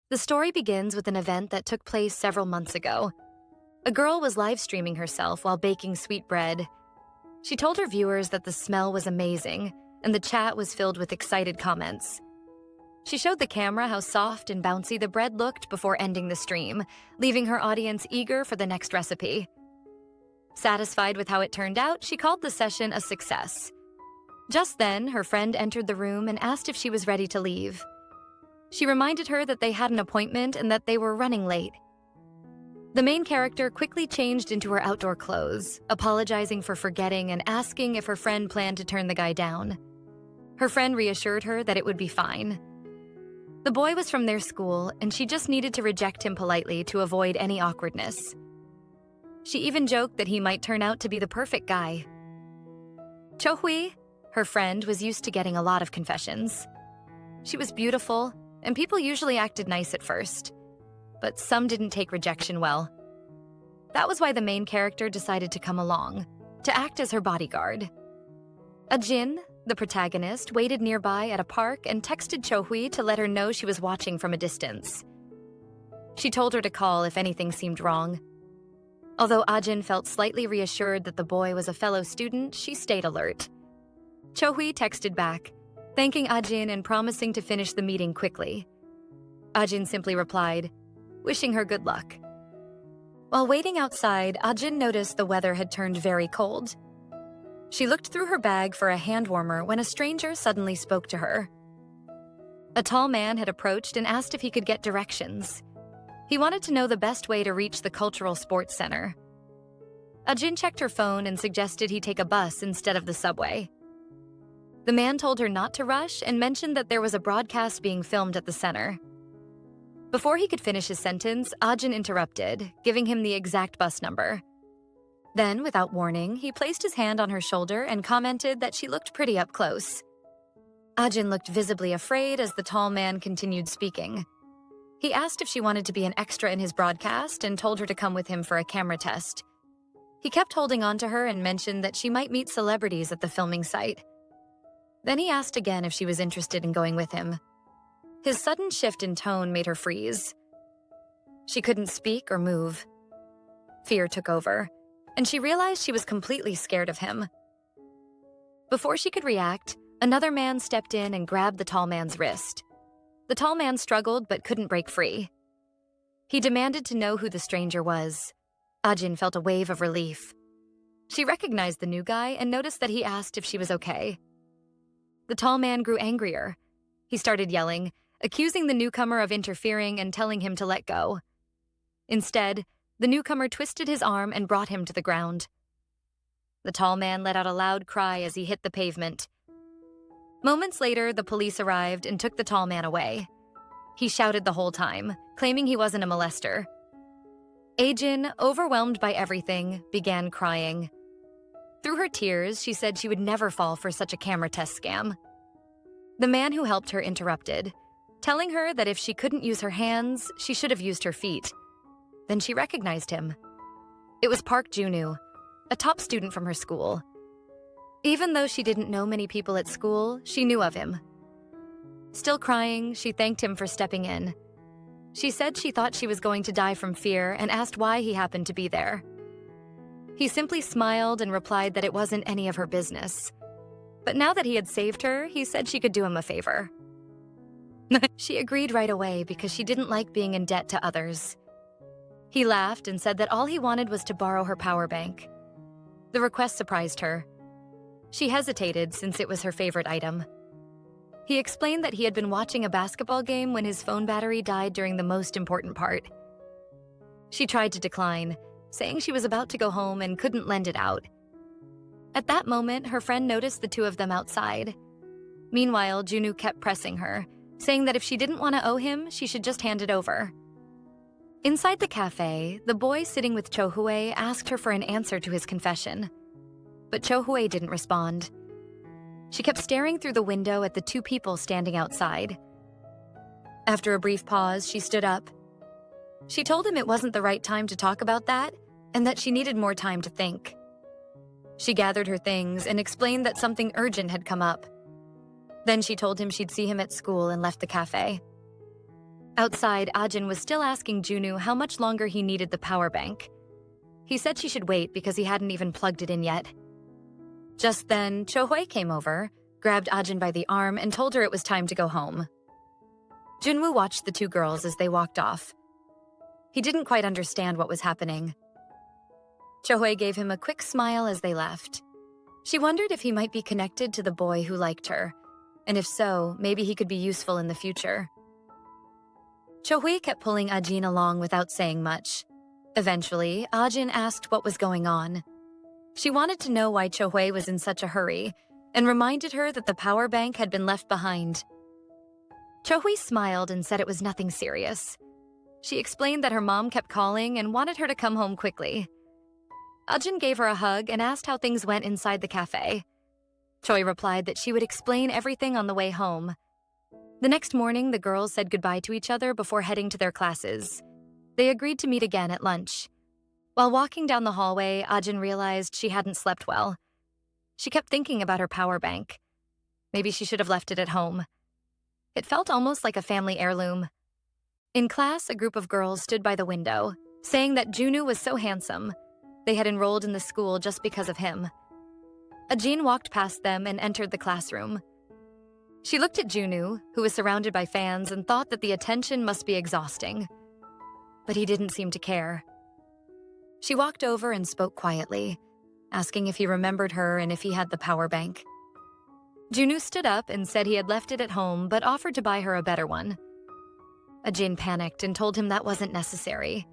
The story begins with an event that took place several months ago. A girl was live streaming herself while baking sweetbread. She told her viewers that the smell was amazing, and the chat was filled with excited comments. She showed the camera how soft and bouncy the bread looked before ending the stream, leaving her audience eager for the next recipe. Satisfied with how it turned out, she called the session a success. Just then, her friend entered the room and asked if she was ready to leave. She reminded her that they had an appointment and that they were running late. The main character quickly changed into her outdoor clothes, apologizing for forgetting and asking if her friend planned to turn the guy down. Her friend reassured her that it would be fine. The boy was from their school, and she just needed to reject him politely to avoid any awkwardness. She even joked that he might turn out to be the perfect guy. Cho-hui, her friend, was used to getting a lot of confessions. She was beautiful, and people usually acted nice at first, but some didn't take rejection well. That was why the main character decided to come along, to act as her bodyguard. Ajin, the protagonist, waited nearby at a park and texted Cho-hui to let her know she was watching from a distance. She told her to call if anything seemed wrong. Although Ajin felt slightly reassured that the boy was a fellow student, she stayed alert. Cho-hui texted back, thanking Ajin and promising to finish the meeting quickly. Ajin simply replied, wishing her good luck. While waiting outside, Ajin noticed the weather had turned very cold. She looked through her bag for a hand warmer when a stranger suddenly spoke to her. A tall man had approached and asked if he could get directions. He wanted to know the best way to reach the cultural sports center. Ajin checked her phone and suggested he take a bus instead of the subway. The man told her not to rush and mentioned that there was a broadcast being filmed at the center. Before he could finish his sentence, Ajin interrupted, giving him the exact bus number. Then, without warning, he placed his hand on her shoulder and commented that she looked pretty up close. Ajin looked visibly afraid as the tall man continued speaking. He asked if she wanted to be an extra in his broadcast and told her to come with him for a camera test. He kept holding on to her and mentioned that she might meet celebrities at the filming site. Then he asked again if she was interested in going with him. His sudden shift in tone made her freeze. She couldn't speak or move. Fear took over, and she realized she was completely scared of him. Before she could react, another man stepped in and grabbed the tall man's wrist. The tall man struggled but couldn't break free. He demanded to know who the stranger was. Ajin felt a wave of relief. She recognized the new guy and noticed that he asked if she was okay. The tall man grew angrier. He started yelling, accusing the newcomer of interfering and telling him to let go. Instead, the newcomer twisted his arm and brought him to the ground. The tall man let out a loud cry as he hit the pavement. Moments later, the police arrived and took the tall man away. He shouted the whole time, claiming he wasn't a molester. Ajin, overwhelmed by everything, began crying. Through her tears, she said she would never fall for such a camera test scam. The man who helped her interrupted, telling her that if she couldn't use her hands, she should have used her feet. Then she recognized him. It was Park Junwoo, a top student from her school. Even though she didn't know many people at school, she knew of him. Still crying, she thanked him for stepping in. She said she thought she was going to die from fear and asked why he happened to be there. He simply smiled and replied that it wasn't any of her business. But now that he had saved her, he said she could do him a favor. She agreed right away because she didn't like being in debt to others. He laughed and said that all he wanted was to borrow her power bank. The request surprised her. She hesitated since it was her favorite item. He explained that he had been watching a basketball game when his phone battery died during the most important part. She tried to decline, saying she was about to go home and couldn't lend it out. At that moment, her friend noticed the two of them outside. Meanwhile, Junwoo kept pressing her, saying that if she didn't want to owe him, she should just hand it over. Inside the cafe, the boy sitting with Cho-hui asked her for an answer to his confession. But Cho-hui didn't respond. She kept staring through the window at the two people standing outside. After a brief pause, she stood up. She told him it wasn't the right time to talk about that, and that she needed more time to think. She gathered her things and explained that something urgent had come up. Then she told him she'd see him at school and left the cafe. Outside, Ajin was still asking Junwoo how much longer he needed the power bank. He said she should wait because he hadn't even plugged it in yet. Just then, Cho-hwee came over, grabbed Ajin by the arm, and told her it was time to go home. Junwoo watched the two girls as they walked off. He didn't quite understand what was happening. Cho-hwee gave him a quick smile as they left. She wondered if he might be connected to the boy who liked her, and if so, maybe he could be useful in the future. Cho-hwee kept pulling Ajin along without saying much. Eventually, Ajin asked what was going on. She wanted to know why Cho-hwee was in such a hurry, and reminded her that the power bank had been left behind. Cho-hwee smiled and said it was nothing serious. She explained that her mom kept calling and wanted her to come home quickly. Ajin gave her a hug and asked how things went inside the cafe. Choi replied that she would explain everything on the way home. The next morning, the girls said goodbye to each other before heading to their classes. They agreed to meet again at lunch. While walking down the hallway, Ajin realized she hadn't slept well. She kept thinking about her power bank. Maybe she should have left it at home. It felt almost like a family heirloom. In class, a group of girls stood by the window, saying that Junwoo was so handsome. They had enrolled in the school just because of him. Ajin walked past them and entered the classroom. She looked at Junwoo, who was surrounded by fans, and thought that the attention must be exhausting. But he didn't seem to care. She walked over and spoke quietly, asking if he remembered her and if he had the power bank. Junwoo stood up and said he had left it at home but offered to buy her a better one. Ajin panicked and told him that wasn't necessary.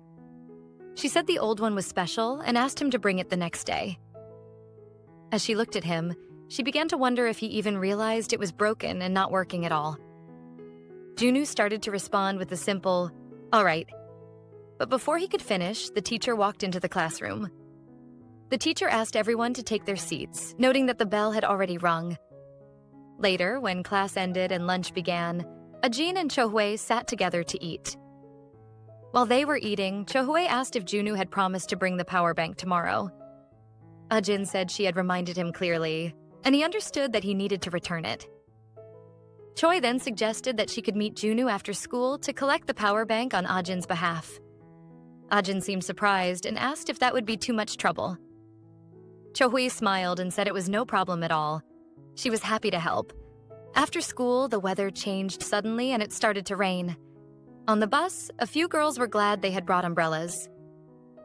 She said the old one was special and asked him to bring it the next day. As she looked at him, she began to wonder if he even realized it was broken and not working at all. Junwoo started to respond with a simple, "All right." But before he could finish, the teacher walked into the classroom. The teacher asked everyone to take their seats, noting that the bell had already rung. Later, when class ended and lunch began, Ajin and Cho-hwee sat together to eat. While they were eating, Cho-hwee asked if Junwoo had promised to bring the power bank tomorrow. Ajin said she had reminded him clearly, and he understood that he needed to return it. Choi then suggested that she could meet Junwoo after school to collect the power bank on Ajin's behalf. Ajin seemed surprised and asked if that would be too much trouble. Cho-hwee smiled and said it was no problem at all. She was happy to help. After school, the weather changed suddenly and it started to rain. On the bus, a few girls were glad they had brought umbrellas.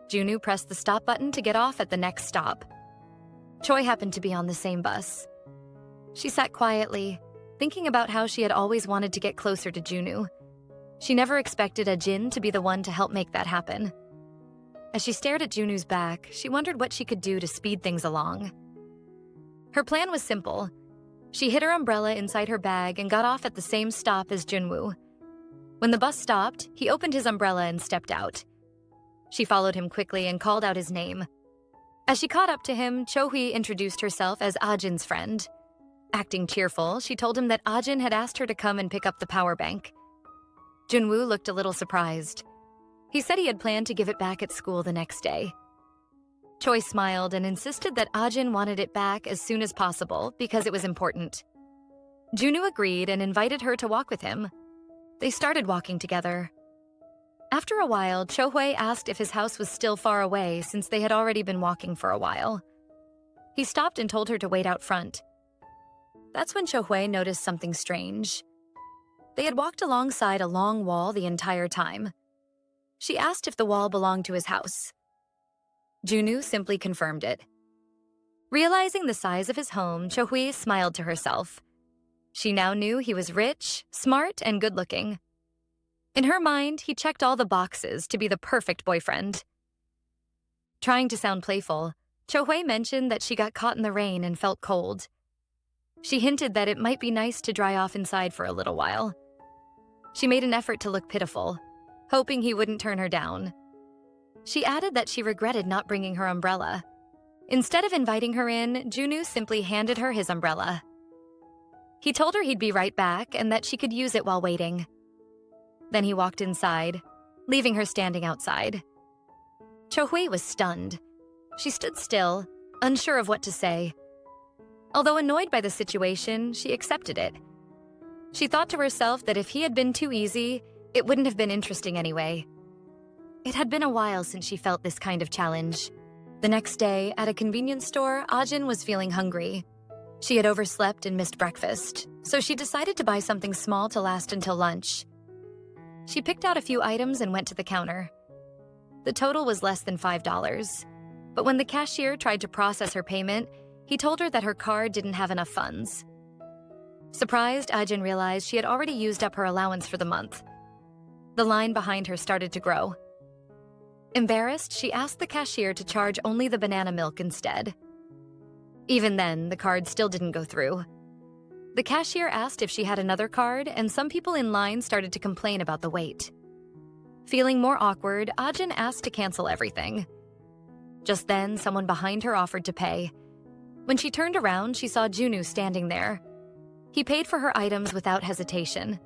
Junwoo pressed the stop button to get off at the next stop. Choi happened to be on the same bus. She sat quietly, thinking about how she had always wanted to get closer to Junwoo. She never expected Ajin to be the one to help make that happen. As she stared at Junwoo's back, she wondered what she could do to speed things along. Her plan was simple. She hid her umbrella inside her bag and got off at the same stop as Junwoo. When the bus stopped, he opened his umbrella and stepped out. She followed him quickly and called out his name. As she caught up to him, Cho-hwee introduced herself as Ajin's friend. Acting cheerful, she told him that Ajin had asked her to come and pick up the power bank. Junwoo looked a little surprised. He said he had planned to give it back at school the next day. Choi smiled and insisted that Ajin wanted it back as soon as possible because it was important. Junwoo agreed and invited her to walk with him. They started walking together. After a while, Cho-hwee asked if his house was still far away since they had already been walking for a while. He stopped and told her to wait out front. That's when Cho-hwee noticed something strange. They had walked alongside a long wall the entire time. She asked if the wall belonged to his house. Junwoo simply confirmed it. Realizing the size of his home, Cho-hwee smiled to herself. She now knew he was rich, smart, and good-looking. In her mind, he checked all the boxes to be the perfect boyfriend. Trying to sound playful, Cho-hwee mentioned that she got caught in the rain and felt cold. She hinted that it might be nice to dry off inside for a little while. She made an effort to look pitiful, hoping he wouldn't turn her down. She added that she regretted not bringing her umbrella. Instead of inviting her in, Junwoo simply handed her his umbrella. He told her he'd be right back and that she could use it while waiting. Then he walked inside, leaving her standing outside. Cho-hwee was stunned. She stood still, unsure of what to say. Although annoyed by the situation, she accepted it. She thought to herself that if he had been too easy, It wouldn't have been interesting anyway. It had been a while since she felt this kind of challenge. The next day, at a convenience store, Ajin was feeling hungry. She had overslept and missed breakfast, so she decided to buy something small to last until lunch. She picked out a few items and went to the counter. The total was less than $5, but when the cashier tried to process her payment, he told her that her card didn't have enough funds. Surprised, Ajin realized she had already used up her allowance for the month. The line behind her started to grow. Embarrassed, she asked the cashier to charge only the banana milk instead. Even then, the card still didn't go through. The cashier asked if she had another card, and some people in line started to complain about the wait. Feeling more awkward, Ajin asked to cancel everything. Just then, someone behind her offered to pay. When she turned around, she saw Junwoo standing there. He paid for her items without hesitation.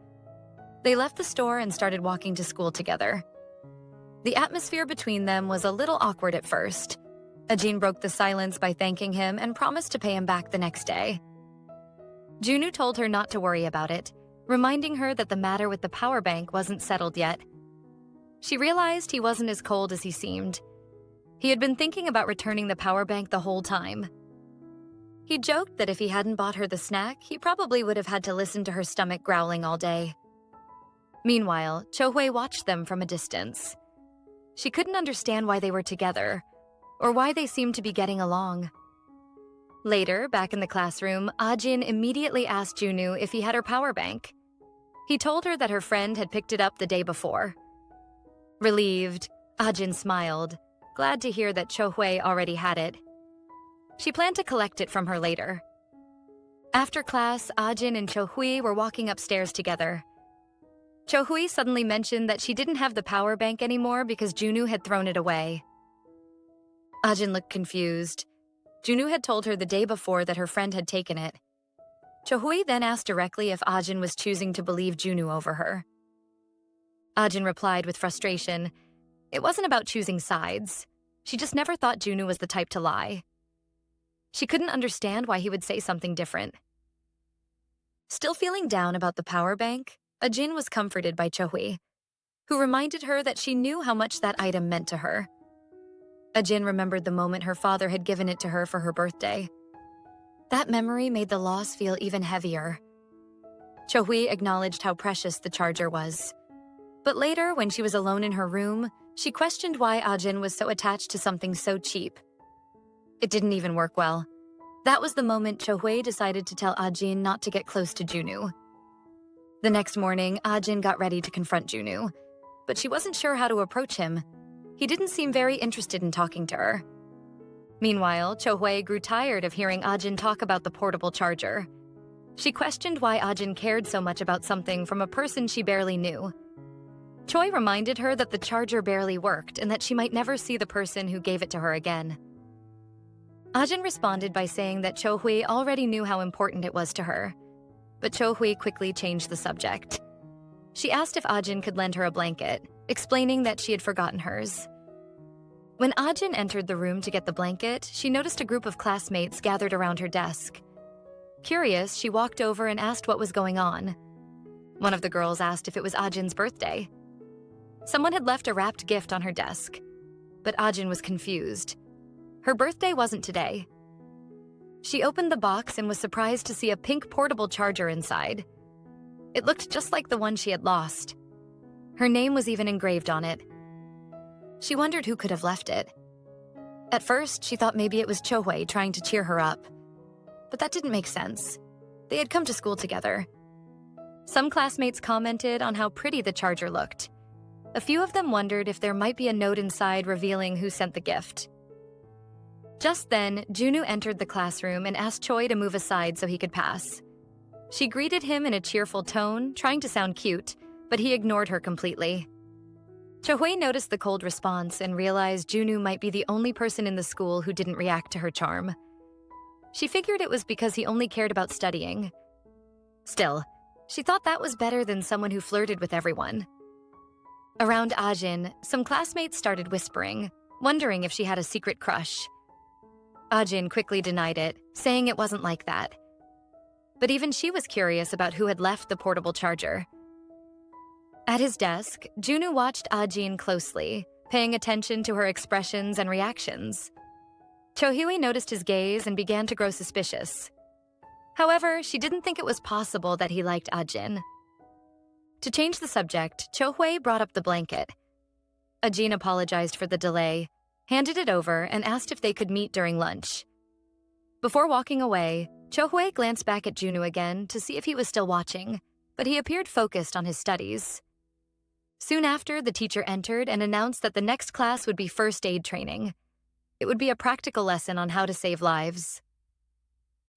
They left the store and started walking to school together. The atmosphere between them was a little awkward at first. Ajin broke the silence by thanking him and promised to pay him back the next day. Junwoo told her not to worry about it, reminding her that the matter with the power bank wasn't settled yet. She realized he wasn't as cold as he seemed. He had been thinking about returning the power bank the whole time. He joked that if he hadn't bought her the snack, he probably would have had to listen to her stomach growling all day. Meanwhile, Cho-hwee watched them from a distance. She couldn't understand why they were together, or why they seemed to be getting along. Later, back in the classroom, Ajin immediately asked Junwoo if he had her power bank. He told her that her friend had picked it up the day before. Relieved, Ajin smiled, glad to hear that Cho-hwee already had it. She planned to collect it from her later. After class, Ajin and Cho-hwee were walking upstairs together. Cho-hwee suddenly mentioned that she didn't have the power bank anymore because Junwoo had thrown it away. Ajin looked confused. Junwoo had told her the day before that her friend had taken it. Cho-hwee then asked directly if Ajin was choosing to believe Junwoo over her. Ajin replied with frustration. It wasn't about choosing sides. She just never thought Junwoo was the type to lie. She couldn't understand why he would say something different. Still feeling down about the power bank, Ajin was comforted by Cho-hwee, who reminded her that she knew how much that item meant to her. Ajin remembered the moment her father had given it to her for her birthday. That memory made the loss feel even heavier. Cho-hwee acknowledged how precious the charger was. But later, when she was alone in her room, she questioned why Ajin was so attached to something so cheap. It didn't even work well. That was the moment Cho-hwee decided to tell Ajin not to get close to Junwoo. The next morning, Ajin got ready to confront Junwoo, but she wasn't sure how to approach him. He didn't seem very interested in talking to her. Meanwhile, Cho-hwee grew tired of hearing Ajin talk about the portable charger. She questioned why Ajin cared so much about something from a person she barely knew. Choi reminded her that the charger barely worked and that she might never see the person who gave it to her again. Ajin responded by saying that Cho-hwee already knew how important it was to her, but Cho-hwee quickly changed the subject. She asked if Ajin could lend her a blanket, explaining that she had forgotten hers. When Ajin entered the room to get the blanket, she noticed a group of classmates gathered around her desk. Curious, she walked over and asked what was going on. One of the girls asked if it was Ajin's birthday. Someone had left a wrapped gift on her desk, but Ajin was confused. Her birthday wasn't today. She opened the box and was surprised to see a pink portable charger inside. It looked just like the one she had lost. Her name was even engraved on it. She wondered who could have left it. At first, she thought maybe it was Cho-hwee trying to cheer her up. But that didn't make sense. They had come to school together. Some classmates commented on how pretty the charger looked. A few of them wondered if there might be a note inside revealing who sent the gift. Just then, Junwoo entered the classroom and asked Choi to move aside so he could pass. She greeted him in a cheerful tone, trying to sound cute, but he ignored her completely. Cho-hwee noticed the cold response and realized Junwoo might be the only person in the school who didn't react to her charm. She figured it was because he only cared about studying. Still, she thought that was better than someone who flirted with everyone. Around Ajin, some classmates started whispering, wondering if she had a secret crush. Ajin quickly denied it, saying it wasn't like that. But even she was curious about who had left the portable charger. At his desk, Junwoo watched Ajin closely, paying attention to her expressions and reactions. Chohyue noticed his gaze and began to grow suspicious. However, she didn't think it was possible that he liked Ajin. To change the subject, Chohyue brought up the blanket. Ajin apologized for the delay, handed it over, and asked if they could meet during lunch. Before walking away, Chohyue glanced back at Junwoo again to see if he was still watching, but he appeared focused on his studies. Soon after, the teacher entered and announced that the next class would be first aid training. It would be a practical lesson on how to save lives.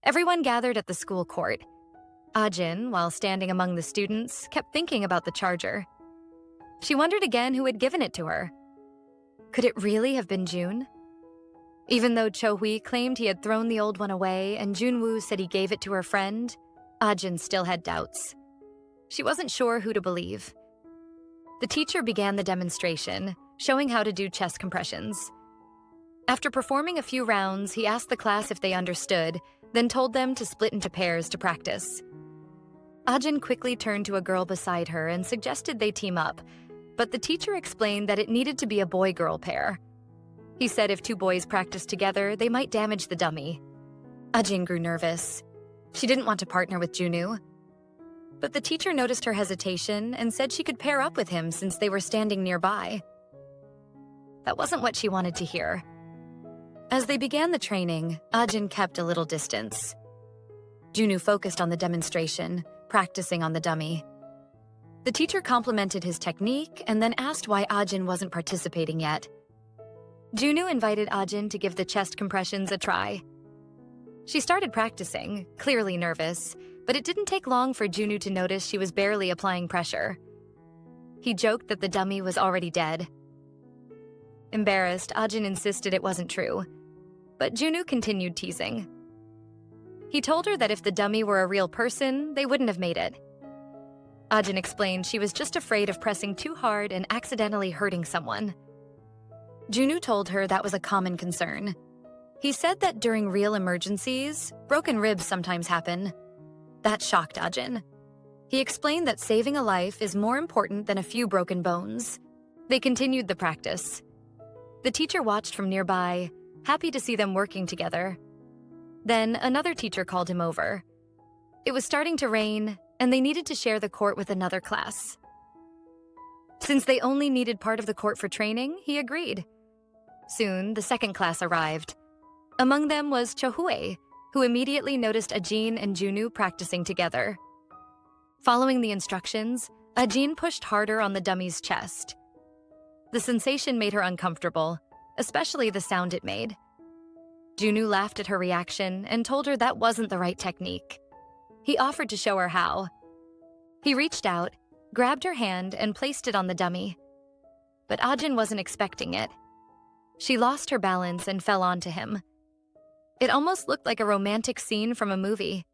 Everyone gathered at the school court. Ajin, while standing among the students, kept thinking about the charger. She wondered again who had given it to her. Could it really have been June? Even though Chohyue claimed he had thrown the old one away and Junwoo said he gave it to her friend, Ajin still had doubts. She wasn't sure who to believe. The teacher began the demonstration, showing how to do chest compressions. After performing a few rounds, he asked the class if they understood, then told them to split into pairs to practice. Ajin quickly turned to a girl beside her and suggested they team up, but the teacher explained that it needed to be a boy-girl pair. He said if two boys practiced together, they might damage the dummy. Ajin grew nervous. She didn't want to partner with Junwoo. But the teacher noticed her hesitation and said she could pair up with him since they were standing nearby. That wasn't what she wanted to hear. As they began the training, Ajin kept a little distance. Junwoo focused on the demonstration, practicing on the dummy. The teacher complimented his technique and then asked why Ajin wasn't participating yet. Junwoo invited Ajin to give the chest compressions a try. She started practicing, clearly nervous, but it didn't take long for Junwoo to notice she was barely applying pressure. He joked that the dummy was already dead. Embarrassed, Ajin insisted it wasn't true, but Junwoo continued teasing. He told her that if the dummy were a real person, they wouldn't have made it. Ajin explained she was just afraid of pressing too hard and accidentally hurting someone. Junwoo told her that was a common concern. He said that during real emergencies, broken ribs sometimes happen. That shocked Ajin. He explained that saving a life is more important than a few broken bones. They continued the practice. The teacher watched from nearby, happy to see them working together. Then another teacher called him over. It was starting to rain, and they needed to share the court with another class. Since they only needed part of the court for training, he agreed. Soon, the second class arrived. Among them was Chohyue, who immediately noticed Ajin and Junwoo practicing together. Following the instructions, Ajin pushed harder on the dummy's chest. The sensation made her uncomfortable, especially the sound it made. Junwoo laughed at her reaction and told her that wasn't the right technique. He offered to show her how. He reached out, grabbed her hand, and placed it on the dummy. But Ajin wasn't expecting it. She lost her balance and fell onto him. It almost looked like a romantic scene from a movie.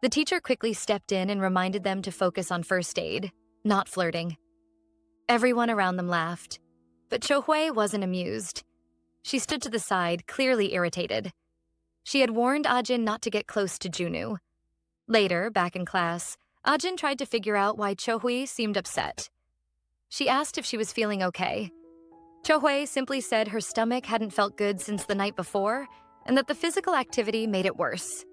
The teacher quickly stepped in and reminded them to focus on first aid, not flirting. Everyone around them laughed, but Chohyue wasn't amused. She stood to the side, clearly irritated. She had warned Ajin not to get close to Junwoo. Later, back in class, Ajin tried to figure out why Chohyue seemed upset. She asked if she was feeling okay. Chohyue simply said her stomach hadn't felt good since the night before, and that the physical activity made it worse.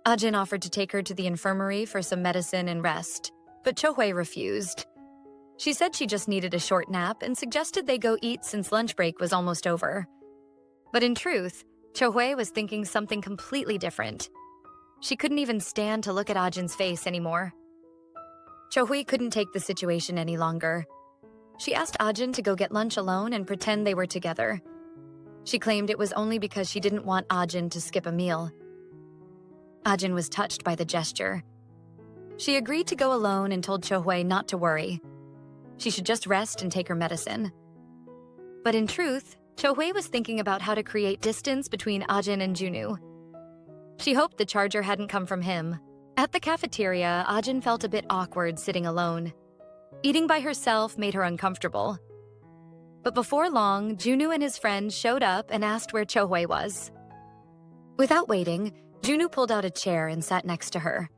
Ajin offered to take her to the infirmary for some medicine and rest, but Chohyue refused. She said she just needed a short nap and suggested they go eat since lunch break was almost over. But in truth, Chohyue was thinking something completely different. She couldn't even stand to look at Ajin's face anymore. Chohyue couldn't take the situation any longer. She asked Ajin to go get lunch alone and pretend they were together. She claimed it was only because she didn't want Ajin to skip a meal. Ajin was touched by the gesture. She agreed to go alone and told Chohyue not to worry. She should just rest and take her medicine. But in truth, Chohyue was thinking about how to create distance between Ajin and Junwoo. She hoped the charger hadn't come from him. At the cafeteria, Ajin felt a bit awkward sitting alone. Eating by herself made her uncomfortable. But before long, Junwoo and his friend showed up and asked where Chohyue was. Without waiting, Junwoo pulled out a chair and sat next to her.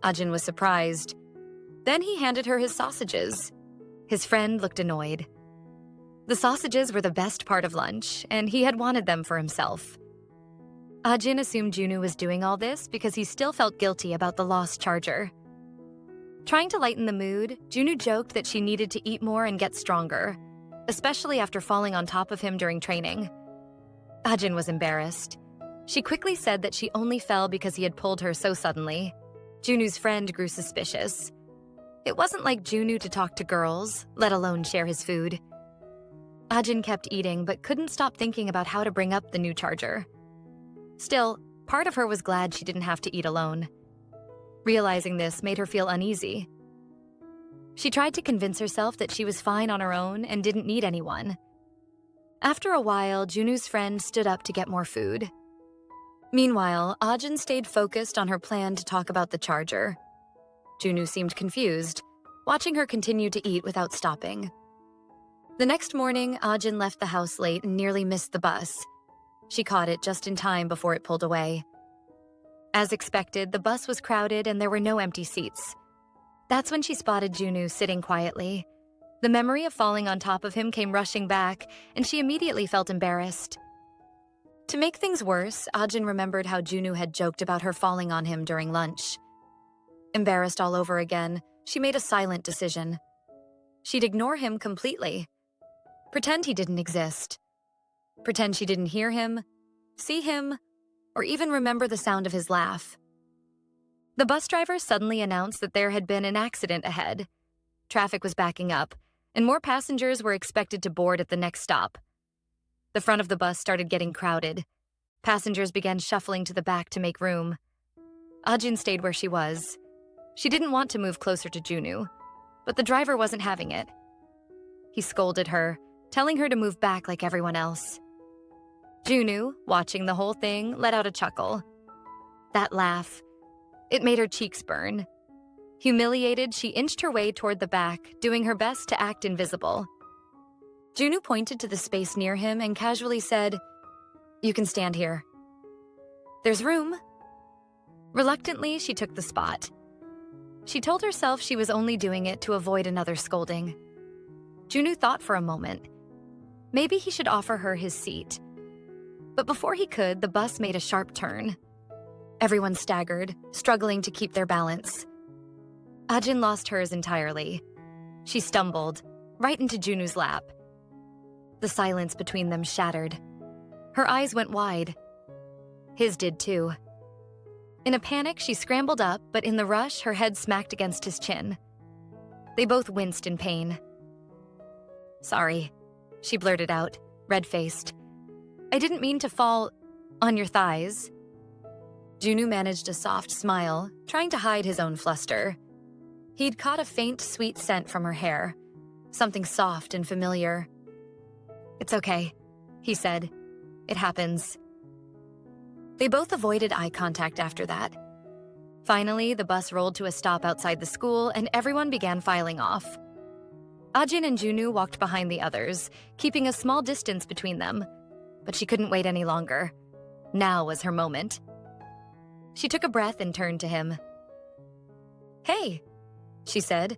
Ajin was surprised. Then he handed her his sausages. His friend looked annoyed. The sausages were the best part of lunch, and he had wanted them for himself. Ajin assumed Junwoo was doing all this because he still felt guilty about the lost charger. Trying to lighten the mood, Junwoo joked that she needed to eat more and get stronger, especially after falling on top of him during training. Ajin was embarrassed. She quickly said that she only fell because he had pulled her so suddenly. Junwoo's friend grew suspicious. It wasn't like Junwoo to talk to girls, let alone share his food. Ajin kept eating but couldn't stop thinking about how to bring up the new charger. Still, part of her was glad she didn't have to eat alone. Realizing this made her feel uneasy. She tried to convince herself that she was fine on her own and didn't need anyone. After a while, Junwoo's friend stood up to get more food. Meanwhile, Ajin stayed focused on her plan to talk about the charger. Junwoo seemed confused, watching her continue to eat without stopping. The next morning, Ajin left the house late and nearly missed the bus. She caught it just in time before it pulled away. As expected, the bus was crowded and there were no empty seats. That's when she spotted Junwoo sitting quietly. The memory of falling on top of him came rushing back, and she immediately felt embarrassed. To make things worse, Ajin remembered how Junwoo had joked about her falling on him during lunch. Embarrassed all over again, she made a silent decision. She'd ignore him completely. Pretend he didn't exist. Pretend she didn't hear him, see him, or even remember the sound of his laugh. The bus driver suddenly announced that there had been an accident ahead. Traffic was backing up, and more passengers were expected to board at the next stop. The front of the bus started getting crowded. Passengers began shuffling to the back to make room. Ajin stayed where she was. She didn't want to move closer to Junwoo, but the driver wasn't having it. He scolded her, telling her to move back like everyone else. Junwoo, watching the whole thing, let out a chuckle. That laugh, it made her cheeks burn. Humiliated, she inched her way toward the back, doing her best to act invisible. Junwoo pointed to the space near him and casually said, "You can stand here." "There's room." Reluctantly, she took the spot. She told herself she was only doing it to avoid another scolding. Junwoo thought for a moment. Maybe he should offer her his seat. But before he could, the bus made a sharp turn. Everyone staggered, struggling to keep their balance. Ajin lost hers entirely. She stumbled, right into Junwoo's lap. The silence between them shattered. Her eyes went wide. His did too. In a panic, she scrambled up, but in the rush, her head smacked against his chin. They both winced in pain. "Sorry," she blurted out, red-faced. "I didn't mean to fall on your thighs." Junwoo managed a soft smile, trying to hide his own fluster. He'd caught a faint, sweet scent from her hair, something soft and familiar. "It's okay," he said. "It happens." They both avoided eye contact after that. Finally, the bus rolled to a stop outside the school and everyone began filing off. Ajin and Junwoo walked behind the others, keeping a small distance between them. But she couldn't wait any longer. Now was her moment. She took a breath and turned to him. "Hey," she said.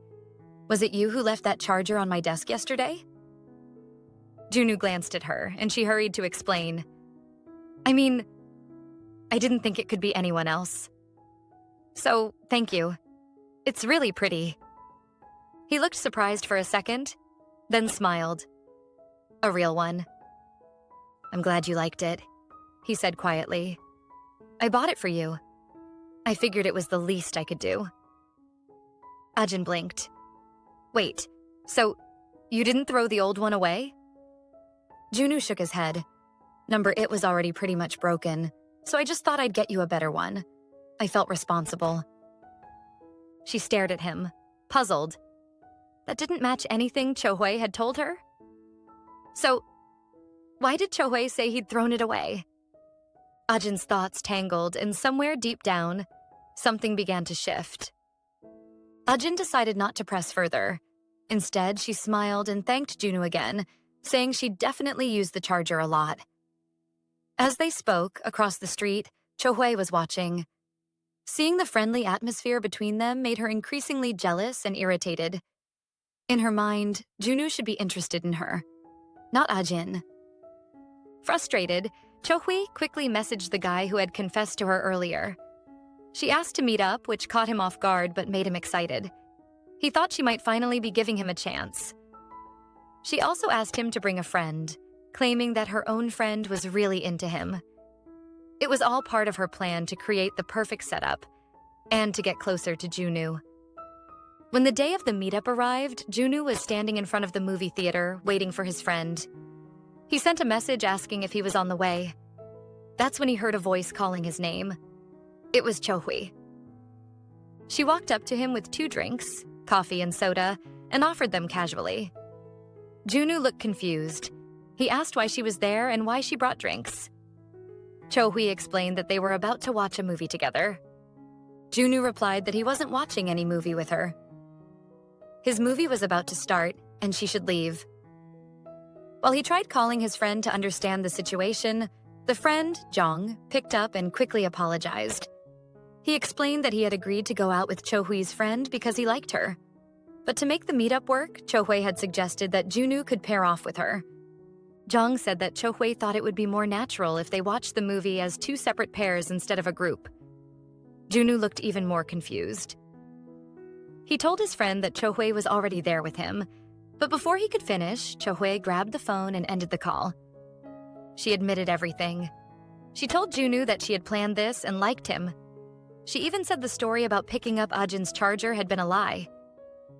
"Was it you who left that charger on my desk yesterday?" Junwoo glanced at her, and she hurried to explain. "I mean, I didn't think it could be anyone else. So, thank you. It's really pretty." He looked surprised for a second, then smiled. "A real one." "I'm glad you liked it," he said quietly. "I bought it for you. I figured it was the least I could do." Ajin blinked. "Wait, so you didn't throw the old one away?" Junwoo shook his head. "Number it was already pretty much broken, so I just thought I'd get you a better one. I felt responsible." She stared at him, puzzled. That didn't match anything Cho-hwee had told her. So, why did Cho-hwee say he'd thrown it away? Ajin's thoughts tangled, and somewhere deep down, something began to shift. Ajin decided not to press further. Instead, she smiled and thanked Junwoo again, saying she'd definitely used the charger a lot. As they spoke, across the street, Cho-hwee was watching. Seeing the friendly atmosphere between them made her increasingly jealous and irritated. In her mind, Junwoo should be interested in her, not Ajin. Frustrated, Chohui quickly messaged the guy who had confessed to her earlier. She asked to meet up, which caught him off guard but made him excited. He thought she might finally be giving him a chance. She also asked him to bring a friend, claiming that her own friend was really into him. It was all part of her plan to create the perfect setup and to get closer to Junwoo. When the day of the meetup arrived, Junwoo was standing in front of the movie theater, waiting for his friend. He sent a message asking if he was on the way. That's when he heard a voice calling his name. It was Chohui. She walked up to him with 2 drinks, coffee and soda, and offered them casually. Junwoo looked confused. He asked why she was there and why she brought drinks. Chohui explained that they were about to watch a movie together. Junwoo replied that he wasn't watching any movie with her. His movie was about to start, and she should leave. While he tried calling his friend to understand the situation, the friend, Jong, picked up and quickly apologized. He explained that he had agreed to go out with Chohui's friend because he liked her. But to make the meetup work, Chohui had suggested that Junwoo could pair off with her. Jong said that Chohui thought it would be more natural if they watched the movie as 2 separate pairs instead of a group. Junwoo looked even more confused. He told his friend that Chohui was already there with him, but before he could finish, Chohui grabbed the phone and ended the call. She admitted everything. She told Junwoo that she had planned this and liked him. She even said the story about picking up Ajin's charger had been a lie.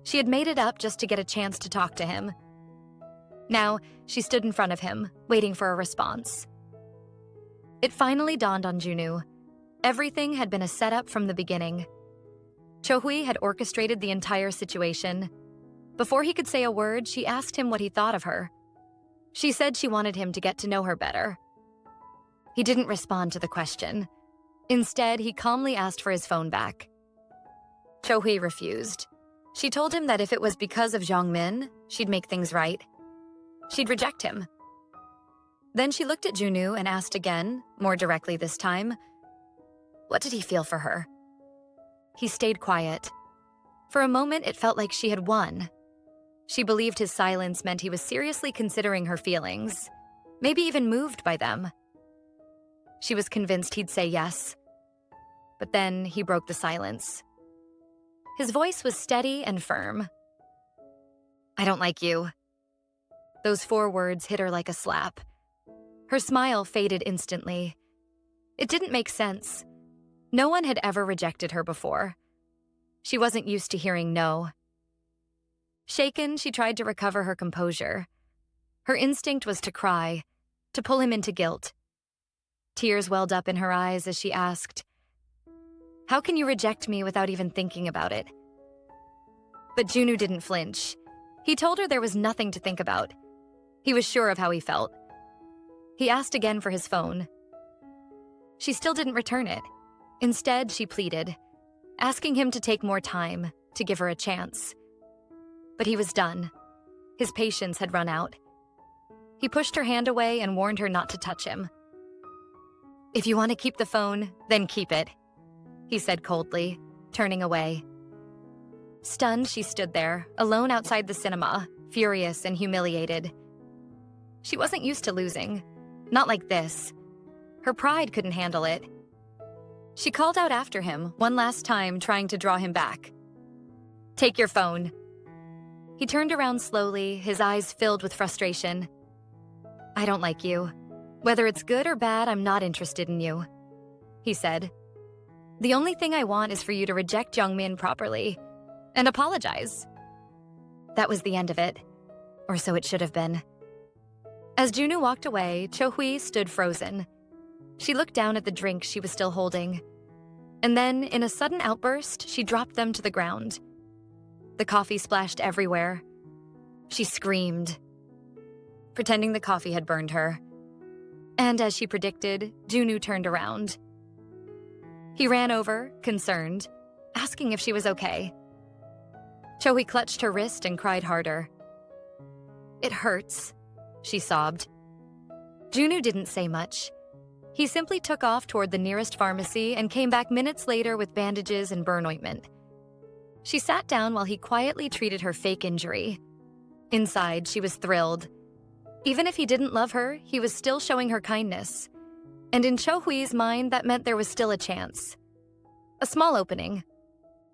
She had made it up just to get a chance to talk to him. Now, she stood in front of him, waiting for a response. It finally dawned on Junwoo. Everything had been a setup from the beginning. Chohui had orchestrated the entire situation. Before he could say a word, she asked him what he thought of her. She said she wanted him to get to know her better. He didn't respond to the question. Instead, he calmly asked for his phone back. Chohui refused. She told him that if it was because of Jongmin, she'd make things right. She'd reject him. Then she looked at Junwoo and asked again, more directly this time, what did he feel for her? He stayed quiet. For a moment, it felt like she had won. She believed his silence meant he was seriously considering her feelings, maybe even moved by them. She was convinced he'd say yes. But then he broke the silence. His voice was steady and firm. I don't like you. Those 4 words hit her like a slap. Her smile faded instantly. It didn't make sense. No one had ever rejected her before. She wasn't used to hearing no. Shaken, she tried to recover her composure. Her instinct was to cry, to pull him into guilt. Tears welled up in her eyes as she asked, how can you reject me without even thinking about it? But Junwoo didn't flinch. He told her there was nothing to think about. He was sure of how he felt. He asked again for his phone. She still didn't return it. Instead, she pleaded, asking him to take more time, to give her a chance. But he was done. His patience had run out. He pushed her hand away and warned her not to touch him. If you want to keep the phone, then keep it, he said coldly, turning away. Stunned, she stood there, alone outside the cinema, furious and humiliated. She wasn't used to losing. Not like this. Her pride couldn't handle it. She called out after him, one last time, trying to draw him back. Take your phone. He turned around slowly, his eyes filled with frustration. I don't like you. Whether it's good or bad, I'm not interested in you, he said. The only thing I want is for you to reject Jongmin properly and apologize. That was the end of it, or so it should have been. As Junwoo walked away, Chohui stood frozen. She looked down at the drink she was still holding. And then, in a sudden outburst, she dropped them to the ground. The coffee splashed everywhere. She screamed, pretending the coffee had burned her. And as she predicted, Junwoo turned around. He ran over, concerned, asking if she was okay. Chohui clutched her wrist and cried harder. It hurts, she sobbed. Junwoo didn't say much. He simply took off toward the nearest pharmacy and came back minutes later with bandages and burn ointment. She sat down while he quietly treated her fake injury. Inside, she was thrilled. Even if he didn't love her, he was still showing her kindness. And in Cho-hui's mind, that meant there was still a chance. A small opening.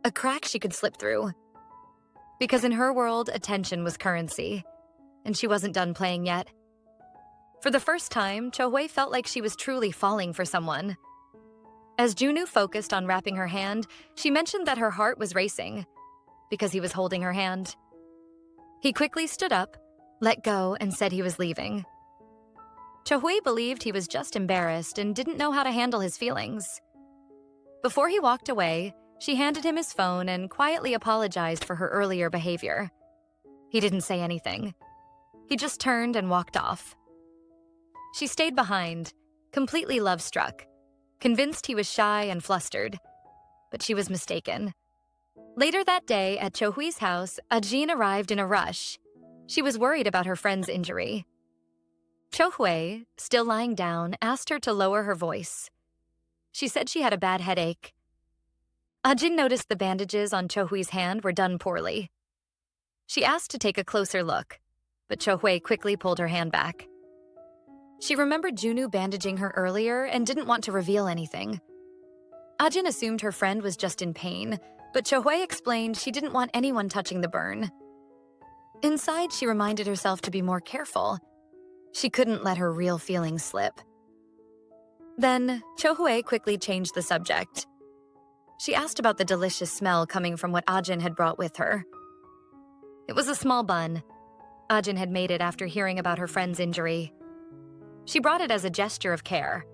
A crack she could slip through. Because in her world, attention was currency. And she wasn't done playing yet. For the first time, Cho-hui felt like she was truly falling for someone. As Junwoo focused on wrapping her hand, she mentioned that her heart was racing, because he was holding her hand. He quickly stood up, let go, and said he was leaving. Cho-hui believed he was just embarrassed and didn't know how to handle his feelings. Before he walked away, she handed him his phone and quietly apologized for her earlier behavior. He didn't say anything. He just turned and walked off. She stayed behind, completely love-struck, convinced he was shy and flustered. But she was mistaken. Later that day, at Cho-hui's house, Ajin arrived in a rush. She was worried about her friend's injury. Cho-hui, still lying down, asked her to lower her voice. She said she had a bad headache. Ajin noticed the bandages on Cho-hui's hand were done poorly. She asked to take a closer look, but Cho-hui quickly pulled her hand back. She remembered Junwoo bandaging her earlier and didn't want to reveal anything. Ajin assumed her friend was just in pain, but Cho-hui explained she didn't want anyone touching the burn. Inside, she reminded herself to be more careful. She couldn't let her real feelings slip. Then, Cho-hui quickly changed the subject. She asked about the delicious smell coming from what Ajin had brought with her. It was a small bun. Ajin had made it after hearing about her friend's injury. She brought it as a gesture of care.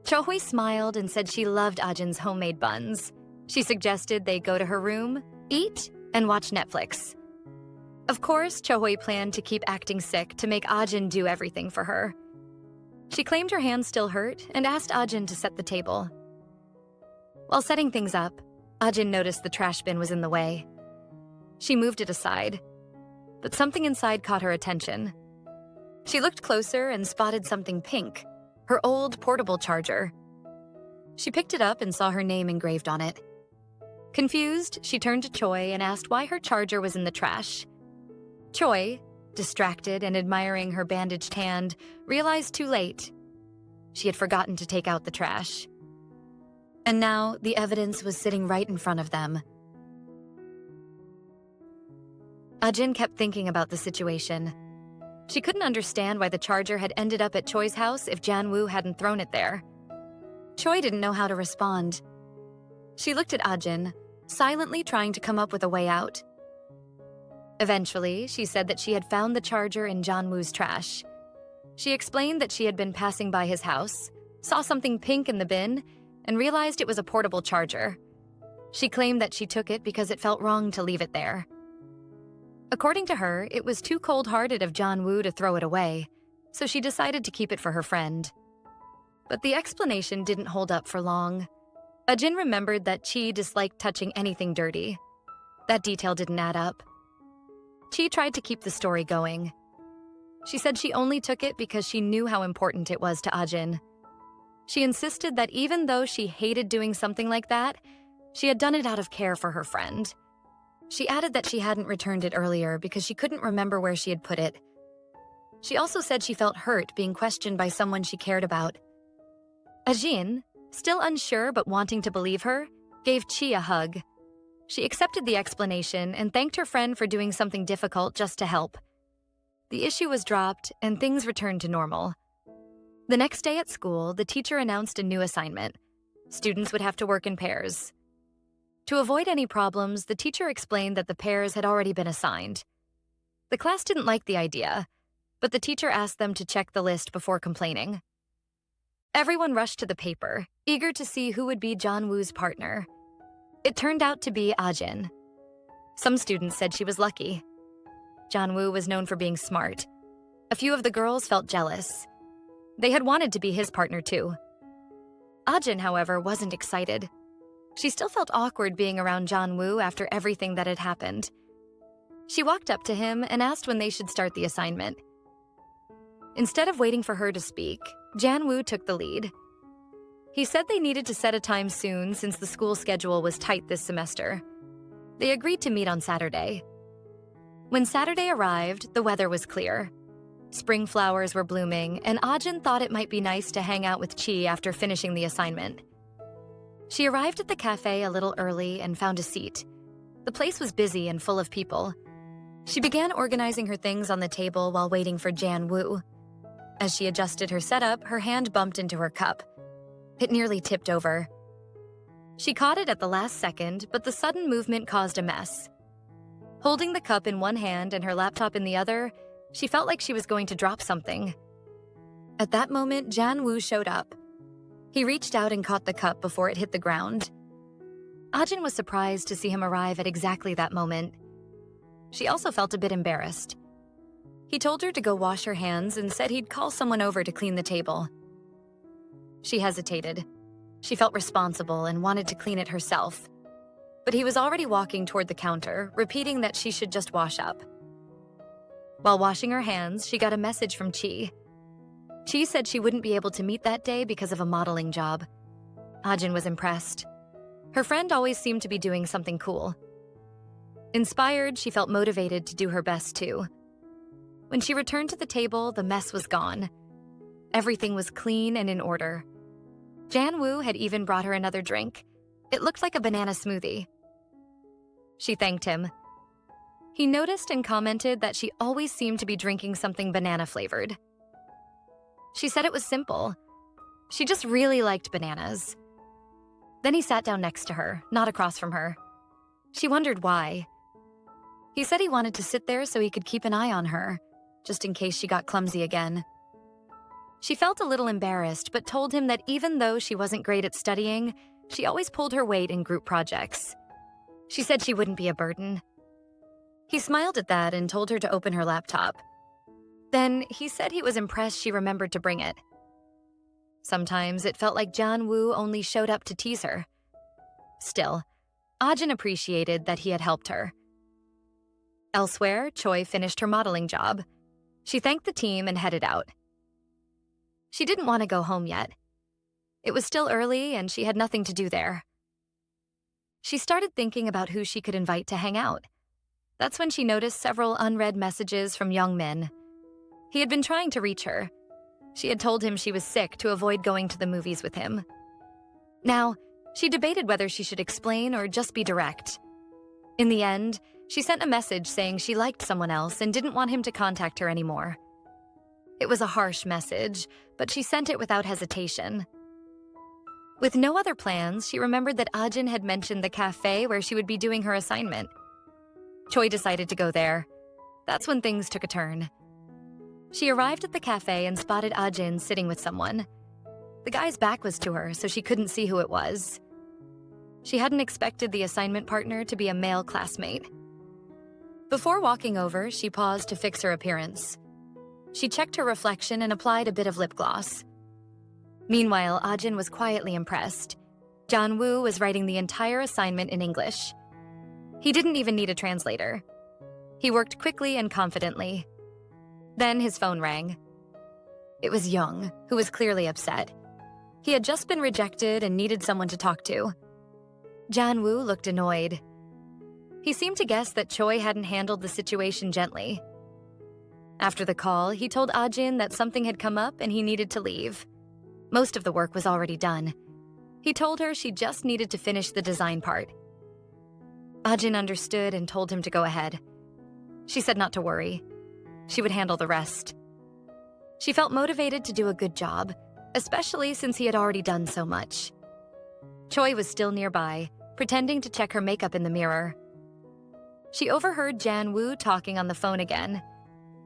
Cho-hui smiled and said she loved Ajin's homemade buns. She suggested they go to her room, eat, and watch Netflix. Of course, Cho-hui planned to keep acting sick to make Ajin do everything for her. She claimed her hand still hurt and asked Ajin to set the table. While setting things up, Ajin noticed the trash bin was in the way. She moved it aside, but something inside caught her attention. She looked closer and spotted something pink, her old portable charger. She picked it up and saw her name engraved on it. Confused, she turned to Choi and asked why her charger was in the trash. Choi, distracted and admiring her bandaged hand, realized too late. She had forgotten to take out the trash. And now, the evidence was sitting right in front of them. Ajin kept thinking about the situation. She couldn't understand why the charger had ended up at Choi's house if Junwoo hadn't thrown it there. Choi didn't know how to respond. She looked at Ajin, silently trying to come up with a way out. Eventually, she said that she had found the charger in Junwoo's trash. She explained that she had been passing by his house, saw something pink in the bin, and realized it was a portable charger. She claimed that she took it because it felt wrong to leave it there. According to her, it was too cold-hearted of Junwoo to throw it away, so she decided to keep it for her friend. But the explanation didn't hold up for long. Ajin remembered that Chi disliked touching anything dirty. That detail didn't add up. Chi tried to keep the story going. She said she only took it because she knew how important it was to Ajin. She insisted that even though she hated doing something like that, she had done it out of care for her friend. She added that she hadn't returned it earlier because she couldn't remember where she had put it. She also said she felt hurt being questioned by someone she cared about. Ajin, still unsure but wanting to believe her, gave Chi a hug. She accepted the explanation and thanked her friend for doing something difficult just to help. The issue was dropped and things returned to normal. The next day at school, the teacher announced a new assignment. Students would have to work in pairs. To avoid any problems, the teacher explained that the pairs had already been assigned. The class didn't like the idea, but the teacher asked them to check the list before complaining. Everyone rushed to the paper, eager to see who would be Junwoo's partner. It turned out to be Ajin. Some students said she was lucky. Junwoo was known for being smart. A few of the girls felt jealous. They had wanted to be his partner too. Ajin, however, wasn't excited. She still felt awkward being around Junwoo after everything that had happened. She walked up to him and asked when they should start the assignment. Instead of waiting for her to speak, Junwoo took the lead. He said they needed to set a time soon since the school schedule was tight this semester. They agreed to meet on Saturday. When Saturday arrived, the weather was clear. Spring flowers were blooming, and Ajin thought it might be nice to hang out with Chi after finishing the assignment. She arrived at the cafe a little early and found a seat. The place was busy and full of people. She began organizing her things on the table while waiting for Junwoo. As she adjusted her setup, her hand bumped into her cup. It nearly tipped over. She caught it at the last second, but the sudden movement caused a mess. Holding the cup in one hand and her laptop in the other, she felt like she was going to drop something. At that moment, Junwoo showed up. He reached out and caught the cup before it hit the ground. Ajin was surprised to see him arrive at exactly that moment. She also felt a bit embarrassed. He told her to go wash her hands and said he'd call someone over to clean the table. She hesitated. She felt responsible and wanted to clean it herself. But he was already walking toward the counter, repeating that she should just wash up. While washing her hands, she got a message from Chi. Chi said she wouldn't be able to meet that day because of a modeling job. Ajin was impressed. Her friend always seemed to be doing something cool. Inspired, she felt motivated to do her best too. When she returned to the table, the mess was gone. Everything was clean and in order. Junwoo had even brought her another drink. It looked like a banana smoothie. She thanked him. He noticed and commented that she always seemed to be drinking something banana-flavored. She said it was simple. She just really liked bananas. Then he sat down next to her, not across from her. She wondered why. He said he wanted to sit there so he could keep an eye on her, just in case she got clumsy again. She felt a little embarrassed, but told him that even though she wasn't great at studying, she always pulled her weight in group projects. She said she wouldn't be a burden. He smiled at that and told her to open her laptop. Then he said he was impressed she remembered to bring it. Sometimes it felt like Junwoo only showed up to tease her. Still, Ajin appreciated that he had helped her. Elsewhere, Choi finished her modeling job. She thanked the team and headed out. She didn't want to go home yet. It was still early and she had nothing to do there. She started thinking about who she could invite to hang out. That's when she noticed several unread messages from Young Min. He had been trying to reach her. She had told him she was sick to avoid going to the movies with him. Now, she debated whether she should explain or just be direct. In the end, she sent a message saying she liked someone else and didn't want him to contact her anymore. It was a harsh message, but she sent it without hesitation. With no other plans, she remembered that Ajin had mentioned the cafe where she would be doing her assignment. Choi decided to go there. That's when things took a turn. She arrived at the cafe and spotted Ajin sitting with someone. The guy's back was to her, so she couldn't see who it was. She hadn't expected the assignment partner to be a male classmate. Before walking over, she paused to fix her appearance. She checked her reflection and applied a bit of lip gloss. Meanwhile, Ajin was quietly impressed. Junwoo was writing the entire assignment in English. He didn't even need a translator. He worked quickly and confidently. Then his phone rang. It was Young, who was clearly upset. He had just been rejected and needed someone to talk to. Junwoo looked annoyed. He seemed to guess that Choi hadn't handled the situation gently. After the call, he told Ajin that something had come up and he needed to leave. Most of the work was already done. He told her she just needed to finish the design part. Ajin understood and told him to go ahead. She said not to worry. She would handle the rest. She felt motivated to do a good job, especially since he had already done so much. Choi was still nearby, pretending to check her makeup in the mirror. She overheard Junwoo talking on the phone again.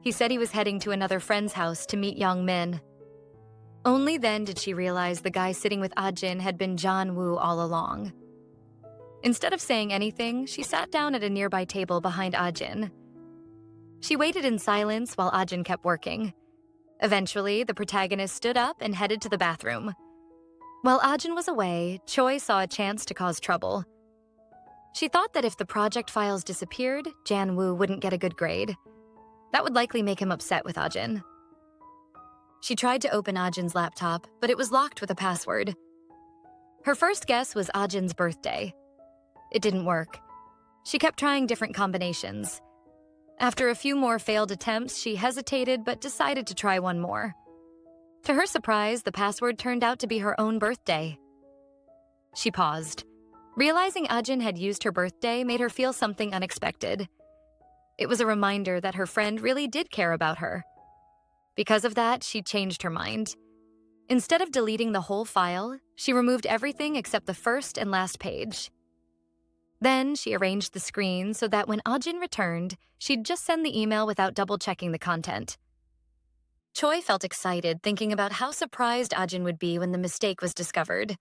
He said he was heading to another friend's house to meet Young Min. Only then did she realize the guy sitting with Ajin had been Junwoo all along. Instead of saying anything, she sat down at a nearby table behind Ajin. She waited in silence while Ajin kept working. Eventually, the protagonist stood up and headed to the bathroom. While Ajin was away, Choi saw a chance to cause trouble. She thought that if the project files disappeared, Junwoo wouldn't get a good grade. That would likely make him upset with Ajin. She tried to open Ajin's laptop, but it was locked with a password. Her first guess was Ajin's birthday. It didn't work. She kept trying different combinations. After a few more failed attempts, she hesitated but decided to try one more. To her surprise, the password turned out to be her own birthday. She paused. Realizing Ajin had used her birthday made her feel something unexpected. It was a reminder that her friend really did care about her. Because of that, she changed her mind. Instead of deleting the whole file, she removed everything except the first and last page. Then she arranged the screen so that when Ajin returned, she'd just send the email without double-checking the content. Choi felt excited thinking about how surprised Ajin would be when the mistake was discovered.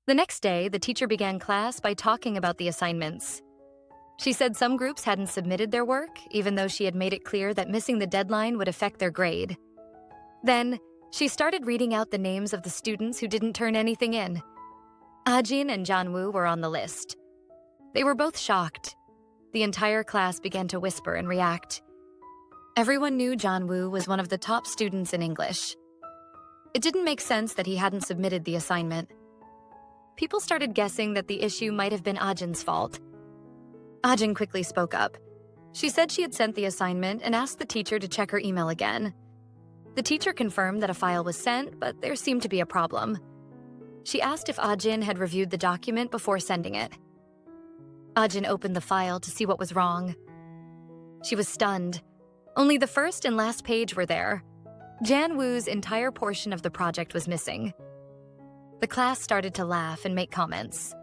The next day, the teacher began class by talking about the assignments. She said some groups hadn't submitted their work, even though she had made it clear that missing the deadline would affect their grade. Then, she started reading out the names of the students who didn't turn anything in. Ajin and Junwoo were on the list. They were both shocked. The entire class began to whisper and react. Everyone knew Junwoo was one of the top students in English. It didn't make sense that he hadn't submitted the assignment. People started guessing that the issue might have been Ajin's fault. Ajin quickly spoke up. She said she had sent the assignment and asked the teacher to check her email again. The teacher confirmed that a file was sent, but there seemed to be a problem. She asked if Ajin had reviewed the document before sending it. Ajin opened the file to see what was wrong. She was stunned. Only the first and last page were there. Junwoo's entire portion of the project was missing. The class started to laugh and make comments.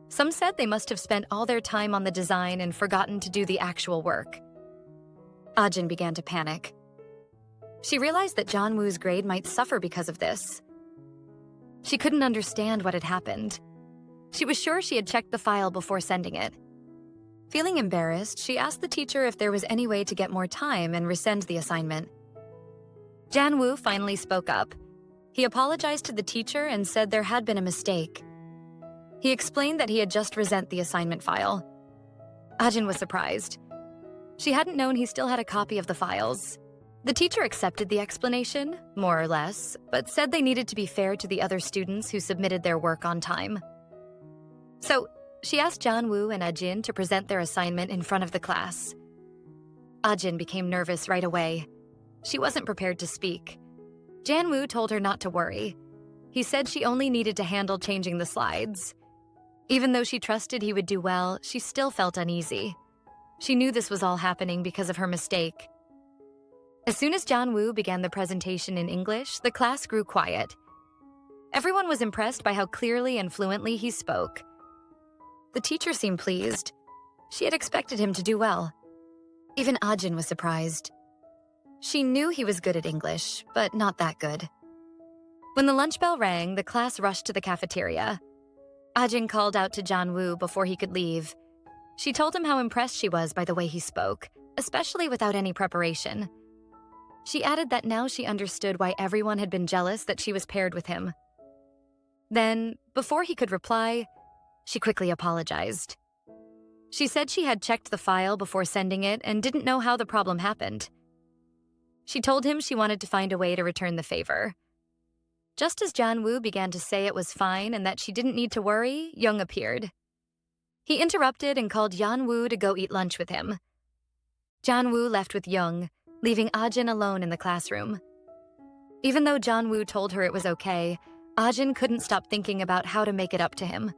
Some said they must have spent all their time on the design and forgotten to do the actual work. Ajin began to panic. She realized that Junwoo's grade might suffer because of this. She couldn't understand what had happened. She was sure she had checked the file before sending it. Feeling embarrassed, she asked the teacher if there was any way to get more time and resend the assignment. Junwoo finally spoke up. He apologized to the teacher and said there had been a mistake. He explained that he had just resent the assignment file. Ajin was surprised. She hadn't known he still had a copy of the files. The teacher accepted the explanation, more or less, but said they needed to be fair to the other students who submitted their work on time. So, she asked Junwoo and Ajin to present their assignment in front of the class. Ajin became nervous right away. She wasn't prepared to speak. Junwoo told her not to worry. He said she only needed to handle changing the slides. Even though she trusted he would do well, she still felt uneasy. She knew this was all happening because of her mistake. As soon as Junwoo began the presentation in English, the class grew quiet. Everyone was impressed by how clearly and fluently he spoke. The teacher seemed pleased. She had expected him to do well. Even Ajin was surprised. She knew he was good at English, but not that good. When the lunch bell rang, the class rushed to the cafeteria. Ajin called out to Junwoo before he could leave. She told him how impressed she was by the way he spoke, especially without any preparation. She added that now she understood why everyone had been jealous that she was paired with him. Then, before he could reply, she quickly apologized. She said she had checked the file before sending it and didn't know how the problem happened. She told him she wanted to find a way to return the favor. Just as Junwoo began to say it was fine and that she didn't need to worry, Young appeared. He interrupted and called Junwoo to go eat lunch with him. Junwoo left with Young, leaving Ajin alone in the classroom. Even though Junwoo told her it was okay, Ajin couldn't stop thinking about how to make it up to him.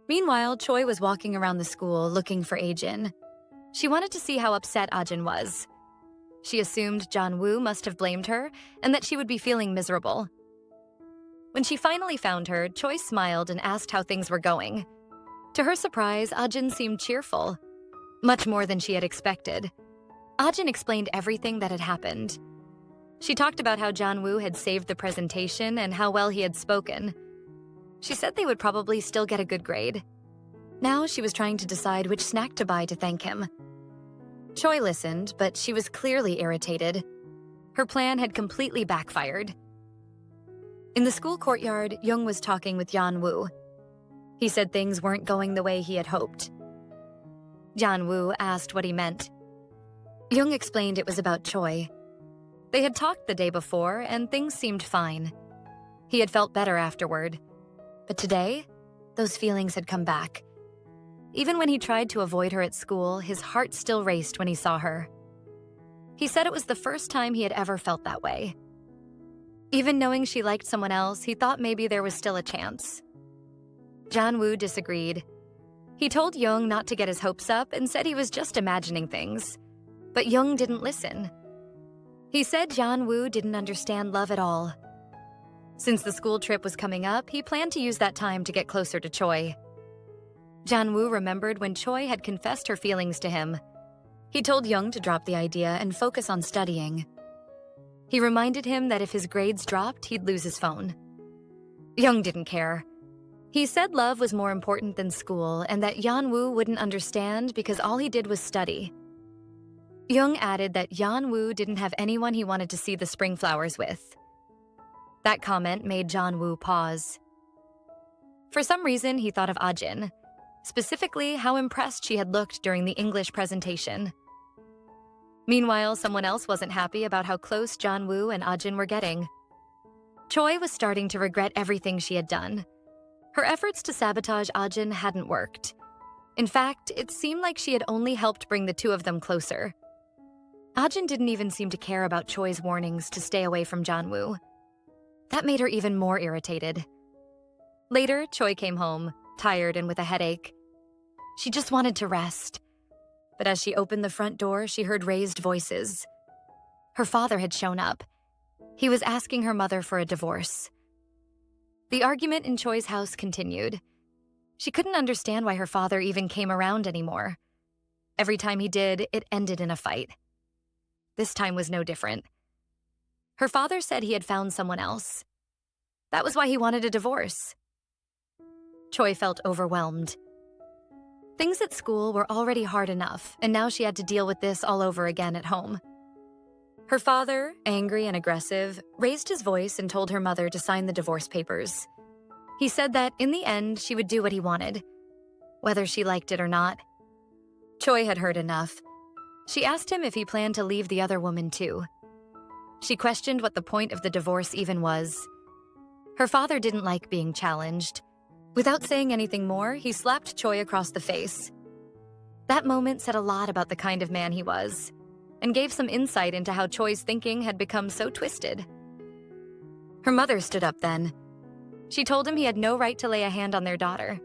Meanwhile, Choi was walking around the school looking for Ajin. She wanted to see how upset Ajin was. She assumed Junwoo must have blamed her and that she would be feeling miserable. When she finally found her, Choi smiled and asked how things were going. To her surprise, Ajin seemed cheerful, much more than she had expected. Ajin explained everything that had happened. She talked about how Junwoo had saved the presentation and how well he had spoken. She said they would probably still get a good grade. Now she was trying to decide which snack to buy to thank him. Choi listened, but she was clearly irritated. Her plan had completely backfired. In the school courtyard, Young was talking with Junwoo. He said things weren't going the way he had hoped. Junwoo asked what he meant. Young explained it was about Choi. They had talked the day before, and things seemed fine. He had felt better afterward. But today, those feelings had come back. Even when he tried to avoid her at school, his heart still raced when he saw her. He said it was the first time he had ever felt that way. Even knowing she liked someone else, he thought maybe there was still a chance. Junwoo disagreed. He told Young not to get his hopes up and said he was just imagining things. But Young didn't listen. He said Junwoo didn't understand love at all. Since the school trip was coming up, he planned to use that time to get closer to Choi. Junwoo remembered when Choi had confessed her feelings to him. He told Young to drop the idea and focus on studying. He reminded him that if his grades dropped, he'd lose his phone. Young didn't care. He said love was more important than school and that Junwoo wouldn't understand because all he did was study. Young added that Junwoo didn't have anyone he wanted to see the spring flowers with. That comment made Junwoo pause. For some reason, he thought of Ajin, specifically how impressed she had looked during the English presentation. Meanwhile, someone else wasn't happy about how close Junwoo and Ajin were getting. Choi was starting to regret everything she had done. Her efforts to sabotage Ajin hadn't worked. In fact, it seemed like she had only helped bring the two of them closer. Ajin didn't even seem to care about Choi's warnings to stay away from Junwoo. That made her even more irritated. Later, Choi came home, tired and with a headache. She just wanted to rest. But as she opened the front door, she heard raised voices. Her father had shown up. He was asking her mother for a divorce. The argument in Choi's house continued. She couldn't understand why her father even came around anymore. Every time he did, it ended in a fight. This time was no different. Her father said he had found someone else. That was why he wanted a divorce. Choi felt overwhelmed. Things at school were already hard enough, and now she had to deal with this all over again at home. Her father, angry and aggressive, raised his voice and told her mother to sign the divorce papers. He said that, in the end, she would do what he wanted, whether she liked it or not. Choi had heard enough. She asked him if he planned to leave the other woman too. She questioned what the point of the divorce even was. Her father didn't like being challenged. Without saying anything more, he slapped Choi across the face. That moment said a lot about the kind of man he was, and gave some insight into how Choi's thinking had become so twisted. Her mother stood up then. She told him he had no right to lay a hand on their daughter.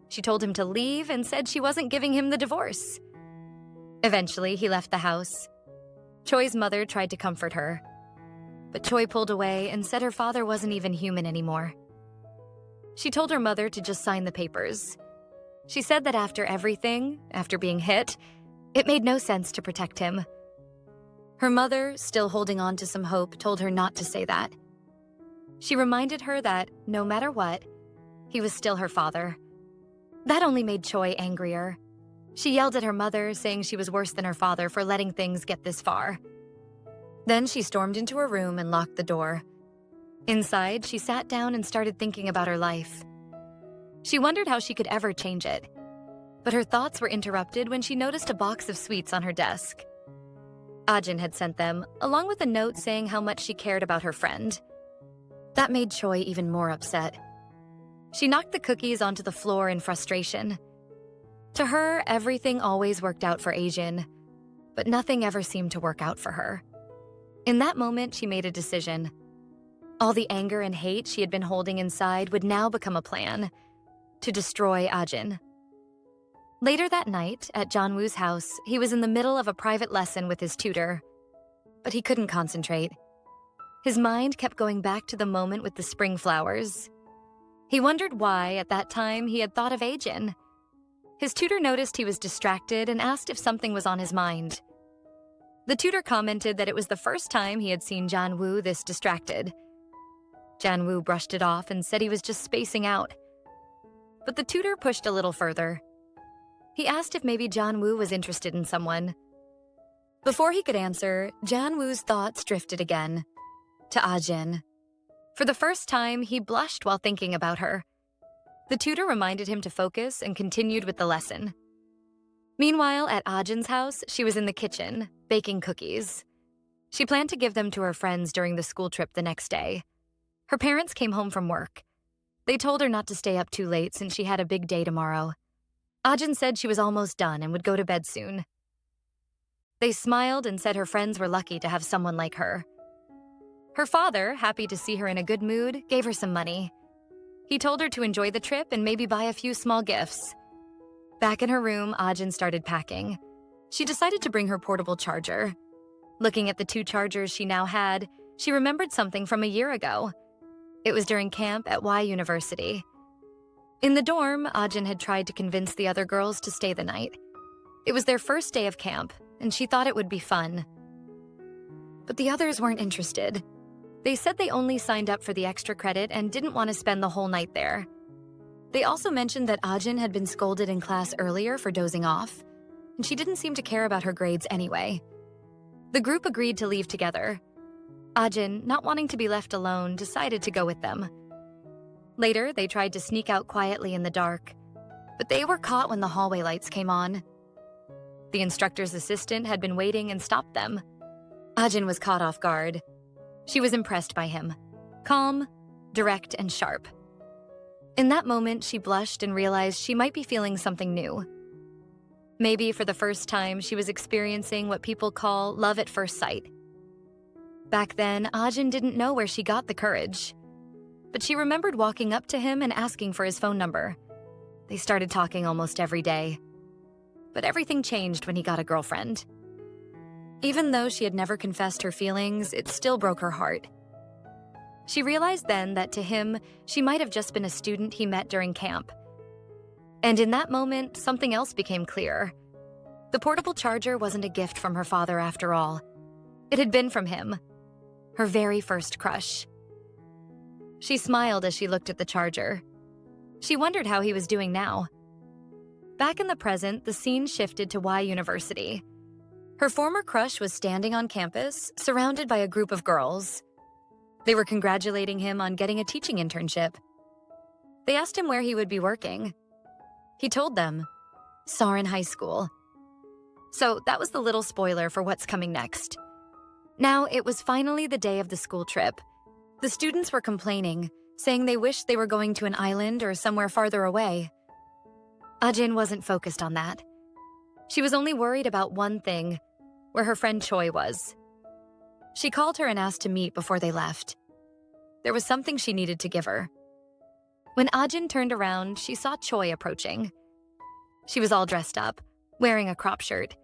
She told him to leave and said she wasn't giving him the divorce. Eventually, he left the house. Choi's mother tried to comfort her, but Choi pulled away and said her father wasn't even human anymore. She told her mother to just sign the papers. She said that after everything, after being hit, it made no sense to protect him. Her mother, still holding on to some hope, told her not to say that. She reminded her that, no matter what, he was still her father. That only made Choi angrier. She yelled at her mother, saying she was worse than her father for letting things get this far. Then she stormed into her room and locked the door. Inside, she sat down and started thinking about her life. She wondered how she could ever change it. But her thoughts were interrupted when she noticed a box of sweets on her desk. Ajin had sent them, along with a note saying how much she cared about her friend. That made Choi even more upset. She knocked the cookies onto the floor in frustration. To her, everything always worked out for Ajin, but nothing ever seemed to work out for her. In that moment, she made a decision. All the anger and hate she had been holding inside would now become a plan to destroy Ajin. Later that night, at Junwoo's house, he was in the middle of a private lesson with his tutor, but he couldn't concentrate. His mind kept going back to the moment with the spring flowers. He wondered why, at that time, he had thought of Ajin. His tutor noticed he was distracted and asked if something was on his mind. The tutor commented that it was the first time he had seen Junwoo this distracted. Junwoo brushed it off and said he was just spacing out. But the tutor pushed a little further. He asked if maybe Junwoo was interested in someone. Before he could answer, Junwoo's thoughts drifted again, to Ajin. For the first time, he blushed while thinking about her. The tutor reminded him to focus and continued with the lesson. Meanwhile, at Ajin's house, she was in the kitchen, baking cookies. She planned to give them to her friends during the school trip the next day. Her parents came home from work. They told her not to stay up too late since she had a big day tomorrow. Ajin said she was almost done and would go to bed soon. They smiled and said her friends were lucky to have someone like her. Her father, happy to see her in a good mood, gave her some money. He told her to enjoy the trip and maybe buy a few small gifts. Back in her room, Ajin started packing. She decided to bring her portable charger. Looking at the 2 chargers she now had, she remembered something from a year ago. It was during camp at Y University. In the dorm, Ajin had tried to convince the other girls to stay the night. It was their first day of camp, and she thought it would be fun. But the others weren't interested. They said they only signed up for the extra credit and didn't want to spend the whole night there. They also mentioned that Ajin had been scolded in class earlier for dozing off, and she didn't seem to care about her grades anyway. The group agreed to leave together. Ajin, not wanting to be left alone, decided to go with them. Later, they tried to sneak out quietly in the dark, but they were caught when the hallway lights came on. The instructor's assistant had been waiting and stopped them. Ajin was caught off guard. She was impressed by him. Calm, direct, and sharp. In that moment, she blushed and realized she might be feeling something new. Maybe for the first time, she was experiencing what people call love at first sight. Back then, Ajin didn't know where she got the courage. But she remembered walking up to him and asking for his phone number. They started talking almost every day. But everything changed when he got a girlfriend. Even though she had never confessed her feelings, it still broke her heart. She realized then that to him, she might have just been a student he met during camp. And in that moment, something else became clear. The portable charger wasn't a gift from her father after all. It had been from him, her very first crush. She smiled as she looked at the charger. She wondered how he was doing now. Back in the present, the scene shifted to Y University. Her former crush was standing on campus, surrounded by a group of girls. They were congratulating him on getting a teaching internship. They asked him where he would be working. He told them, Sarin High School. So that was the little spoiler for what's coming next. Now, it was finally the day of the school trip. The students were complaining, saying they wished they were going to an island or somewhere farther away. Ajin wasn't focused on that. She was only worried about one thing, where her friend Choi was. She called her and asked to meet before they left. There was something she needed to give her. When Ajin turned around, she saw Choi approaching. She was all dressed up, wearing a crop shirt.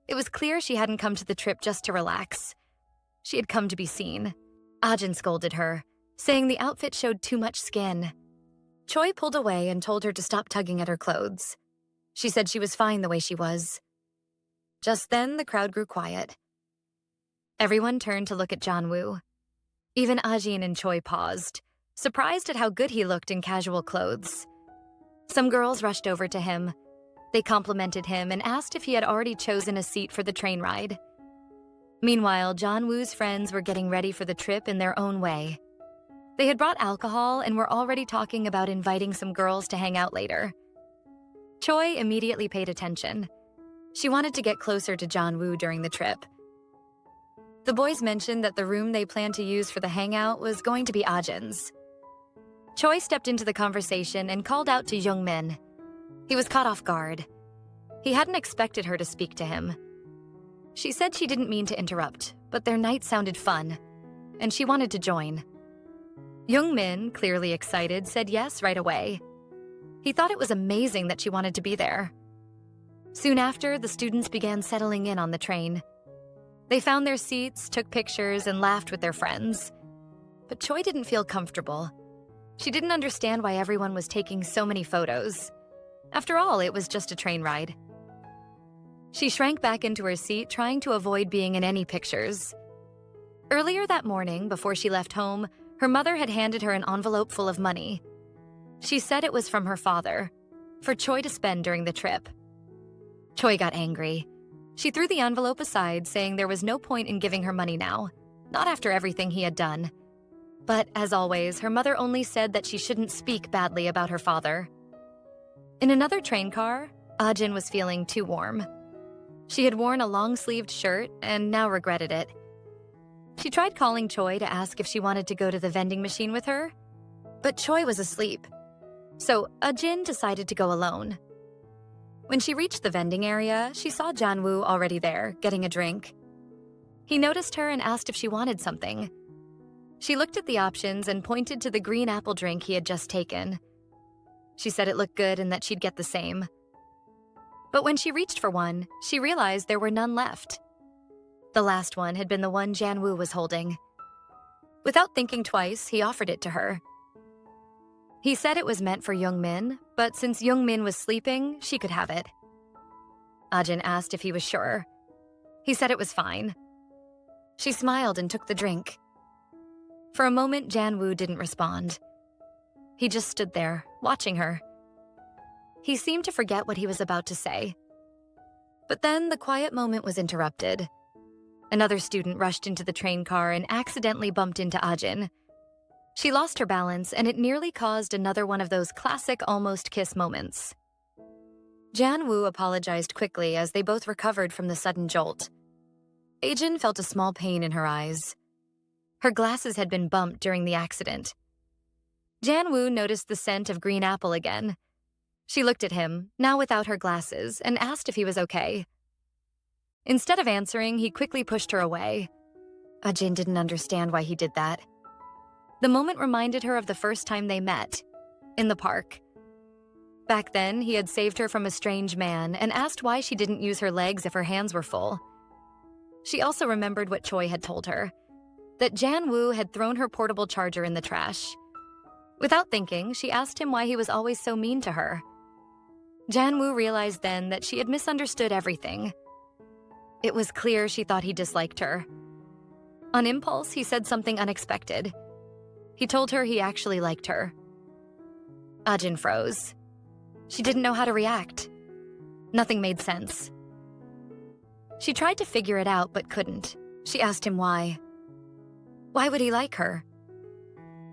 It was clear she hadn't come to the trip just to relax. She had come to be seen. Ajin scolded her, saying the outfit showed too much skin. Choi pulled away and told her to stop tugging at her clothes. She said she was fine the way she was. Just then, the crowd grew quiet. Everyone turned to look at Junwoo. Even Ajin and Choi paused, surprised at how good he looked in casual clothes. Some girls rushed over to him. They complimented him and asked if he had already chosen a seat for the train ride. Meanwhile, Junwoo's friends were getting ready for the trip in their own way. They had brought alcohol and were already talking about inviting some girls to hang out later. Choi immediately paid attention. She wanted to get closer to Junwoo during the trip. The boys mentioned that the room they planned to use for the hangout was going to be Ajin's. Choi stepped into the conversation and called out to Youngmin. He was caught off guard. He hadn't expected her to speak to him. She said she didn't mean to interrupt, but their night sounded fun, and she wanted to join. Youngmin, clearly excited, said yes right away. He thought it was amazing that she wanted to be there. Soon after, the students began settling in on the train. They found their seats, took pictures, and laughed with their friends. But Choi didn't feel comfortable. She didn't understand why everyone was taking so many photos. After all, it was just a train ride. She shrank back into her seat, trying to avoid being in any pictures. Earlier that morning, before she left home, her mother had handed her an envelope full of money. She said it was from her father, for Choi to spend during the trip. Choi got angry. She threw the envelope aside, saying there was no point in giving her money now, not after everything he had done. But, as always, her mother only said that she shouldn't speak badly about her father. In another train car, Ajin was feeling too warm. She had worn a long-sleeved shirt and now regretted it. She tried calling Choi to ask if she wanted to go to the vending machine with her, But Choi was asleep, so Ajin decided to go alone. When she reached the vending area, she saw Junwoo already there, getting a drink. He noticed her and asked if she wanted something. She looked at the options and pointed to the green apple drink he had just taken. She said it looked good and that she'd get the same. But when she reached for one, she realized there were none left. The last one had been the one Junwoo was holding. Without thinking twice, he offered it to her. He said it was meant for Youngmin, but since Youngmin was sleeping, she could have it. Ajin asked if he was sure. He said it was fine. She smiled and took the drink. For a moment, Junwoo didn't respond. He just stood there, watching her. He seemed to forget what he was about to say. But then the quiet moment was interrupted. Another student rushed into the train car and accidentally bumped into Ajin. She lost her balance, and it nearly caused another one of those classic almost kiss moments. Junwoo apologized quickly as they both recovered from the sudden jolt. Ajin felt a small pain in her eyes. Her glasses had been bumped during the accident. Junwoo noticed the scent of green apple again. She looked at him, now without her glasses, and asked if he was okay. Instead of answering, he quickly pushed her away. Ajin didn't understand why he did that. The moment reminded her of the first time they met, in the park. Back then, he had saved her from a strange man and asked why she didn't use her legs if her hands were full. She also remembered what Choi had told her, that Junwoo had thrown her portable charger in the trash. Without thinking, she asked him why he was always so mean to her. Junwoo realized then that she had misunderstood everything. It was clear she thought he disliked her. On impulse, he said something unexpected. He told her he actually liked her. Ajin froze. She didn't know how to react. Nothing made sense. She tried to figure it out but couldn't. She asked him why. Why would he like her?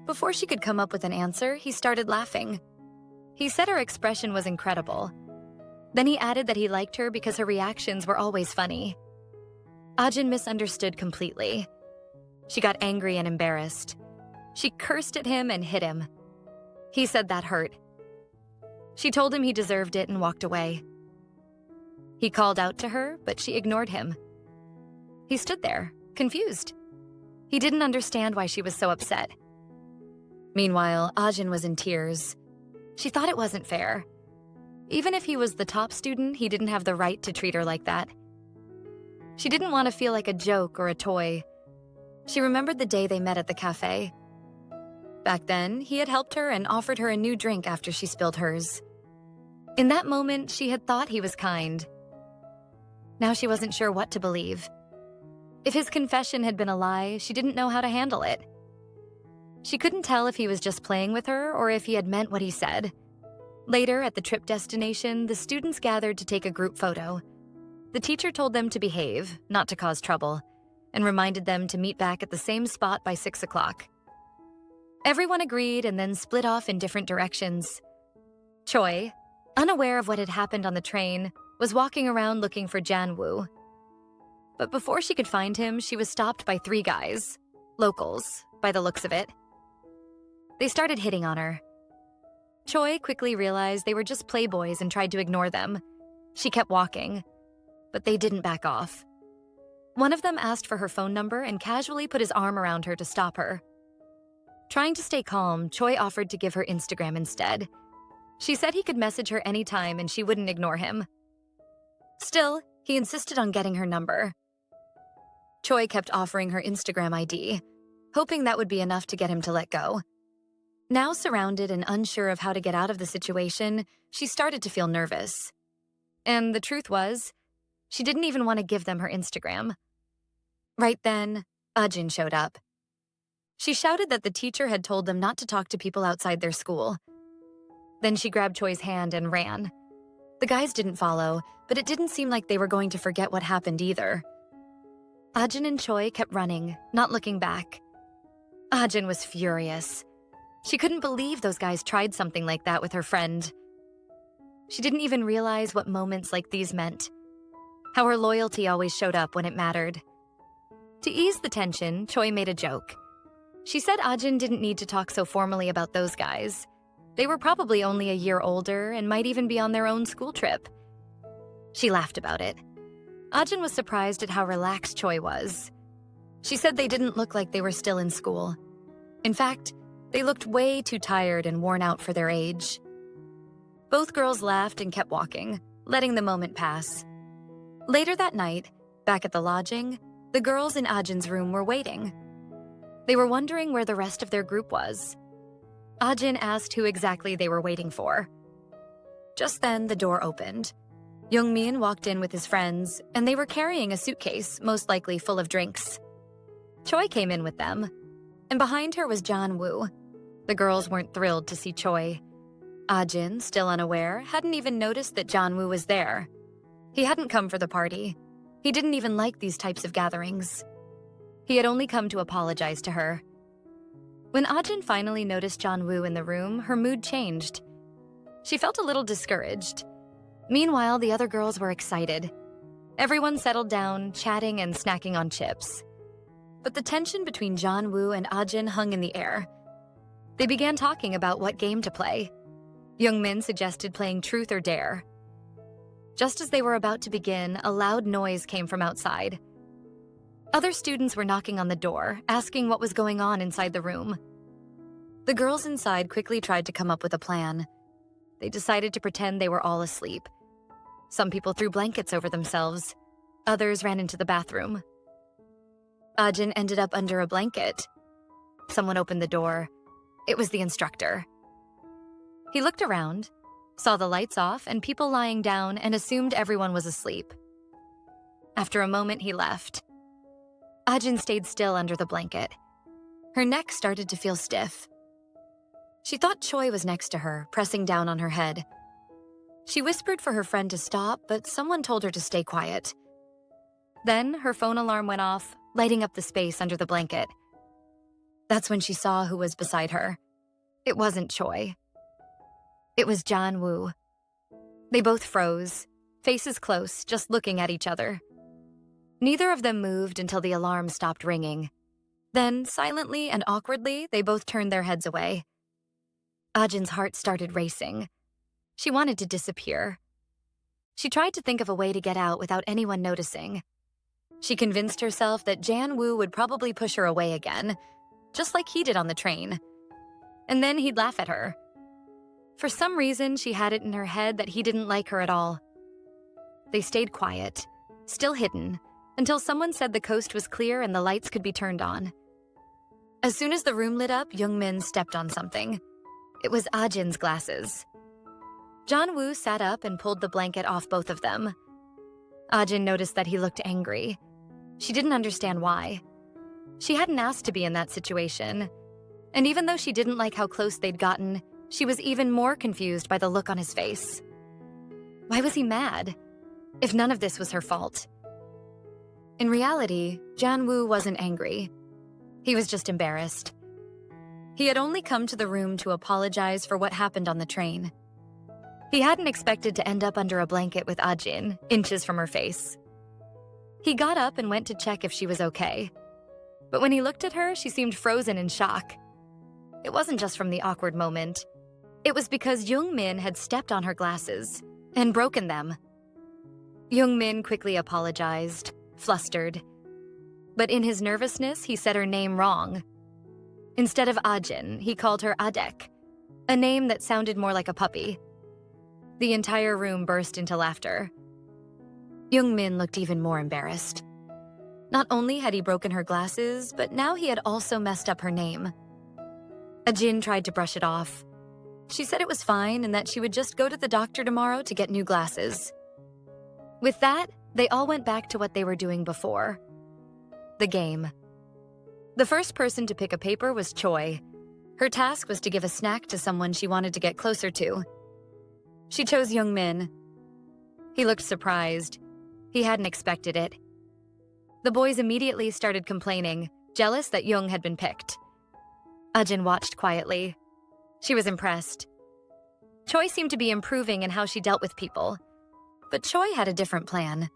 Before she could come up with an answer, he started laughing. He said her expression was incredible. Then he added that he liked her because her reactions were always funny. Ajin misunderstood completely. She got angry and embarrassed. She cursed at him and hit him. He said that hurt. She told him he deserved it and walked away. He called out to her, but she ignored him. He stood there, confused. He didn't understand why she was so upset. Meanwhile, Ajin was in tears. She thought it wasn't fair. Even if he was the top student, he didn't have the right to treat her like that. She didn't want to feel like a joke or a toy. She remembered the day they met at the cafe. Back then, he had helped her and offered her a new drink after she spilled hers. In that moment, she had thought he was kind. Now she wasn't sure what to believe. If his confession had been a lie, she didn't know how to handle it. She couldn't tell if he was just playing with her or if he had meant what he said. Later, at the trip destination, the students gathered to take a group photo. The teacher told them to behave, not to cause trouble, and reminded them to meet back at the same spot by 6 o'clock. Everyone agreed and then split off in different directions. Choi, unaware of what had happened on the train, was walking around looking for Junwoo. But before she could find him, she was stopped by 3 guys, locals, by the looks of it. They started hitting on her. Choi quickly realized they were just playboys and tried to ignore them. She kept walking, but they didn't back off. One of them asked for her phone number and casually put his arm around her to stop her. Trying to stay calm, Choi offered to give her Instagram instead. She said he could message her anytime and she wouldn't ignore him. Still, he insisted on getting her number. Choi kept offering her Instagram ID, hoping that would be enough to get him to let go. Now surrounded and unsure of how to get out of the situation, she started to feel nervous. And the truth was, she didn't even want to give them her Instagram. Right then, Ajin showed up. She shouted that the teacher had told them not to talk to people outside their school. Then she grabbed Choi's hand and ran. The guys didn't follow, but it didn't seem like they were going to forget what happened either. Ajin and Choi kept running, not looking back. Ajin was furious. She couldn't believe those guys tried something like that with her friend. She didn't even realize what moments like these meant, how her loyalty always showed up when it mattered. To ease the tension, Choi made a joke. She said Ajin didn't need to talk so formally about those guys. They were probably only a year older and might even be on their own school trip. She laughed about it. Ajin was surprised at how relaxed Choi was. She said they didn't look like they were still in school. In fact, they looked way too tired and worn out for their age. Both girls laughed and kept walking, letting the moment pass. Later that night, back at the lodging, the girls in Ajin's room were waiting. They were wondering where the rest of their group was. Ajin asked who exactly they were waiting for. Just then, the door opened. Youngmin walked in with his friends, and they were carrying a suitcase, most likely full of drinks. Choi came in with them, and behind her was Junwoo. The girls weren't thrilled to see Choi. Ajin, still unaware, hadn't even noticed that Junwoo was there. He hadn't come for the party. He didn't even like these types of gatherings. He had only come to apologize to her. When Ajin finally noticed Junwoo in the room, her mood changed. She felt a little discouraged. Meanwhile, the other girls were excited. Everyone settled down, chatting and snacking on chips. But the tension between Junwoo and Ajin hung in the air. They began talking about what game to play. Youngmin suggested playing Truth or Dare. Just as they were about to begin, a loud noise came from outside. Other students were knocking on the door, asking what was going on inside the room. The girls inside quickly tried to come up with a plan. They decided to pretend they were all asleep. Some people threw blankets over themselves. Others ran into the bathroom. Ajin ended up under a blanket. Someone opened the door. It was the instructor. He looked around, saw the lights off and people lying down, and assumed everyone was asleep. After a moment, he left. Ajin stayed still under the blanket. Her neck started to feel stiff. She thought Choi was next to her, pressing down on her head. She whispered for her friend to stop, but someone told her to stay quiet. Then her phone alarm went off, lighting up the space under the blanket. That's when she saw who was beside her. It wasn't Choi. It was Junwoo. They both froze, faces close, just looking at each other. Neither of them moved until the alarm stopped ringing. Then, silently and awkwardly, they both turned their heads away. Ajin's heart started racing. She wanted to disappear. She tried to think of a way to get out without anyone noticing. She convinced herself that Junwoo would probably push her away again, just like he did on the train. And then he'd laugh at her. For some reason, she had it in her head that he didn't like her at all. They stayed quiet, still hidden, until someone said the coast was clear and the lights could be turned on. As soon as the room lit up, Youngmin stepped on something. It was Ajin's glasses. Junwoo sat up and pulled the blanket off both of them. Ajin noticed that he looked angry. She didn't understand why. She hadn't asked to be in that situation. And even though she didn't like how close they'd gotten, she was even more confused by the look on his face. Why was he mad? If none of this was her fault. In reality, Junwoo wasn't angry. He was just embarrassed. He had only come to the room to apologize for what happened on the train. He hadn't expected to end up under a blanket with Ajin, inches from her face. He got up and went to check if she was okay. But when he looked at her, she seemed frozen in shock. It wasn't just from the awkward moment. It was because Youngmin had stepped on her glasses and broken them. Youngmin quickly apologized, flustered. But in his nervousness, he said her name wrong. Instead of Ajin, he called her Adek, a name that sounded more like a puppy. The entire room burst into laughter. Youngmin looked even more embarrassed. Not only had he broken her glasses, but now he had also messed up her name. Ajin tried to brush it off. She said it was fine and that she would just go to the doctor tomorrow to get new glasses. With that, they all went back to what they were doing before. The game. The first person to pick a paper was Choi. Her task was to give a snack to someone she wanted to get closer to. She chose Youngmin. He looked surprised. He hadn't expected it. The boys immediately started complaining, jealous that Young had been picked. Ajin watched quietly. She was impressed. Choi seemed to be improving in how she dealt with people. But Choi had a different plan.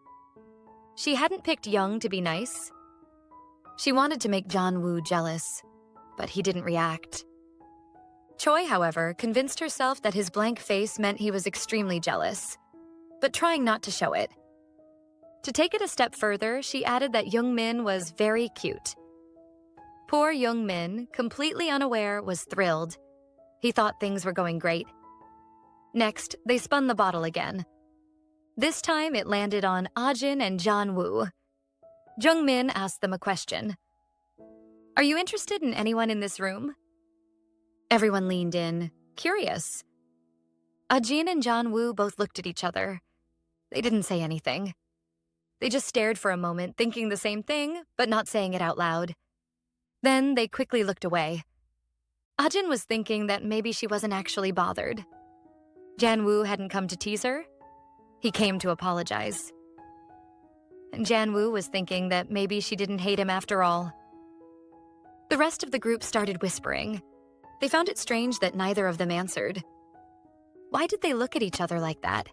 She hadn't picked Young to be nice. She wanted to make Junwoo jealous. but he didn't react. Choi, however, convinced herself that his blank face meant he was extremely jealous, but trying not to show it. To take it a step further, she added that Young-min was very cute. Poor Young-min, completely unaware, was thrilled. He thought things were going great. Next, they spun the bottle again. This time, it landed on Ajin and Junwoo. Jung-min asked them a question. "Are you interested in anyone in this room?" Everyone leaned in, curious. Ajin and Junwoo both looked at each other. They didn't say anything. They just stared for a moment, thinking the same thing, but not saying it out loud. Then they quickly looked away. Ajin was thinking that maybe she wasn't actually bothered. Junwoo hadn't come to tease her. He came to apologize. And Junwoo was thinking that maybe she didn't hate him after all. The rest of the group started whispering. They found it strange that neither of them answered. Why did they look at each other like that?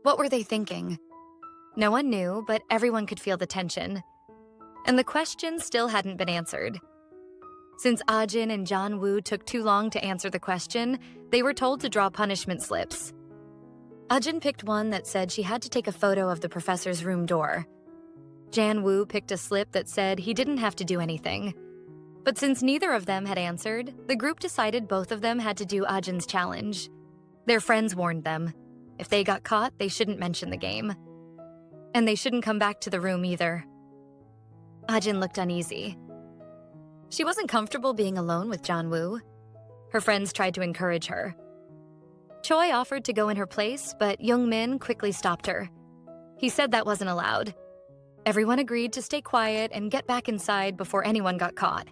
What were they thinking? No one knew, but everyone could feel the tension. And the question still hadn't been answered. Since Ajin and Junwoo took too long to answer the question, they were told to draw punishment slips. Ajin picked one that said she had to take a photo of the professor's room door. Junwoo picked a slip that said he didn't have to do anything. But since neither of them had answered, the group decided both of them had to do Ajin's challenge. Their friends warned them. If they got caught, they shouldn't mention the game. And they shouldn't come back to the room either. Ajin looked uneasy. She wasn't comfortable being alone with Junwoo. Her friends tried to encourage her. Choi offered to go in her place, but Young-min quickly stopped her. He said that wasn't allowed. Everyone agreed to stay quiet and get back inside before anyone got caught.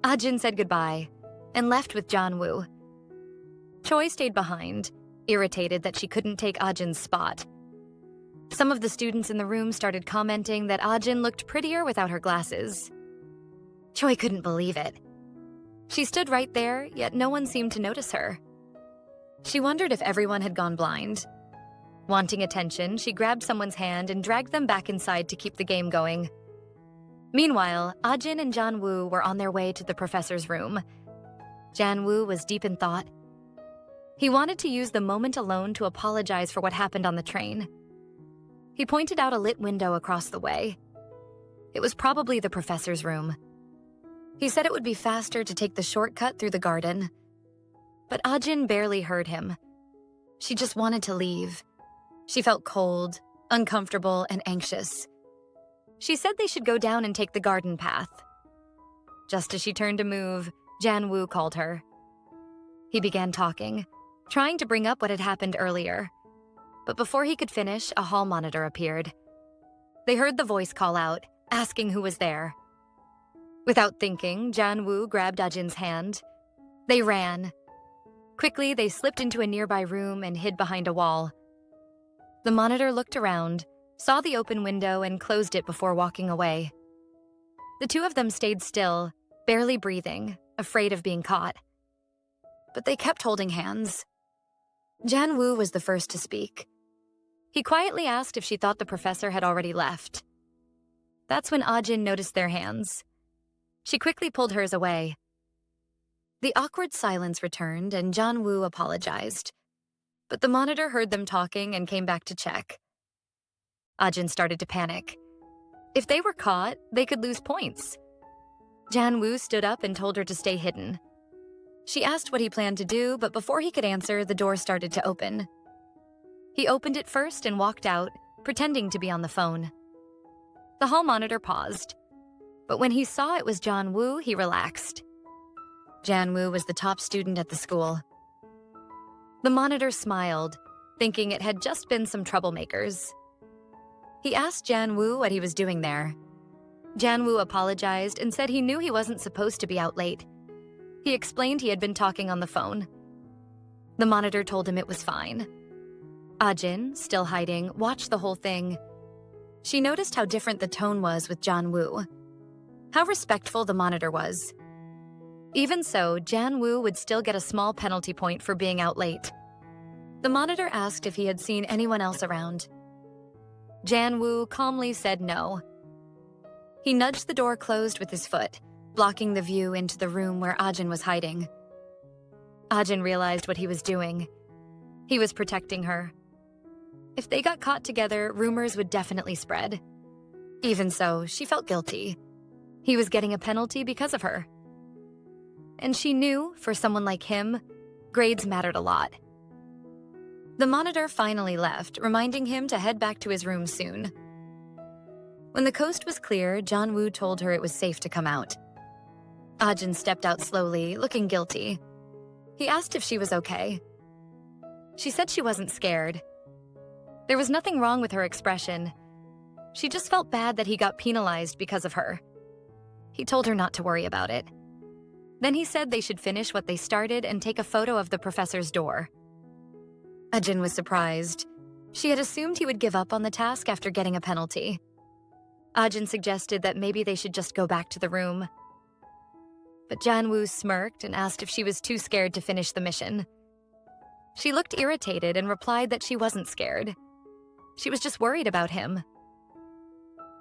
Ajin said goodbye and left with Junwoo. Choi stayed behind, irritated that she couldn't take Ajin's spot. Some of the students in the room started commenting that Ajin looked prettier without her glasses. Choi couldn't believe it. She stood right there, yet no one seemed to notice her. She wondered if everyone had gone blind. Wanting attention, she grabbed someone's hand and dragged them back inside to keep the game going. Meanwhile, Ajin and Junwoo were on their way to the professor's room. Junwoo was deep in thought. He wanted to use the moment alone to apologize for what happened on the train. He pointed out a lit window across the way. It was probably the professor's room. He said it would be faster to take the shortcut through the garden. But Ajin barely heard him. She just wanted to leave. She felt cold, uncomfortable, and anxious. She said they should go down and take the garden path. Just as she turned to move, Junwoo called her. He began talking, trying to bring up what had happened earlier. But before he could finish, a hall monitor appeared. They heard the voice call out, asking who was there. Without thinking, Junwoo grabbed Ajin's hand. They ran. Quickly, they slipped into a nearby room and hid behind a wall. The monitor looked around, saw the open window, and closed it before walking away. The two of them stayed still, barely breathing, afraid of being caught. But they kept holding hands. Junwoo was the first to speak. He quietly asked if she thought the professor had already left. That's when Ajin noticed their hands. She quickly pulled hers away. The awkward silence returned, and Junwoo apologized. But the monitor heard them talking and came back to check. Ajin started to panic. If they were caught, they could lose points. Junwoo stood up and told her to stay hidden. She asked what he planned to do, but before he could answer, the door started to open. He opened it first and walked out, pretending to be on the phone. The hall monitor paused. But when he saw it was Junwoo, he relaxed. Junwoo was the top student at the school. The monitor smiled, thinking it had just been some troublemakers. He asked Junwoo what he was doing there. Junwoo apologized and said he knew he wasn't supposed to be out late. He explained he had been talking on the phone. The monitor told him it was fine. Ajin, still hiding, watched the whole thing. She noticed how different the tone was with Junwoo. How respectful the monitor was. Even so, Junwoo would still get a small penalty point for being out late. The monitor asked if he had seen anyone else around. Junwoo calmly said no. He nudged the door closed with his foot, blocking the view into the room where Ajin was hiding. Ajin realized what he was doing. He was protecting her. If they got caught together, rumors would definitely spread. Even so, she felt guilty. He was getting a penalty because of her. And she knew, for someone like him, grades mattered a lot. The monitor finally left, reminding him to head back to his room soon. When the coast was clear, Junwoo told her it was safe to come out. Ajin stepped out slowly, looking guilty. He asked if she was okay. She said she wasn't scared. There was nothing wrong with her expression. She just felt bad that he got penalized because of her. He told her not to worry about it. Then he said they should finish what they started and take a photo of the professor's door. Ajin was surprised. She had assumed he would give up on the task after getting a penalty. Ajin suggested that maybe they should just go back to the room. But Junwoo smirked and asked if she was too scared to finish the mission. She looked irritated and replied that she wasn't scared. She was just worried about him.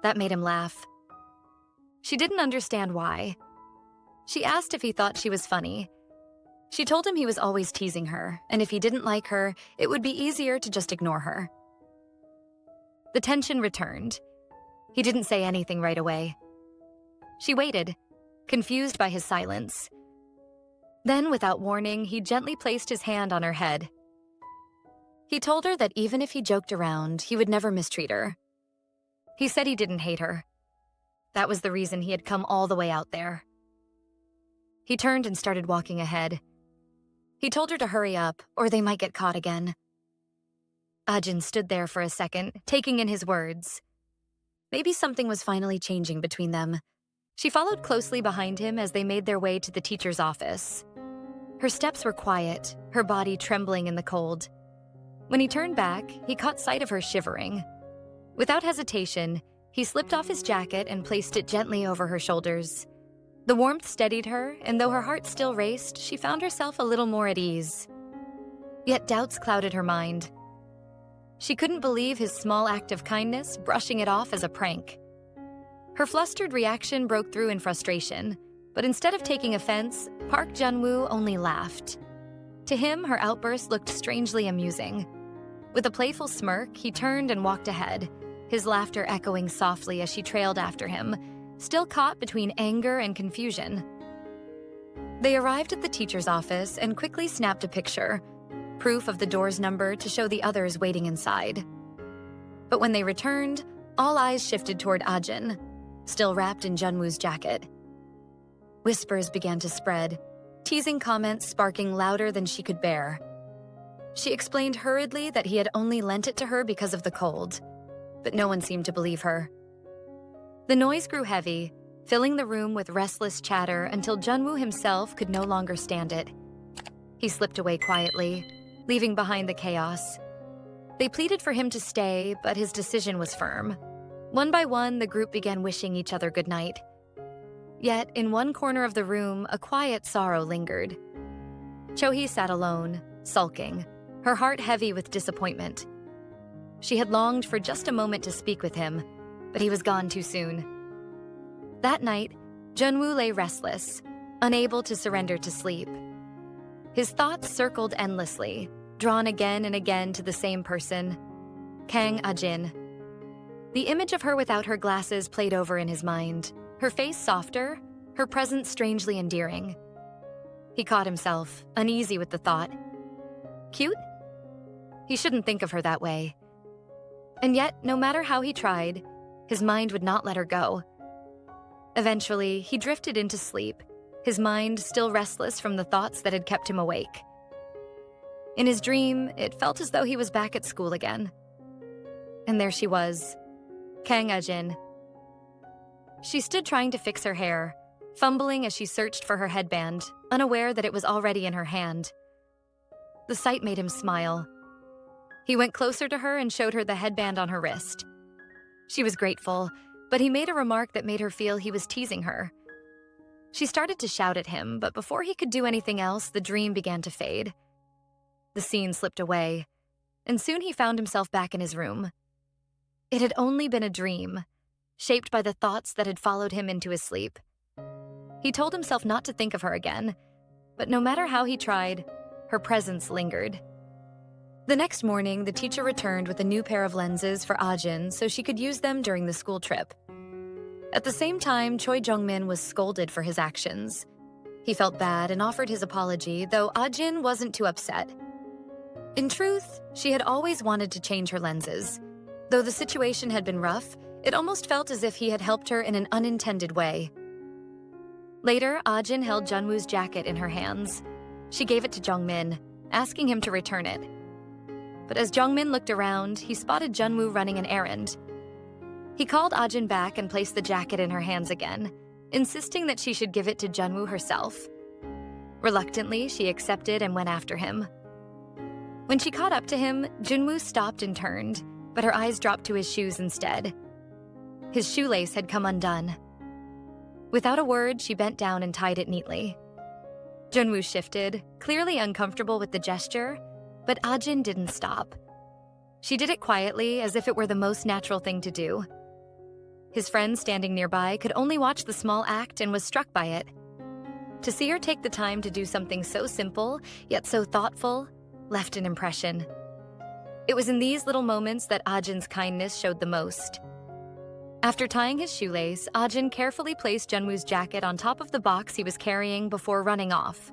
That made him laugh. She didn't understand why. She asked if he thought she was funny. She told him he was always teasing her, and if he didn't like her, it would be easier to just ignore her. The tension returned. He didn't say anything right away. She waited, confused by his silence. Then, without warning, he gently placed his hand on her head. He told her that even if he joked around, he would never mistreat her. He said he didn't hate her. That was the reason he had come all the way out there. He turned and started walking ahead. He told her to hurry up, or they might get caught again. Ajin stood there for a second, taking in his words. Maybe something was finally changing between them. She followed closely behind him as they made their way to the teacher's office. Her steps were quiet, her body trembling in the cold. When he turned back, he caught sight of her shivering. Without hesitation, he slipped off his jacket and placed it gently over her shoulders. The warmth steadied her, and though her heart still raced, she found herself a little more at ease. Yet doubts clouded her mind. She couldn't believe his small act of kindness, brushing it off as a prank. Her flustered reaction broke through in frustration, but instead of taking offense, Park Junwoo only laughed. To him, her outburst looked strangely amusing. With a playful smirk, he turned and walked ahead, his laughter echoing softly as she trailed after him, still caught between anger and confusion. They arrived at the teacher's office and quickly snapped a picture, proof of the door's number to show the others waiting inside. But when they returned, all eyes shifted toward Ajin, still wrapped in Junwoo's jacket. Whispers began to spread, teasing comments sparking louder than she could bear. She explained hurriedly that he had only lent it to her because of the cold, but no one seemed to believe her. The noise grew heavy, filling the room with restless chatter until Junwoo himself could no longer stand it. He slipped away quietly, leaving behind the chaos. They pleaded for him to stay, but his decision was firm. One by one, the group began wishing each other goodnight. Yet, in one corner of the room, a quiet sorrow lingered. Cho-hee sat alone, sulking, her heart heavy with disappointment. She had longed for just a moment to speak with him, but he was gone too soon. That night, Junwoo lay restless, unable to surrender to sleep. His thoughts circled endlessly, drawn again and again to the same person, Kang Ajin. The image of her without her glasses played over in his mind, her face softer, her presence strangely endearing. He caught himself, uneasy with the thought. Cute? He shouldn't think of her that way. And yet, no matter how he tried, his mind would not let her go. Eventually, he drifted into sleep, his mind still restless from the thoughts that had kept him awake. In his dream, it felt as though he was back at school again. And there she was, Kang Ajin. She stood trying to fix her hair, fumbling as she searched for her headband, unaware that it was already in her hand. The sight made him smile. He went closer to her and showed her the headband on her wrist. She was grateful, but he made a remark that made her feel he was teasing her. She started to shout at him, but before he could do anything else, the dream began to fade. The scene slipped away, and soon he found himself back in his room. It had only been a dream, shaped by the thoughts that had followed him into his sleep. He told himself not to think of her again, but no matter how he tried, her presence lingered. The next morning, the teacher returned with a new pair of lenses for Ajin so she could use them during the school trip. At the same time, Choi Jung-min was scolded for his actions. He felt bad and offered his apology, though Ajin wasn't too upset. In truth, she had always wanted to change her lenses. Though the situation had been rough, it almost felt as if he had helped her in an unintended way. Later, Ajin held Junwoo's jacket in her hands. She gave it to Jung-min, asking him to return it. But as Jung-min looked around, he spotted Junwoo running an errand. He called Ajin back and placed the jacket in her hands again, insisting that she should give it to Junwoo herself. Reluctantly, she accepted and went after him. When she caught up to him, Junwoo stopped and turned, but her eyes dropped to his shoes instead. His shoelace had come undone. Without a word, she bent down and tied it neatly. Junwoo shifted, clearly uncomfortable with the gesture, but Ajin didn't stop. She did it quietly, as if it were the most natural thing to do. His friend standing nearby could only watch the small act and was struck by it. To see her take the time to do something so simple, yet so thoughtful, left an impression. It was in these little moments that Ajin's kindness showed the most. After tying his shoelace, Ajin carefully placed Junwoo's jacket on top of the box he was carrying before running off.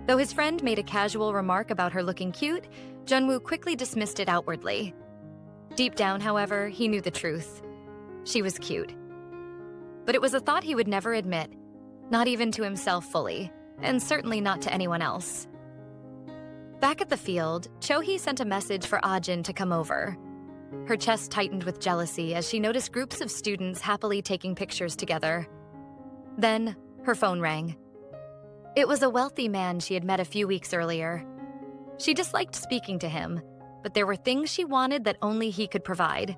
Though his friend made a casual remark about her looking cute, Junwoo quickly dismissed it outwardly. Deep down, however, he knew the truth. She was cute. But it was a thought he would never admit, not even to himself fully, and certainly not to anyone else. Back at the field, Cho-hee sent a message for Ajin to come over. Her chest tightened with jealousy as she noticed groups of students happily taking pictures together. Then, her phone rang. It was a wealthy man she had met a few weeks earlier. She disliked speaking to him, but there were things she wanted that only he could provide.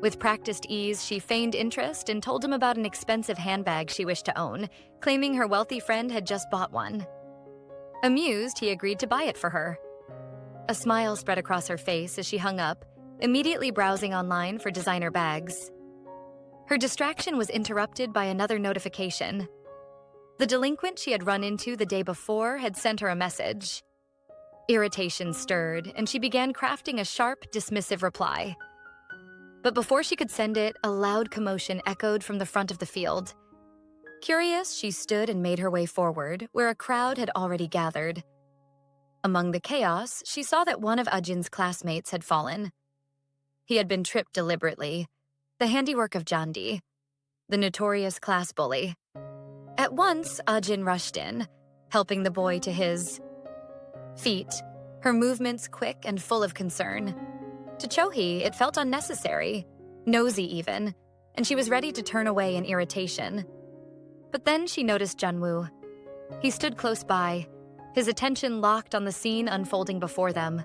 With practiced ease, she feigned interest and told him about an expensive handbag she wished to own, claiming her wealthy friend had just bought one. Amused, he agreed to buy it for her. A smile spread across her face as she hung up, immediately browsing online for designer bags. Her distraction was interrupted by another notification. The delinquent she had run into the day before had sent her a message. Irritation stirred, and she began crafting a sharp, dismissive reply. But before she could send it, a loud commotion echoed from the front of the field. Curious, she stood and made her way forward, where a crowd had already gathered. Among the chaos, she saw that one of Ajin's classmates had fallen. He had been tripped deliberately, the handiwork of Jandi, the notorious class bully. At once, Ajin rushed in, helping the boy to his feet, her movements quick and full of concern. To Cho-hee, it felt unnecessary, nosy even, and she was ready to turn away in irritation. But then she noticed Junwoo. He stood close by, his attention locked on the scene unfolding before them.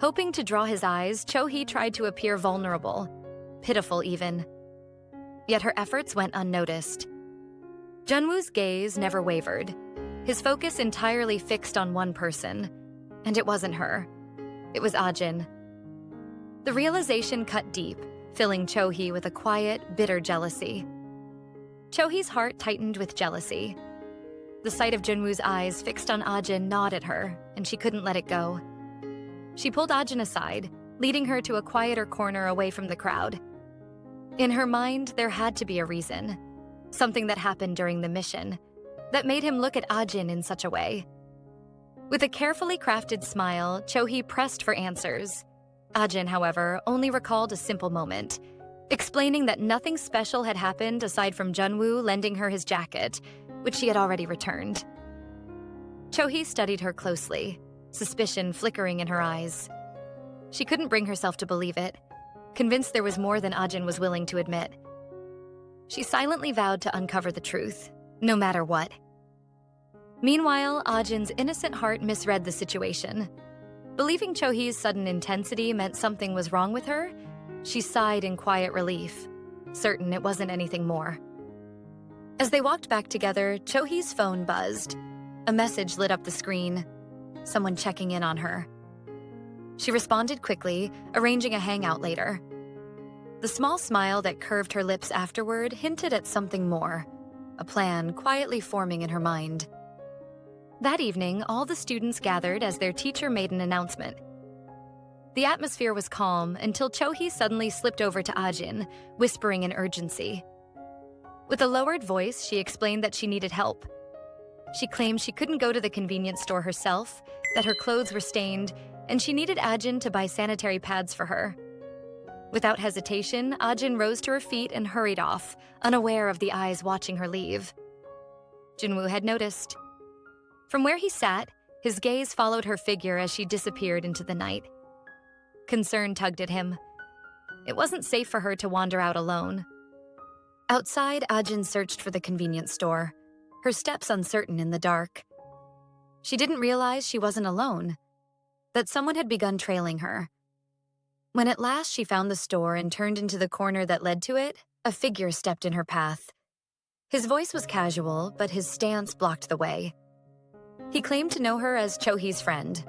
Hoping to draw his eyes, Cho-hee tried to appear vulnerable, pitiful even. Yet her efforts went unnoticed. Junwoo's gaze never wavered, his focus entirely fixed on one person, and it wasn't her. It was Ajin. The realization cut deep, filling Cho-hee with a quiet, bitter jealousy. Cho-hee's heart tightened with jealousy. The sight of Junwoo's eyes fixed on Ajin gnawed at her, and she couldn't let it go. She pulled Ajin aside, leading her to a quieter corner away from the crowd. In her mind, there had to be a reason. Something that happened during the mission that made him look at Ajin in such a way. With a carefully crafted smile, Cho-hee pressed for answers. Ajin, however, only recalled a simple moment, explaining that nothing special had happened aside from Junwoo lending her his jacket, which she had already returned. Cho-hee studied her closely, suspicion flickering in her eyes. She couldn't bring herself to believe it, convinced there was more than Ajin was willing to admit. She silently vowed to uncover the truth, no matter what. Meanwhile, Ajin's innocent heart misread the situation. Believing Cho-hee's sudden intensity meant something was wrong with her, she sighed in quiet relief, certain it wasn't anything more. As they walked back together, Cho-hee's phone buzzed. A message lit up the screen, someone checking in on her. She responded quickly, arranging a hangout later. The small smile that curved her lips afterward hinted at something more. a plan quietly forming in her mind. That evening, all the students gathered as their teacher made an announcement. The atmosphere was calm until Cho-hee suddenly slipped over to Ajin, whispering in urgency. With a lowered voice, she explained that she needed help. She claimed she couldn't go to the convenience store herself, that her clothes were stained, and she needed Ajin to buy sanitary pads for her. Without hesitation, Ajin rose to her feet and hurried off, unaware of the eyes watching her leave. Junwoo had noticed. From where he sat, his gaze followed her figure as she disappeared into the night. Concern tugged at him. It wasn't safe for her to wander out alone. Outside, Ajin searched for the convenience store, her steps uncertain in the dark. She didn't realize she wasn't alone, that someone had begun trailing her. When at last she found the store and turned into the corner that led to it, a figure stepped in her path. His voice was casual, but his stance blocked the way. He claimed to know her as Cho-hee's friend.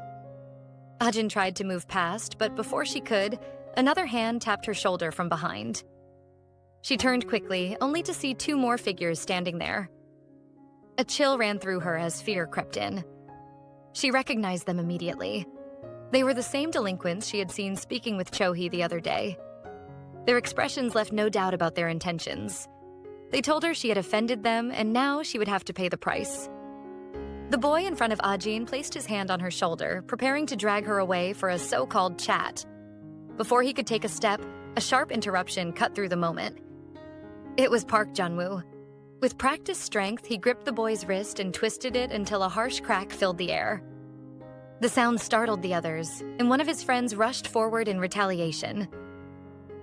Ajin tried to move past, but before she could, another hand tapped her shoulder from behind. She turned quickly, only to see two more figures standing there. A chill ran through her as fear crept in. She recognized them immediately. They were the same delinquents she had seen speaking with Cho-hee the other day. Their expressions left no doubt about their intentions. They told her she had offended them, and now she would have to pay the price. The boy in front of Ajin placed his hand on her shoulder, preparing to drag her away for a so-called chat. Before he could take a step, a sharp interruption cut through the moment. It was Park Junwoo. With practiced strength, he gripped the boy's wrist and twisted it until a harsh crack filled the air. The sound startled the others, and one of his friends rushed forward in retaliation.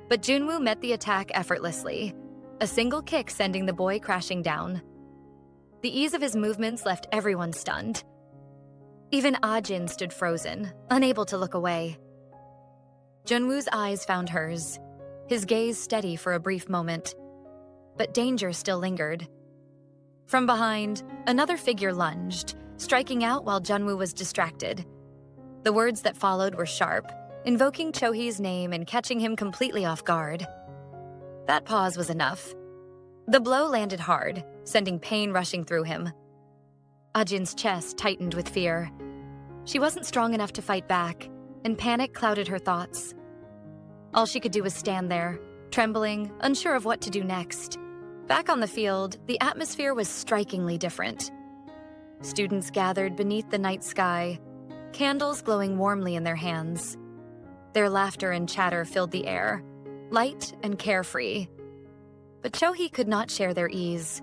But Junwoo met the attack effortlessly, a single kick sending the boy crashing down. The ease of his movements left everyone stunned. Even Ajin stood frozen, unable to look away. Junwoo's eyes found hers, his gaze steady for a brief moment. But danger still lingered. From behind, another figure lunged, striking out while Junwoo was distracted. The words that followed were sharp, invoking Cho-hee's name and catching him completely off guard. That pause was enough. The blow landed hard, sending pain rushing through him. Ajin's chest tightened with fear. She wasn't strong enough to fight back, and panic clouded her thoughts. All she could do was stand there, trembling, unsure of what to do next. Back on the field, the atmosphere was strikingly different. Students gathered beneath the night sky, candles glowing warmly in their hands. Their laughter and chatter filled the air, light and carefree. But Cho-hee could not share their ease.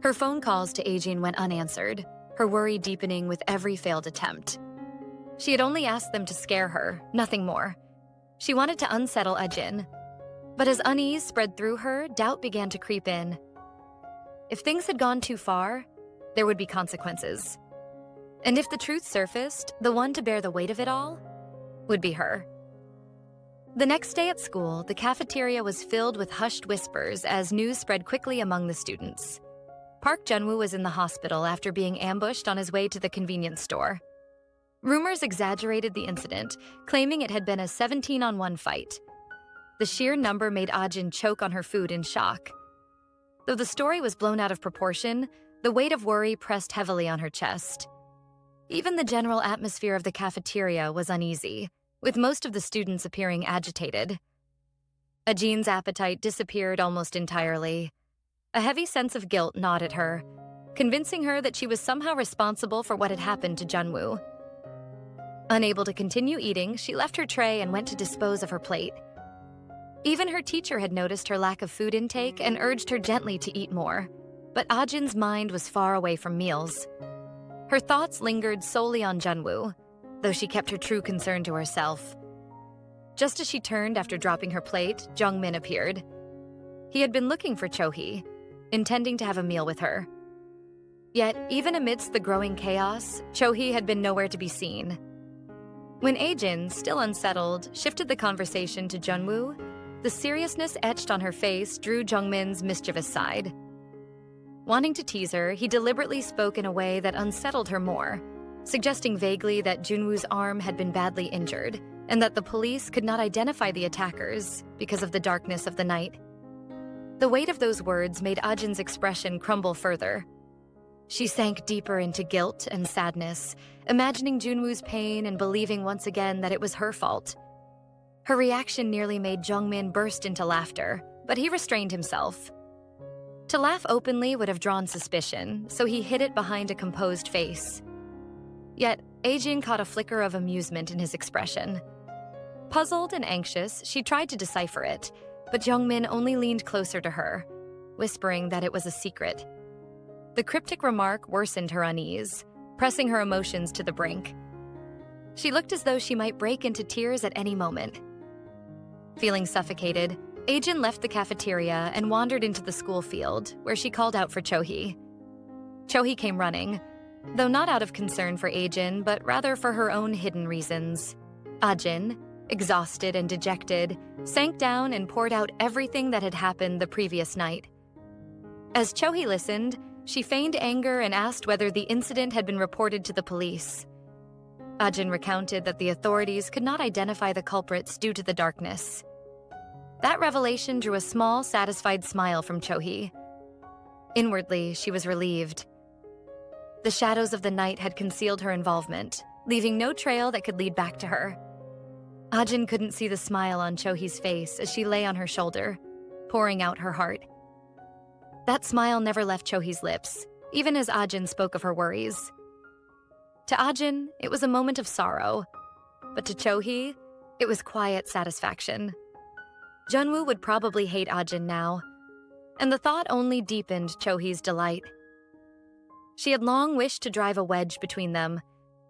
Her phone calls to Ajin went unanswered, her worry deepening with every failed attempt. She had only asked them to scare her, nothing more. She wanted to unsettle Ajin. But as unease spread through her, doubt began to creep in. If things had gone too far, there would be consequences. And if the truth surfaced, the one to bear the weight of it all would be her. The next day at school, the cafeteria was filled with hushed whispers as news spread quickly among the students. Park Junwoo was in the hospital after being ambushed on his way to the convenience store. Rumors exaggerated the incident, claiming it had been a 17-on-1 fight. The sheer number made Ajin choke on her food in shock. Though the story was blown out of proportion, the weight of worry pressed heavily on her chest. Even the general atmosphere of the cafeteria was uneasy, with most of the students appearing agitated. Ajin's appetite disappeared almost entirely. A heavy sense of guilt gnawed at her, convincing her that she was somehow responsible for what had happened to Junwoo. Unable to continue eating, she left her tray and went to dispose of her plate. Even her teacher had noticed her lack of food intake and urged her gently to eat more, but Ajin's mind was far away from meals. Her thoughts lingered solely on Junwoo, though she kept her true concern to herself. Just as she turned after dropping her plate, Jungmin appeared. He had been looking for Cho-hee, intending to have a meal with her. Yet, even amidst the growing chaos, Cho-hee had been nowhere to be seen. When Ajin, still unsettled, shifted the conversation to Junwoo, the seriousness etched on her face drew Jungmin's mischievous side. Wanting to tease her, he deliberately spoke in a way that unsettled her more, suggesting vaguely that Junwoo's arm had been badly injured and that the police could not identify the attackers because of the darkness of the night. The weight of those words made Ajin's expression crumble further. She sank deeper into guilt and sadness, imagining Junwoo's pain and believing once again that it was her fault. Her reaction nearly made Jungmin burst into laughter, but he restrained himself. To laugh openly would have drawn suspicion, so he hid it behind a composed face. Yet, Ajin caught a flicker of amusement in his expression. Puzzled and anxious, she tried to decipher it, but Jungmin only leaned closer to her, whispering that it was a secret. The cryptic remark worsened her unease, pressing her emotions to the brink. She looked as though she might break into tears at any moment. Feeling suffocated, Ajin left the cafeteria and wandered into the school field, where she called out for Chohee. Chohee came running, though not out of concern for Ajin, but rather for her own hidden reasons. Ajin, exhausted and dejected, sank down and poured out everything that had happened the previous night. As Chohee listened, she feigned anger and asked whether the incident had been reported to the police. Ajin recounted that the authorities could not identify the culprits due to the darkness. That revelation drew a small, satisfied smile from Chohee. Inwardly, she was relieved. The shadows of the night had concealed her involvement, leaving no trail that could lead back to her. Ajin couldn't see the smile on Chohee's face as she lay on her shoulder, pouring out her heart. That smile never left Chohee's lips, even as Ajin spoke of her worries. To Ajin, it was a moment of sorrow, but to Chohee, it was quiet satisfaction. Junwoo would probably hate Ajin now, and the thought only deepened Chohee's delight. She had long wished to drive a wedge between them,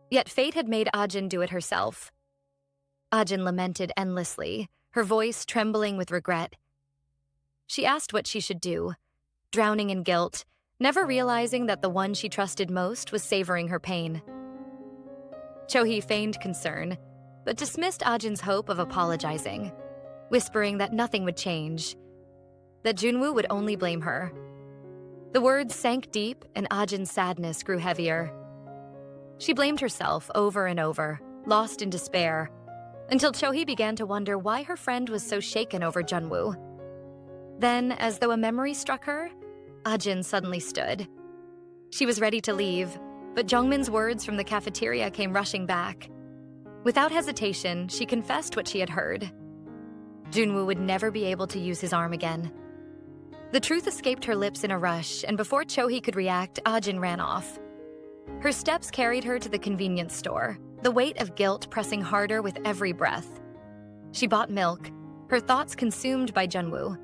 yet fate had made Ajin do it herself. Ajin lamented endlessly, her voice trembling with regret. She asked what she should do, drowning in guilt, never realizing that the one she trusted most was savoring her pain. Chohee feigned concern, but dismissed Ajin's hope of apologizing, whispering that nothing would change, that Junwoo would only blame her. The words sank deep and Ajin's sadness grew heavier. She blamed herself over and over, lost in despair, until Chohee began to wonder why her friend was so shaken over Junwoo. Then, as though a memory struck her, Ajin suddenly stood. She was ready to leave, but Jungmin's words from the cafeteria came rushing back. Without hesitation, she confessed what she had heard. Junwoo would never be able to use his arm again. The truth escaped her lips in a rush, and before Chohee could react, Ajin ran off. Her steps carried her to the convenience store, the weight of guilt pressing harder with every breath. She bought milk, her thoughts consumed by Junwoo.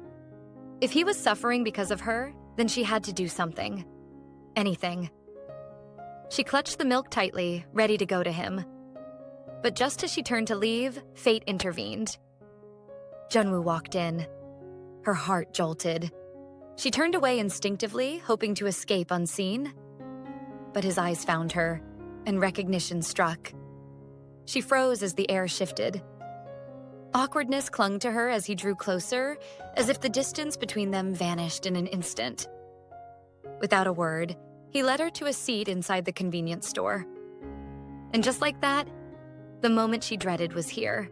If he was suffering because of her, then she had to do something. Anything. She clutched the milk tightly, ready to go to him. But just as she turned to leave, fate intervened. Junwoo walked in. Her heart jolted. She turned away instinctively, hoping to escape unseen. But his eyes found her, and recognition struck. She froze as the air shifted. Awkwardness clung to her as he drew closer, as if the distance between them vanished in an instant. Without a word, he led her to a seat inside the convenience store. And just like that, the moment she dreaded was here.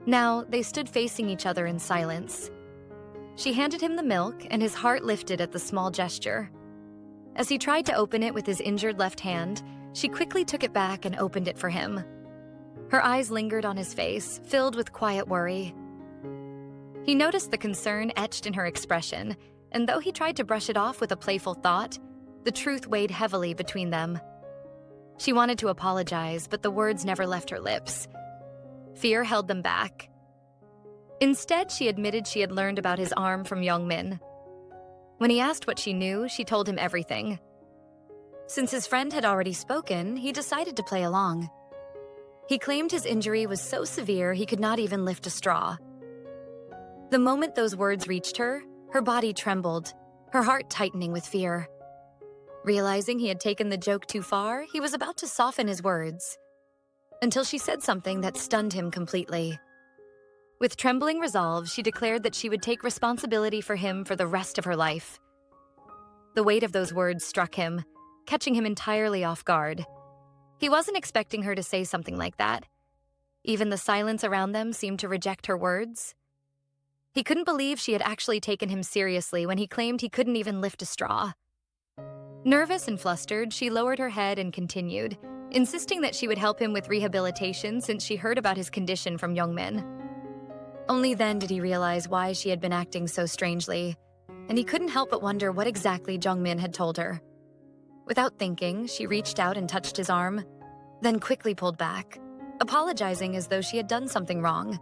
Now, they stood facing each other in silence. She handed him the milk, and his heart lifted at the small gesture. As he tried to open it with his injured left hand, she quickly took it back and opened it for him. Her eyes lingered on his face, filled with quiet worry. He noticed the concern etched in her expression, and though he tried to brush it off with a playful thought, the truth weighed heavily between them. She wanted to apologize, but the words never left her lips. Fear held them back. Instead, she admitted she had learned about his arm from Youngmin. When he asked what she knew, she told him everything. Since his friend had already spoken, he decided to play along. He claimed his injury was so severe he could not even lift a straw. The moment those words reached her body trembled, her heart tightening with fear. Realizing he had taken the joke too far, he was about to soften his words, until she said something that stunned him completely. With trembling resolve, she declared that she would take responsibility for him for the rest of her life. The weight of those words struck him, catching him entirely off guard. He wasn't expecting her to say something like that. Even the silence around them seemed to reject her words. He couldn't believe she had actually taken him seriously when he claimed he couldn't even lift a straw. Nervous and flustered, she lowered her head and continued, insisting that she would help him with rehabilitation since she heard about his condition from Youngmin. Only then did he realize why she had been acting so strangely, and he couldn't help but wonder what exactly Jungmin had told her. Without thinking, she reached out and touched his arm, then quickly pulled back, apologizing as though she had done something wrong.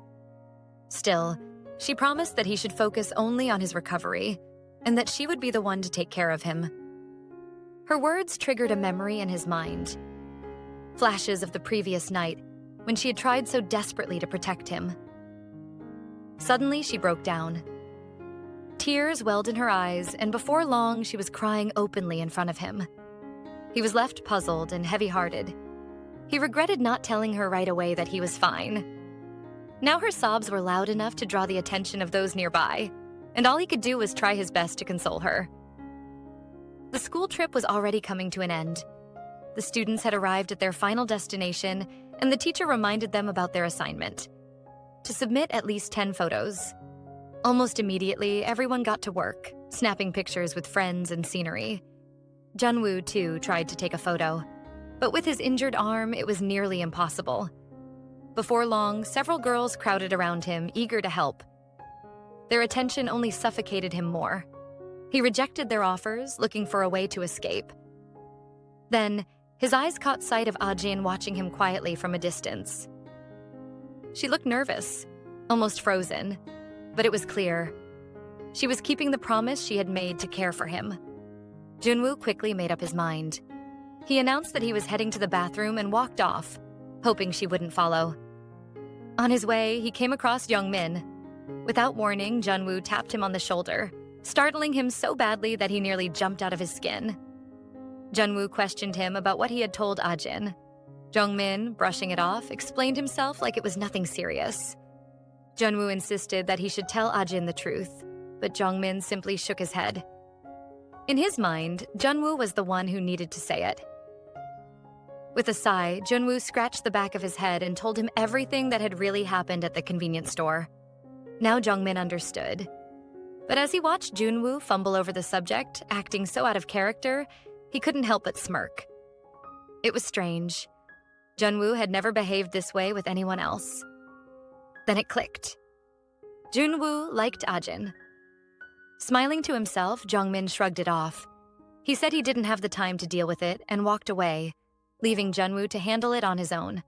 Still, she promised that he should focus only on his recovery, and that she would be the one to take care of him. Her words triggered a memory in his mind. Flashes of the previous night, when she had tried so desperately to protect him. Suddenly, she broke down. Tears welled in her eyes, and before long, she was crying openly in front of him. He was left puzzled and heavy-hearted. He regretted not telling her right away that he was fine. Now her sobs were loud enough to draw the attention of those nearby, and all he could do was try his best to console her. The school trip was already coming to an end. The students had arrived at their final destination, and the teacher reminded them about their assignment: to submit at least 10 photos. Almost immediately, everyone got to work, snapping pictures with friends and scenery. Junwoo, too, tried to take a photo, but with his injured arm, it was nearly impossible. Before long, several girls crowded around him, eager to help. Their attention only suffocated him more. He rejected their offers, looking for a way to escape. Then, his eyes caught sight of Ajin watching him quietly from a distance. She looked nervous, almost frozen, but it was clear. She was keeping the promise she had made to care for him. Junwoo quickly made up his mind. He announced that he was heading to the bathroom and walked off, hoping she wouldn't follow. On his way, he came across Youngmin. Without warning, Junwoo tapped him on the shoulder, startling him so badly that he nearly jumped out of his skin. Junwoo questioned him about what he had told Ajin. Jungmin, brushing it off, explained himself like it was nothing serious. Junwoo insisted that he should tell Ajin the truth, but Jungmin simply shook his head. In his mind, Junwoo was the one who needed to say it. With a sigh, Junwoo scratched the back of his head and told him everything that had really happened at the convenience store. Now Jungmin understood. But as he watched Junwoo fumble over the subject, acting so out of character, he couldn't help but smirk. It was strange. Junwoo had never behaved this way with anyone else. Then it clicked. Junwoo liked Ajin. Smiling to himself, Jungmin shrugged it off. He said he didn't have the time to deal with it and walked away, leaving Junwoo to handle it on his own.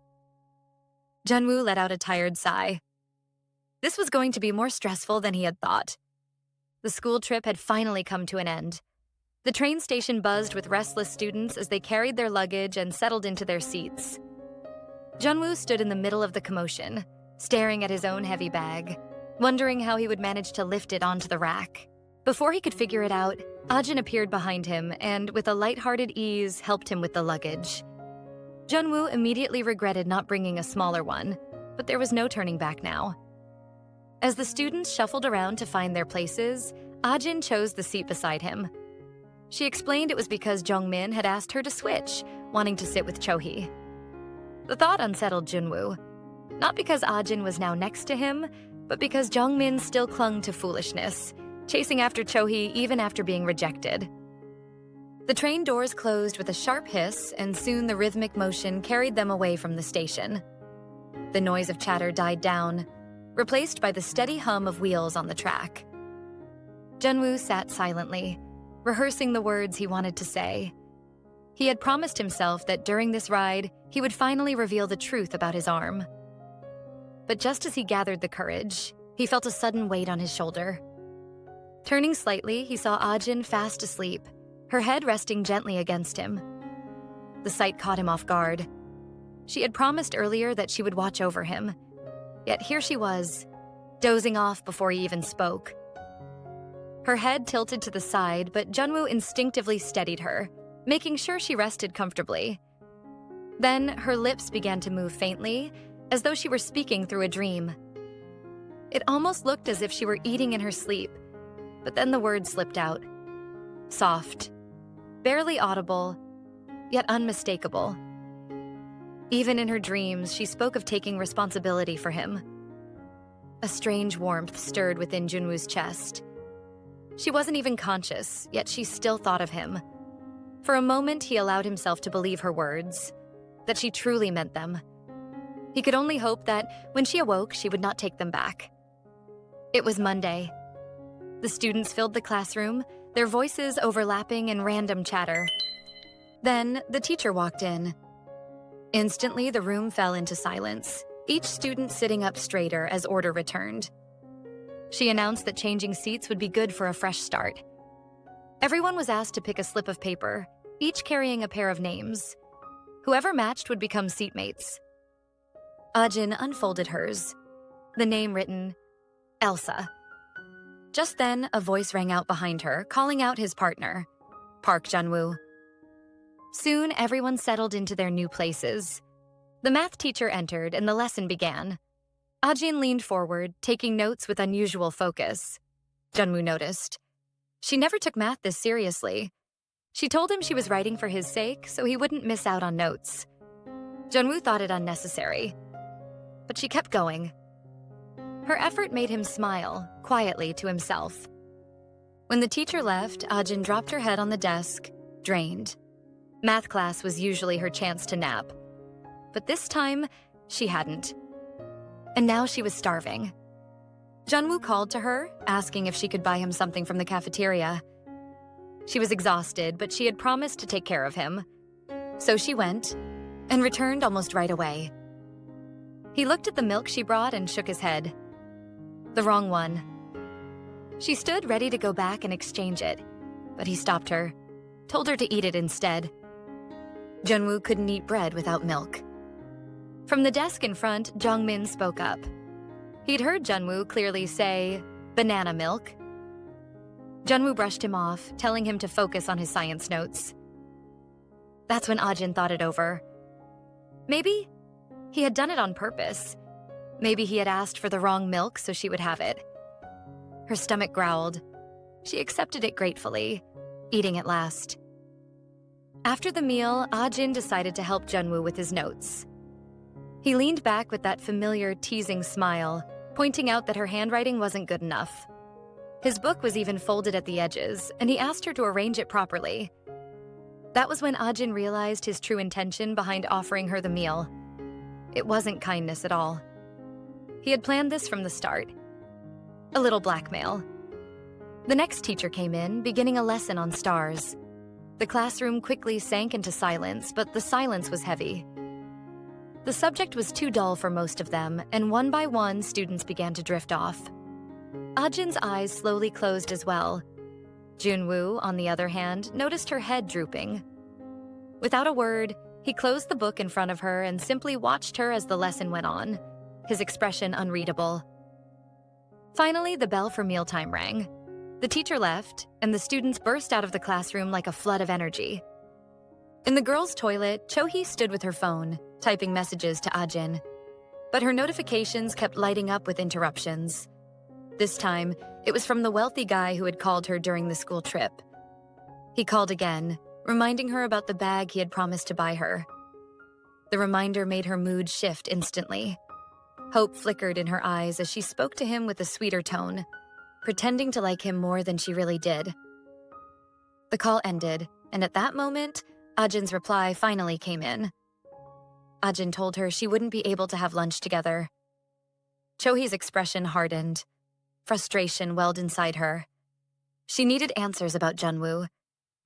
Junwoo let out a tired sigh. This was going to be more stressful than he had thought. The school trip had finally come to an end. The train station buzzed with restless students as they carried their luggage and settled into their seats. Junwoo stood in the middle of the commotion, staring at his own heavy bag, wondering how he would manage to lift it onto the rack. Before he could figure it out, Ajin appeared behind him and, with a lighthearted ease, helped him with the luggage. Junwoo immediately regretted not bringing a smaller one, but there was no turning back now. As the students shuffled around to find their places, Ajin chose the seat beside him. She explained it was because Jungmin had asked her to switch, wanting to sit with Chohee. The thought unsettled Junwoo, not because Ajin was now next to him, but because Jungmin still clung to foolishness, chasing after Chohee even after being rejected. The train doors closed with a sharp hiss, and soon the rhythmic motion carried them away from the station. The noise of chatter died down, replaced by the steady hum of wheels on the track. Junwoo sat silently, rehearsing the words he wanted to say. He had promised himself that during this ride, he would finally reveal the truth about his arm. But just as he gathered the courage, he felt a sudden weight on his shoulder. Turning slightly, he saw Ajin fast asleep, her head resting gently against him. The sight caught him off guard. She had promised earlier that she would watch over him, yet here she was, dozing off before he even spoke. Her head tilted to the side, but Junwoo instinctively steadied her, making sure she rested comfortably. Then her lips began to move faintly, as though she were speaking through a dream. It almost looked as if she were eating in her sleep, but then the words slipped out. Soft, barely audible, yet unmistakable. Even in her dreams, she spoke of taking responsibility for him. A strange warmth stirred within Junwoo's chest. She wasn't even conscious, yet she still thought of him. For a moment, he allowed himself to believe her words, that she truly meant them. He could only hope that when she awoke, she would not take them back. It was Monday. The students filled the classroom, their voices overlapping in random chatter. Then, the teacher walked in. Instantly, the room fell into silence, each student sitting up straighter as order returned. She announced that changing seats would be good for a fresh start. Everyone was asked to pick a slip of paper, each carrying a pair of names. Whoever matched would become seatmates. Ajin unfolded hers, the name written, Elsa. Just then, a voice rang out behind her, calling out his partner, Park Junwoo. Soon, everyone settled into their new places. The math teacher entered and the lesson began. Ajin leaned forward, taking notes with unusual focus. Junwoo noticed. She never took math this seriously. She told him she was writing for his sake, so he wouldn't miss out on notes. Junwoo thought it unnecessary, but she kept going. Her effort made him smile, quietly to himself. When the teacher left, Ajin dropped her head on the desk, drained. Math class was usually her chance to nap. But this time, she hadn't. And now she was starving. Junwoo called to her, asking if she could buy him something from the cafeteria. She was exhausted, but she had promised to take care of him. So she went, and returned almost right away. He looked at the milk she brought and shook his head. The wrong one. She stood ready to go back and exchange it, but he stopped her, told her to eat it instead. Junwoo couldn't eat bread without milk. From the desk in front, Jongmin spoke up. He'd heard Junwoo clearly say, banana milk. Junwoo brushed him off, telling him to focus on his science notes. That's when Ajin thought it over. Maybe he had done it on purpose. Maybe he had asked for the wrong milk so she would have it. Her stomach growled. She accepted it gratefully, eating it last. After the meal, Ajin decided to help Junwoo with his notes. He leaned back with that familiar, teasing smile, pointing out that her handwriting wasn't good enough. His book was even folded at the edges, and he asked her to arrange it properly. That was when Ajin realized his true intention behind offering her the meal. It wasn't kindness at all. He had planned this from the start. A little blackmail. The next teacher came in, beginning a lesson on stars. The classroom quickly sank into silence, but the silence was heavy. The subject was too dull for most of them, and one by one, students began to drift off. Ajin's eyes slowly closed as well. Junwoo, on the other hand, noticed her head drooping. Without a word, he closed the book in front of her and simply watched her as the lesson went on, his expression unreadable. Finally, the bell for mealtime rang. The teacher left, and the students burst out of the classroom like a flood of energy. In the girls' toilet, Cho-hee stood with her phone, typing messages to Ajin. But her notifications kept lighting up with interruptions. This time, it was from the wealthy guy who had called her during the school trip. He called again, reminding her about the bag he had promised to buy her. The reminder made her mood shift instantly. Hope flickered in her eyes as she spoke to him with a sweeter tone, pretending to like him more than she really did. The call ended, and at that moment, Ajin's reply finally came in. Ajin told her she wouldn't be able to have lunch together. Cho-hee's expression hardened. Frustration welled inside her. She needed answers about Junwoo,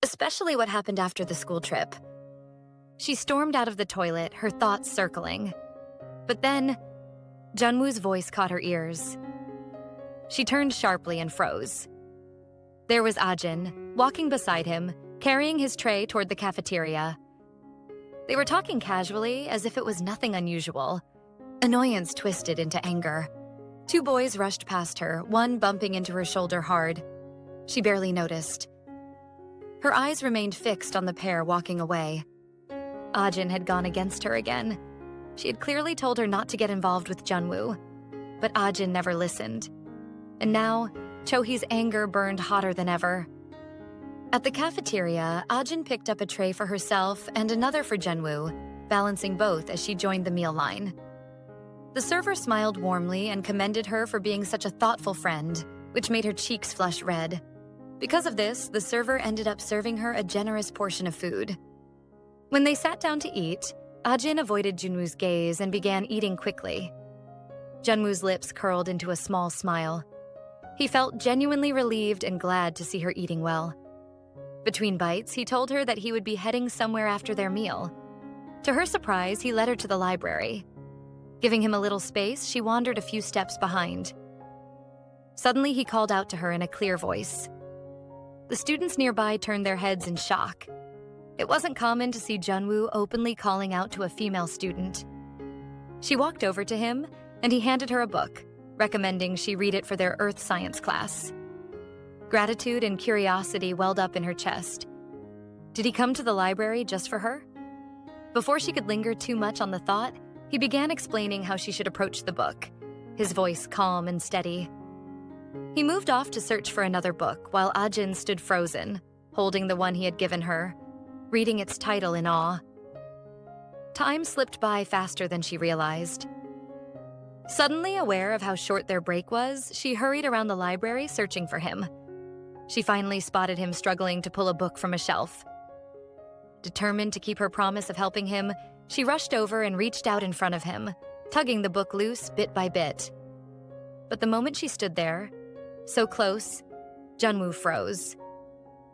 especially what happened after the school trip. She stormed out of the toilet, her thoughts circling. But then, Junwoo's voice caught her ears. She turned sharply and froze. There was Ajin, walking beside him, carrying his tray toward the cafeteria. They were talking casually, as if it was nothing unusual. Annoyance twisted into anger. Two boys rushed past her, one bumping into her shoulder hard. She barely noticed. Her eyes remained fixed on the pair walking away. Ajin had gone against her again. She had clearly told her not to get involved with Junwoo, but Ajin never listened. And now, Cho-hee's anger burned hotter than ever. At the cafeteria, Ajin picked up a tray for herself and another for Junwoo, balancing both as she joined the meal line. The server smiled warmly and commended her for being such a thoughtful friend, which made her cheeks flush red. Because of this, the server ended up serving her a generous portion of food. When they sat down to eat, Ajin avoided Junwoo's gaze and began eating quickly. Junwoo's lips curled into a small smile. He felt genuinely relieved and glad to see her eating well. Between bites, he told her that he would be heading somewhere after their meal. To her surprise, he led her to the library. Giving him a little space, she wandered a few steps behind. Suddenly, he called out to her in a clear voice. The students nearby turned their heads in shock. It wasn't common to see Junwoo openly calling out to a female student. She walked over to him, and he handed her a book, recommending she read it for their earth science class. Gratitude and curiosity welled up in her chest. Did he come to the library just for her? Before she could linger too much on the thought, he began explaining how she should approach the book, his voice calm and steady. He moved off to search for another book while Ajin stood frozen, holding the one he had given her, reading its title in awe. Time slipped by faster than she realized. Suddenly aware of how short their break was, she hurried around the library searching for him. She finally spotted him struggling to pull a book from a shelf. Determined to keep her promise of helping him, she rushed over and reached out in front of him, tugging the book loose bit by bit. But the moment she stood there, so close, Junwoo froze.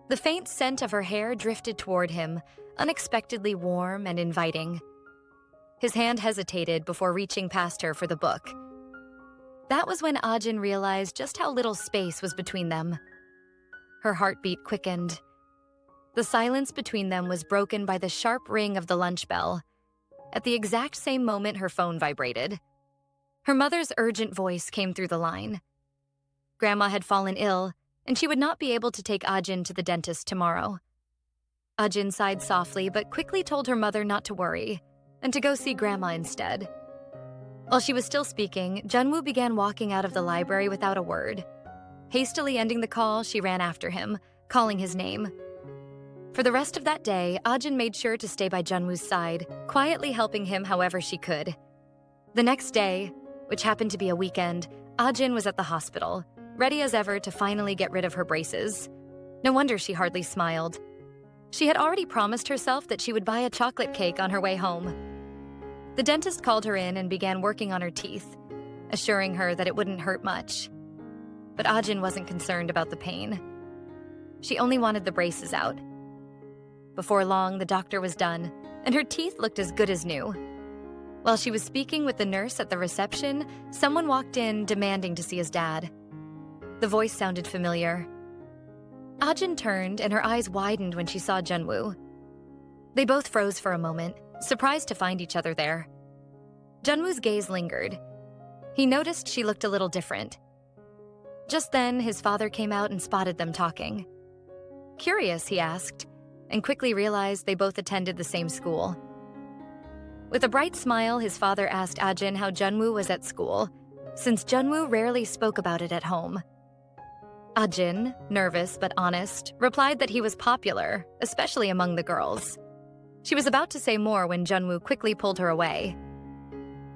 The faint scent of her hair drifted toward him, unexpectedly warm and inviting. His hand hesitated before reaching past her for the book. That was when Ajin realized just how little space was between them. Her heartbeat quickened. The silence between them was broken by the sharp ring of the lunch bell. At the exact same moment, her phone vibrated. Her mother's urgent voice came through the line. Grandma had fallen ill, and she would not be able to take Ajin to the dentist tomorrow. Ajin sighed softly but quickly told her mother not to worry, and to go see Grandma instead. While she was still speaking, Junwoo began walking out of the library without a word. Hastily ending the call, she ran after him, calling his name. For the rest of that day, Ajin made sure to stay by Junwoo's side, quietly helping him however she could. The next day, which happened to be a weekend, Ajin was at the hospital, ready as ever to finally get rid of her braces. No wonder she hardly smiled. She had already promised herself that she would buy a chocolate cake on her way home. The dentist called her in and began working on her teeth, assuring her that it wouldn't hurt much. But Ajin wasn't concerned about the pain. She only wanted the braces out. Before long, the doctor was done, and her teeth looked as good as new. While she was speaking with the nurse at the reception, someone walked in demanding to see his dad. The voice sounded familiar. Ajin turned, and her eyes widened when she saw Junwoo. They both froze for a moment, surprised to find each other there. Junwoo's gaze lingered. He noticed she looked a little different. Just then, his father came out and spotted them talking. Curious, he asked, and quickly realized they both attended the same school. With a bright smile, his father asked Ajin how Junwoo was at school, since Junwoo rarely spoke about it at home. Ajin, nervous but honest, replied that he was popular, especially among the girls. She was about to say more when Junwoo quickly pulled her away.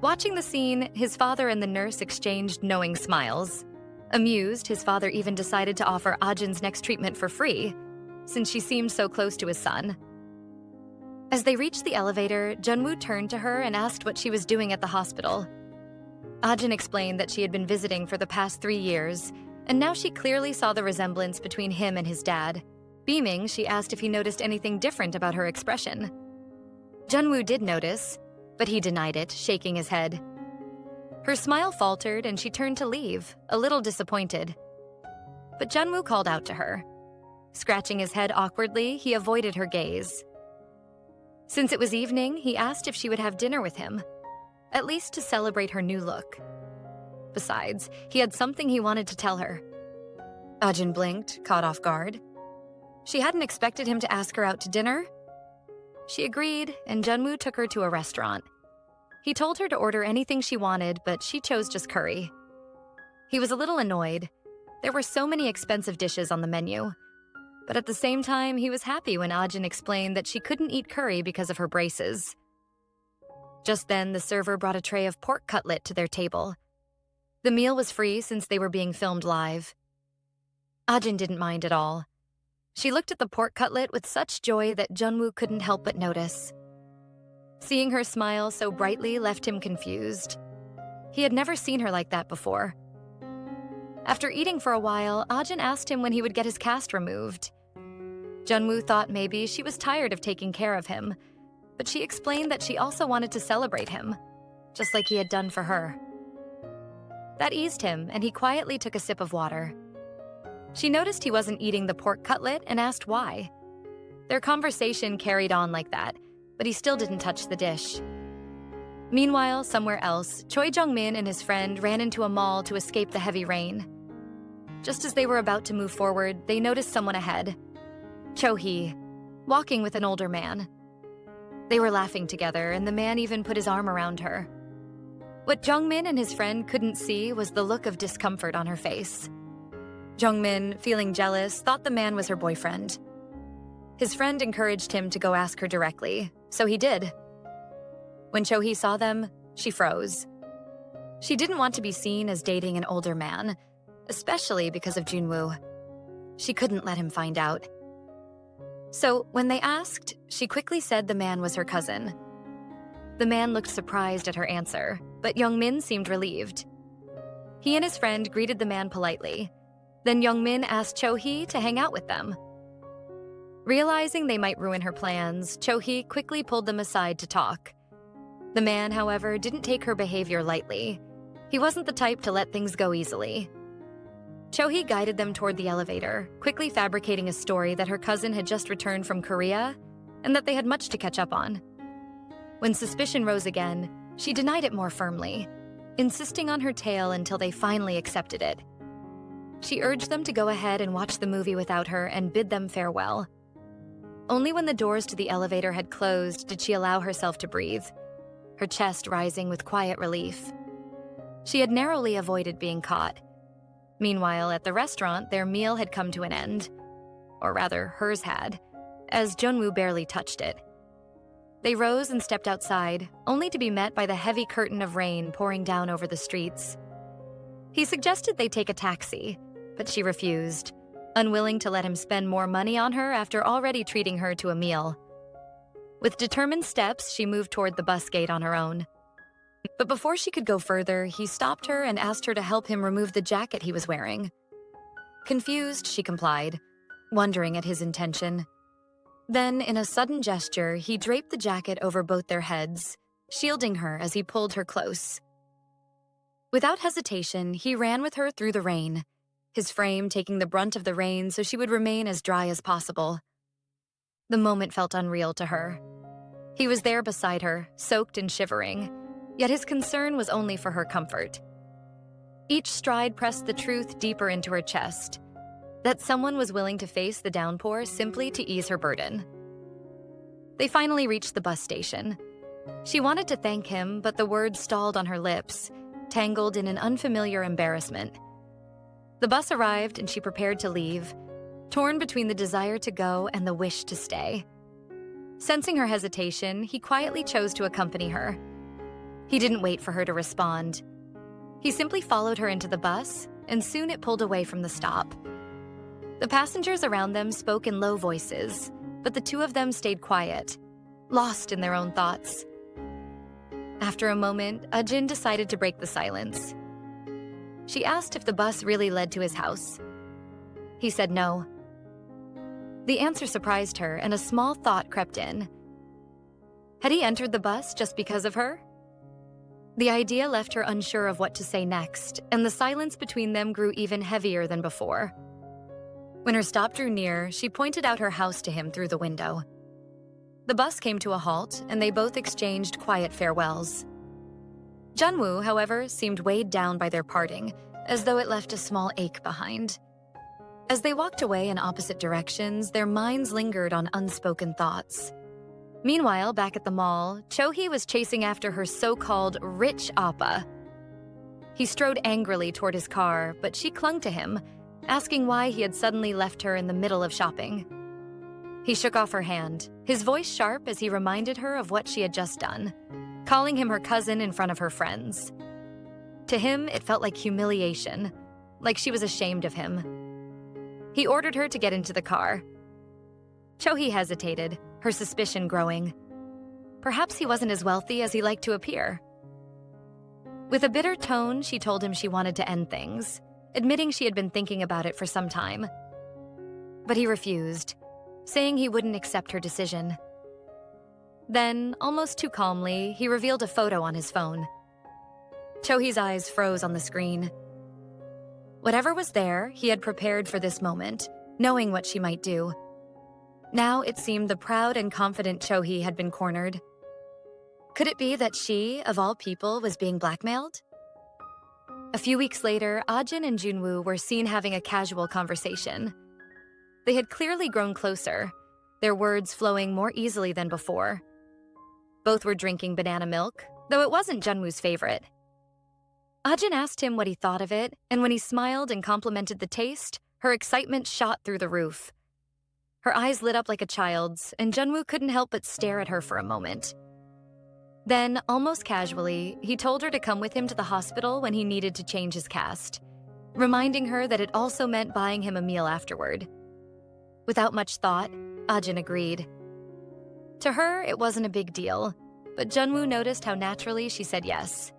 Watching the scene, his father and the nurse exchanged knowing smiles. Amused, his father even decided to offer Ajin's next treatment for free, since she seemed so close to his son. As they reached the elevator, Junwoo turned to her and asked what she was doing at the hospital. Ajin explained that she had been visiting for the past 3 years, and now she clearly saw the resemblance between him and his dad. Beaming, she asked if he noticed anything different about her expression. Junwoo did notice, but he denied it, shaking his head. Her smile faltered and she turned to leave, a little disappointed. But Junwoo called out to her. Scratching his head awkwardly, he avoided her gaze. Since it was evening, he asked if she would have dinner with him, at least to celebrate her new look. Besides, he had something he wanted to tell her. Ajin blinked, caught off guard. She hadn't expected him to ask her out to dinner. She agreed, and Junwoo took her to a restaurant. He told her to order anything she wanted, but she chose just curry. He was a little annoyed. There were so many expensive dishes on the menu. But at the same time, he was happy when Ajin explained that she couldn't eat curry because of her braces. Just then, the server brought a tray of pork cutlet to their table. The meal was free since they were being filmed live. Ajin didn't mind at all. She looked at the pork cutlet with such joy that Junwoo couldn't help but notice. Seeing her smile so brightly left him confused. He had never seen her like that before. After eating for a while, Ajin asked him when he would get his cast removed. Junwoo thought maybe she was tired of taking care of him, but she explained that she also wanted to celebrate him, just like he had done for her. That eased him, and he quietly took a sip of water. She noticed he wasn't eating the pork cutlet and asked why. Their conversation carried on like that, but he still didn't touch the dish. Meanwhile, somewhere else, Choi Jung-min and his friend ran into a mall to escape the heavy rain. Just as they were about to move forward, they noticed someone ahead. Cho-hee, walking with an older man. They were laughing together, and the man even put his arm around her. What Jung-min and his friend couldn't see was the look of discomfort on her face. Jung-min, feeling jealous, thought the man was her boyfriend. His friend encouraged him to go ask her directly, so he did. When Cho-hee saw them, she froze. She didn't want to be seen as dating an older man, especially because of Junwoo. She couldn't let him find out. So when they asked, she quickly said the man was her cousin. The man looked surprised at her answer, but Young-min seemed relieved. He and his friend greeted the man politely. Then Young-min asked Cho-hee to hang out with them. Realizing they might ruin her plans, Cho-hee quickly pulled them aside to talk. The man, however, didn't take her behavior lightly. He wasn't the type to let things go easily. Cho-hee guided them toward the elevator, quickly fabricating a story that her cousin had just returned from Korea and that they had much to catch up on. When suspicion rose again, she denied it more firmly, insisting on her tale until they finally accepted it. She urged them to go ahead and watch the movie without her and bid them farewell. Only when the doors to the elevator had closed did she allow herself to breathe, her chest rising with quiet relief. She had narrowly avoided being caught. Meanwhile, at the restaurant, their meal had come to an end. Or rather, hers had, as Junwoo barely touched it. They rose and stepped outside, only to be met by the heavy curtain of rain pouring down over the streets. He suggested they take a taxi, but she refused, unwilling to let him spend more money on her after already treating her to a meal. With determined steps, she moved toward the bus gate on her own. But before she could go further, he stopped her and asked her to help him remove the jacket he was wearing. Confused, she complied, wondering at his intention. Then, in a sudden gesture, he draped the jacket over both their heads, shielding her as he pulled her close. Without hesitation, he ran with her through the rain, his frame taking the brunt of the rain so she would remain as dry as possible. The moment felt unreal to her. He was there beside her, soaked and shivering, yet his concern was only for her comfort. Each stride pressed the truth deeper into her chest, that someone was willing to face the downpour simply to ease her burden. They finally reached the bus station. She wanted to thank him, but the words stalled on her lips, tangled in an unfamiliar embarrassment. The bus arrived and she prepared to leave, torn between the desire to go and the wish to stay. Sensing her hesitation, he quietly chose to accompany her. He didn't wait for her to respond. He simply followed her into the bus, and soon it pulled away from the stop. The passengers around them spoke in low voices, but the two of them stayed quiet, lost in their own thoughts. After a moment, Ajin decided to break the silence. She asked if the bus really led to his house. He said no. The answer surprised her, and a small thought crept in. Had he entered the bus just because of her? The idea left her unsure of what to say next, and the silence between them grew even heavier than before. When her stop drew near, she pointed out her house to him through the window. The bus came to a halt, and they both exchanged quiet farewells. Junwoo, however, seemed weighed down by their parting, as though it left a small ache behind. As they walked away in opposite directions, their minds lingered on unspoken thoughts. Meanwhile, back at the mall, Cho-hee was chasing after her so-called rich appa. He strode angrily toward his car, but she clung to him, asking why he had suddenly left her in the middle of shopping. He shook off her hand, his voice sharp as he reminded her of what she had just done. calling him her cousin in front of her friends. To him, it felt like humiliation, like she was ashamed of him. He ordered her to get into the car. Cho-hee hesitated, her suspicion growing. Perhaps he wasn't as wealthy as he liked to appear. With a bitter tone, she told him she wanted to end things, admitting she had been thinking about it for some time. But he refused, saying he wouldn't accept her decision. Then, almost too calmly, he revealed a photo on his phone. Cho-hee's eyes froze on the screen. Whatever was there, he had prepared for this moment, knowing what she might do. Now it seemed the proud and confident Cho-hee had been cornered. Could it be that she, of all people, was being blackmailed? A few weeks later, Ajin and Junwoo were seen having a casual conversation. They had clearly grown closer, their words flowing more easily than before. Both were drinking banana milk, though it wasn't Junwoo's favorite. Ajin asked him what he thought of it, and when he smiled and complimented the taste, her excitement shot through the roof. Her eyes lit up like a child's, and Junwoo couldn't help but stare at her for a moment. Then, almost casually, he told her to come with him to the hospital when he needed to change his cast, reminding her that it also meant buying him a meal afterward. Without much thought, Ajin agreed. To her, it wasn't a big deal, but Junwoo noticed how naturally she said yes.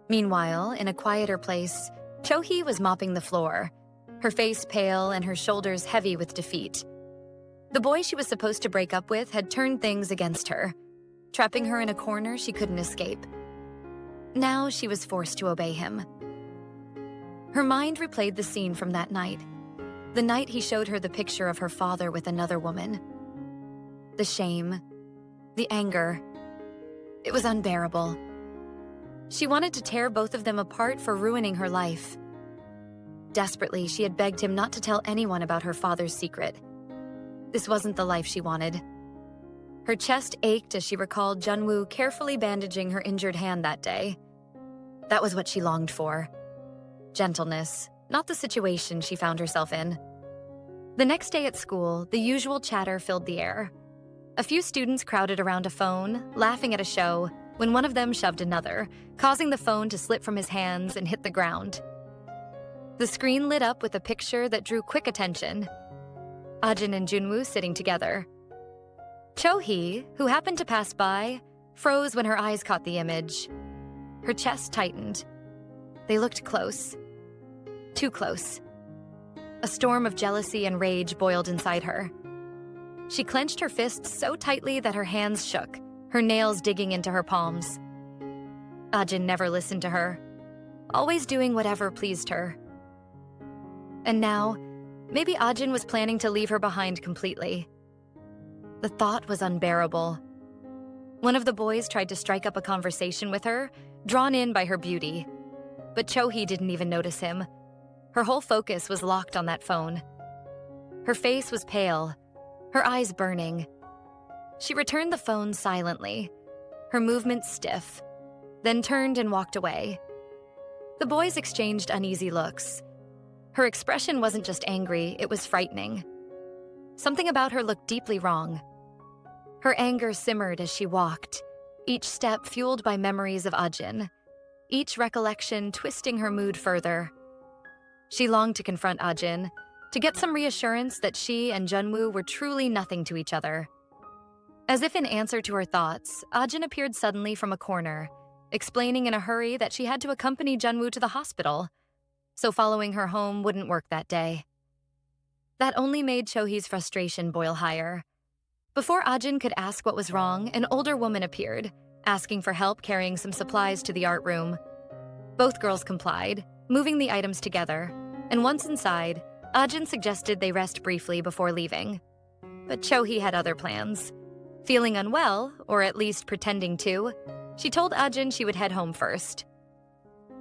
Meanwhile, in a quieter place, Cho-hee was mopping the floor, her face pale and her shoulders heavy with defeat. The boy she was supposed to break up with had turned things against her, trapping her in a corner she couldn't escape. Now she was forced to obey him. Her mind replayed the scene from that night, the night he showed her the picture of her father with another woman. The shame, the anger, it was unbearable. She wanted to tear both of them apart for ruining her life. Desperately, she had begged him not to tell anyone about her father's secret. This wasn't the life she wanted. Her chest ached as she recalled Junwoo carefully bandaging her injured hand that day. That was what she longed for. Gentleness, not the situation she found herself in. The next day at school, the usual chatter filled the air. A few students crowded around a phone, laughing at a show, when one of them shoved another, causing the phone to slip from his hands and hit the ground. The screen lit up with a picture that drew quick attention. Ajin and Junwoo sitting together. Cho-hee, who happened to pass by, froze when her eyes caught the image. Her chest tightened. They looked close. Too close. A storm of jealousy and rage boiled inside her. She clenched her fists so tightly that her hands shook, her nails digging into her palms. Ajin never listened to her, always doing whatever pleased her. And now, maybe Ajin was planning to leave her behind completely. The thought was unbearable. One of the boys tried to strike up a conversation with her, drawn in by her beauty. But Cho-hee didn't even notice him. Her whole focus was locked on that phone. Her face was pale, her eyes burning. She returned the phone silently, her movements stiff, then turned and walked away. The boys exchanged uneasy looks. Her expression wasn't just angry, it was frightening. Something about her looked deeply wrong. Her anger simmered as she walked, each step fueled by memories of Ajin, each recollection twisting her mood further. She longed to confront Ajin, to get some reassurance that she and Junwoo were truly nothing to each other. As if in answer to her thoughts, Ajin appeared suddenly from a corner, explaining in a hurry that she had to accompany Junwoo to the hospital, so following her home wouldn't work that day. That only made Cho-hee's frustration boil higher. Before Ajin could ask what was wrong, an older woman appeared, asking for help carrying some supplies to the art room. Both girls complied, moving the items together, and once inside, Ajin suggested they rest briefly before leaving. But Cho-hee had other plans. Feeling unwell, or at least pretending to, she told Ajin she would head home first.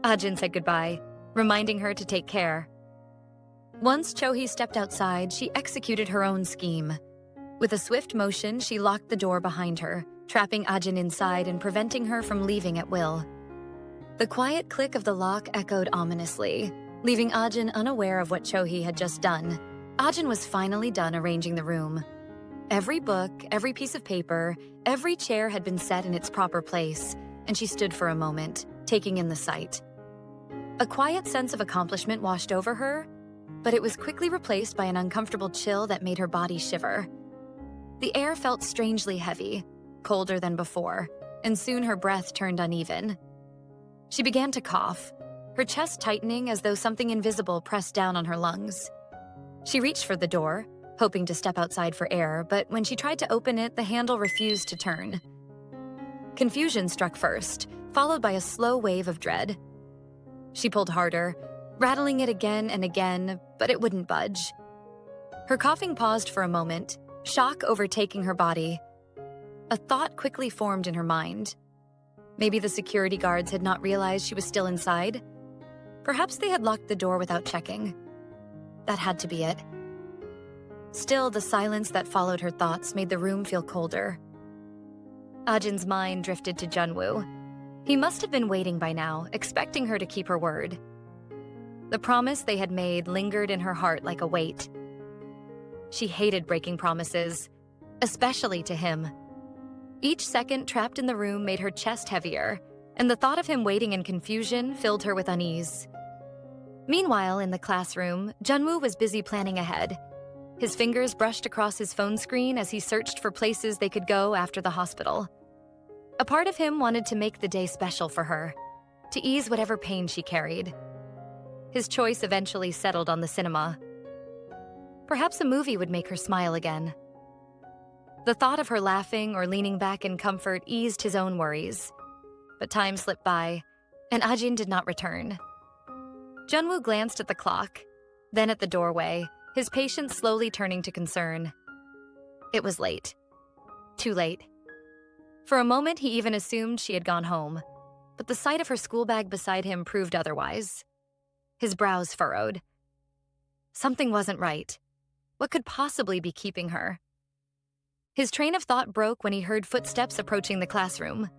Ajin said goodbye, reminding her to take care. Once Cho-hee stepped outside, she executed her own scheme. With a swift motion, she locked the door behind her, trapping Ajin inside and preventing her from leaving at will. The quiet click of the lock echoed ominously, leaving Ajin unaware of what Cho-hee had just done. Ajin was finally done arranging the room. Every book, every piece of paper, every chair had been set in its proper place, and she stood for a moment, taking in the sight. A quiet sense of accomplishment washed over her, but it was quickly replaced by an uncomfortable chill that made her body shiver. The air felt strangely heavy, colder than before, and soon her breath turned uneven. She began to cough, her chest tightening as though something invisible pressed down on her lungs. She reached for the door, hoping to step outside for air, but when she tried to open it, the handle refused to turn. Confusion struck first, followed by a slow wave of dread. She pulled harder, rattling it again and again, but it wouldn't budge. Her coughing paused for a moment, shock overtaking her body. A thought quickly formed in her mind. Maybe the security guards had not realized she was still inside. Perhaps they had locked the door without checking. That had to be it. Still, the silence that followed her thoughts made the room feel colder. Ajin's mind drifted to Junwoo. He must have been waiting by now, expecting her to keep her word. The promise they had made lingered in her heart like a weight. She hated breaking promises, especially to him. Each second trapped in the room made her chest heavier, and the thought of him waiting in confusion filled her with unease. Meanwhile, in the classroom, Junwoo was busy planning ahead. His fingers brushed across his phone screen as he searched for places they could go after the hospital. A part of him wanted to make the day special for her, to ease whatever pain she carried. His choice eventually settled on the cinema. Perhaps a movie would make her smile again. The thought of her laughing or leaning back in comfort eased his own worries. But time slipped by, and Ajin did not return. Junwoo glanced at the clock, then at the doorway, his patience slowly turning to concern. It was late. Too late. For a moment, he even assumed she had gone home, but the sight of her school bag beside him proved otherwise. His brows furrowed. Something wasn't right. What could possibly be keeping her? His train of thought broke when he heard footsteps approaching the classroom.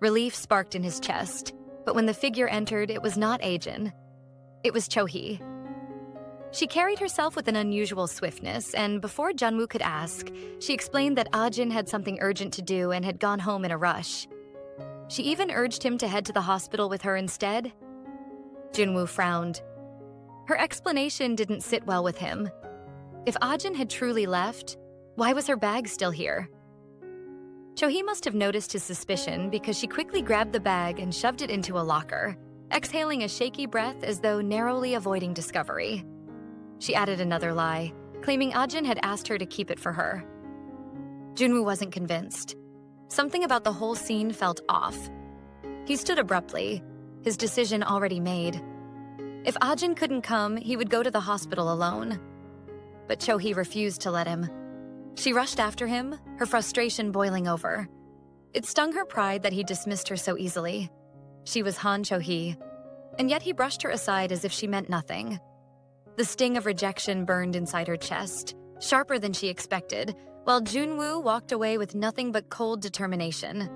Relief sparked in his chest, but when the figure entered, it was not Ajin. It was Cho-hee. She carried herself with an unusual swiftness, and before Junwoo could ask, she explained that Ajin had something urgent to do and had gone home in a rush. She even urged him to head to the hospital with her instead. Junwoo frowned. Her explanation didn't sit well with him. If Ajin had truly left, why was her bag still here? Cho-hee must have noticed his suspicion because she quickly grabbed the bag and shoved it into a locker, exhaling a shaky breath as though narrowly avoiding discovery. She added another lie, claiming Ajin had asked her to keep it for her. Junwoo wasn't convinced. Something about the whole scene felt off. He stood abruptly, his decision already made. If Ajin couldn't come, he would go to the hospital alone. But Cho-hee refused to let him. She rushed after him, her frustration boiling over. It stung her pride that he dismissed her so easily. She was Han Cho-hee, and yet he brushed her aside as if she meant nothing. The sting of rejection burned inside her chest, sharper than she expected, while Junwoo walked away with nothing but cold determination.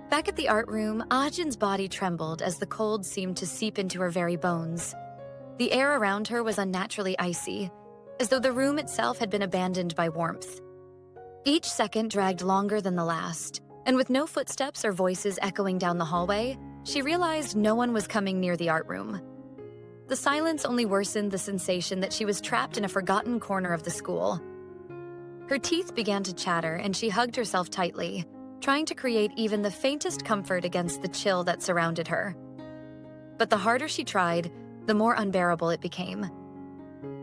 Back at the art room, Ajin's body trembled as the cold seemed to seep into her very bones. The air around her was unnaturally icy, as though the room itself had been abandoned by warmth. Each second dragged longer than the last, and with no footsteps or voices echoing down the hallway, she realized no one was coming near the art room. The silence only worsened the sensation that she was trapped in a forgotten corner of the school. Her teeth began to chatter, and she hugged herself tightly, trying to create even the faintest comfort against the chill that surrounded her. But the harder she tried, the more unbearable it became.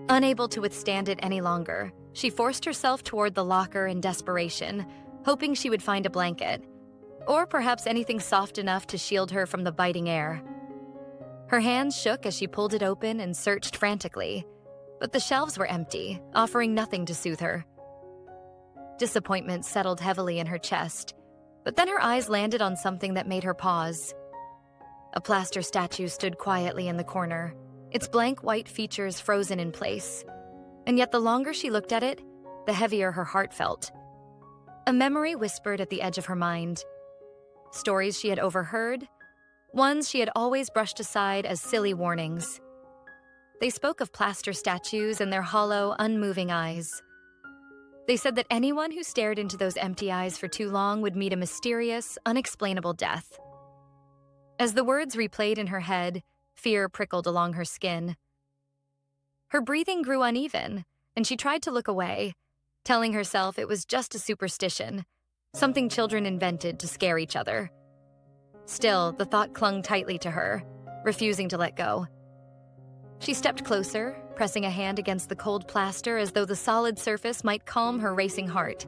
Unable to withstand it any longer, she forced herself toward the locker in desperation, hoping she would find a blanket, or perhaps anything soft enough to shield her from the biting air. Her hands shook as she pulled it open and searched frantically, but the shelves were empty, offering nothing to soothe her. Disappointment settled heavily in her chest, but then her eyes landed on something that made her pause. A plaster statue stood quietly in the corner, its blank white features frozen in place. And yet the longer she looked at it, the heavier her heart felt. A memory whispered at the edge of her mind. Stories she had overheard, ones she had always brushed aside as silly warnings. They spoke of plaster statues and their hollow, unmoving eyes. They said that anyone who stared into those empty eyes for too long would meet a mysterious, unexplainable death. As the words replayed in her head, fear prickled along her skin. Her breathing grew uneven, and she tried to look away, telling herself it was just a superstition, something children invented to scare each other. Still, the thought clung tightly to her, refusing to let go. She stepped closer, pressing a hand against the cold plaster as though the solid surface might calm her racing heart.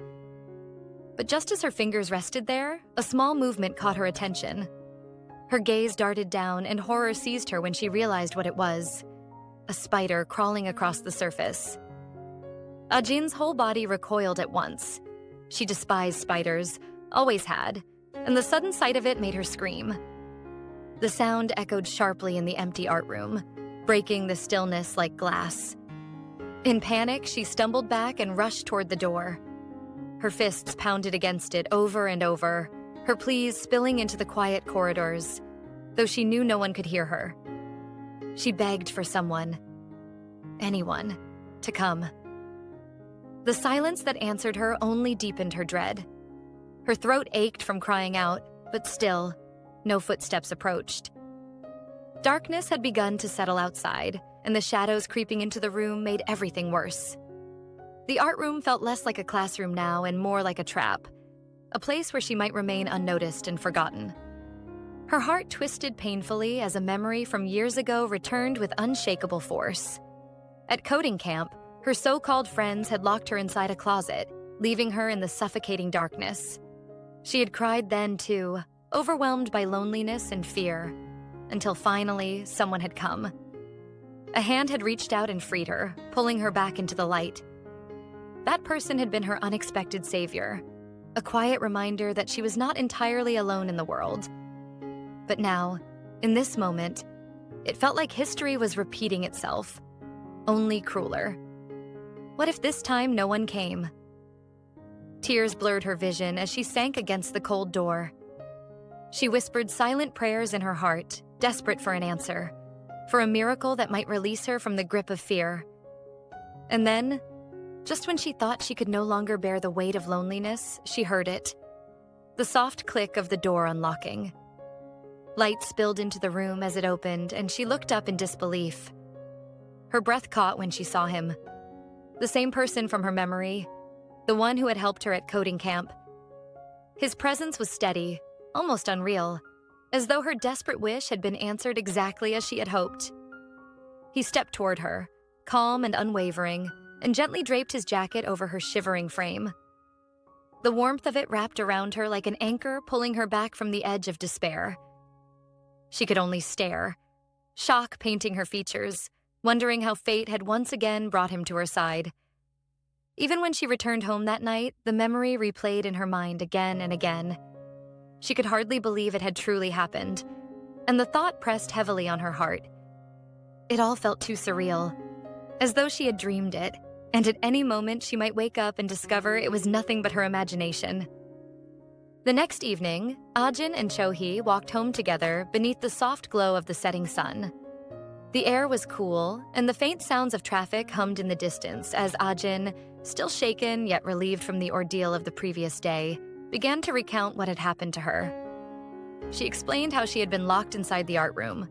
But just as her fingers rested there, a small movement caught her attention. Her gaze darted down, and horror seized her when she realized what it was: a spider crawling across the surface. Ajin's whole body recoiled at once. She despised spiders, always had, and the sudden sight of it made her scream. The sound echoed sharply in the empty art room, breaking the stillness like glass. In panic, she stumbled back and rushed toward the door. Her fists pounded against it over and over, her pleas spilling into the quiet corridors, though she knew no one could hear her. She begged for someone, anyone, to come. The silence that answered her only deepened her dread. Her throat ached from crying out, but still, no footsteps approached. Darkness had begun to settle outside, and the shadows creeping into the room made everything worse. The art room felt less like a classroom now and more like a trap, a place where she might remain unnoticed and forgotten. Her heart twisted painfully as a memory from years ago returned with unshakable force. At coding camp, her so-called friends had locked her inside a closet, leaving her in the suffocating darkness. She had cried then too, overwhelmed by loneliness and fear, until finally someone had come. A hand had reached out and freed her, pulling her back into the light. That person had been her unexpected savior, a quiet reminder that she was not entirely alone in the world. But now, in this moment, it felt like history was repeating itself, only crueler. What if this time no one came? Tears blurred her vision as she sank against the cold door. She whispered silent prayers in her heart, desperate for an answer, for a miracle that might release her from the grip of fear. And then, just when she thought she could no longer bear the weight of loneliness, she heard it. The soft click of the door unlocking. Light spilled into the room as it opened, and she looked up in disbelief. Her breath caught when she saw him. The same person from her memory, the one who had helped her at coding camp. His presence was steady, almost unreal, as though her desperate wish had been answered exactly as she had hoped. He stepped toward her, calm and unwavering, and gently draped his jacket over her shivering frame. The warmth of it wrapped around her like an anchor, pulling her back from the edge of despair. She could only stare, shock painting her features, wondering how fate had once again brought him to her side. Even when she returned home that night, the memory replayed in her mind again and again. She could hardly believe it had truly happened, and the thought pressed heavily on her heart. It all felt too surreal, as though she had dreamed it, and at any moment she might wake up and discover it was nothing but her imagination. The next evening, Ajin and Cho-hee walked home together beneath the soft glow of the setting sun. The air was cool, and the faint sounds of traffic hummed in the distance as Ajin, still shaken yet relieved from the ordeal of the previous day, began to recount what had happened to her. She explained how she had been locked inside the art room,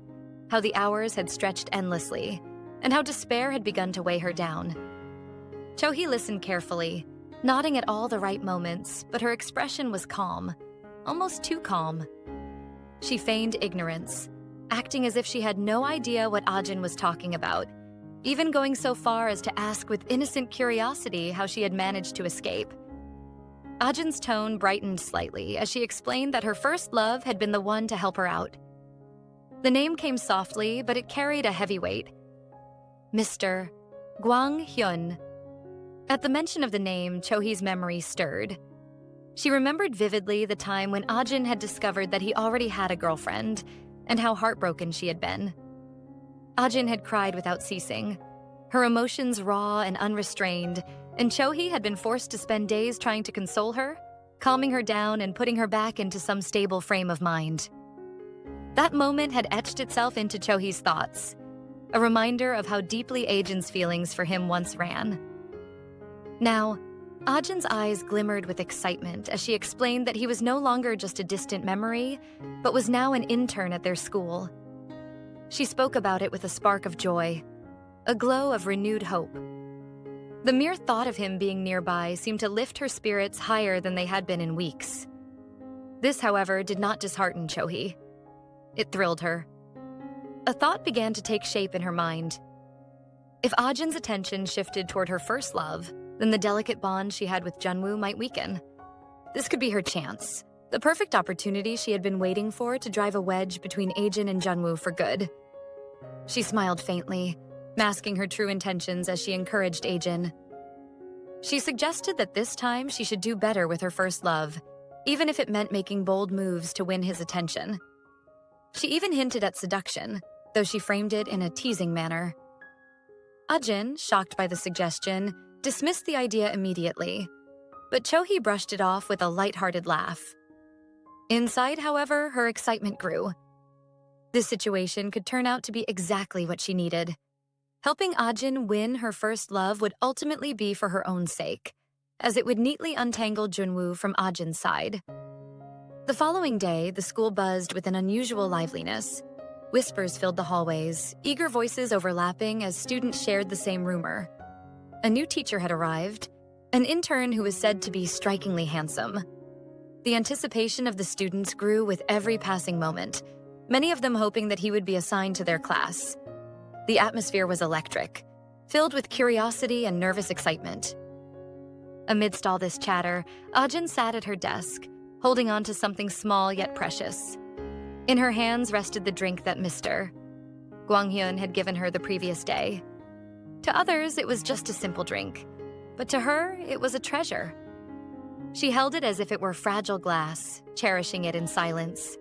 how the hours had stretched endlessly, and how despair had begun to weigh her down. Cho-hee listened carefully, nodding at all the right moments, but her expression was calm, almost too calm. She feigned ignorance, acting as if she had no idea what Ajin was talking about, even going so far as to ask with innocent curiosity how she had managed to escape. Ajin's tone brightened slightly as she explained that her first love had been the one to help her out. The name came softly, but it carried a heavy weight. Mr. Gwang Hyun. At the mention of the name, Cho-hee's memory stirred. She remembered vividly the time when Ajin had discovered that he already had a girlfriend, and how heartbroken she had been. Ajin had cried without ceasing, her emotions raw and unrestrained, and Cho-hee had been forced to spend days trying to console her, calming her down and putting her back into some stable frame of mind. That moment had etched itself into Cho-hee's thoughts, a reminder of how deeply Ajin's feelings for him once ran. Now, Ajin's eyes glimmered with excitement as she explained that he was no longer just a distant memory, but was now an intern at their school. She spoke about it with a spark of joy, a glow of renewed hope. The mere thought of him being nearby seemed to lift her spirits higher than they had been in weeks. This, however, did not dishearten Chohee. It thrilled her. A thought began to take shape in her mind. If Ajin's attention shifted toward her first love, then the delicate bond she had with Junwoo might weaken. This could be her chance, the perfect opportunity she had been waiting for to drive a wedge between Ajin and Junwoo for good. She smiled faintly, masking her true intentions as she encouraged Ajin. She suggested that this time she should do better with her first love, even if it meant making bold moves to win his attention. She even hinted at seduction, though she framed it in a teasing manner. Ajin, shocked by the suggestion, dismissed the idea immediately, but Chohee brushed it off with a light-hearted laugh. Inside, however, her excitement grew. This situation could turn out to be exactly what she needed. Helping Ajin win her first love would ultimately be for her own sake, as it would neatly untangle Junwoo from Ajin's side. The following day, the school buzzed with an unusual liveliness. Whispers filled the hallways, eager voices overlapping as students shared the same rumor. A new teacher had arrived, an intern who was said to be strikingly handsome. The anticipation of the students grew with every passing moment, many of them hoping that he would be assigned to their class. The atmosphere was electric, filled with curiosity and nervous excitement. Amidst all this chatter, Ajin sat at her desk, holding on to something small yet precious. In her hands rested the drink that Mr. Gwanghyun had given her the previous day. To others, it was just a simple drink, but to her, it was a treasure. She held it as if it were fragile glass, cherishing it in silence.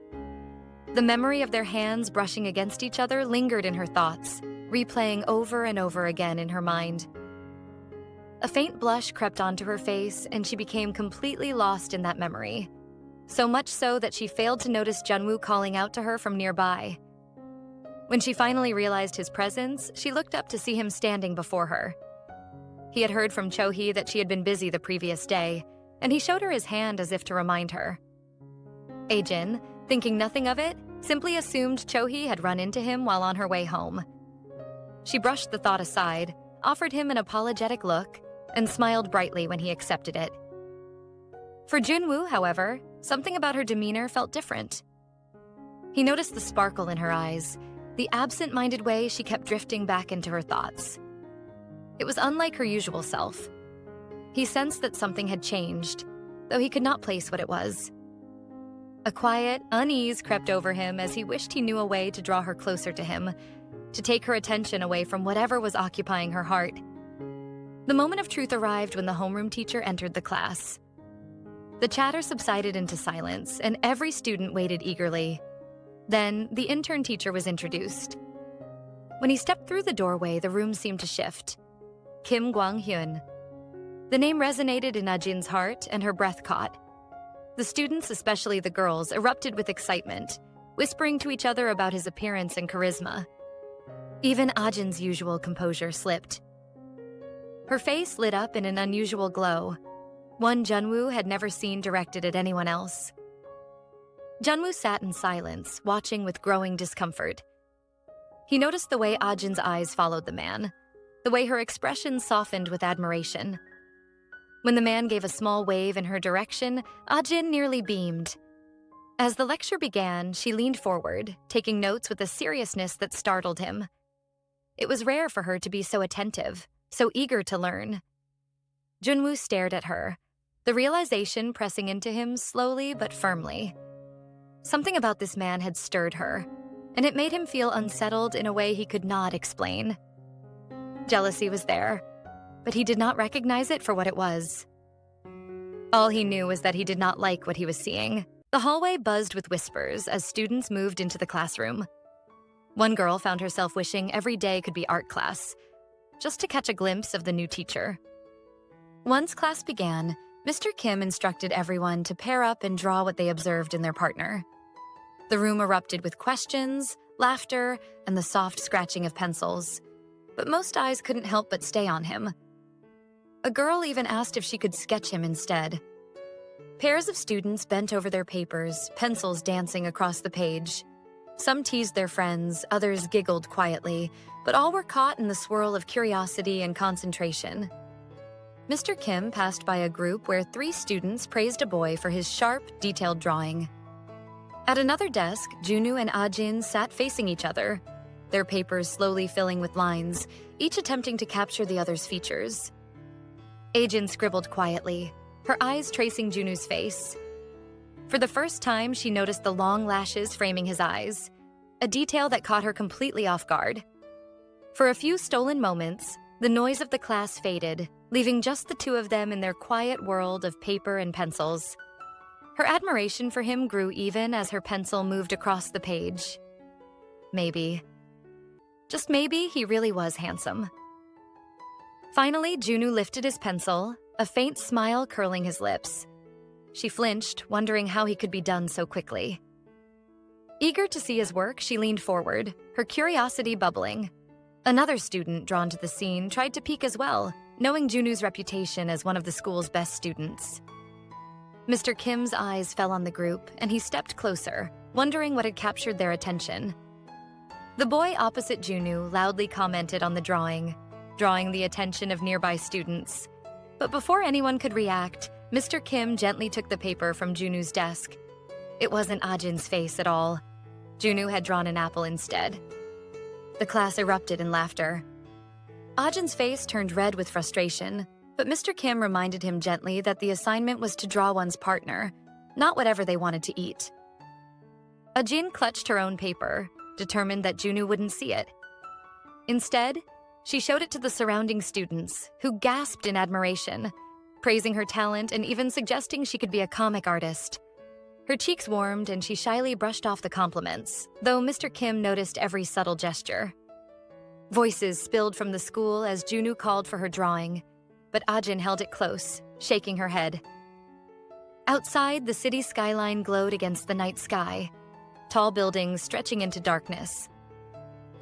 The memory of their hands brushing against each other lingered in her thoughts, replaying over and over again in her mind. A faint blush crept onto her face, and she became completely lost in that memory. So much so that she failed to notice Junwoo calling out to her from nearby. When she finally realized his presence, she looked up to see him standing before her. He had heard from Chohee that she had been busy the previous day, and he showed her his hand as if to remind her. Ajin, thinking nothing of it, simply assumed Chohee had run into him while on her way home. She brushed the thought aside, offered him an apologetic look, and smiled brightly when he accepted it. For Junwoo, however, something about her demeanor felt different. He noticed the sparkle in her eyes, the absent-minded way she kept drifting back into her thoughts. It was unlike her usual self. He sensed that something had changed, though he could not place what it was. A quiet unease crept over him as he wished he knew a way to draw her closer to him, to take her attention away from whatever was occupying her heart. The moment of truth arrived when the homeroom teacher entered the class. The chatter subsided into silence, and every student waited eagerly. Then, the intern teacher was introduced. When he stepped through the doorway, the room seemed to shift. Kim Gwang-hyun. The name resonated in Ajin's heart, and her breath caught. The students, especially the girls, erupted with excitement, whispering to each other about his appearance and charisma. Even Ajin's usual composure slipped. Her face lit up in an unusual glow, one Junwoo had never seen directed at anyone else. Junwoo sat in silence, watching with growing discomfort. He noticed the way Ajin's eyes followed the man, the way her expression softened with admiration. When the man gave a small wave in her direction, Ajin nearly beamed. As the lecture began, she leaned forward, taking notes with a seriousness that startled him. It was rare for her to be so attentive, so eager to learn. Junwoo stared at her, the realization pressing into him slowly but firmly. Something about this man had stirred her, and it made him feel unsettled in a way he could not explain. Jealousy was there, but he did not recognize it for what it was. All he knew was that he did not like what he was seeing. The hallway buzzed with whispers as students moved into the classroom. One girl found herself wishing every day could be art class, just to catch a glimpse of the new teacher. Once class began, Mr. Kim instructed everyone to pair up and draw what they observed in their partner. The room erupted with questions, laughter, and the soft scratching of pencils, but most eyes couldn't help but stay on him. A girl even asked if she could sketch him instead. Pairs of students bent over their papers, pencils dancing across the page. Some teased their friends, others giggled quietly, but all were caught in the swirl of curiosity and concentration. Mr. Kim passed by a group where 3 students praised a boy for his sharp, detailed drawing. At another desk, Junwoo and Ajin sat facing each other, their papers slowly filling with lines, each attempting to capture the other's features. Ajin scribbled quietly, her eyes tracing Junwoo's face. For the first time, she noticed the long lashes framing his eyes, a detail that caught her completely off guard. For a few stolen moments, the noise of the class faded, leaving just the 2 of them in their quiet world of paper and pencils. Her admiration for him grew even as her pencil moved across the page. Maybe, just maybe, he really was handsome. Finally, Junwoo lifted his pencil, a faint smile curling his lips. She flinched, wondering how he could be done so quickly. Eager to see his work, she leaned forward, her curiosity bubbling. Another student drawn to the scene tried to peek as well, knowing Junwoo's reputation as one of the school's best students. Mr. Kim's eyes fell on the group, and he stepped closer, wondering what had captured their attention. The boy opposite Junwoo loudly commented on the drawing, drawing the attention of nearby students. But before anyone could react, Mr. Kim gently took the paper from Junwoo's desk. It wasn't Ajin's face at all. Junwoo had drawn an apple instead. The class erupted in laughter. Ajin's face turned red with frustration, but Mr. Kim reminded him gently that the assignment was to draw one's partner, not whatever they wanted to eat. Ajin clutched her own paper, determined that Junwoo wouldn't see it. Instead, she showed it to the surrounding students, who gasped in admiration, praising her talent and even suggesting she could be a comic artist. Her cheeks warmed and she shyly brushed off the compliments, though Mr. Kim noticed every subtle gesture. Voices spilled from the school as Junwoo called for her drawing, but Ajin held it close, shaking her head. Outside, the city skyline glowed against the night sky, tall buildings stretching into darkness.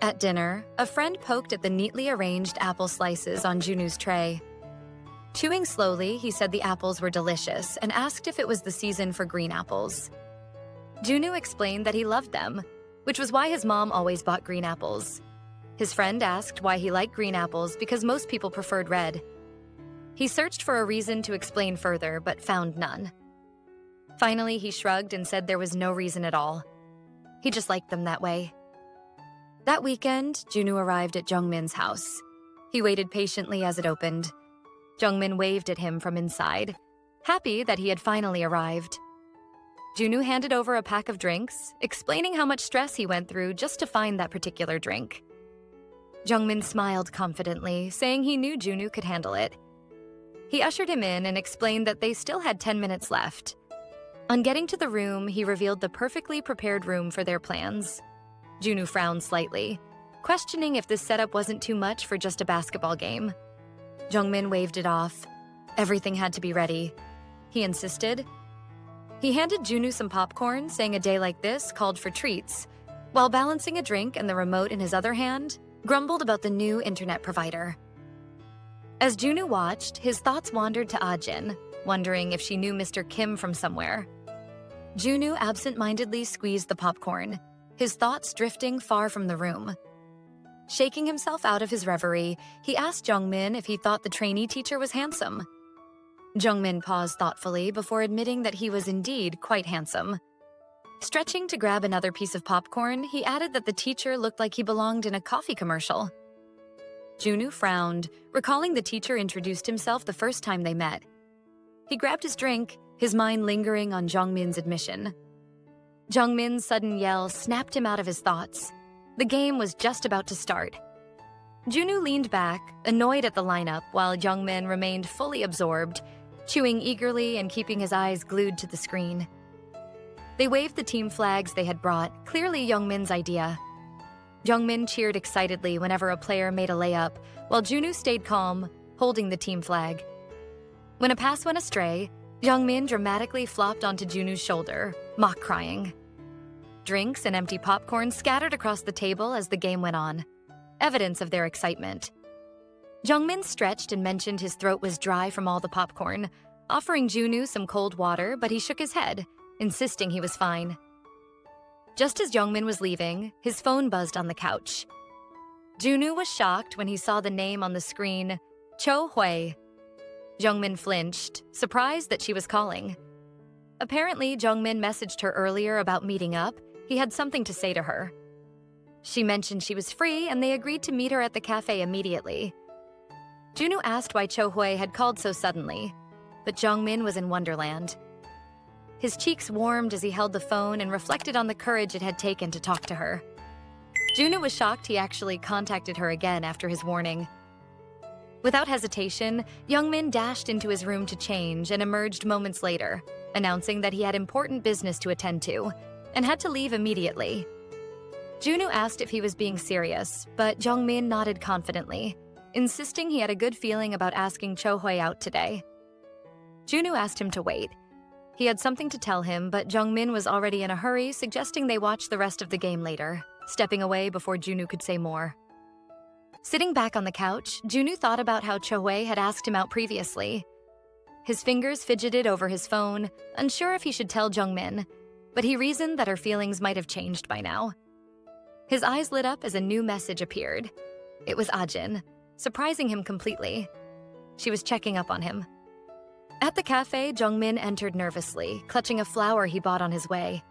At dinner, a friend poked at the neatly arranged apple slices on Junwoo's tray. Chewing slowly, he said the apples were delicious and asked if it was the season for green apples. Junwoo explained that he loved them, which was why his mom always bought green apples. His friend asked why he liked green apples because most people preferred red. He searched for a reason to explain further, but found none. Finally, he shrugged and said there was no reason at all. He just liked them that way. That weekend, Junwoo arrived at Jungmin's house. He waited patiently as it opened. Jungmin waved at him from inside, happy that he had finally arrived. Junwoo handed over a pack of drinks, explaining how much stress he went through just to find that particular drink. Jungmin smiled confidently, saying he knew Junwoo could handle it. He ushered him in and explained that they still had 10 minutes left. On getting to the room, he revealed the perfectly prepared room for their plans. Junwoo frowned slightly, questioning if this setup wasn't too much for just a basketball game. Jungmin waved it off. Everything had to be ready. He insisted. He handed Junwoo some popcorn, saying a day like this called for treats, while balancing a drink and the remote in his other hand, grumbled about the new internet provider. As Junwoo watched, his thoughts wandered to Ajin, wondering if she knew Mr. Kim from somewhere. Junwoo absent-mindedly squeezed the popcorn, his thoughts drifting far from the room. Shaking himself out of his reverie, he asked Jungmin if he thought the trainee teacher was handsome. Jungmin paused thoughtfully before admitting that he was indeed quite handsome. Stretching to grab another piece of popcorn, he added that the teacher looked like he belonged in a coffee commercial. Junwoo frowned, recalling the teacher introduced himself the first time they met. He grabbed his drink, his mind lingering on Jungmin's admission. Jungmin's sudden yell snapped him out of his thoughts. The game was just about to start. Junwoo leaned back, annoyed at the lineup, while Jungmin remained fully absorbed, chewing eagerly and keeping his eyes glued to the screen. They waved the team flags they had brought, clearly Jungmin's idea. Jungmin cheered excitedly whenever a player made a layup, while Junwoo stayed calm, holding the team flag. When a pass went astray, Jungmin dramatically flopped onto Junwoo's shoulder, mock crying. Drinks and empty popcorn scattered across the table as the game went on, evidence of their excitement. Jungmin stretched and mentioned his throat was dry from all the popcorn, offering Junwoo some cold water, but he shook his head, insisting he was fine. Just as Jungmin was leaving, his phone buzzed on the couch. Junwoo was shocked when he saw the name on the screen, Cho Hui. Jungmin flinched, surprised that she was calling. Apparently, Jungmin messaged her earlier about meeting up. He had something to say to her. She mentioned she was free, and they agreed to meet her at the cafe immediately. Junwoo asked why Cho Hui had called so suddenly, but Jungmin was in Wonderland. His cheeks warmed as he held the phone and reflected on the courage it had taken to talk to her. Junwoo was shocked he actually contacted her again after his warning. Without hesitation, Jungmin dashed into his room to change and emerged moments later, announcing that he had important business to attend to and had to leave immediately. Junwoo asked if he was being serious, but Jungmin nodded confidently, insisting he had a good feeling about asking Cho Hui out today. Junwoo asked him to wait. He had something to tell him, but Jungmin was already in a hurry, suggesting they watch the rest of the game later, stepping away before Junwoo could say more. Sitting back on the couch, Junwoo thought about how Cho Hui had asked him out previously. His fingers fidgeted over his phone, unsure if he should tell Jungmin, but he reasoned that her feelings might have changed by now. His eyes lit up as a new message appeared. It was Ajin, surprising him completely. She was checking up on him. At the cafe, Jungmin entered nervously, clutching a flower he bought on his way.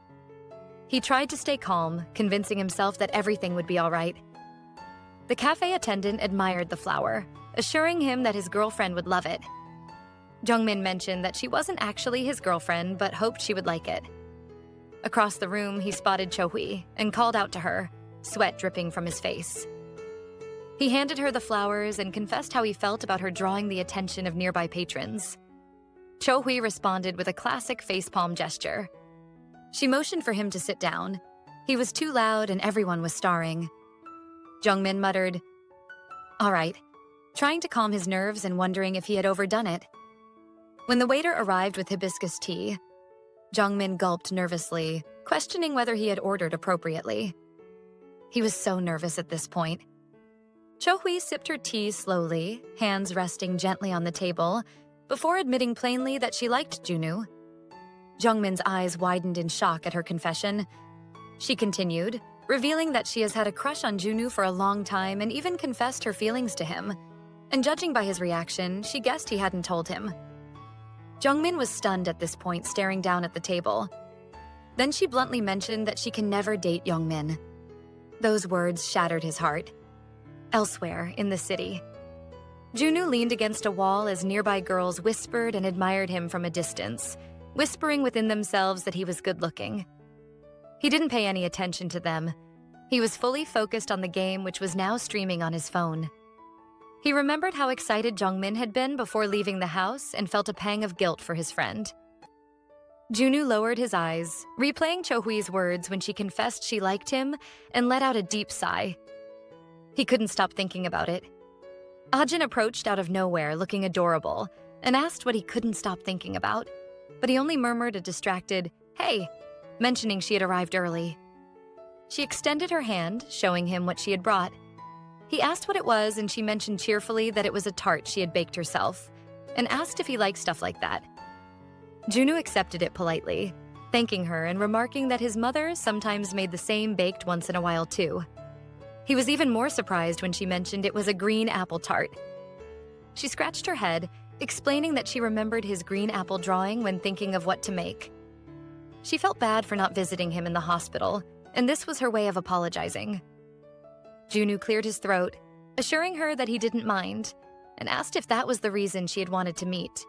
He tried to stay calm, convincing himself that everything would be all right. The cafe attendant admired the flower, assuring him that his girlfriend would love it. Jungmin mentioned that she wasn't actually his girlfriend, but hoped she would like it. Across the room, he spotted Cho Hui and called out to her, sweat dripping from his face. He handed her the flowers and confessed how he felt about her drawing the attention of nearby patrons. Cho Hui responded with a classic facepalm gesture. She motioned for him to sit down. He was too loud and everyone was staring. Jungmin muttered, "All right," trying to calm his nerves and wondering if he had overdone it. When the waiter arrived with hibiscus tea, Jungmin gulped nervously, questioning whether he had ordered appropriately. He was so nervous at this point. Cho Hui sipped her tea slowly, hands resting gently on the table, before admitting plainly that she liked Junwoo. Jungmin's eyes widened in shock at her confession. She continued, revealing that she has had a crush on Junwoo for a long time and even confessed her feelings to him. And judging by his reaction, she guessed he hadn't told him. Jungmin was stunned at this point, staring down at the table. Then she bluntly mentioned that she can never date Jungmin. Those words shattered his heart. Elsewhere, in the city, Junwoo leaned against a wall as nearby girls whispered and admired him from a distance, whispering within themselves that he was good-looking. He didn't pay any attention to them. He was fully focused on the game, which was now streaming on his phone. He remembered how excited Jungmin had been before leaving the house and felt a pang of guilt for his friend. Junwoo lowered his eyes, replaying Cho Hui's words when she confessed she liked him and let out a deep sigh. He couldn't stop thinking about it. Ajin approached out of nowhere, looking adorable, and asked what he couldn't stop thinking about, but he only murmured a distracted, "Hey," mentioning she had arrived early. She extended her hand, showing him what she had brought. He asked what it was, and she mentioned cheerfully that it was a tart she had baked herself, and asked if he liked stuff like that. Junwoo accepted it politely, thanking her and remarking that his mother sometimes made the same baked once in a while too. He was even more surprised when she mentioned it was a green apple tart. She scratched her head, explaining that she remembered his green apple drawing when thinking of what to make. She felt bad for not visiting him in the hospital, and this was her way of apologizing. Junwoo cleared his throat, assuring her that he didn't mind, and asked if that was the reason she had wanted to meet.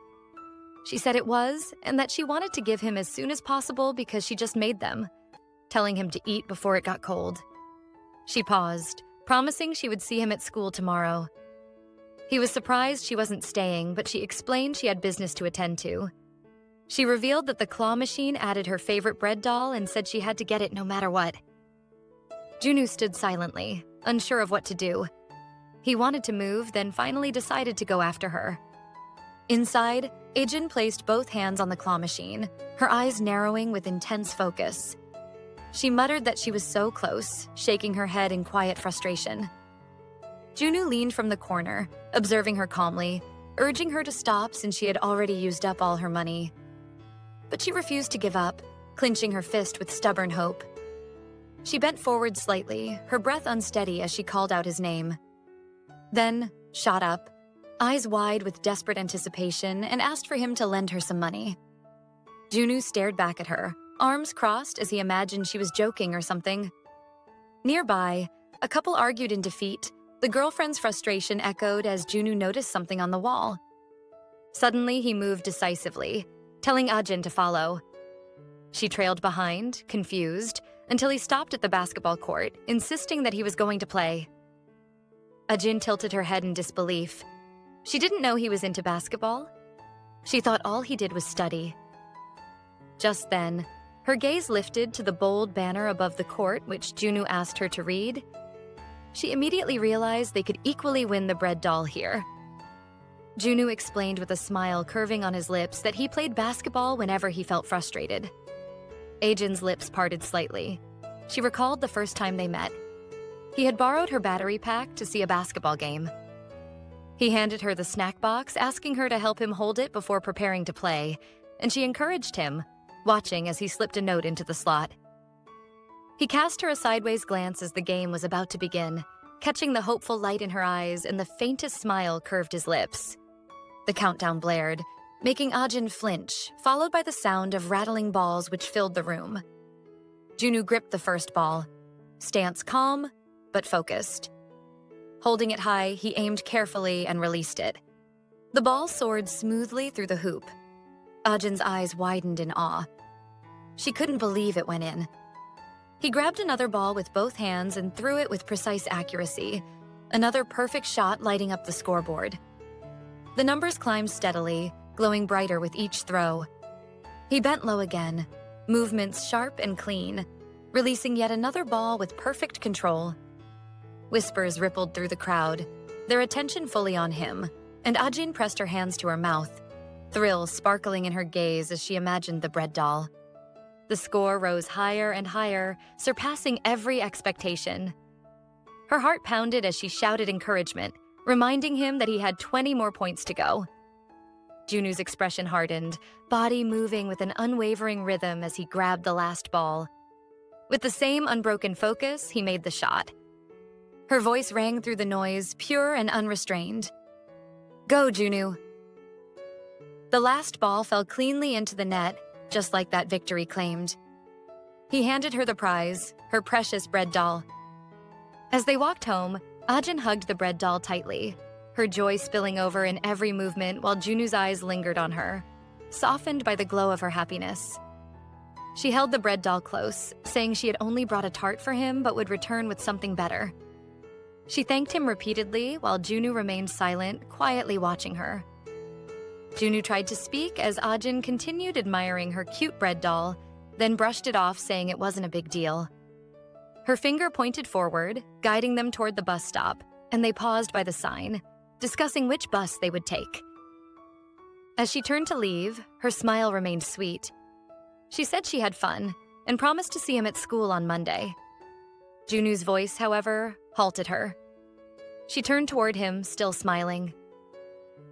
She said it was, and that she wanted to give him as soon as possible because she just made them, telling him to eat before it got cold. She paused, promising she would see him at school tomorrow. He was surprised she wasn't staying, but she explained she had business to attend to. She revealed that the claw machine added her favorite bread doll and said she had to get it no matter what. Junwoo stood silently, unsure of what to do. He wanted to move, then finally decided to go after her. Inside, Ajin placed both hands on the claw machine, her eyes narrowing with intense focus. She muttered that she was so close, shaking her head in quiet frustration. Junwoo leaned from the corner, observing her calmly, urging her to stop since she had already used up all her money. But she refused to give up, clenching her fist with stubborn hope. She bent forward slightly, her breath unsteady as she called out his name. Then, shot up, eyes wide with desperate anticipation, and asked for him to lend her some money. Junwoo stared back at her, arms crossed as he imagined she was joking or something. Nearby, a couple argued in defeat. The girlfriend's frustration echoed as Junwoo noticed something on the wall. Suddenly, he moved decisively, telling Ajin to follow. She trailed behind, confused, until he stopped at the basketball court, insisting that he was going to play. Ajin tilted her head in disbelief. She didn't know he was into basketball. She thought all he did was study. Just then, her gaze lifted to the bold banner above the court which Junwoo asked her to read. She immediately realized they could equally win the bread doll here. Junwoo explained with a smile curving on his lips that he played basketball whenever he felt frustrated. Ajin's lips parted slightly. She recalled the first time they met. He had borrowed her battery pack to see a basketball game. He handed her the snack box, asking her to help him hold it before preparing to play, and she encouraged him, watching as he slipped a note into the slot. He cast her a sideways glance as the game was about to begin, catching the hopeful light in her eyes, and the faintest smile curved his lips. The countdown blared, making Ajin flinch, followed by the sound of rattling balls which filled the room. Junwoo gripped the first ball, stance calm, but focused. Holding it high, he aimed carefully and released it. The ball soared smoothly through the hoop. Ajin's eyes widened in awe. She couldn't believe it went in. He grabbed another ball with both hands and threw it with precise accuracy, another perfect shot lighting up the scoreboard. The numbers climbed steadily, glowing brighter with each throw. He bent low again, movements sharp and clean, releasing yet another ball with perfect control. Whispers rippled through the crowd, their attention fully on him, and Ajin pressed her hands to her mouth, thrill sparkling in her gaze as she imagined the bread doll. The score rose higher and higher, surpassing every expectation. Her heart pounded as she shouted encouragement, reminding him that he had 20 more points to go. Junwoo's expression hardened, body moving with an unwavering rhythm as he grabbed the last ball. With the same unbroken focus, he made the shot. Her voice rang through the noise, pure and unrestrained. "Go, Junwoo." The last ball fell cleanly into the net, just like that victory claimed. He handed her the prize, her precious bread doll. As they walked home, Ajin hugged the bread doll tightly, her joy spilling over in every movement while Junwoo's eyes lingered on her, softened by the glow of her happiness. She held the bread doll close, saying she had only brought a tart for him but would return with something better. She thanked him repeatedly while Junwoo remained silent, quietly watching her. Junwoo tried to speak as Ajin continued admiring her cute bread doll, then brushed it off, saying it wasn't a big deal. Her finger pointed forward, guiding them toward the bus stop, and they paused by the sign, discussing which bus they would take. As she turned to leave, her smile remained sweet. She said she had fun and promised to see him at school on Monday. Junwoo's voice, however, halted her. She turned toward him, still smiling.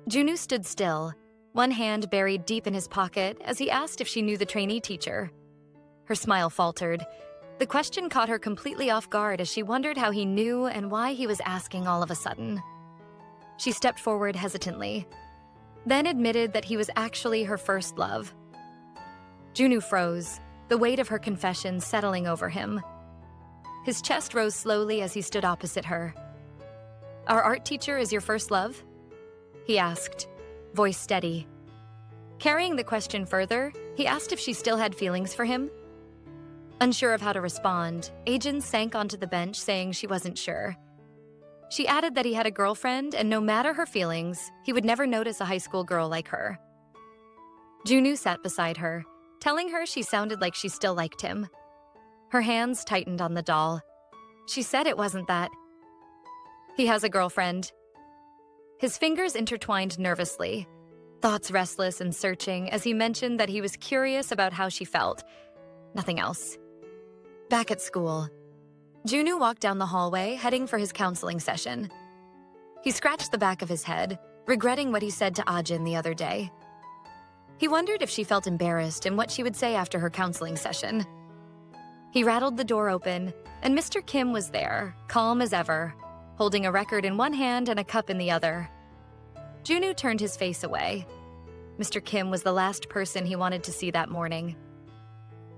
Junwoo stood still, one hand buried deep in his pocket as he asked if she knew the trainee teacher. Her smile faltered. The question caught her completely off guard as she wondered how he knew and why he was asking all of a sudden. She stepped forward hesitantly, then admitted that he was actually her first love. Junwoo froze, the weight of her confession settling over him. His chest rose slowly as he stood opposite her. "Our art teacher is your first love?" he asked, voice steady. Carrying the question further, he asked if she still had feelings for him. Unsure of how to respond, Ajin sank onto the bench, saying she wasn't sure. She added that he had a girlfriend, and no matter her feelings, he would never notice a high school girl like her. Junwoo sat beside her, telling her she sounded like she still liked him. Her hands tightened on the doll. She said it wasn't that. "He has a girlfriend." His fingers intertwined nervously, thoughts restless and searching as he mentioned that he was curious about how she felt. Nothing else. Back at school, Junwoo walked down the hallway, heading for his counseling session. He scratched the back of his head, regretting what he said to Ajin the other day. He wondered if she felt embarrassed and what she would say after her counseling session. He rattled the door open, and Mr. Kim was there, calm as ever, holding a record in one hand and a cup in the other. Junwoo turned his face away. Mr. Kim was the last person he wanted to see that morning.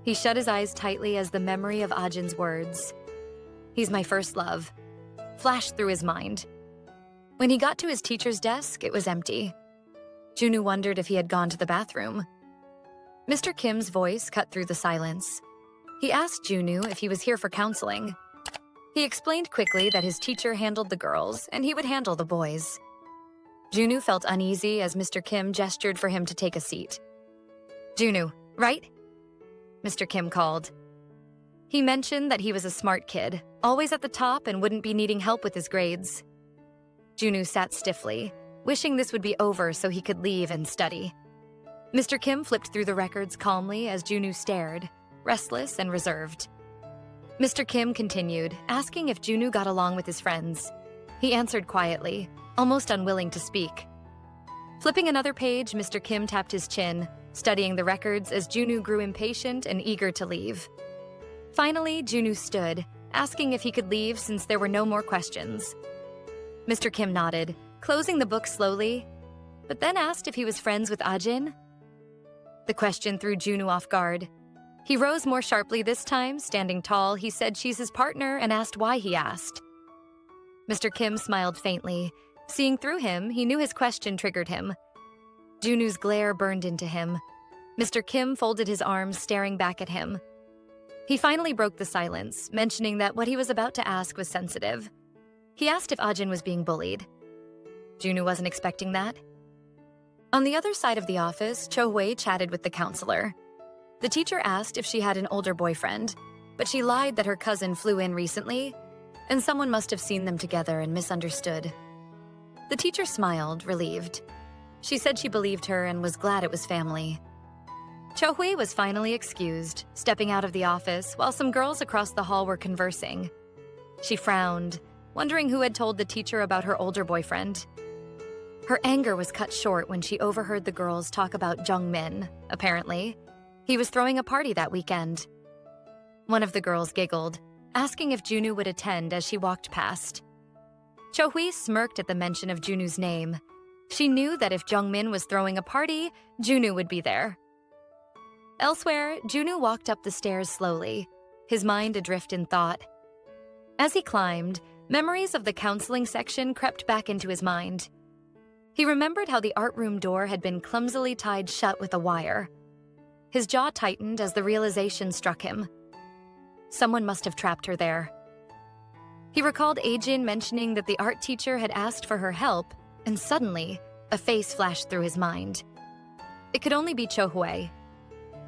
He shut his eyes tightly as the memory of Ajin's words, "He's my first love," flashed through his mind. When he got to his teacher's desk, it was empty. Junwoo wondered if he had gone to the bathroom. Mr. Kim's voice cut through the silence. He asked Junwoo if he was here for counseling. He explained quickly that his teacher handled the girls and he would handle the boys. Junwoo felt uneasy as Mr. Kim gestured for him to take a seat. "Junwoo, right?" Mr. Kim called. He mentioned that he was a smart kid, always at the top and wouldn't be needing help with his grades. Junwoo sat stiffly, wishing this would be over so he could leave and study. Mr. Kim flipped through the records calmly as Junwoo stared, restless and reserved. Mr. Kim continued, asking if Junwoo got along with his friends. He answered quietly, almost unwilling to speak. Flipping another page, Mr. Kim tapped his chin, studying the records as Junwoo grew impatient and eager to leave. Finally, Junwoo stood, asking if he could leave since there were no more questions. Mr. Kim nodded, closing the book slowly, but then asked if he was friends with Ajin. The question threw Junwoo off guard. He rose more sharply this time, standing tall. He said she's his partner and asked why he asked. Mr. Kim smiled faintly. Seeing through him, he knew his question triggered him. Junwoo's glare burned into him. Mr. Kim folded his arms, staring back at him. He finally broke the silence, mentioning that what he was about to ask was sensitive. He asked if Ajin was being bullied. Junwoo wasn't expecting that. On the other side of the office, Cho-hui chatted with the counselor. The teacher asked if she had an older boyfriend, but she lied that her cousin flew in recently, and someone must have seen them together and misunderstood. The teacher smiled, relieved. She said she believed her and was glad it was family. Cho-hui was finally excused, stepping out of the office while some girls across the hall were conversing. She frowned, wondering who had told the teacher about her older boyfriend. Her anger was cut short when she overheard the girls talk about Jungmin, apparently. He was throwing a party that weekend. One of the girls giggled, asking if Junwoo would attend as she walked past. Cho-hui smirked at the mention of Junwoo's name. She knew that if Jungmin was throwing a party, Junwoo would be there. Elsewhere, Junwoo walked up the stairs slowly, his mind adrift in thought. As he climbed, memories of the counseling section crept back into his mind. He remembered how the art room door had been clumsily tied shut with a wire. His jaw tightened as the realization struck him. Someone must have trapped her there. He recalled Ajin mentioning that the art teacher had asked for her help, and suddenly, a face flashed through his mind. It could only be Cho-hui.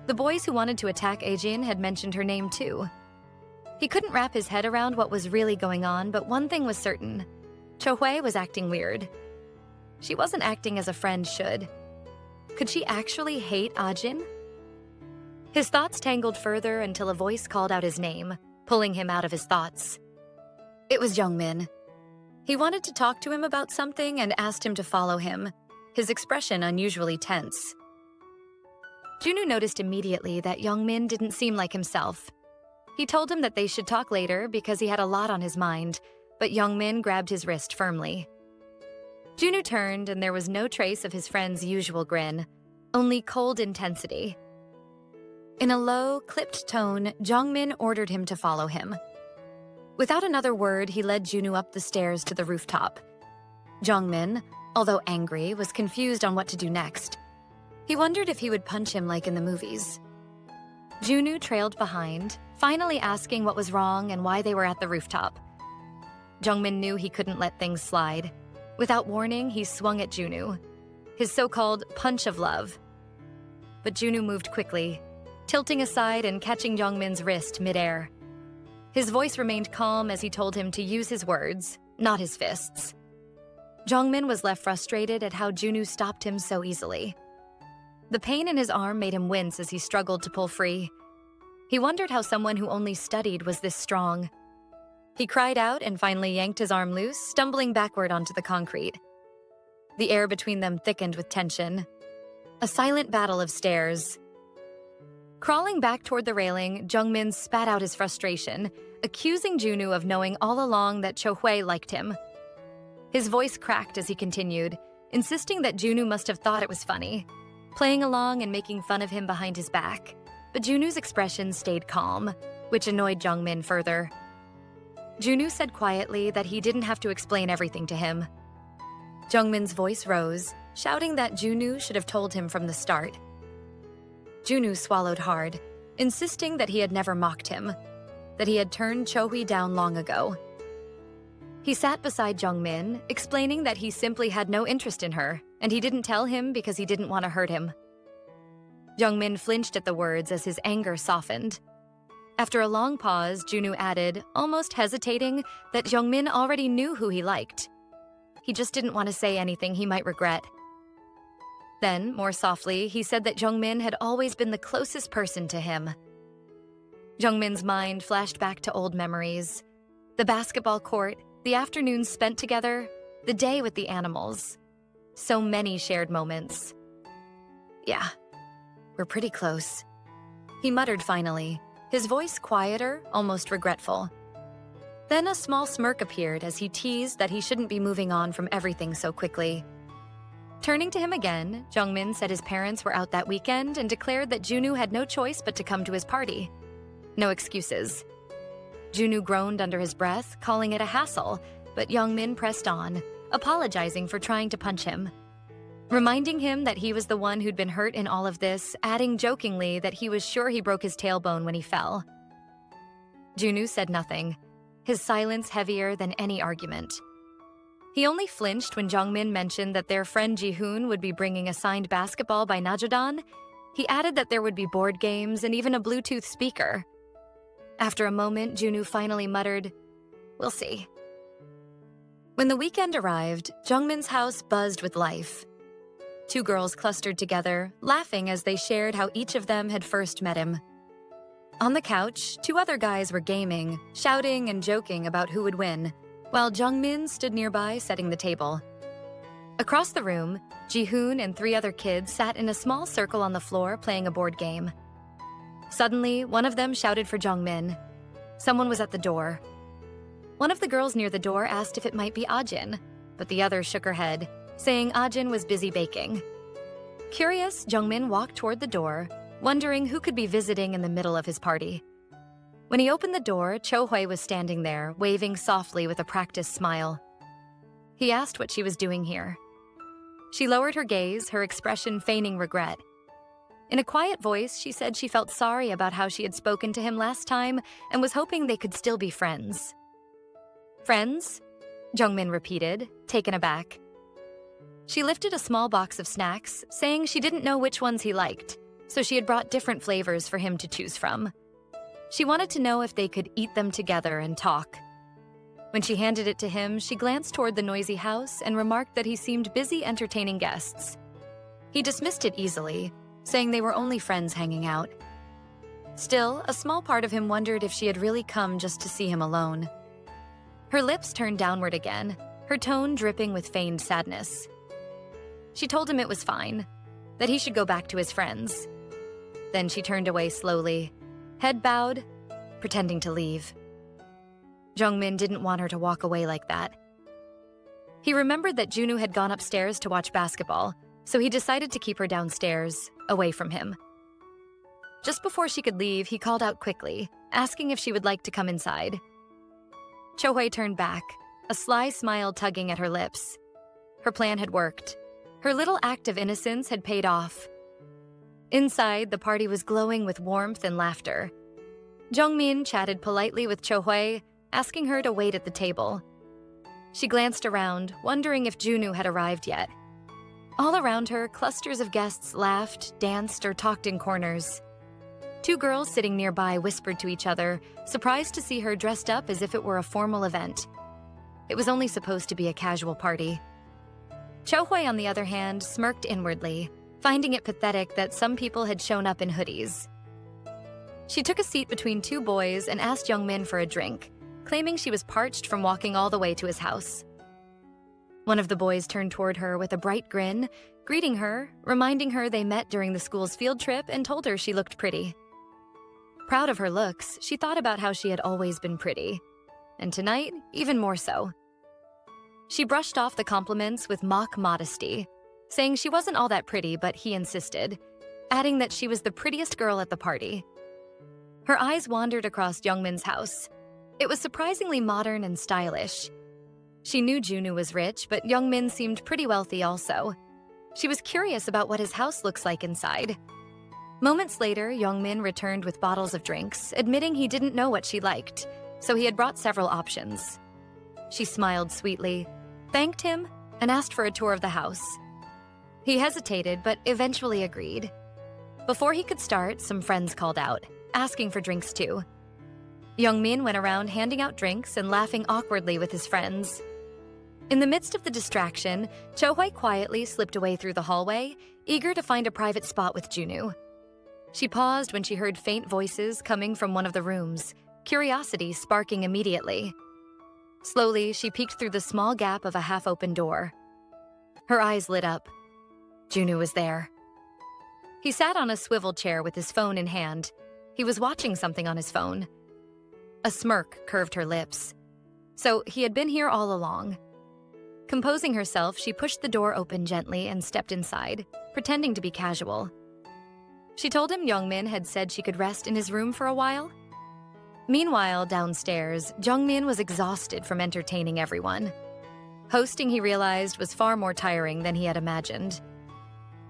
The boys who wanted to attack Ajin had mentioned her name too. He couldn't wrap his head around what was really going on, but one thing was certain. Cho-hui was acting weird. She wasn't acting as a friend should. Could she actually hate Ajin? His thoughts tangled further until a voice called out his name, pulling him out of his thoughts. It was Jungmin. He wanted to talk to him about something and asked him to follow him, his expression unusually tense. Junwoo noticed immediately that Jungmin didn't seem like himself. He told him that they should talk later because he had a lot on his mind, but Jungmin grabbed his wrist firmly. Junwoo turned and there was no trace of his friend's usual grin, only cold intensity. In a low, clipped tone, Jungmin ordered him to follow him. Without another word, he led Junwoo up the stairs to the rooftop. Jungmin, although angry, was confused on what to do next. He wondered if he would punch him like in the movies. Junwoo trailed behind, finally asking what was wrong and why they were at the rooftop. Jungmin knew he couldn't let things slide. Without warning, he swung at Junwoo, his so-called punch of love. But Junwoo moved quickly, tilting aside and catching Jungmin's wrist midair. His voice remained calm as he told him to use his words, not his fists. Jungmin was left frustrated at how Junwoo stopped him so easily. The pain in his arm made him wince as he struggled to pull free. He wondered how someone who only studied was this strong. He cried out and finally yanked his arm loose, stumbling backward onto the concrete. The air between them thickened with tension. A silent battle of stares. Crawling back toward the railing, Jungmin spat out his frustration, accusing Junwoo of knowing all along that Cho-hwee liked him. His voice cracked as he continued, insisting that Junwoo must have thought it was funny, playing along and making fun of him behind his back. But Junwoo's expression stayed calm, which annoyed Jungmin further. Junwoo said quietly that he didn't have to explain everything to him. Jungmin's voice rose, shouting that Junwoo should have told him from the start. Junwoo swallowed hard, insisting that he had never mocked him, that he had turned Cho-hwee down long ago. He sat beside Jungmin, explaining that he simply had no interest in her, and he didn't tell him because he didn't want to hurt him. Jungmin flinched at the words as his anger softened. After a long pause, Junwoo added, almost hesitating, that Jungmin already knew who he liked. He just didn't want to say anything he might regret. Then, more softly, he said that Jungmin had always been the closest person to him. Jungmin's mind flashed back to old memories. The basketball court, the afternoons spent together, the day with the animals. So many shared moments. Yeah, we're pretty close. He muttered finally, his voice quieter, almost regretful. Then a small smirk appeared as he teased that he shouldn't be moving on from everything so quickly. Turning to him again, Jungmin said his parents were out that weekend and declared that Junwoo had no choice but to come to his party. No excuses. Junwoo groaned under his breath, calling it a hassle, but Jungmin pressed on, apologizing for trying to punch him. Reminding him that he was the one who'd been hurt in all of this, adding jokingly that he was sure he broke his tailbone when he fell. Junwoo said nothing, his silence heavier than any argument. He only flinched when Jungmin mentioned that their friend Ji-hoon would be bringing a signed basketball by Najodan. He added that there would be board games and even a Bluetooth speaker. After a moment, Junwoo finally muttered, "We'll see." When the weekend arrived, Jungmin's house buzzed with life. Two girls clustered together, laughing as they shared how each of them had first met him. On the couch, two other guys were gaming, shouting and joking about who would win, while Jungmin stood nearby setting the table. Across the room, Ji-hoon and three other kids sat in a small circle on the floor playing a board game. Suddenly, one of them shouted for Jungmin. Someone was at the door. One of the girls near the door asked if it might be Ajin, but the other shook her head, saying Ajin was busy baking. Curious, Jungmin walked toward the door, wondering who could be visiting in the middle of his party. When he opened the door, Cho-hwee was standing there, waving softly with a practiced smile. He asked what she was doing here. She lowered her gaze, her expression feigning regret. In a quiet voice, she said she felt sorry about how she had spoken to him last time and was hoping they could still be friends. "Friends?" Jungmin repeated, taken aback. She lifted a small box of snacks, saying she didn't know which ones he liked, so she had brought different flavors for him to choose from. She wanted to know if they could eat them together and talk. When she handed it to him, she glanced toward the noisy house and remarked that he seemed busy entertaining guests. He dismissed it easily, saying they were only friends hanging out. Still, a small part of him wondered if she had really come just to see him alone. Her lips turned downward again, her tone dripping with feigned sadness. She told him it was fine, that he should go back to his friends. Then she turned away slowly, head bowed, pretending to leave. Jungmin didn't want her to walk away like that. He remembered that Junwoo had gone upstairs to watch basketball, so he decided to keep her downstairs, away from him. Just before she could leave, he called out quickly, asking if she would like to come inside. Cho-hwee turned back, a sly smile tugging at her lips. Her plan had worked. Her little act of innocence had paid off. Inside, the party was glowing with warmth and laughter. Jungmin chatted politely with Cho-hwee, asking her to wait at the table. She glanced around, wondering if Junwoo had arrived yet. All around her, clusters of guests laughed, danced, or talked in corners. Two girls sitting nearby whispered to each other, surprised to see her dressed up as if it were a formal event. It was only supposed to be a casual party. Cho-hwee, on the other hand, smirked inwardly, finding it pathetic that some people had shown up in hoodies. She took a seat between two boys and asked Jungmin for a drink, claiming she was parched from walking all the way to his house. One of the boys turned toward her with a bright grin, greeting her, reminding her they met during the school's field trip and told her she looked pretty. Proud of her looks, she thought about how she had always been pretty, and tonight, even more so. She brushed off the compliments with mock modesty, saying she wasn't all that pretty, but he insisted, adding that she was the prettiest girl at the party. Her eyes wandered across Youngmin's house. It was surprisingly modern and stylish. She knew Junwoo was rich, but Youngmin seemed pretty wealthy also. She was curious about what his house looks like inside. Moments later, Youngmin returned with bottles of drinks, admitting he didn't know what she liked, so he had brought several options. She smiled sweetly, thanked him, and asked for a tour of the house. He hesitated, but eventually agreed. Before he could start, some friends called out, asking for drinks too. Youngmin went around handing out drinks and laughing awkwardly with his friends. In the midst of the distraction, Cho-hoi quietly slipped away through the hallway, eager to find a private spot with Junwoo. She paused when she heard faint voices coming from one of the rooms, curiosity sparking immediately. Slowly, she peeked through the small gap of a half-open door. Her eyes lit up. Junwoo was there. He sat on a swivel chair with his phone in hand. He was watching something on his phone. A smirk curved her lips. So he had been here all along. Composing herself, she pushed the door open gently and stepped inside, pretending to be casual. She told him Youngmin had said she could rest in his room for a while. Meanwhile, downstairs, Jungmin was exhausted from entertaining everyone. Hosting, he realized, was far more tiring than he had imagined.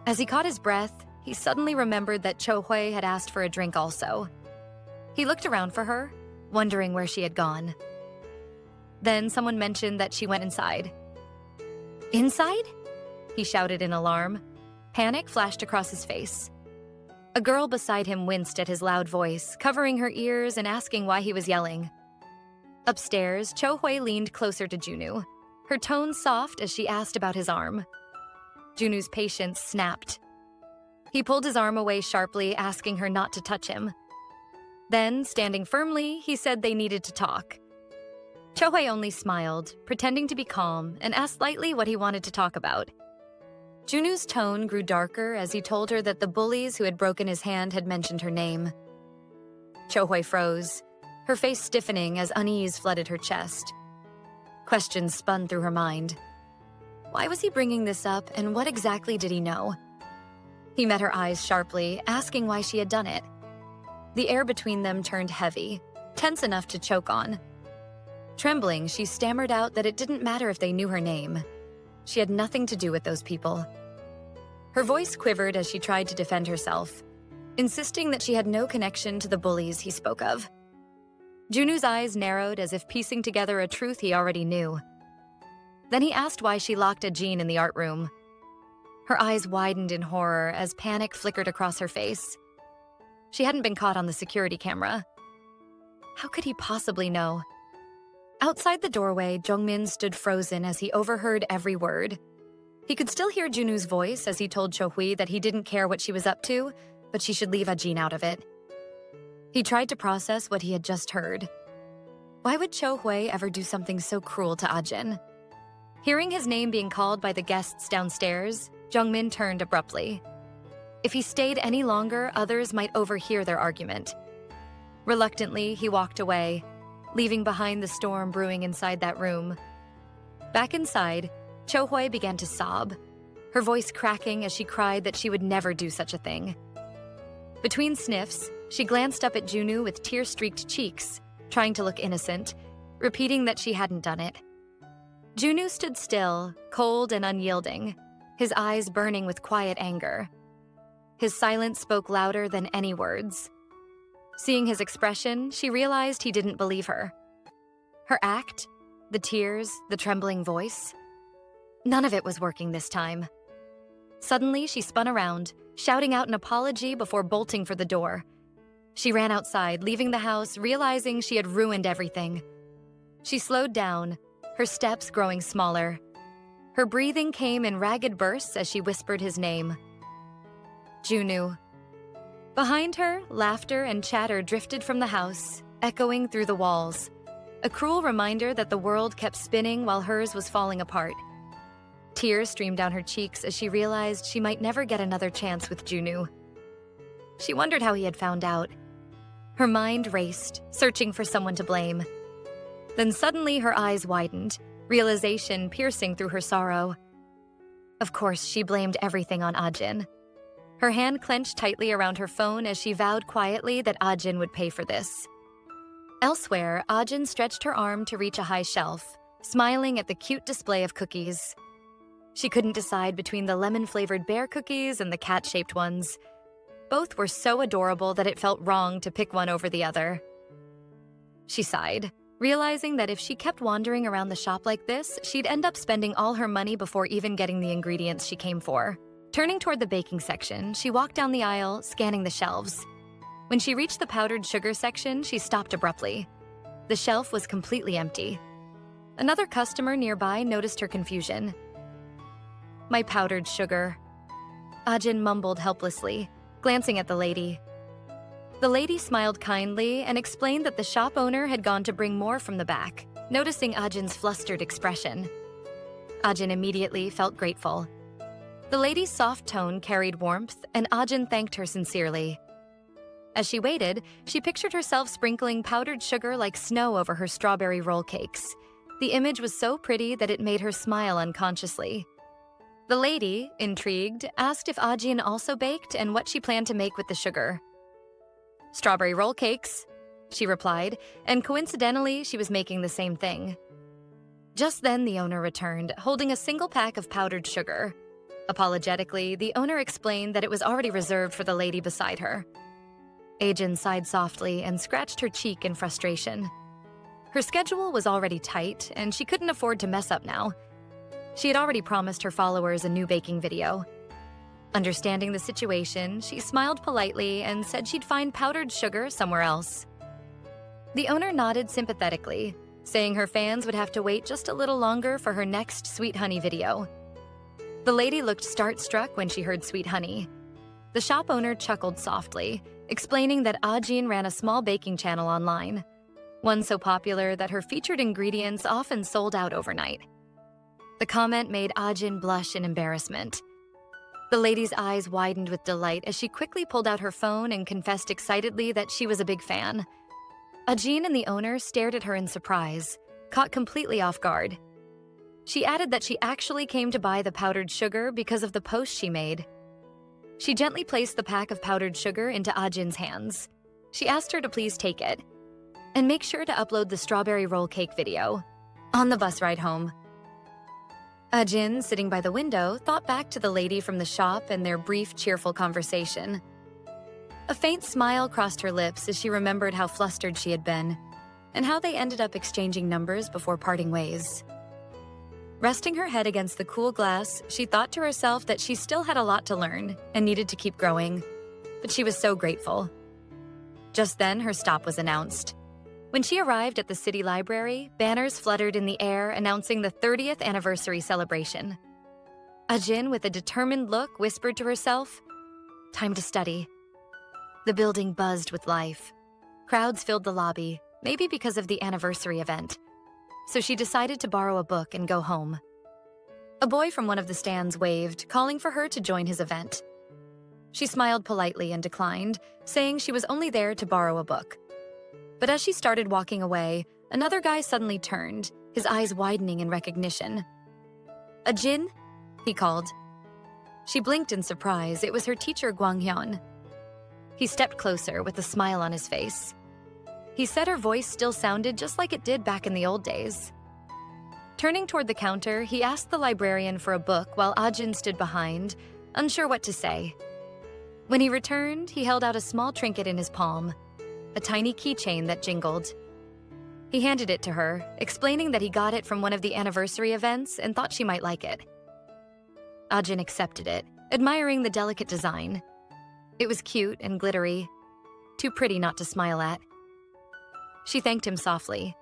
As he caught his breath, he suddenly remembered that Cho-hoi had asked for a drink also. He looked around for her, wondering where she had gone. Then someone mentioned that she went inside. "Inside?" he shouted in alarm. Panic flashed across his face. A girl beside him winced at his loud voice, covering her ears and asking why he was yelling. Upstairs, Cho-hoi leaned closer to Junwoo, her tone soft as she asked about his arm. Junwoo's patience snapped. He pulled his arm away sharply, asking her not to touch him. Then, standing firmly, he said they needed to talk. Cho-hoi only smiled, pretending to be calm, and asked lightly what he wanted to talk about. Junwoo's tone grew darker as he told her that the bullies who had broken his hand had mentioned her name. Cho-hoi froze, her face stiffening as unease flooded her chest. Questions spun through her mind. Why was he bringing this up, and what exactly did he know? He met her eyes sharply, asking why she had done it. The air between them turned heavy, tense enough to choke on. Trembling, she stammered out that it didn't matter if they knew her name. She had nothing to do with those people. Her voice quivered as she tried to defend herself, insisting that she had no connection to the bullies he spoke of. Junwoo's eyes narrowed as if piecing together a truth he already knew. Then he asked why she locked Ajin in the art room. Her eyes widened in horror as panic flickered across her face. She hadn't been caught on the security camera. How could he possibly know? Outside the doorway, Jungmin stood frozen as he overheard every word. He could still hear Junwoo's voice as he told Cho-hoi that he didn't care what she was up to, but she should leave Ajin out of it. He tried to process what he had just heard. Why would Cho-hoi ever do something so cruel to Ajin? Hearing his name being called by the guests downstairs, Jungmin turned abruptly. If he stayed any longer, others might overhear their argument. Reluctantly, he walked away, leaving behind the storm brewing inside that room. Back inside, Cho-hoi began to sob, her voice cracking as she cried that she would never do such a thing. Between sniffs, she glanced up at Junwoo with tear-streaked cheeks, trying to look innocent, repeating that she hadn't done it. Junwoo stood still, cold and unyielding, his eyes burning with quiet anger. His silence spoke louder than any words. Seeing his expression, she realized he didn't believe her. Her act, the tears, the trembling voice, none of it was working this time. Suddenly, she spun around, shouting out an apology before bolting for the door. She ran outside, leaving the house, realizing she had ruined everything. She slowed down, her steps growing smaller. Her breathing came in ragged bursts as she whispered his name. Junwoo. Behind her, laughter and chatter drifted from the house, echoing through the walls. a cruel reminder that the world kept spinning while hers was falling apart. Tears streamed down her cheeks as she realized she might never get another chance with Junwoo. She wondered how he had found out. Her mind raced, searching for someone to blame. Then suddenly her eyes widened, realization piercing through her sorrow. Of course, she blamed everything on Ajin. Her hand clenched tightly around her phone as she vowed quietly that Ajin would pay for this. Elsewhere, Ajin stretched her arm to reach a high shelf, smiling at the cute display of cookies. She couldn't decide between the lemon-flavored bear cookies and the cat-shaped ones. Both were so adorable that it felt wrong to pick one over the other. She sighed, realizing that if she kept wandering around the shop like this, she'd end up spending all her money before even getting the ingredients she came for. Turning toward the baking section, she walked down the aisle, scanning the shelves. When she reached the powdered sugar section, she stopped abruptly. The shelf was completely empty. Another customer nearby noticed her confusion. "My powdered sugar," Ajin mumbled helplessly, glancing at the lady. The lady smiled kindly and explained that the shop owner had gone to bring more from the back, noticing Ajin's flustered expression. Ajin immediately felt grateful. The lady's soft tone carried warmth, and Ajin thanked her sincerely. As she waited, she pictured herself sprinkling powdered sugar like snow over her strawberry roll cakes. The image was so pretty that it made her smile unconsciously. The lady, intrigued, asked if Ajin also baked and what she planned to make with the sugar. "Strawberry roll cakes," she replied, and coincidentally, she was making the same thing. Just then, the owner returned, holding a single pack of powdered sugar. Apologetically, the owner explained that it was already reserved for the lady beside her. Ajin sighed softly and scratched her cheek in frustration. Her schedule was already tight, and she couldn't afford to mess up now. She had already promised her followers a new baking video. Understanding the situation, she smiled politely and said she'd find powdered sugar somewhere else. The owner nodded sympathetically, saying her fans would have to wait just a little longer for her next Sweet Honey video. The lady looked starstruck when she heard Sweet Honey. The shop owner chuckled softly, explaining that Ajin ran a small baking channel online, one so popular that her featured ingredients often sold out overnight. The comment made Ajin blush in embarrassment. The lady's eyes widened with delight as she quickly pulled out her phone and confessed excitedly that she was a big fan. Ajin and the owner stared at her in surprise, caught completely off guard. She added that she actually came to buy the powdered sugar because of the post she made. She gently placed the pack of powdered sugar into Ajin's hands. She asked her to please take it, and make sure to upload the strawberry roll cake video on the bus ride home. Ajin, sitting by the window, thought back to the lady from the shop and their brief, cheerful conversation. A faint smile crossed her lips as she remembered how flustered she had been, and how they ended up exchanging numbers before parting ways. Resting her head against the cool glass, she thought to herself that she still had a lot to learn and needed to keep growing, but she was so grateful. Just then, her stop was announced. When she arrived at the city library, banners fluttered in the air announcing the 30th anniversary celebration. Ajin, with a determined look, whispered to herself, "Time to study." The building buzzed with life. Crowds filled the lobby, maybe because of the anniversary event. So she decided to borrow a book and go home. A boy from one of the stands waved, calling for her to join his event. She smiled politely and declined, saying she was only there to borrow a book. But as she started walking away, another guy suddenly turned, his eyes widening in recognition. "Ajin?" he called. She blinked in surprise. It was her teacher, Gwanghyun. He stepped closer with a smile on his face. He said her voice still sounded just like it did back in the old days. Turning toward the counter, he asked the librarian for a book while Ajin stood behind, unsure what to say. When he returned, he held out a small trinket in his palm, a tiny keychain that jingled. He handed it to her, explaining that he got it from one of the anniversary events and thought she might like it. Ajin accepted it, admiring the delicate design. It was cute and glittery, too pretty not to smile at. She thanked him softly.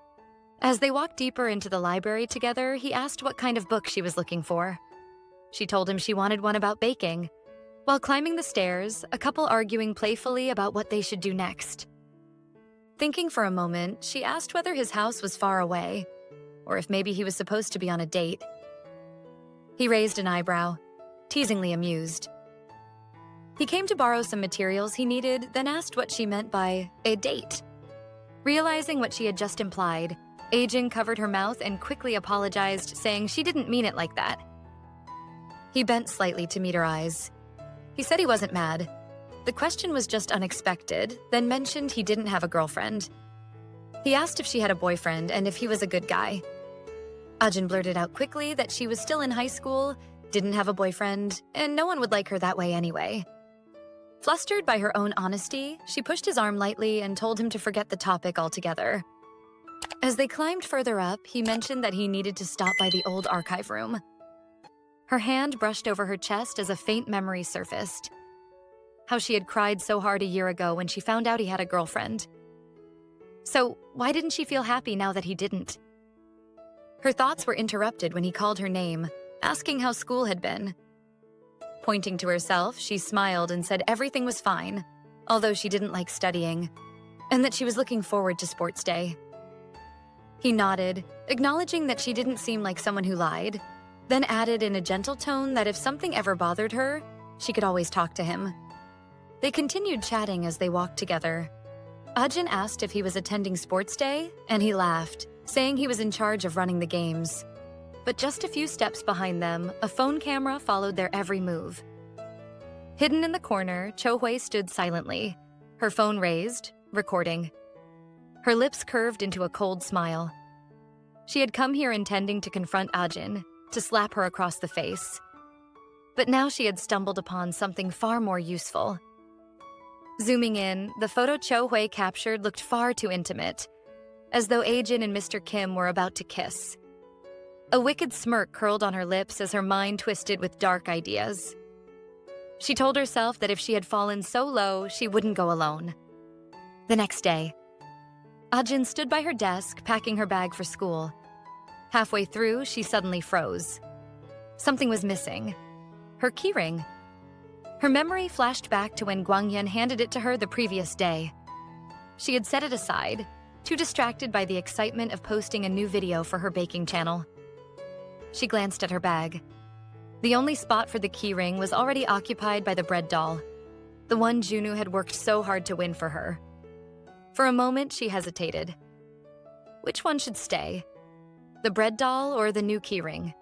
As they walked deeper into the library together, he asked what kind of book she was looking for. She told him she wanted one about baking. While climbing the stairs, a couple arguing playfully about what they should do next. Thinking for a moment, she asked whether his house was far away, or if maybe he was supposed to be on a date. He raised an eyebrow, teasingly amused. He came to borrow some materials he needed, then asked what she meant by a date. Realizing what she had just implied, Ajin covered her mouth and quickly apologized, saying she didn't mean it like that. He bent slightly to meet her eyes. He said he wasn't mad. The question was just unexpected, then mentioned he didn't have a girlfriend. He asked if she had a boyfriend and if he was a good guy. Ajin blurted out quickly that she was still in high school, didn't have a boyfriend, and no one would like her that way anyway. Flustered by her own honesty, she pushed his arm lightly and told him to forget the topic altogether. As they climbed further up, he mentioned that he needed to stop by the old archive room. Her hand brushed over her chest as a faint memory surfaced. How she had cried so hard a year ago when she found out he had a girlfriend. So, why didn't she feel happy now that he didn't? Her thoughts were interrupted when he called her name, asking how school had been. Pointing to herself, she smiled and said everything was fine, although she didn't like studying, and that she was looking forward to sports day. He nodded, acknowledging that she didn't seem like someone who lied, then added in a gentle tone that if something ever bothered her, she could always talk to him. They continued chatting as they walked together. Ajin asked if he was attending sports day, and he laughed, saying he was in charge of running the games. But just a few steps behind them, a phone camera followed their every move. Hidden in the corner, Cho-hui stood silently, her phone raised, recording. Her lips curved into a cold smile. She had come here intending to confront Ajin, to slap her across the face. But now she had stumbled upon something far more useful. Zooming in, the photo Cho-hui captured looked far too intimate, as though Ajin and Mr. Kim were about to kiss. A wicked smirk curled on her lips as her mind twisted with dark ideas. She told herself that if she had fallen so low, she wouldn't go alone. The next day, Ajin stood by her desk, packing her bag for school. Halfway through, she suddenly froze. Something was missing. Her keyring. Her memory flashed back to when Gwanghyun handed it to her the previous day. She had set it aside, too distracted by the excitement of posting a new video for her baking channel. She glanced at her bag. The only spot for the keyring was already occupied by the bread doll, the one Junwoo had worked so hard to win for her. For a moment, she hesitated. Which one should stay? The bread doll or the new keyring?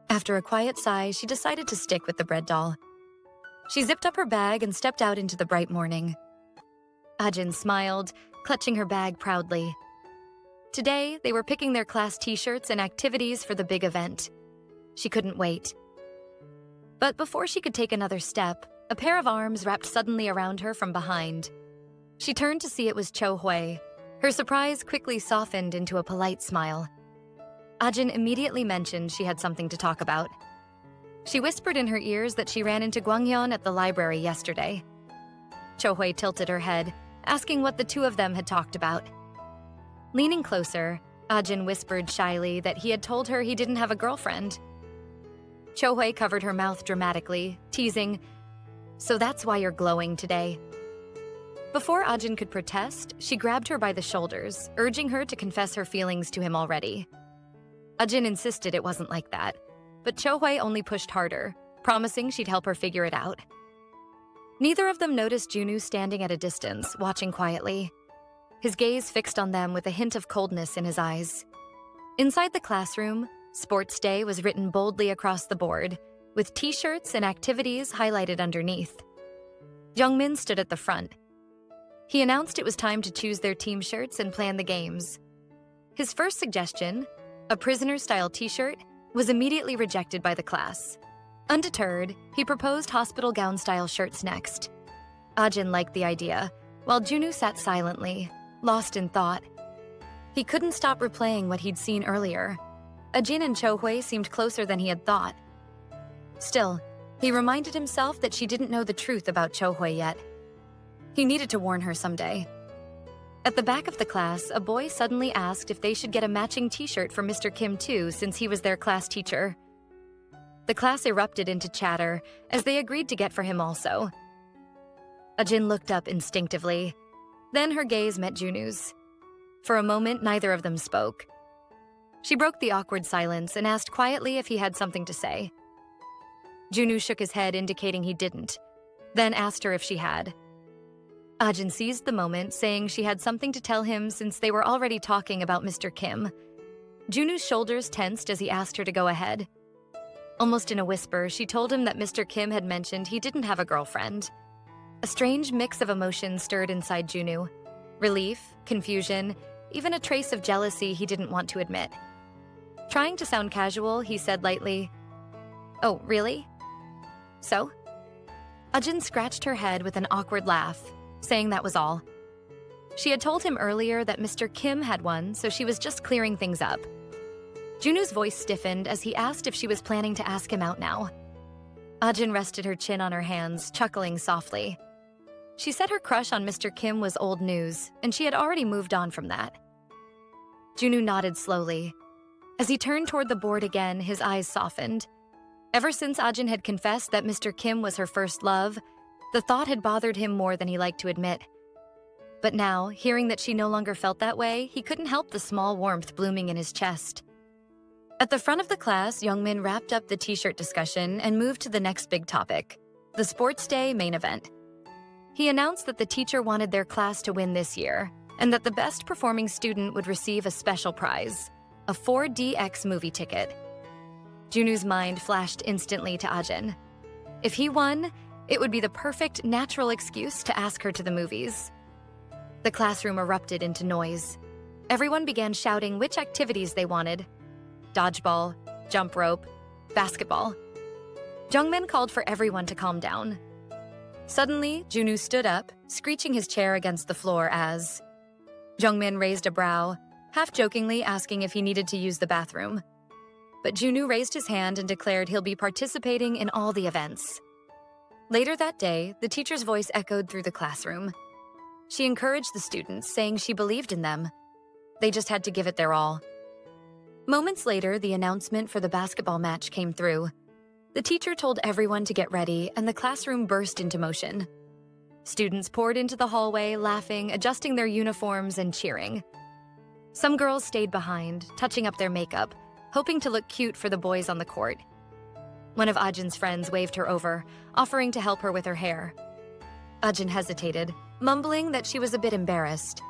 After a quiet sigh, she decided to stick with the bread doll. She zipped up her bag and stepped out into the bright morning. Ajin smiled, clutching her bag proudly. Today, they were picking their class t-shirts and activities for the big event. She couldn't wait. But before she could take another step, a pair of arms wrapped suddenly around her from behind. She turned to see it was Cho-hui. Her surprise quickly softened into a polite smile. Ajin immediately mentioned she had something to talk about. She whispered in her ears that she ran into Gwanghyun at the library yesterday. Cho-hui tilted her head, asking what the two of them had talked about. Leaning closer, Ajin whispered shyly that he had told her he didn't have a girlfriend. Cho-hui covered her mouth dramatically, teasing, "So that's why you're glowing today." Before Ajin could protest, she grabbed her by the shoulders, urging her to confess her feelings to him already. Ajin insisted it wasn't like that, but Cho-hui only pushed harder, promising she'd help her figure it out. Neither of them noticed Junwoo standing at a distance, watching quietly. His gaze fixed on them with a hint of coldness in his eyes. Inside the classroom, Sports Day was written boldly across the board, with t-shirts and activities highlighted underneath. Jungmin stood at the front. He announced it was time to choose their team shirts and plan the games. His first suggestion, a prisoner-style t-shirt, was immediately rejected by the class. Undeterred, he proposed hospital gown-style shirts next. Ajin liked the idea, while Junwoo sat silently, lost in thought. He couldn't stop replaying what he'd seen earlier. Ajin and Cho-hui seemed closer than he had thought. Still, he reminded himself that she didn't know the truth about Cho-hui yet. He needed to warn her someday. At the back of the class, a boy suddenly asked if they should get a matching t-shirt for Mr. Kim too, since he was their class teacher. The class erupted into chatter as they agreed to get for him also. Ajin looked up instinctively. Then her gaze met Junwoo's. For a moment, neither of them spoke. She broke the awkward silence and asked quietly if he had something to say. Junwoo shook his head, indicating he didn't, then asked her if she had. Ajin seized the moment, saying she had something to tell him since they were already talking about Mr. Kim. Junwoo's shoulders tensed as he asked her to go ahead. Almost in a whisper, she told him that Mr. Kim had mentioned he didn't have a girlfriend. A strange mix of emotions stirred inside Junwoo. Relief, confusion, even a trace of jealousy he didn't want to admit. Trying to sound casual, he said lightly, "Oh, really? So?" Ajin scratched her head with an awkward laugh, saying that was all. She had told him earlier that Mr. Kim had one, so she was just clearing things up. Junwoo's voice stiffened as he asked if she was planning to ask him out now. Ajin rested her chin on her hands, chuckling softly. She said her crush on Mr. Kim was old news, and she had already moved on from that. Junwoo nodded slowly. As he turned toward the board again, his eyes softened. Ever since Ajin had confessed that Mr. Kim was her first love, the thought had bothered him more than he liked to admit. But now, hearing that she no longer felt that way, he couldn't help the small warmth blooming in his chest. At the front of the class, Youngmin wrapped up the t-shirt discussion and moved to the next big topic, the sports day main event. He announced that the teacher wanted their class to win this year, and that the best performing student would receive a special prize, a 4DX movie ticket. Junwoo's mind flashed instantly to Ajin. If he won, it would be the perfect, natural excuse to ask her to the movies. The classroom erupted into noise. Everyone began shouting which activities they wanted. Dodgeball, jump rope, basketball. Jungmin called for everyone to calm down. Suddenly, Junwoo stood up, screeching his chair against the floor as Jungmin raised a brow, half-jokingly asking if he needed to use the bathroom. But Junwoo raised his hand and declared he'll be participating in all the events. Later that day, the teacher's voice echoed through the classroom. She encouraged the students, saying she believed in them. They just had to give it their all. Moments later, the announcement for the basketball match came through. The teacher told everyone to get ready, and the classroom burst into motion. Students poured into the hallway, laughing, adjusting their uniforms, and cheering. Some girls stayed behind, touching up their makeup, hoping to look cute for the boys on the court. One of Ajin's friends waved her over, offering to help her with her hair. Ajin hesitated, mumbling that she was a bit embarrassed.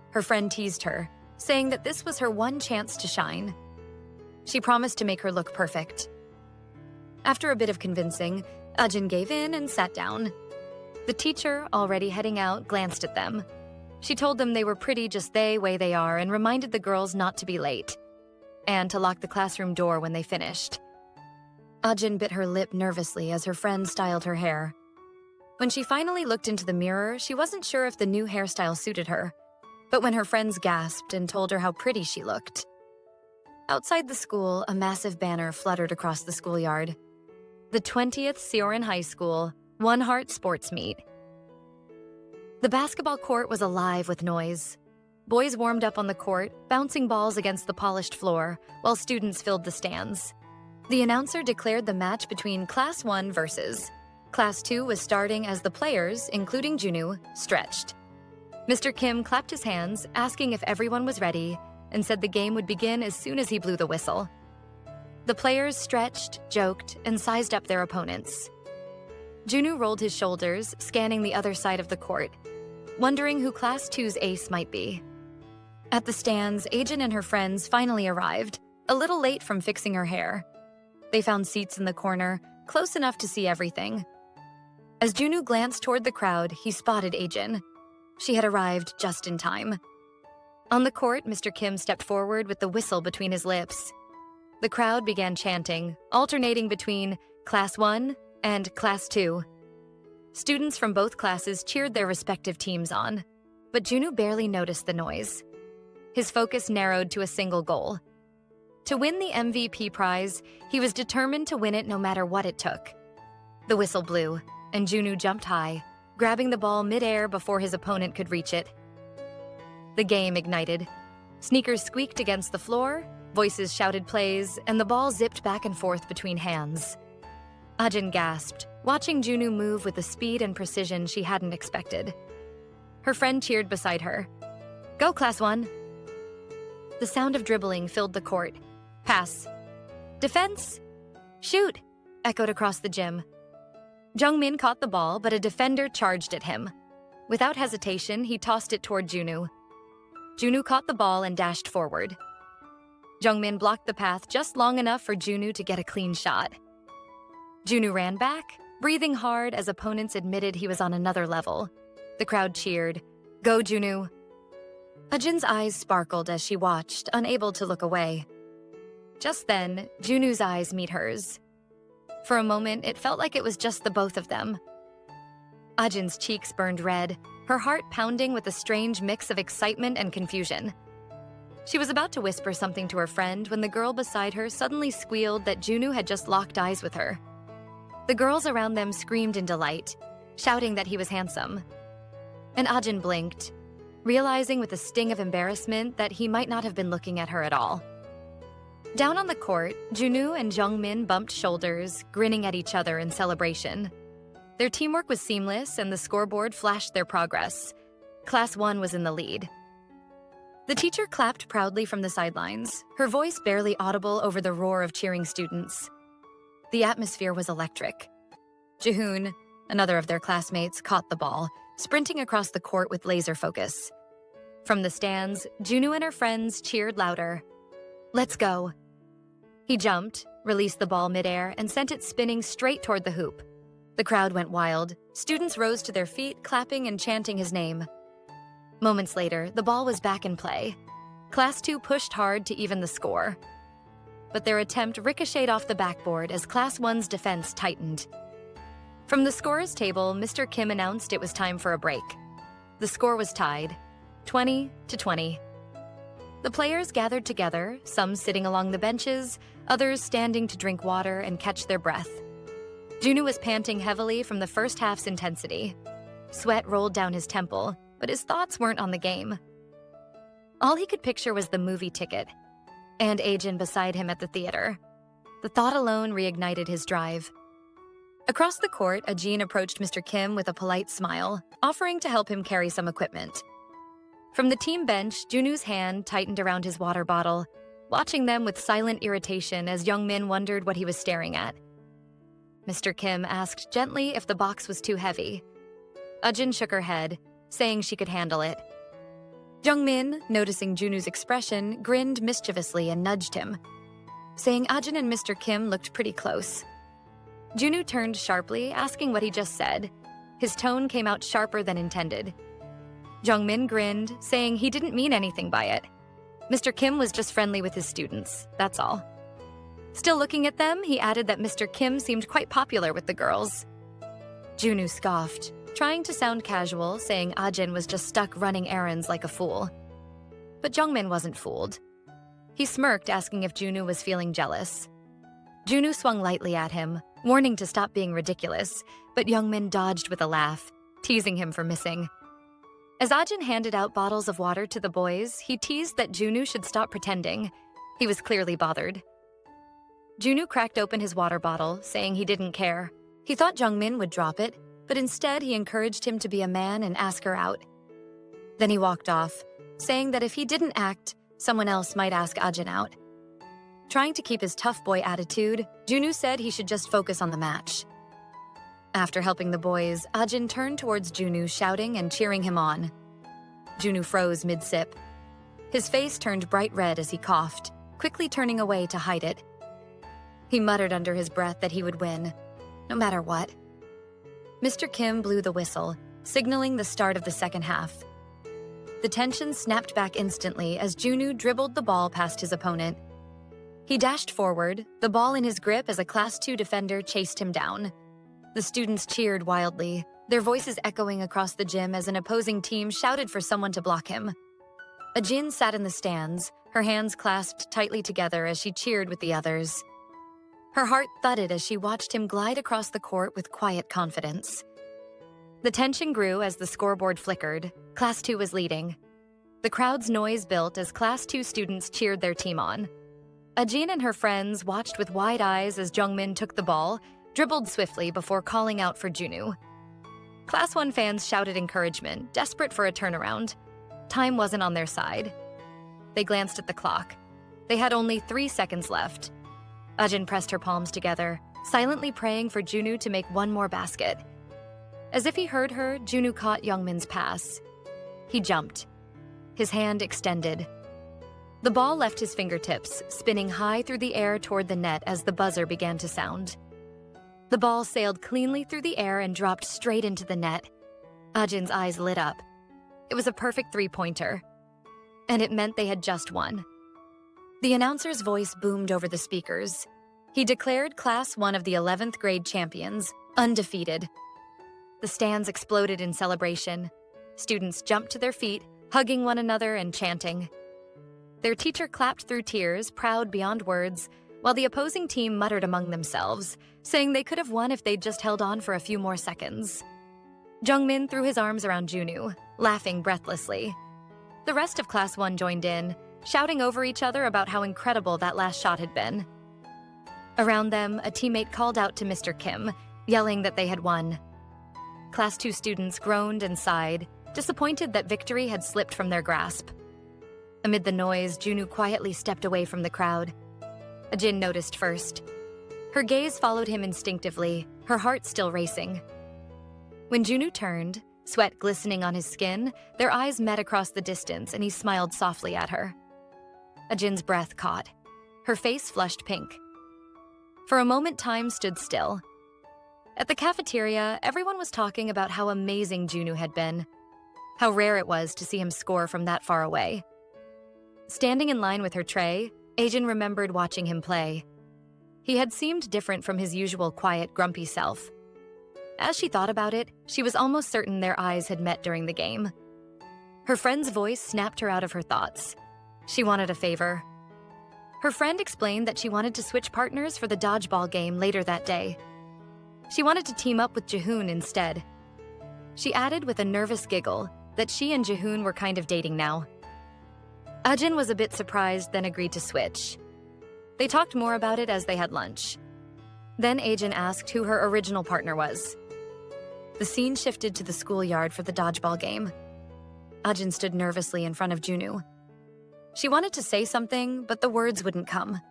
Her friend teased her, saying that this was her one chance to shine. She promised to make her look perfect. After a bit of convincing, Ajin gave in and sat down. The teacher, already heading out, glanced at them. She told them they were pretty just the way they are and reminded the girls not to be late, and to lock the classroom door when they finished. Ajin bit her lip nervously as her friend styled her hair. When she finally looked into the mirror, she wasn't sure if the new hairstyle suited her, but when her friends gasped and told her how pretty she looked. Outside the school, a massive banner fluttered across the schoolyard. The 20th Seorin High School One Heart Sports Meet. The basketball court was alive with noise. Boys warmed up on the court, bouncing balls against the polished floor, while students filled the stands. The announcer declared the match between Class 1 versus Class 2 was starting as the players, including Junwoo, stretched. Mr. Kim clapped his hands, asking if everyone was ready, and said the game would begin as soon as he blew the whistle. The players stretched, joked, and sized up their opponents. Junwoo rolled his shoulders, scanning the other side of the court, wondering who Class 2's ace might be. At the stands, Ajin and her friends finally arrived, a little late from fixing her hair. They found seats in the corner, close enough to see everything. As Junwoo glanced toward the crowd, he spotted Ajin. She had arrived just in time. On the court, Mr. Kim stepped forward with the whistle between his lips. The crowd began chanting, alternating between Class 1 and Class 2. Students from both classes cheered their respective teams on, but Junwoo barely noticed the noise. His focus narrowed to a single goal. To win the MVP prize, he was determined to win it no matter what it took. The whistle blew, and Junwoo jumped high, grabbing the ball midair before his opponent could reach it. The game ignited. Sneakers squeaked against the floor, voices shouted plays, and the ball zipped back and forth between hands. Ajin gasped, watching Junwoo move with a speed and precision she hadn't expected. Her friend cheered beside her. Go, Class 1. The sound of dribbling filled the court. Pass. Defense. Shoot, echoed across the gym. Jungmin caught the ball, but a defender charged at him. Without hesitation, he tossed it toward Junwoo. Junwoo caught the ball and dashed forward. Jungmin blocked the path just long enough for Junwoo to get a clean shot. Junwoo ran back, breathing hard as opponents admitted he was on another level. The crowd cheered, Go, Junwoo! Ajin's eyes sparkled as she watched, unable to look away. Just then, Junwoo's eyes meet hers. For a moment, it felt like it was just the both of them. Ajin's cheeks burned red, her heart pounding with a strange mix of excitement and confusion. She was about to whisper something to her friend when the girl beside her suddenly squealed that Junwoo had just locked eyes with her. The girls around them screamed in delight, shouting that he was handsome. And Ajin blinked, realizing with a sting of embarrassment that he might not have been looking at her at all. Down on the court, Junwoo and Jungmin bumped shoulders, grinning at each other in celebration. Their teamwork was seamless, and the scoreboard flashed their progress. Class 1 was in the lead. The teacher clapped proudly from the sidelines, her voice barely audible over the roar of cheering students. The atmosphere was electric. Jaehoon, another of their classmates, caught the ball, sprinting across the court with laser focus. From the stands, Junwoo and her friends cheered louder. Let's go. He jumped, released the ball midair, and sent it spinning straight toward the hoop. The crowd went wild. Students rose to their feet, clapping and chanting his name. Moments later, the ball was back in play. Class 2 pushed hard to even the score. But their attempt ricocheted off the backboard as Class 1's defense tightened. From the scorer's table, Mr. Kim announced it was time for a break. The score was tied, 20-20. The players gathered together, some sitting along the benches, others standing to drink water and catch their breath. Junwoo was panting heavily from the first half's intensity. Sweat rolled down his temple, but his thoughts weren't on the game. All he could picture was the movie ticket, and Ajin beside him at the theater. The thought alone reignited his drive. Across the court, Ajin approached Mr. Kim with a polite smile, offering to help him carry some equipment. From the team bench, Junwoo's hand tightened around his water bottle, watching them with silent irritation as Jungmin wondered what he was staring at. Mr. Kim asked gently if the box was too heavy. Ajin shook her head, saying she could handle it. Jungmin, noticing Junwoo's expression, grinned mischievously and nudged him, saying Ajin and Mr. Kim looked pretty close. Junwoo turned sharply, asking what he just said. His tone came out sharper than intended. Jungmin grinned, saying he didn't mean anything by it. Mr. Kim was just friendly with his students, that's all. Still looking at them, he added that Mr. Kim seemed quite popular with the girls. Junwoo scoffed, trying to sound casual, saying Ajin was just stuck running errands like a fool. But Jungmin wasn't fooled. He smirked, asking if Junwoo was feeling jealous. Junwoo swung lightly at him, warning to stop being ridiculous, but Jungmin dodged with a laugh, teasing him for missing. As Ajin handed out bottles of water to the boys, he teased that Junwoo should stop pretending. He was clearly bothered. Junwoo cracked open his water bottle, saying he didn't care. He thought Jungmin would drop it, but instead he encouraged him to be a man and ask her out. Then he walked off, saying that if he didn't act, someone else might ask Ajin out. Trying to keep his tough boy attitude, Junwoo said he should just focus on the match. After helping the boys, Ajin turned towards Junwoo, shouting and cheering him on. Junwoo froze mid-sip. His face turned bright red as he coughed, quickly turning away to hide it. He muttered under his breath that he would win, no matter what. Mr. Kim blew the whistle, signaling the start of the second half. The tension snapped back instantly as Junwoo dribbled the ball past his opponent. He dashed forward, the ball in his grip as a Class 2 defender chased him down. The students cheered wildly, their voices echoing across the gym as an opposing team shouted for someone to block him. Ajin sat in the stands, her hands clasped tightly together as she cheered with the others. Her heart thudded as she watched him glide across the court with quiet confidence. The tension grew as the scoreboard flickered. Class 2 was leading. The crowd's noise built as Class 2 students cheered their team on. Ajin and her friends watched with wide eyes as Jungmin took the ball, dribbled swiftly before calling out for Junwoo. Class 1 fans shouted encouragement, desperate for a turnaround. Time wasn't on their side. They glanced at the clock. They had only 3 seconds left. Ajin pressed her palms together, silently praying for Junwoo to make one more basket. As if he heard her, Junwoo caught Youngmin's pass. He jumped, his hand extended. The ball left his fingertips, spinning high through the air toward the net as the buzzer began to sound. The ball sailed cleanly through the air and dropped straight into the net. Ajin's eyes lit up. It was a perfect three-pointer. And it meant they had just won. The announcer's voice boomed over the speakers. He declared Class 1 of the 11th grade champions, undefeated. The stands exploded in celebration. Students jumped to their feet, hugging one another and chanting. Their teacher clapped through tears, proud beyond words, while the opposing team muttered among themselves, saying they could have won if they'd just held on for a few more seconds. Jungmin threw his arms around Junwoo, laughing breathlessly. The rest of Class 1 joined in, shouting over each other about how incredible that last shot had been. Around them, a teammate called out to Mr. Kim, yelling that they had won. Class 2 students groaned and sighed, disappointed that victory had slipped from their grasp. Amid the noise, Junwoo quietly stepped away from the crowd. Ajin noticed first. Her gaze followed him instinctively, her heart still racing. When Junwoo turned, sweat glistening on his skin, their eyes met across the distance and he smiled softly at her. Ajin's breath caught. Her face flushed pink. For a moment, time stood still. At the cafeteria, everyone was talking about how amazing Junwoo had been, how rare it was to see him score from that far away. Standing in line with her tray, Ajin remembered watching him play. He had seemed different from his usual quiet, grumpy self. As she thought about it, she was almost certain their eyes had met during the game. Her friend's voice snapped her out of her thoughts. She wanted a favor. Her friend explained that she wanted to switch partners for the dodgeball game later that day. She wanted to team up with Jaehoon instead. She added with a nervous giggle that she and Jaehoon were kind of dating now. Ajin was a bit surprised, then agreed to switch. They talked more about it as they had lunch. Then Ajin asked who her original partner was. The scene shifted to the schoolyard for the dodgeball game. Ajin stood nervously in front of Junwoo. She wanted to say something, but the words wouldn't come.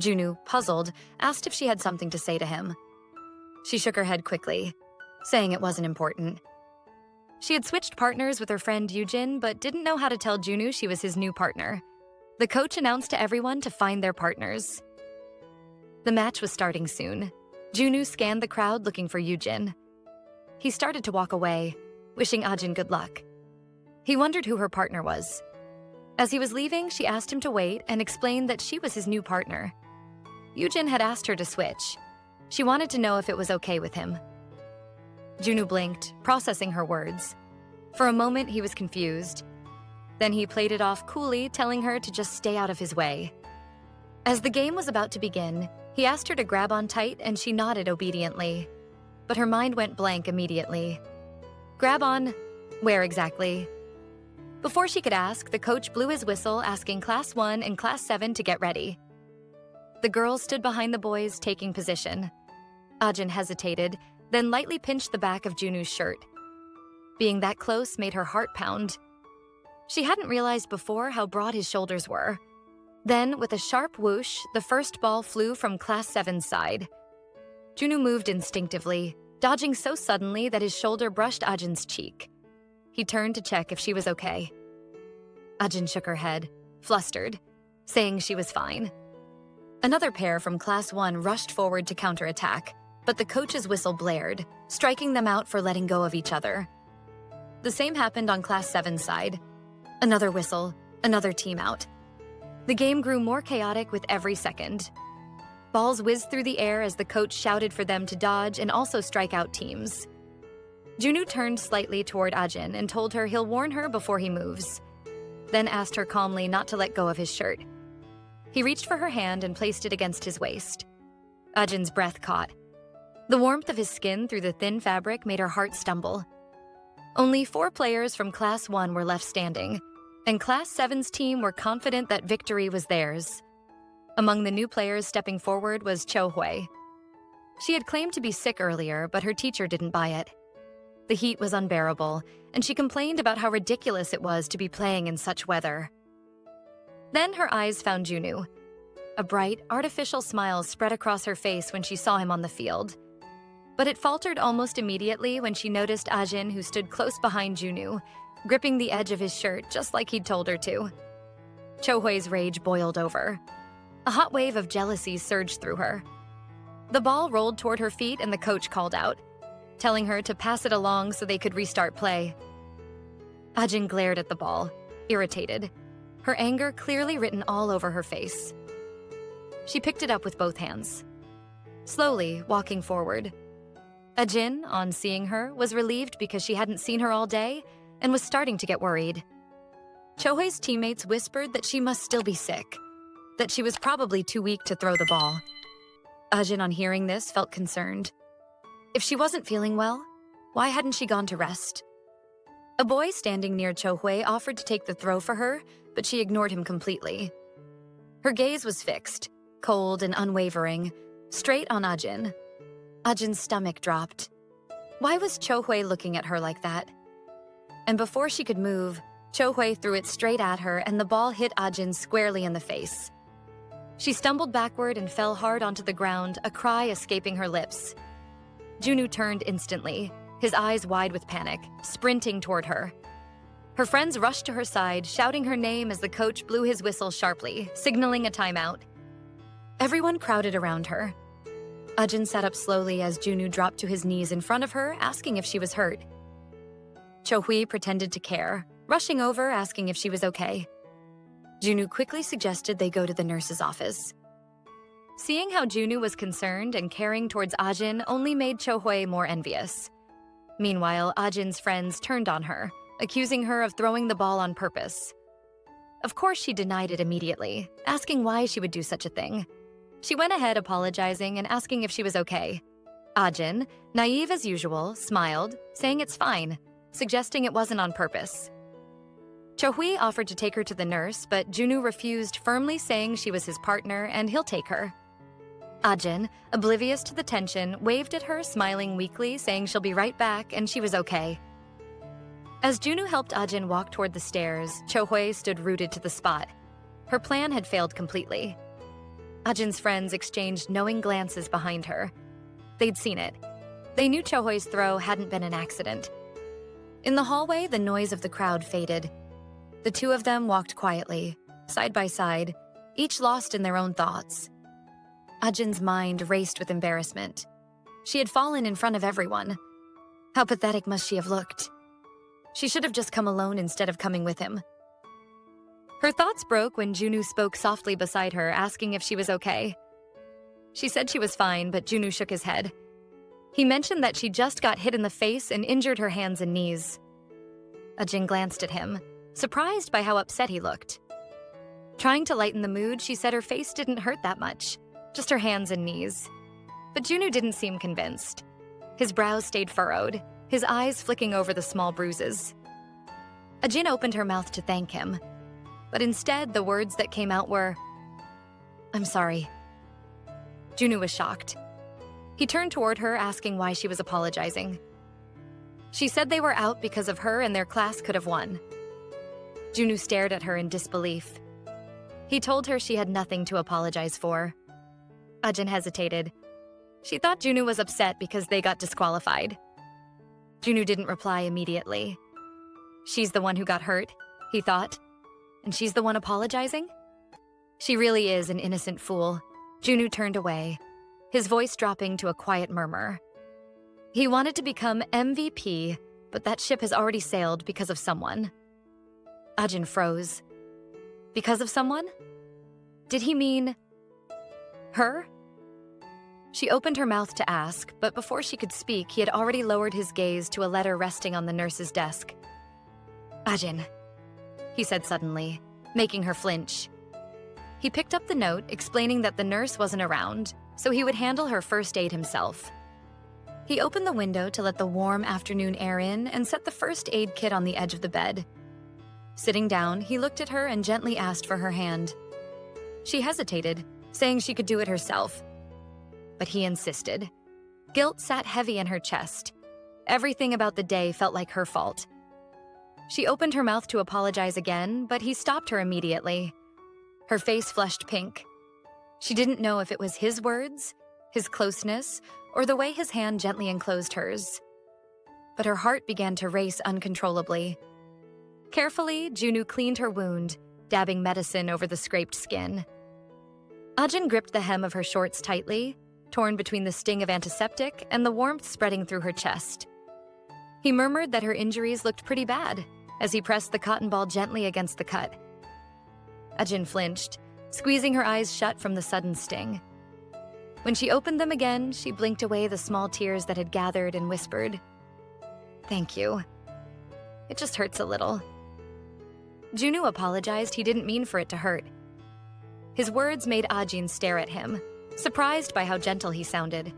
Junwoo, puzzled, asked if she had something to say to him. She shook her head quickly, saying it wasn't important. She had switched partners with her friend Yujin, but didn't know how to tell Junwoo she was his new partner. The coach announced to everyone to find their partners. The match was starting soon. Junwoo scanned the crowd looking for Yujin. He started to walk away, wishing Ajin good luck. He wondered who her partner was. As he was leaving, she asked him to wait and explained that she was his new partner. Yujin had asked her to switch. She wanted to know if it was okay with him. Junwoo blinked, processing her words. For a moment, he was confused. Then he played it off coolly, telling her to just stay out of his way. As the game was about to begin, he asked her to grab on tight and she nodded obediently. But her mind went blank immediately. Grab on? Where exactly? Before she could ask, the coach blew his whistle, asking Class 1 and Class 7 to get ready. The girls stood behind the boys, taking position. Ajin hesitated, then lightly pinched the back of Junwoo's shirt. Being that close made her heart pound. She hadn't realized before how broad his shoulders were. Then, with a sharp whoosh, the first ball flew from Class 7's side. Junwoo moved instinctively, dodging so suddenly that his shoulder brushed Ajin's cheek. He turned to check if she was okay. Ajin shook her head, flustered, saying she was fine. Another pair from Class 1 rushed forward to counterattack, but the coach's whistle blared, striking them out for letting go of each other. The same happened on Class 7's side. Another whistle, another team out. The game grew more chaotic with every second. Balls whizzed through the air as the coach shouted for them to dodge and also strike out teams. Junwoo turned slightly toward Ajin and told her he'll warn her before he moves, then asked her calmly not to let go of his shirt. He reached for her hand and placed it against his waist. Ajin's breath caught. The warmth of his skin through the thin fabric made her heart stumble. Only 4 players from Class 1 were left standing, and Class 7's team were confident that victory was theirs. Among the new players stepping forward was Cho Hui. She had claimed to be sick earlier, but her teacher didn't buy it. The heat was unbearable, and she complained about how ridiculous it was to be playing in such weather. Then her eyes found Junwoo. A bright, artificial smile spread across her face when she saw him on the field. But it faltered almost immediately when she noticed Ajin, who stood close behind Junwoo, gripping the edge of his shirt just like he'd told her to. Chohui's rage boiled over. A hot wave of jealousy surged through her. The ball rolled toward her feet and the coach called out, telling her to pass it along so they could restart play. Ajin glared at the ball, irritated, her anger clearly written all over her face. She picked it up with both hands, slowly walking forward. Ajin, on seeing her, was relieved because she hadn't seen her all day and was starting to get worried. Chohui's teammates whispered that she must still be sick, that she was probably too weak to throw the ball. Ajin, on hearing this, felt concerned. If she wasn't feeling well, why hadn't she gone to rest? A boy standing near Chohui offered to take the throw for her, but she ignored him completely. Her gaze was fixed, cold and unwavering, straight on Ajin. Ajin's stomach dropped. Why was Chohui looking at her like that? And before she could move, Chohui threw it straight at her and the ball hit Ajin squarely in the face. She stumbled backward and fell hard onto the ground, a cry escaping her lips. Junwoo turned instantly, his eyes wide with panic, sprinting toward her. Her friends rushed to her side, shouting her name as the coach blew his whistle sharply, signaling a timeout. Everyone crowded around her. Ajin sat up slowly as Junwoo dropped to his knees in front of her, asking if she was hurt. Chohui pretended to care, rushing over, asking if she was okay. Junwoo quickly suggested they go to the nurse's office. Seeing how Junwoo was concerned and caring towards Ajin only made Chohui more envious. Meanwhile, Ajin's friends turned on her, accusing her of throwing the ball on purpose. Of course, she denied it immediately, asking why she would do such a thing. She went ahead apologizing and asking if she was okay. Ajin, naive as usual, smiled, saying it's fine, suggesting it wasn't on purpose. Chohui offered to take her to the nurse, but Junwoo refused, firmly saying she was his partner and he'll take her. Ajin, oblivious to the tension, waved at her, smiling weakly, saying she'll be right back and she was okay. As Junwoo helped Ajin walk toward the stairs, Chohui stood rooted to the spot. Her plan had failed completely. Ajin's friends exchanged knowing glances behind her. They'd seen it. They knew Chohui's throw hadn't been an accident. In the hallway, the noise of the crowd faded. The two of them walked quietly, side by side, each lost in their own thoughts. Ajin's mind raced with embarrassment. She had fallen in front of everyone. How pathetic must she have looked? She should have just come alone instead of coming with him. Her thoughts broke when Junwoo spoke softly beside her, asking if she was okay. She said she was fine, but Junwoo shook his head. He mentioned that she just got hit in the face and injured her hands and knees. Ajin glanced at him, surprised by how upset he looked. Trying to lighten the mood, she said her face didn't hurt that much, just her hands and knees. But Junwoo didn't seem convinced. His brows stayed furrowed, his eyes flicking over the small bruises. Ajin opened her mouth to thank him, but instead the words that came out were, "I'm sorry." Junwoo was shocked. He turned toward her, asking why she was apologizing. She said they were out because of her and their class could have won. Junwoo stared at her in disbelief. He told her she had nothing to apologize for. Ajin hesitated. She thought Junwoo was upset because they got disqualified. Junwoo didn't reply immediately. She's the one who got hurt, he thought. And she's the one apologizing? She really is an innocent fool. Junwoo turned away, his voice dropping to a quiet murmur. He wanted to become MVP, but that ship has already sailed because of someone. Ajin froze. Because of someone? Did he mean her? She opened her mouth to ask, but before she could speak, he had already lowered his gaze to a letter resting on the nurse's desk. Ajin, he said suddenly, making her flinch. He picked up the note, explaining that the nurse wasn't around, so he would handle her first aid himself. He opened the window to let the warm afternoon air in and set the first aid kit on the edge of the bed. Sitting down, he looked at her and gently asked for her hand. She hesitated, saying she could do it herself. But he insisted. Guilt sat heavy in her chest. Everything about the day felt like her fault. She opened her mouth to apologize again, but he stopped her immediately. Her face flushed pink. She didn't know if it was his words, his closeness, or the way his hand gently enclosed hers. But her heart began to race uncontrollably. Carefully, Junwoo cleaned her wound, dabbing medicine over the scraped skin. Ajin gripped the hem of her shorts tightly, torn between the sting of antiseptic and the warmth spreading through her chest. He murmured that her injuries looked pretty bad as he pressed the cotton ball gently against the cut. Ajin flinched, squeezing her eyes shut from the sudden sting. When she opened them again, she blinked away the small tears that had gathered and whispered, "Thank you. It just hurts a little." Junwoo apologized he didn't mean for it to hurt. His words made Ajin stare at him, surprised by how gentle he sounded.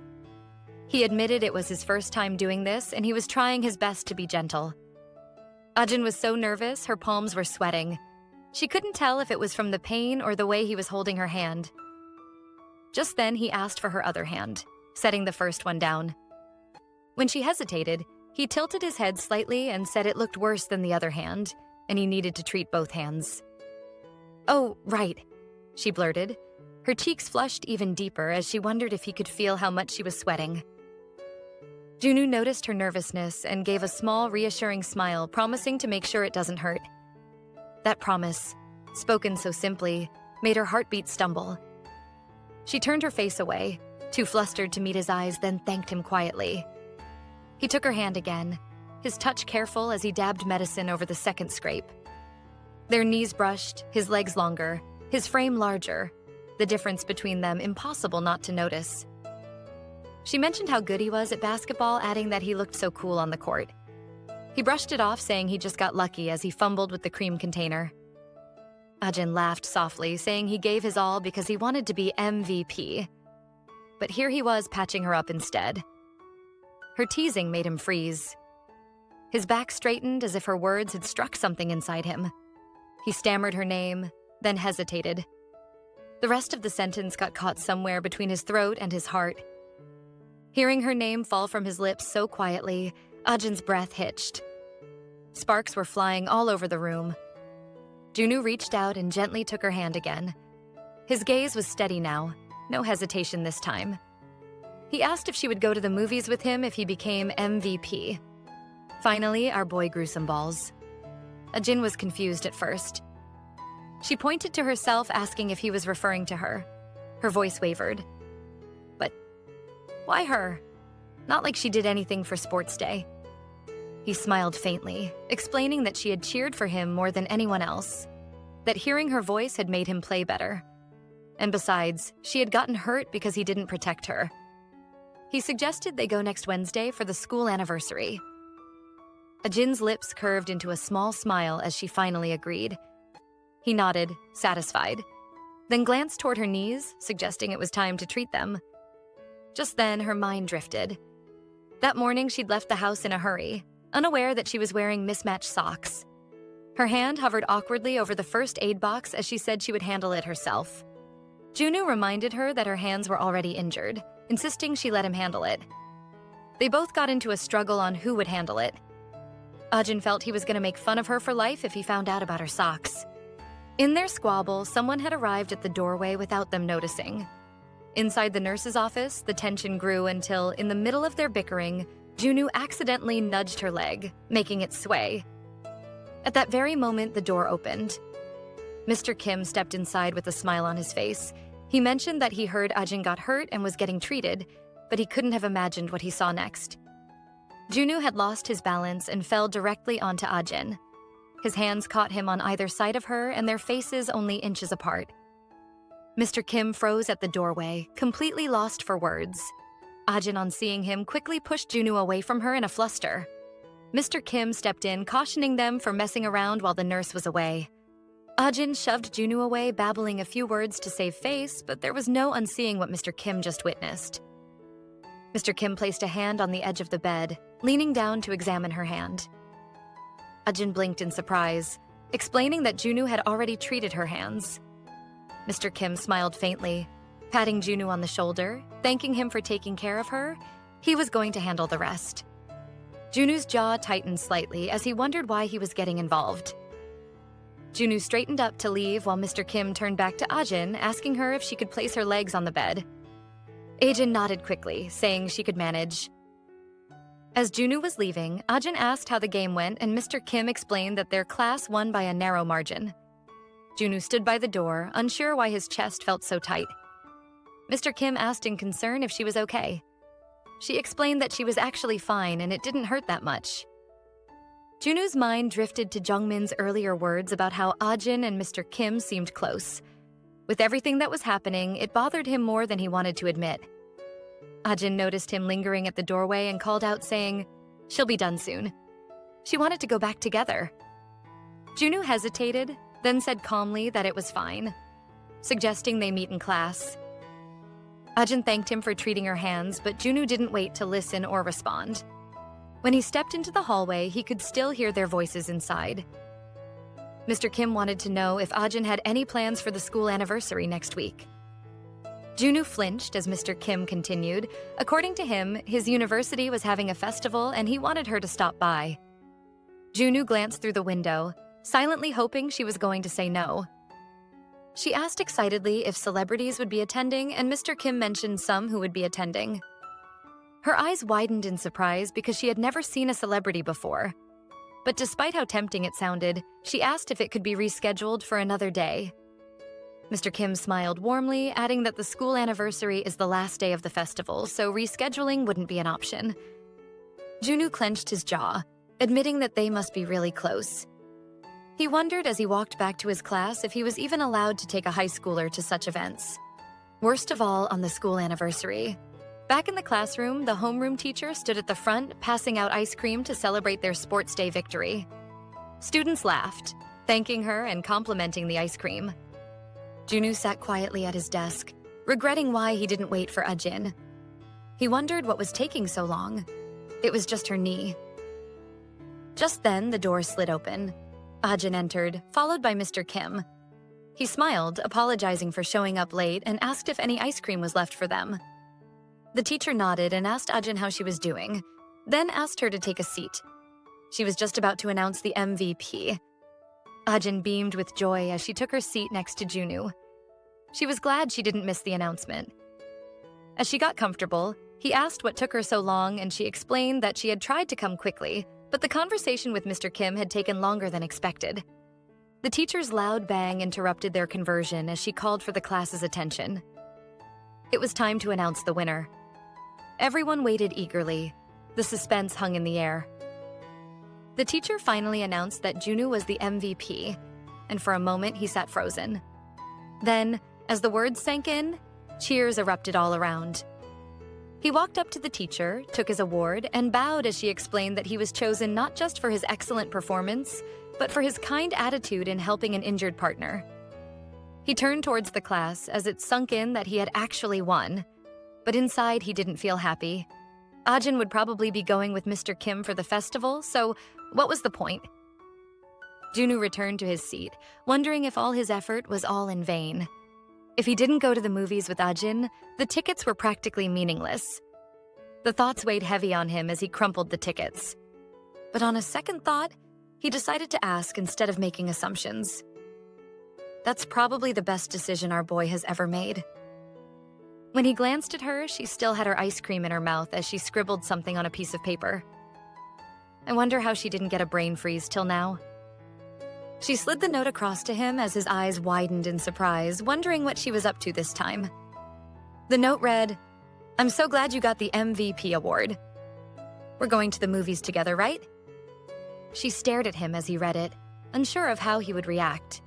He admitted it was his first time doing this, and he was trying his best to be gentle. Ajin was so nervous, her palms were sweating. She couldn't tell if it was from the pain or the way he was holding her hand. Just then, he asked for her other hand, setting the first one down. When she hesitated, he tilted his head slightly and said it looked worse than the other hand, and he needed to treat both hands. "Oh, right," she blurted. Her cheeks flushed even deeper as she wondered if he could feel how much she was sweating. Junwoo noticed her nervousness and gave a small, reassuring smile, promising to make sure it doesn't hurt. That promise, spoken so simply, made her heartbeat stumble. She turned her face away, too flustered to meet his eyes, then thanked him quietly. He took her hand again, his touch careful as he dabbed medicine over the second scrape. Their knees brushed, his legs longer, his frame larger, the difference between them impossible not to notice. She mentioned how good he was at basketball, adding that he looked so cool on the court. He brushed it off, saying he just got lucky as he fumbled with the cream container. Ajin laughed softly, saying he gave his all because he wanted to be MVP. But here he was patching her up instead. Her teasing made him freeze. His back straightened as if her words had struck something inside him. He stammered her name, then hesitated. The rest of the sentence got caught somewhere between his throat and his heart. Hearing her name fall from his lips so quietly, Ajin's breath hitched. Sparks were flying all over the room. Junwoo reached out and gently took her hand again. His gaze was steady now, no hesitation this time. He asked if she would go to the movies with him if he became MVP. Finally, our boy grew some balls. Ajin was confused at first. She pointed to herself, asking if he was referring to her. Her voice wavered. But why her? Not like she did anything for sports day. He smiled faintly, explaining that she had cheered for him more than anyone else, that hearing her voice had made him play better. And besides, she had gotten hurt because he didn't protect her. He suggested they go next Wednesday for the school anniversary. Ajin's lips curved into a small smile as she finally agreed. He nodded, satisfied, then glanced toward her knees, suggesting it was time to treat them. Just then, her mind drifted. That morning, she'd left the house in a hurry, unaware that she was wearing mismatched socks. Her hand hovered awkwardly over the first aid box as she said she would handle it herself. Junwoo reminded her that her hands were already injured, insisting she let him handle it. They both got into a struggle on who would handle it. Ajin felt he was going to make fun of her for life if he found out about her socks. In their squabble, someone had arrived at the doorway without them noticing. Inside the nurse's office, the tension grew until, in the middle of their bickering, Junwoo accidentally nudged her leg, making it sway. At that very moment, the door opened. Mr. Kim stepped inside with a smile on his face. He mentioned that he heard Ajin got hurt and was getting treated, but he couldn't have imagined what he saw next. Junwoo had lost his balance and fell directly onto Ajin. His hands caught him on either side of her, and their faces only inches apart. Mr. Kim froze at the doorway, completely lost for words. Ajin, on seeing him, quickly pushed Junwoo away from her in a fluster. Mr. Kim stepped in, cautioning them for messing around while the nurse was away. Ajin shoved Junwoo away, babbling a few words to save face, but there was no unseeing what Mr. Kim just witnessed. Mr. Kim placed a hand on the edge of the bed, leaning down to examine her hand. Ajin blinked in surprise, explaining that Junwoo had already treated her hands. Mr. Kim smiled faintly, patting Junwoo on the shoulder, thanking him for taking care of her. He was going to handle the rest. Junwoo's jaw tightened slightly as he wondered why he was getting involved. Junwoo straightened up to leave while Mr. Kim turned back to Ajin, asking her if she could place her legs on the bed. Ajin nodded quickly, saying she could manage. As Junwoo was leaving, Ajin asked how the game went, and Mr. Kim explained that their class won by a narrow margin. Junwoo stood by the door, unsure why his chest felt so tight. Mr. Kim asked in concern if she was okay. She explained that she was actually fine and it didn't hurt that much. Junwoo's mind drifted to Jungmin's earlier words about how Ajin and Mr. Kim seemed close. With everything that was happening, it bothered him more than he wanted to admit. Ajin noticed him lingering at the doorway and called out saying, "She'll be done soon." She wanted to go back together. Junwoo hesitated, then said calmly that it was fine, suggesting they meet in class. Ajin thanked him for treating her hands, but Junwoo didn't wait to listen or respond. When he stepped into the hallway, he could still hear their voices inside. Mr. Kim wanted to know if Ajin had any plans for the school anniversary next week. Junwoo flinched as Mr. Kim continued. According to him, his university was having a festival and he wanted her to stop by. Junwoo glanced through the window, silently hoping she was going to say no. She asked excitedly if celebrities would be attending, and Mr. Kim mentioned some who would be attending. Her eyes widened in surprise because she had never seen a celebrity before. But despite how tempting it sounded, she asked if it could be rescheduled for another day. Mr. Kim smiled warmly, adding that the school anniversary is the last day of the festival, so rescheduling wouldn't be an option. Junwoo clenched his jaw, admitting that they must be really close. He wondered as he walked back to his class if he was even allowed to take a high schooler to such events. Worst of all, on the school anniversary. Back in the classroom, the homeroom teacher stood at the front, passing out ice cream to celebrate their sports day victory. Students laughed, thanking her and complimenting the ice cream. Junwoo sat quietly at his desk, regretting why he didn't wait for Ajin. He wondered what was taking so long. It was just her knee. Just then, the door slid open. Ajin entered, followed by Mr. Kim. He smiled, apologizing for showing up late, and asked if any ice cream was left for them. The teacher nodded and asked Ajin how she was doing, then asked her to take a seat. She was just about to announce the MVP. Ajin beamed with joy as she took her seat next to Junwoo. She was glad she didn't miss the announcement. As she got comfortable, he asked what took her so long, and she explained that she had tried to come quickly, but the conversation with Mr. Kim had taken longer than expected. The teacher's loud bang interrupted their conversion as she called for the class's attention. It was time to announce the winner. Everyone waited eagerly. The suspense hung in the air. The teacher finally announced that Junwoo was the MVP, and for a moment he sat frozen. Then, as the words sank in, cheers erupted all around. He walked up to the teacher, took his award, and bowed as she explained that he was chosen not just for his excellent performance, but for his kind attitude in helping an injured partner. He turned towards the class as it sunk in that he had actually won, but inside he didn't feel happy. Ajin would probably be going with Mr. Kim for the festival, so what was the point? Junwoo returned to his seat, wondering if all his effort was all in vain. If he didn't go to the movies with Ajin, the tickets were practically meaningless. The thoughts weighed heavy on him as he crumpled the tickets. But on a second thought, he decided to ask instead of making assumptions. That's probably the best decision our boy has ever made. When he glanced at her, she still had her ice cream in her mouth as she scribbled something on a piece of paper. I wonder how she didn't get a brain freeze till now. She slid the note across to him as his eyes widened in surprise, wondering what she was up to this time. The note read, "I'm so glad you got the MVP award. We're going to the movies together, right?" She stared at him as he read it, unsure of how he would react.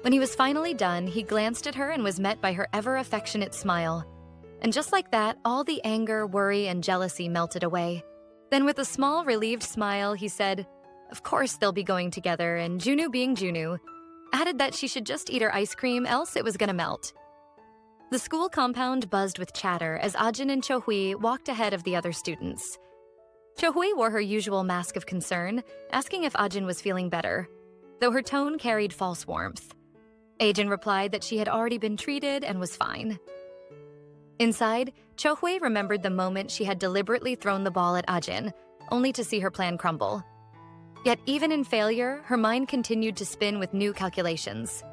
When he was finally done, he glanced at her and was met by her ever-affectionate smile. And just like that, all the anger, worry, and jealousy melted away. Then with a small, relieved smile, he said, "Of course they'll be going together," and Junwoo being Junwoo, added that she should just eat her ice cream, else it was gonna melt. The school compound buzzed with chatter as Ajin and Chohui walked ahead of the other students. Chohui wore her usual mask of concern, asking if Ajin was feeling better, though her tone carried false warmth. Ajin replied that she had already been treated and was fine. Inside, Chohui remembered the moment she had deliberately thrown the ball at Ajin, only to see her plan crumble. Yet even in failure, her mind continued to spin with new calculations.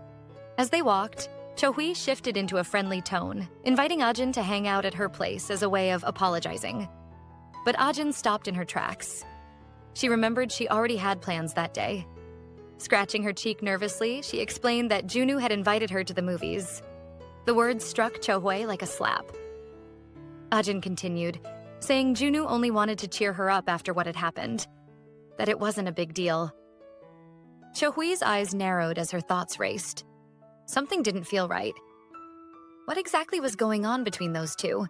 As they walked, Cho-hui shifted into a friendly tone, inviting Ajin to hang out at her place as a way of apologizing. But Ajin stopped in her tracks. She remembered she already had plans that day. Scratching her cheek nervously, she explained that Junwoo had invited her to the movies. The words struck Cho-hui like a slap. Ajin continued, saying Junwoo only wanted to cheer her up after what had happened, that it wasn't a big deal. Cho-hui's eyes narrowed as her thoughts raced. Something didn't feel right. What exactly was going on between those two?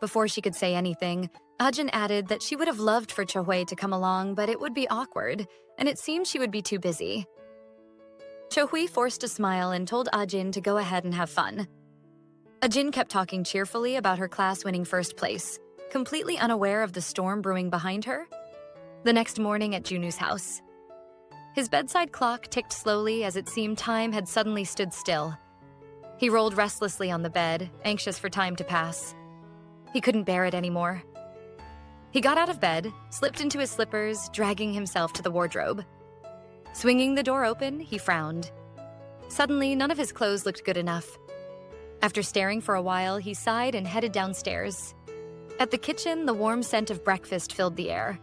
Before she could say anything, Ajin added that she would have loved for Cho-hui to come along, but it would be awkward, and it seemed she would be too busy. Cho-hui forced a smile and told Ajin to go ahead and have fun. Ajin kept talking cheerfully about her class winning first place, completely unaware of the storm brewing behind her. The next morning at Junwoo's house, his bedside clock ticked slowly as it seemed time had suddenly stood still. He rolled restlessly on the bed, anxious for time to pass. He couldn't bear it anymore. He got out of bed, slipped into his slippers, dragging himself to the wardrobe. Swinging the door open, he frowned. Suddenly, none of his clothes looked good enough. After staring for a while, he sighed and headed downstairs. At the kitchen, the warm scent of breakfast filled the air.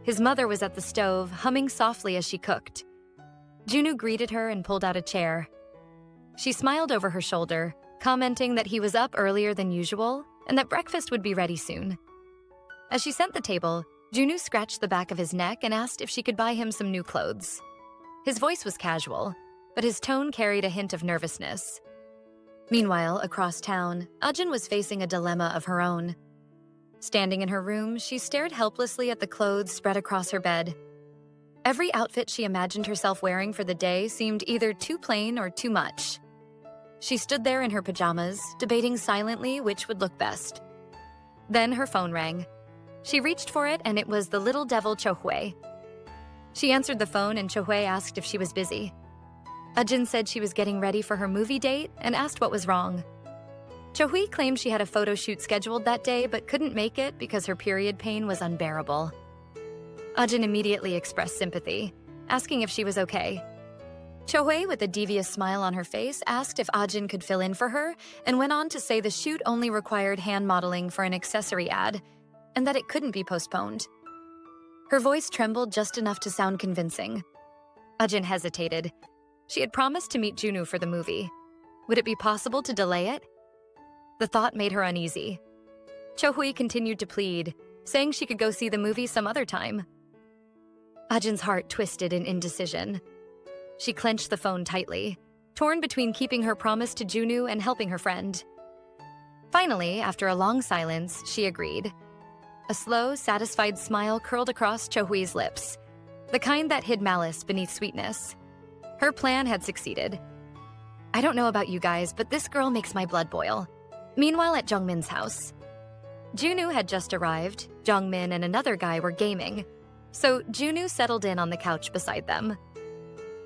His mother was at the stove, humming softly as she cooked. Junwoo greeted her and pulled out a chair. She smiled over her shoulder, commenting that he was up earlier than usual and that breakfast would be ready soon. As she set the table, Junwoo scratched the back of his neck and asked if she could buy him some new clothes. His voice was casual, but his tone carried a hint of nervousness. Meanwhile, across town, Ajin was facing a dilemma of her own. Standing in her room, she stared helplessly at the clothes spread across her bed. Every outfit she imagined herself wearing for the day seemed either too plain or too much. She stood there in her pajamas, debating silently which would look best. Then her phone rang. She reached for it, and it was the little devil Cho-hui. She answered the phone, and Cho-hui asked if she was busy. Ajin said she was getting ready for her movie date and asked what was wrong. Cho-hui claimed she had a photo shoot scheduled that day but couldn't make it because her period pain was unbearable. Ajin immediately expressed sympathy, asking if she was okay. Cho-hui, with a devious smile on her face, asked if Ajin could fill in for her and went on to say the shoot only required hand modeling for an accessory ad and that it couldn't be postponed. Her voice trembled just enough to sound convincing. Ajin hesitated. She had promised to meet Junwoo for the movie. Would it be possible to delay it? The thought made her uneasy. Cho-hui continued to plead, saying she could go see the movie some other time. Ajin's heart twisted in indecision. She clenched the phone tightly, torn between keeping her promise to Junwoo and helping her friend. Finally, after a long silence, she agreed. A slow, satisfied smile curled across Cho-hui's lips, the kind that hid malice beneath sweetness. Her plan had succeeded. I don't know about you guys, but this girl makes my blood boil. Meanwhile, at Jungmin's house, Junwoo had just arrived. Jungmin and another guy were gaming, so Junwoo settled in on the couch beside them.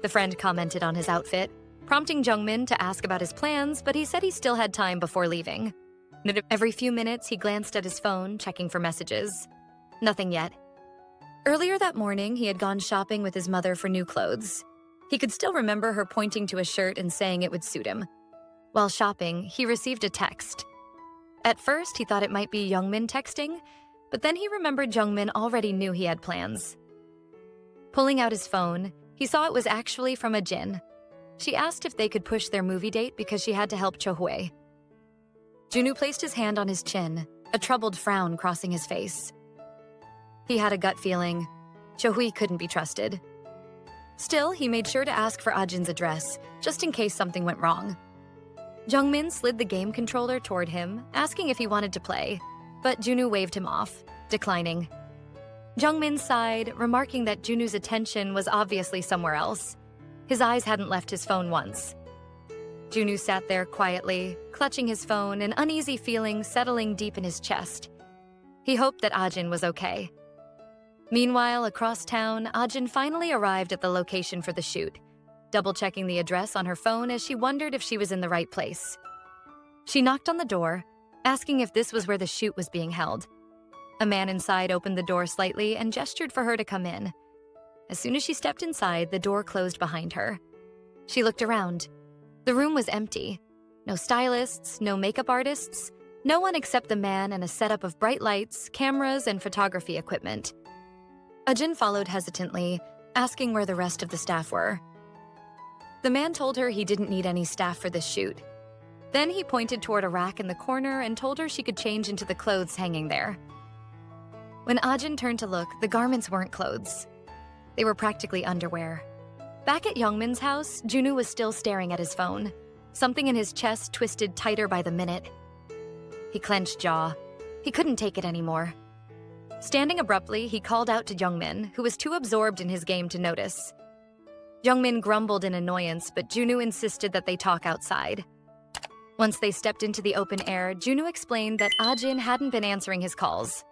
The friend commented on his outfit, prompting Jungmin to ask about his plans, but he said he still had time before leaving. Every few minutes, he glanced at his phone, checking for messages. Nothing yet. Earlier that morning, he had gone shopping with his mother for new clothes. He could still remember her pointing to a shirt and saying it would suit him. While shopping, he received a text. At first, he thought it might be Jungmin texting, but then he remembered Jungmin already knew he had plans. Pulling out his phone, he saw it was actually from Ajin. She asked if they could push their movie date because she had to help Cho-hui. Junwoo placed his hand on his chin, a troubled frown crossing his face. He had a gut feeling Cho-hui couldn't be trusted. Still, he made sure to ask for Ajin's address, just in case something went wrong. Jungmin slid the game controller toward him, asking if he wanted to play, but Junwoo waved him off, declining. Jungmin sighed, remarking that Junwoo's attention was obviously somewhere else. His eyes hadn't left his phone once. Junwoo sat there quietly, clutching his phone, an uneasy feeling settling deep in his chest. He hoped that Ajin was okay. Meanwhile, across town, Ajin finally arrived at the location for the shoot, double-checking the address on her phone as she wondered if she was in the right place. She knocked on the door, asking if this was where the shoot was being held. A man inside opened the door slightly and gestured for her to come in. As soon as she stepped inside, the door closed behind her. She looked around. The room was empty. No stylists, no makeup artists, no one except the man and a setup of bright lights, cameras, and photography equipment. Ajin followed hesitantly, asking where the rest of the staff were. The man told her he didn't need any staff for this shoot. Then he pointed toward a rack in the corner and told her she could change into the clothes hanging there. When Ajin turned to look, the garments weren't clothes. They were practically underwear. Back at Youngmin's house, Junwoo was still staring at his phone. Something in his chest twisted tighter by the minute. He clenched jaw. He couldn't take it anymore. Standing abruptly, he called out to Youngmin, who was too absorbed in his game to notice. Youngmin grumbled in annoyance, but Junwoo insisted that they talk outside. Once they stepped into the open air, Junwoo explained that Ajin hadn't been answering his calls.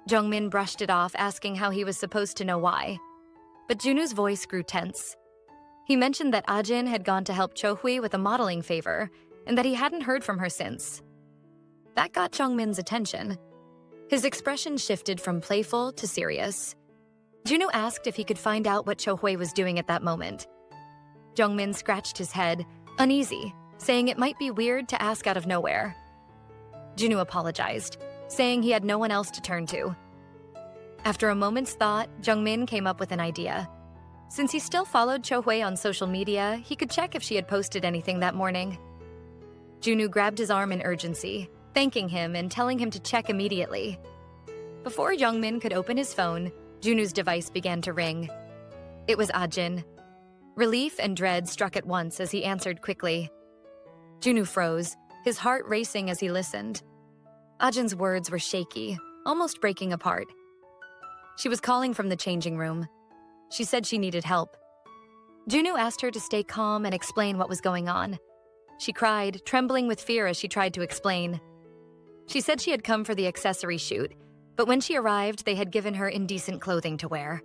Youngmin brushed it off, asking how he was supposed to know why. But Junwoo's voice grew tense. He mentioned that Ajin had gone to help Chohui with a modeling favor, and that he hadn't heard from her since. That got Youngmin's attention. His expression shifted from playful to serious. Junwoo asked if he could find out what Chohui was doing at that moment. Youngmin scratched his head, uneasy, saying it might be weird to ask out of nowhere. Junwoo apologized, saying he had no one else to turn to. After a moment's thought, Youngmin came up with an idea. Since he still followed Chohui on social media, he could check if she had posted anything that morning. Junwoo grabbed his arm in urgency, thanking him and telling him to check immediately. Before Youngmin could open his phone, Junwoo's device began to ring. It was Ajin. Relief and dread struck at once as he answered quickly. Junwoo froze, his heart racing as he listened. Ajin's words were shaky, almost breaking apart. She was calling from the changing room. She said she needed help. Junwoo asked her to stay calm and explain what was going on. She cried, trembling with fear as she tried to explain. She said she had come for the accessory shoot, but when she arrived, they had given her indecent clothing to wear.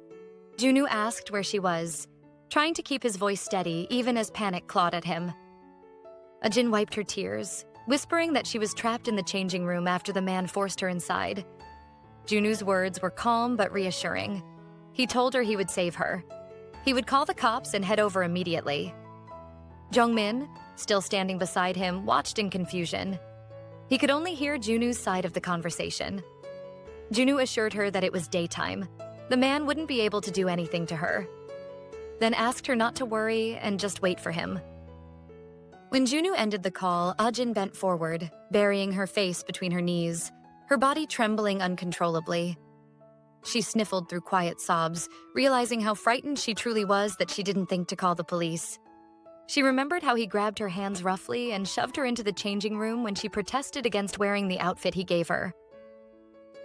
Junwoo asked where she was, trying to keep his voice steady even as panic clawed at him. Ajin wiped her tears, whispering that she was trapped in the changing room after the man forced her inside. Junwoo's words were calm but reassuring. He told her he would save her. He would call the cops and head over immediately. Youngmin, still standing beside him, watched in confusion. He could only hear Junwoo's side of the conversation. Junwoo assured her that it was daytime. The man wouldn't be able to do anything to her. Then asked her not to worry and just wait for him. When Junwoo ended the call, Ajin bent forward, burying her face between her knees, her body trembling uncontrollably. She sniffled through quiet sobs, realizing how frightened she truly was that she didn't think to call the police. She remembered how he grabbed her hands roughly and shoved her into the changing room when she protested against wearing the outfit he gave her.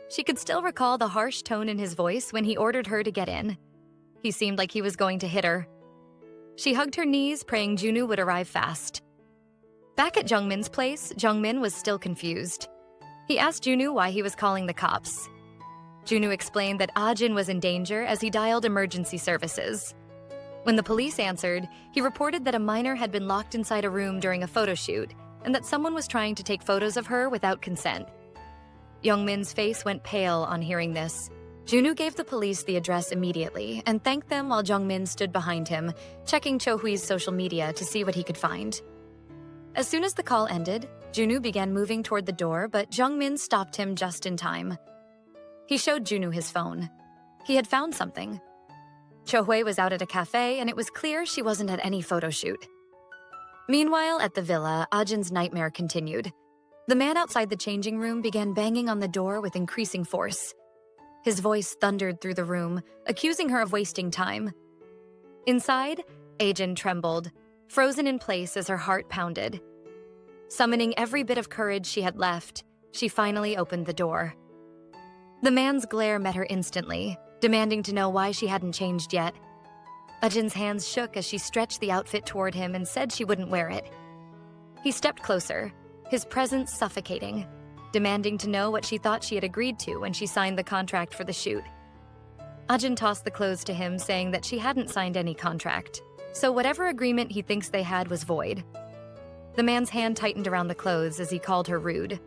She could still recall the harsh tone in his voice when he ordered her to get in. He seemed like he was going to hit her. She hugged her knees, praying Junwoo would arrive fast. Back at Youngmin's place, Youngmin was still confused. He asked Junwoo why he was calling the cops. Junwoo explained that Ajin was in danger as he dialed emergency services. When the police answered, he reported that a minor had been locked inside a room during a photo shoot and that someone was trying to take photos of her without consent. Youngmin's face went pale on hearing this. Junwoo gave the police the address immediately and thanked them while Youngmin stood behind him, checking Chohui's social media to see what he could find. As soon as the call ended, Junwoo began moving toward the door, but Youngmin stopped him just in time. He showed Junwoo his phone. He had found something. Chohui was out at a cafe, and it was clear she wasn't at any photo shoot. Meanwhile, at the villa, Ajin's nightmare continued. The man outside the changing room began banging on the door with increasing force. His voice thundered through the room, accusing her of wasting time. Inside, Ajin trembled, frozen in place as her heart pounded. Summoning every bit of courage she had left, she finally opened the door. The man's glare met her instantly, demanding to know why she hadn't changed yet. Ajin's hands shook as she stretched the outfit toward him and said she wouldn't wear it. He stepped closer, his presence suffocating, demanding to know what she thought she had agreed to when she signed the contract for the shoot. Ajin tossed the clothes to him, saying that she hadn't signed any contract, so whatever agreement he thinks they had was void. The man's hand tightened around the clothes as he called her rude.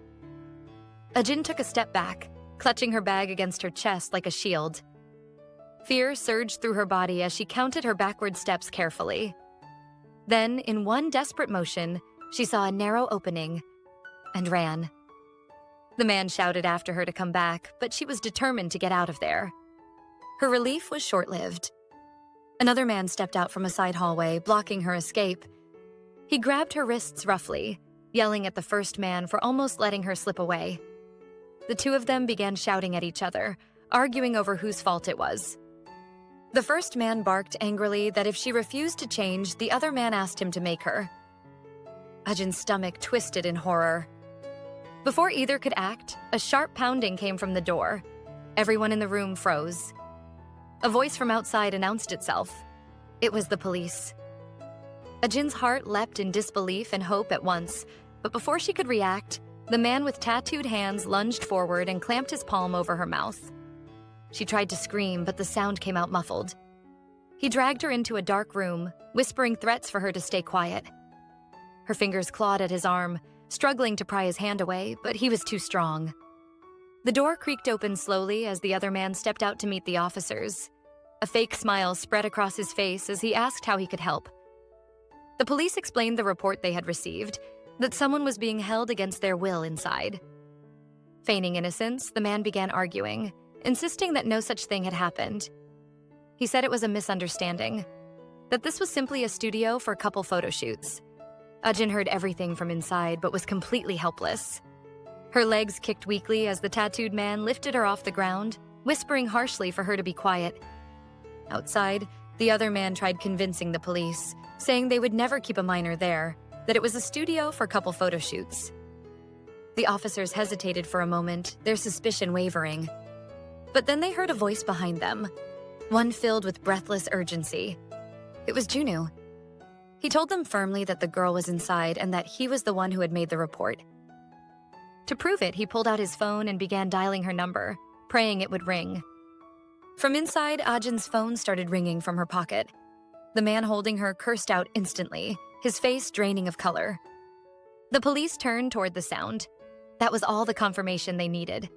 Ajin took a step back, clutching her bag against her chest like a shield. Fear surged through her body as she counted her backward steps carefully. Then, in one desperate motion, she saw a narrow opening and ran. The man shouted after her to come back, but she was determined to get out of there. Her relief was short-lived. Another man stepped out from a side hallway, blocking her escape. He grabbed her wrists roughly, yelling at the first man for almost letting her slip away. The two of them began shouting at each other, arguing over whose fault it was. The first man barked angrily that if she refused to change, the other man asked him to make her. Ajin's stomach twisted in horror. Before either could act, a sharp pounding came from the door. Everyone in the room froze. A voice from outside announced itself. It was the police. Ajin's heart leapt in disbelief and hope at once, but before she could react, the man with tattooed hands lunged forward and clamped his palm over her mouth. She tried to scream, but the sound came out muffled. He dragged her into a dark room, whispering threats for her to stay quiet. Her fingers clawed at his arm, struggling to pry his hand away, but he was too strong. The door creaked open slowly as the other man stepped out to meet the officers. A fake smile spread across his face as he asked how he could help. The police explained the report they had received, that someone was being held against their will inside. Feigning innocence, the man began arguing, insisting that no such thing had happened. He said it was a misunderstanding, that this was simply a studio for couple photo shoots. Ajin heard everything from inside but was completely helpless. Her legs kicked weakly as the tattooed man lifted her off the ground, whispering harshly for her to be quiet. Outside, the other man tried convincing the police, saying they would never keep a minor there, that it was a studio for couple photo shoots. The officers hesitated for a moment, their suspicion wavering. But then they heard a voice behind them, one filled with breathless urgency. It was Junwoo. He told them firmly that the girl was inside and that he was the one who had made the report. To prove it, he pulled out his phone and began dialing her number, praying it would ring. From inside, Ajin's phone started ringing from her pocket. The man holding her cursed out instantly, his face draining of color. The police turned toward the sound. That was all the confirmation they needed.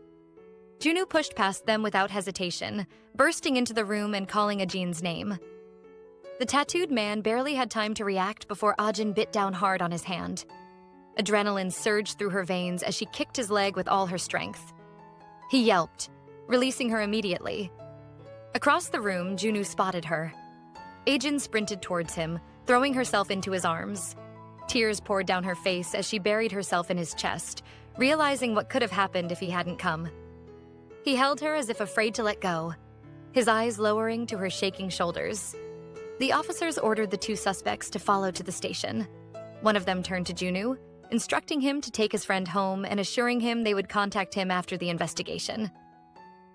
Junwoo pushed past them without hesitation, bursting into the room and calling Ajin's name. The tattooed man barely had time to react before Ajin bit down hard on his hand. Adrenaline surged through her veins as she kicked his leg with all her strength. He yelped, releasing her immediately. Across the room, Junwoo spotted her. Ajin sprinted towards him, throwing herself into his arms. Tears poured down her face as she buried herself in his chest, realizing what could have happened if he hadn't come. He held her as if afraid to let go, his eyes lowering to her shaking shoulders. The officers ordered the two suspects to follow to the station. One of them turned to Junwoo, instructing him to take his friend home and assuring him they would contact him after the investigation.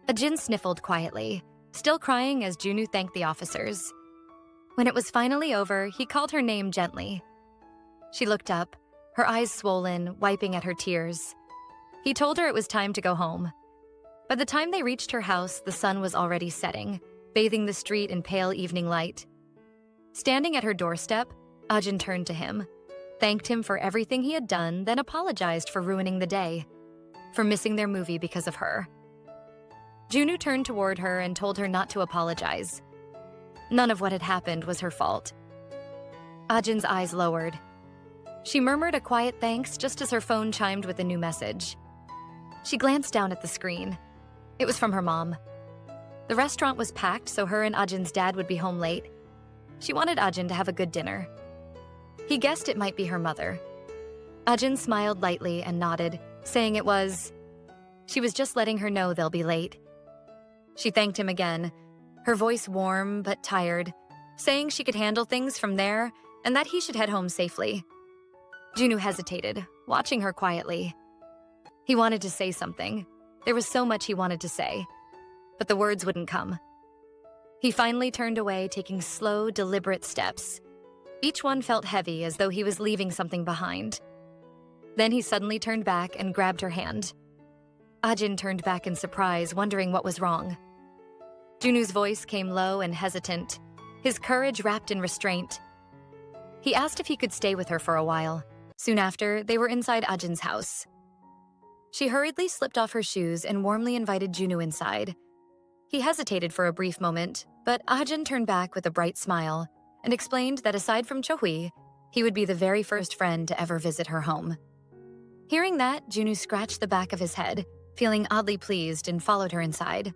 Ajin sniffled quietly, still crying as Junwoo thanked the officers. When it was finally over, he called her name gently. She looked up, her eyes swollen, wiping at her tears. He told her it was time to go home. By the time they reached her house, the sun was already setting, bathing the street in pale evening light. Standing at her doorstep, Ajin turned to him, thanked him for everything he had done, then apologized for ruining the day, for missing their movie because of her. Junwoo turned toward her and told her not to apologize. None of what had happened was her fault. Ajin's eyes lowered. She murmured a quiet thanks just as her phone chimed with a new message. She glanced down at the screen. It was from her mom. The restaurant was packed, so her and Ajin's dad would be home late. She wanted Ajin to have a good dinner. He guessed it might be her mother. Ajin smiled lightly and nodded, saying it was. She was just letting her know they'll be late. She thanked him again, her voice warm but tired, saying she could handle things from there and that he should head home safely. Junwoo hesitated, watching her quietly. He wanted to say something. There was so much he wanted to say, but the words wouldn't come. He finally turned away, taking slow, deliberate steps. Each one felt heavy, as though he was leaving something behind. Then he suddenly turned back and grabbed her hand. Ajin turned back in surprise, wondering what was wrong. Junwoo's voice came low and hesitant, his courage wrapped in restraint. He asked if he could stay with her for a while. Soon after, they were inside Ajin's house. She hurriedly slipped off her shoes and warmly invited Junwoo inside. He hesitated for a brief moment, but Ajin turned back with a bright smile and explained that aside from Chohui, he would be the very first friend to ever visit her home. Hearing that, Junwoo scratched the back of his head, feeling oddly pleased, and followed her inside.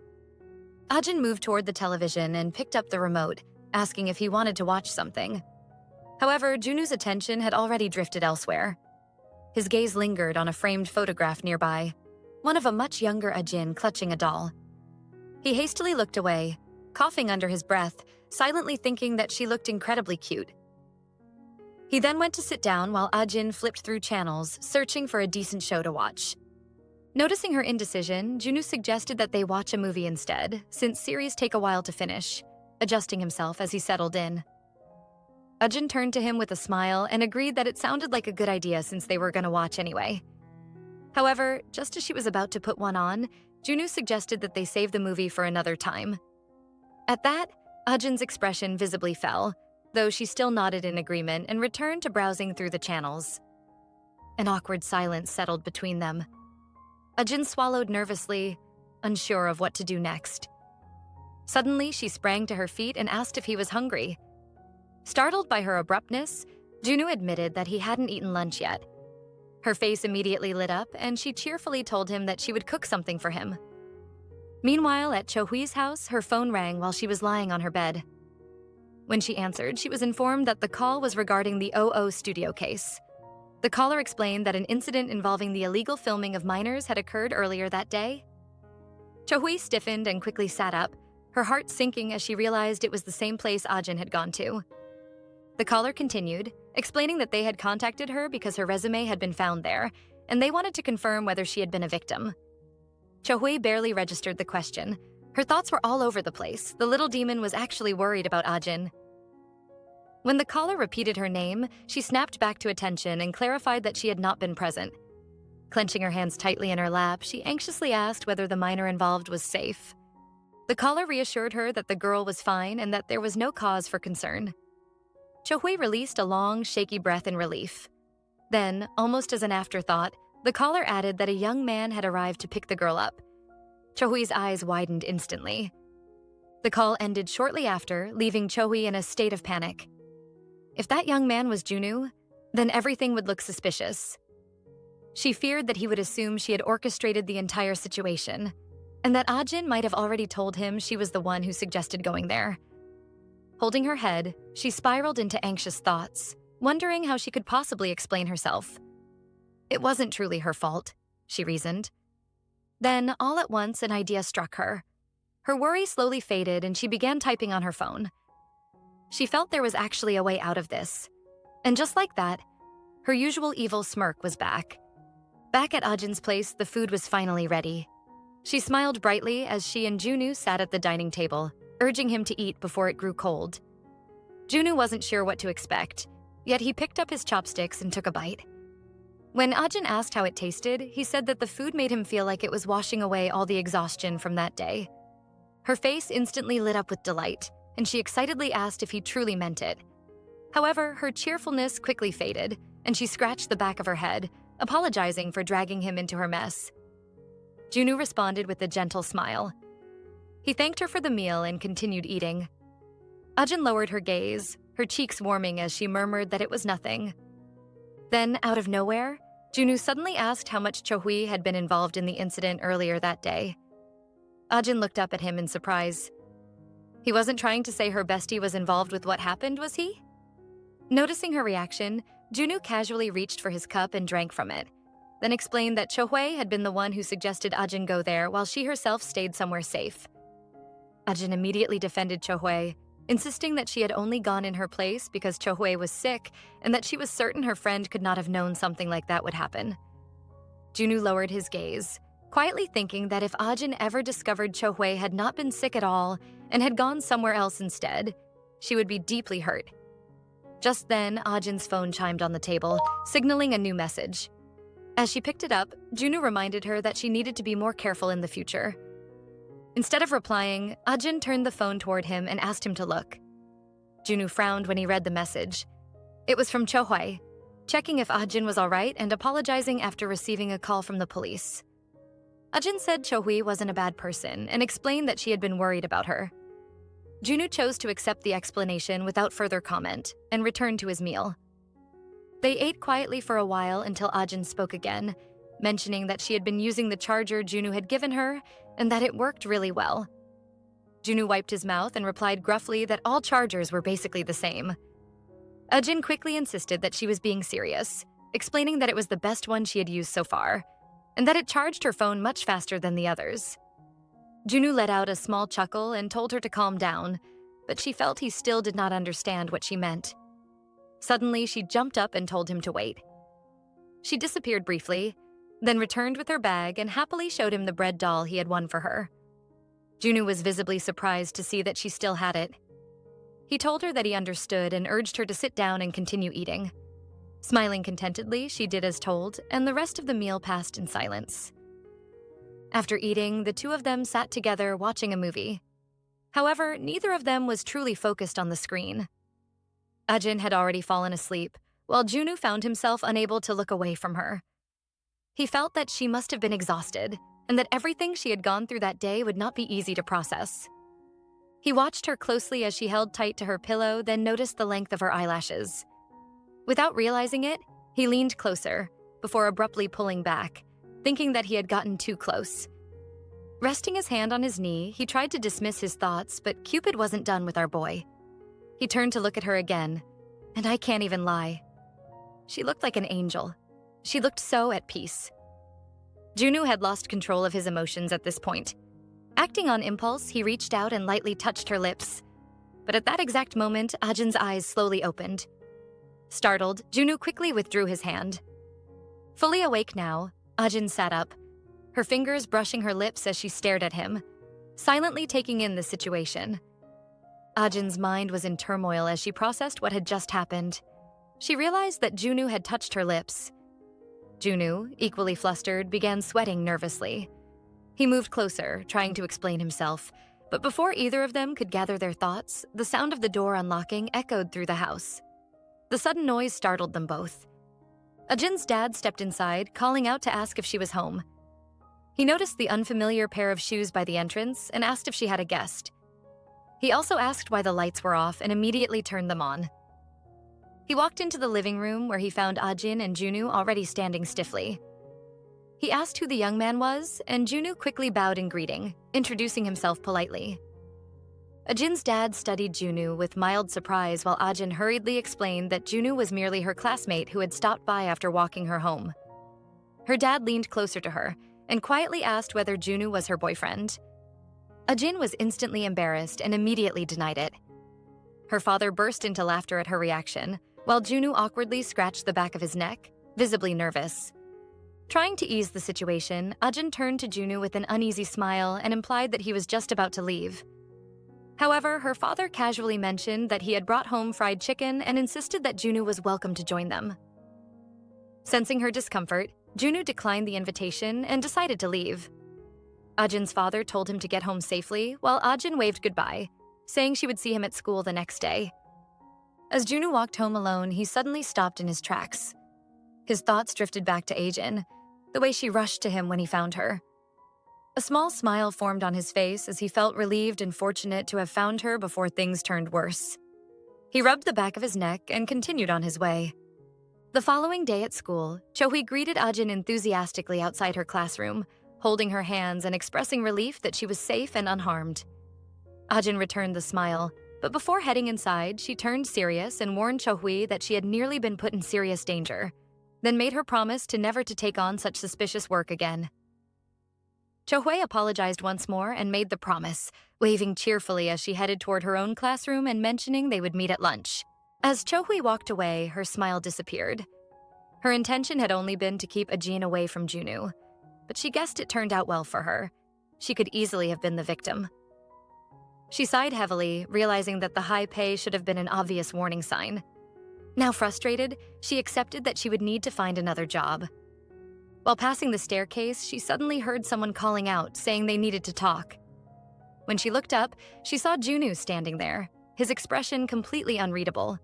Ajin moved toward the television and picked up the remote, asking if he wanted to watch something. However, Junwoo's attention had already drifted elsewhere. His gaze lingered on a framed photograph nearby, one of a much younger Ajin clutching a doll. He hastily looked away, coughing under his breath, silently thinking that she looked incredibly cute. He then went to sit down while Ajin flipped through channels, searching for a decent show to watch. Noticing her indecision, Junwoo suggested that they watch a movie instead, since series take a while to finish, adjusting himself as he settled in. Ajin turned to him with a smile and agreed that it sounded like a good idea since they were going to watch anyway. However, just as she was about to put one on, Junwoo suggested that they save the movie for another time. At that, Ajin's expression visibly fell, though she still nodded in agreement and returned to browsing through the channels. An awkward silence settled between them. Ajin swallowed nervously, unsure of what to do next. Suddenly, she sprang to her feet and asked if he was hungry. Startled by her abruptness, Junwoo admitted that he hadn't eaten lunch yet. Her face immediately lit up, and she cheerfully told him that she would cook something for him. Meanwhile, at Chohui's house, her phone rang while she was lying on her bed. When she answered, she was informed that the call was regarding the OO studio case. The caller explained that an incident involving the illegal filming of minors had occurred earlier that day. Chohui stiffened and quickly sat up, her heart sinking as she realized it was the same place Ajin had gone to. The caller continued, explaining that they had contacted her because her resume had been found there, and they wanted to confirm whether she had been a victim. Chohui barely registered the question. Her thoughts were all over the place. The little demon was actually worried about Ajin. When the caller repeated her name, she snapped back to attention and clarified that she had not been present. Clenching her hands tightly in her lap, she anxiously asked whether the minor involved was safe. The caller reassured her that the girl was fine and that there was no cause for concern. Chohui released a long, shaky breath in relief. Then, almost as an afterthought, the caller added that a young man had arrived to pick the girl up. Chohui's eyes widened instantly. The call ended shortly after, leaving Chohui in a state of panic. If that young man was Junwoo, then everything would look suspicious. She feared that he would assume she had orchestrated the entire situation, and that Ajin might have already told him she was the one who suggested going there. Holding her head, she spiraled into anxious thoughts, wondering how she could possibly explain herself. It wasn't truly her fault, she reasoned. Then, all at once, an idea struck her. Her worry slowly faded and she began typing on her phone. She felt there was actually a way out of this. And just like that, her usual evil smirk was back. Back at Ajin's place, the food was finally ready. She smiled brightly as she and Junwoo sat at the dining table, urging him to eat before it grew cold. Junwoo wasn't sure what to expect, yet he picked up his chopsticks and took a bite. When Ajin asked how it tasted, he said that the food made him feel like it was washing away all the exhaustion from that day. Her face instantly lit up with delight, and she excitedly asked if he truly meant it. However, her cheerfulness quickly faded, and she scratched the back of her head, apologizing for dragging him into her mess. Junwoo responded with a gentle smile. He thanked her for the meal and continued eating. Ajin lowered her gaze, her cheeks warming as she murmured that it was nothing. Then, out of nowhere, Junwoo suddenly asked how much Chohui had been involved in the incident earlier that day. Ajin looked up at him in surprise. He wasn't trying to say her bestie was involved with what happened, was he? Noticing her reaction, Junwoo casually reached for his cup and drank from it, then explained that Chohui had been the one who suggested Ajin go there while she herself stayed somewhere safe. Ajin immediately defended Chohui, insisting that she had only gone in her place because Chohui was sick and that she was certain her friend could not have known something like that would happen. Junwoo lowered his gaze, quietly thinking that if Ajin ever discovered Chohui had not been sick at all and had gone somewhere else instead, she would be deeply hurt. Just then, Ajin's phone chimed on the table, signaling a new message. As she picked it up, Junwoo reminded her that she needed to be more careful in the future. Instead of replying, Ajin turned the phone toward him and asked him to look. Junwoo frowned when he read the message. It was from Chohui. checking if Ajin was all right and apologizing after receiving a call from the police. Ajin said Cho-hui wasn't a bad person and explained that she had been worried about her. Junwoo chose to accept the explanation without further comment and returned to his meal. They ate quietly for a while until Ajin spoke again, mentioning that she had been using the charger Junwoo had given her and that it worked really well. Junwoo wiped his mouth and replied gruffly that all chargers were basically the same. Ajin quickly insisted that she was being serious, explaining that it was the best one she had used so far, and that it charged her phone much faster than the others. Junwoo let out a small chuckle and told her to calm down, but she felt he still did not understand what she meant. Suddenly, she jumped up and told him to wait. She disappeared briefly, then returned with her bag and happily showed him the bread doll he had won for her. Junwoo was visibly surprised to see that she still had it. He told her that he understood and urged her to sit down and continue eating. Smiling contentedly, she did as told, and the rest of the meal passed in silence. After eating, the two of them sat together watching a movie. However, neither of them was truly focused on the screen. Ajin had already fallen asleep, while Junwoo found himself unable to look away from her. He felt that she must have been exhausted, and that everything she had gone through that day would not be easy to process. He watched her closely as she held tight to her pillow, then noticed the length of her eyelashes. Without realizing it, he leaned closer, before abruptly pulling back, thinking that he had gotten too close. Resting his hand on his knee, he tried to dismiss his thoughts, but Cupid wasn't done with our boy. He turned to look at her again, and I can't even lie. She looked like an angel. She looked so at peace. Junwoo had lost control of his emotions at this point. Acting on impulse, he reached out and lightly touched her lips. But at that exact moment, Ajin's eyes slowly opened. Startled, Junwoo quickly withdrew his hand. Fully awake now, Ajin sat up, her fingers brushing her lips as she stared at him, silently taking in the situation. Ajin's mind was in turmoil as she processed what had just happened. She realized that Junwoo had touched her lips. Junwoo, equally flustered, began sweating nervously. He moved closer, trying to explain himself, but before either of them could gather their thoughts, the sound of the door unlocking echoed through the house. The sudden noise startled them both. Ajin's dad stepped inside, calling out to ask if she was home. He noticed the unfamiliar pair of shoes by the entrance and asked if she had a guest. He also asked why the lights were off and immediately turned them on. He walked into the living room where he found Ajin and Junwoo already standing stiffly. He asked who the young man was, and Junwoo quickly bowed in greeting, introducing himself politely. Ajin's dad studied Junwoo with mild surprise while Ajin hurriedly explained that Junwoo was merely her classmate who had stopped by after walking her home. Her dad leaned closer to her and quietly asked whether Junwoo was her boyfriend. Ajin was instantly embarrassed and immediately denied it. Her father burst into laughter at her reaction, while Junwoo awkwardly scratched the back of his neck, visibly nervous. Trying to ease the situation, Ajin turned to Junwoo with an uneasy smile and implied that he was just about to leave. However, her father casually mentioned that he had brought home fried chicken and insisted that Junwoo was welcome to join them. Sensing her discomfort, Junwoo declined the invitation and decided to leave. Ajin's father told him to get home safely, while Ajin waved goodbye, saying she would see him at school the next day. As Junwoo walked home alone, he suddenly stopped in his tracks. His thoughts drifted back to Ajin, the way she rushed to him when he found her. A small smile formed on his face as he felt relieved and fortunate to have found her before things turned worse. He rubbed the back of his neck and continued on his way. The following day at school, Cho-hui greeted Ajin enthusiastically outside her classroom, holding her hands and expressing relief that she was safe and unharmed. Ajin returned the smile, but before heading inside, she turned serious and warned Cho-hui that she had nearly been put in serious danger, then made her promise to never to take on such suspicious work again. Cho-hui apologized once more and made the promise, waving cheerfully as she headed toward her own classroom and mentioning they would meet at lunch. As Cho-hui walked away, her smile disappeared. Her intention had only been to keep Ajin away from Junwoo, but she guessed it turned out well for her. She could easily have been the victim. She sighed heavily, realizing that the high pay should have been an obvious warning sign. Now frustrated, she accepted that she would need to find another job. While passing the staircase, she suddenly heard someone calling out, saying they needed to talk. When she looked up, she saw Junwoo standing there, his expression completely unreadable.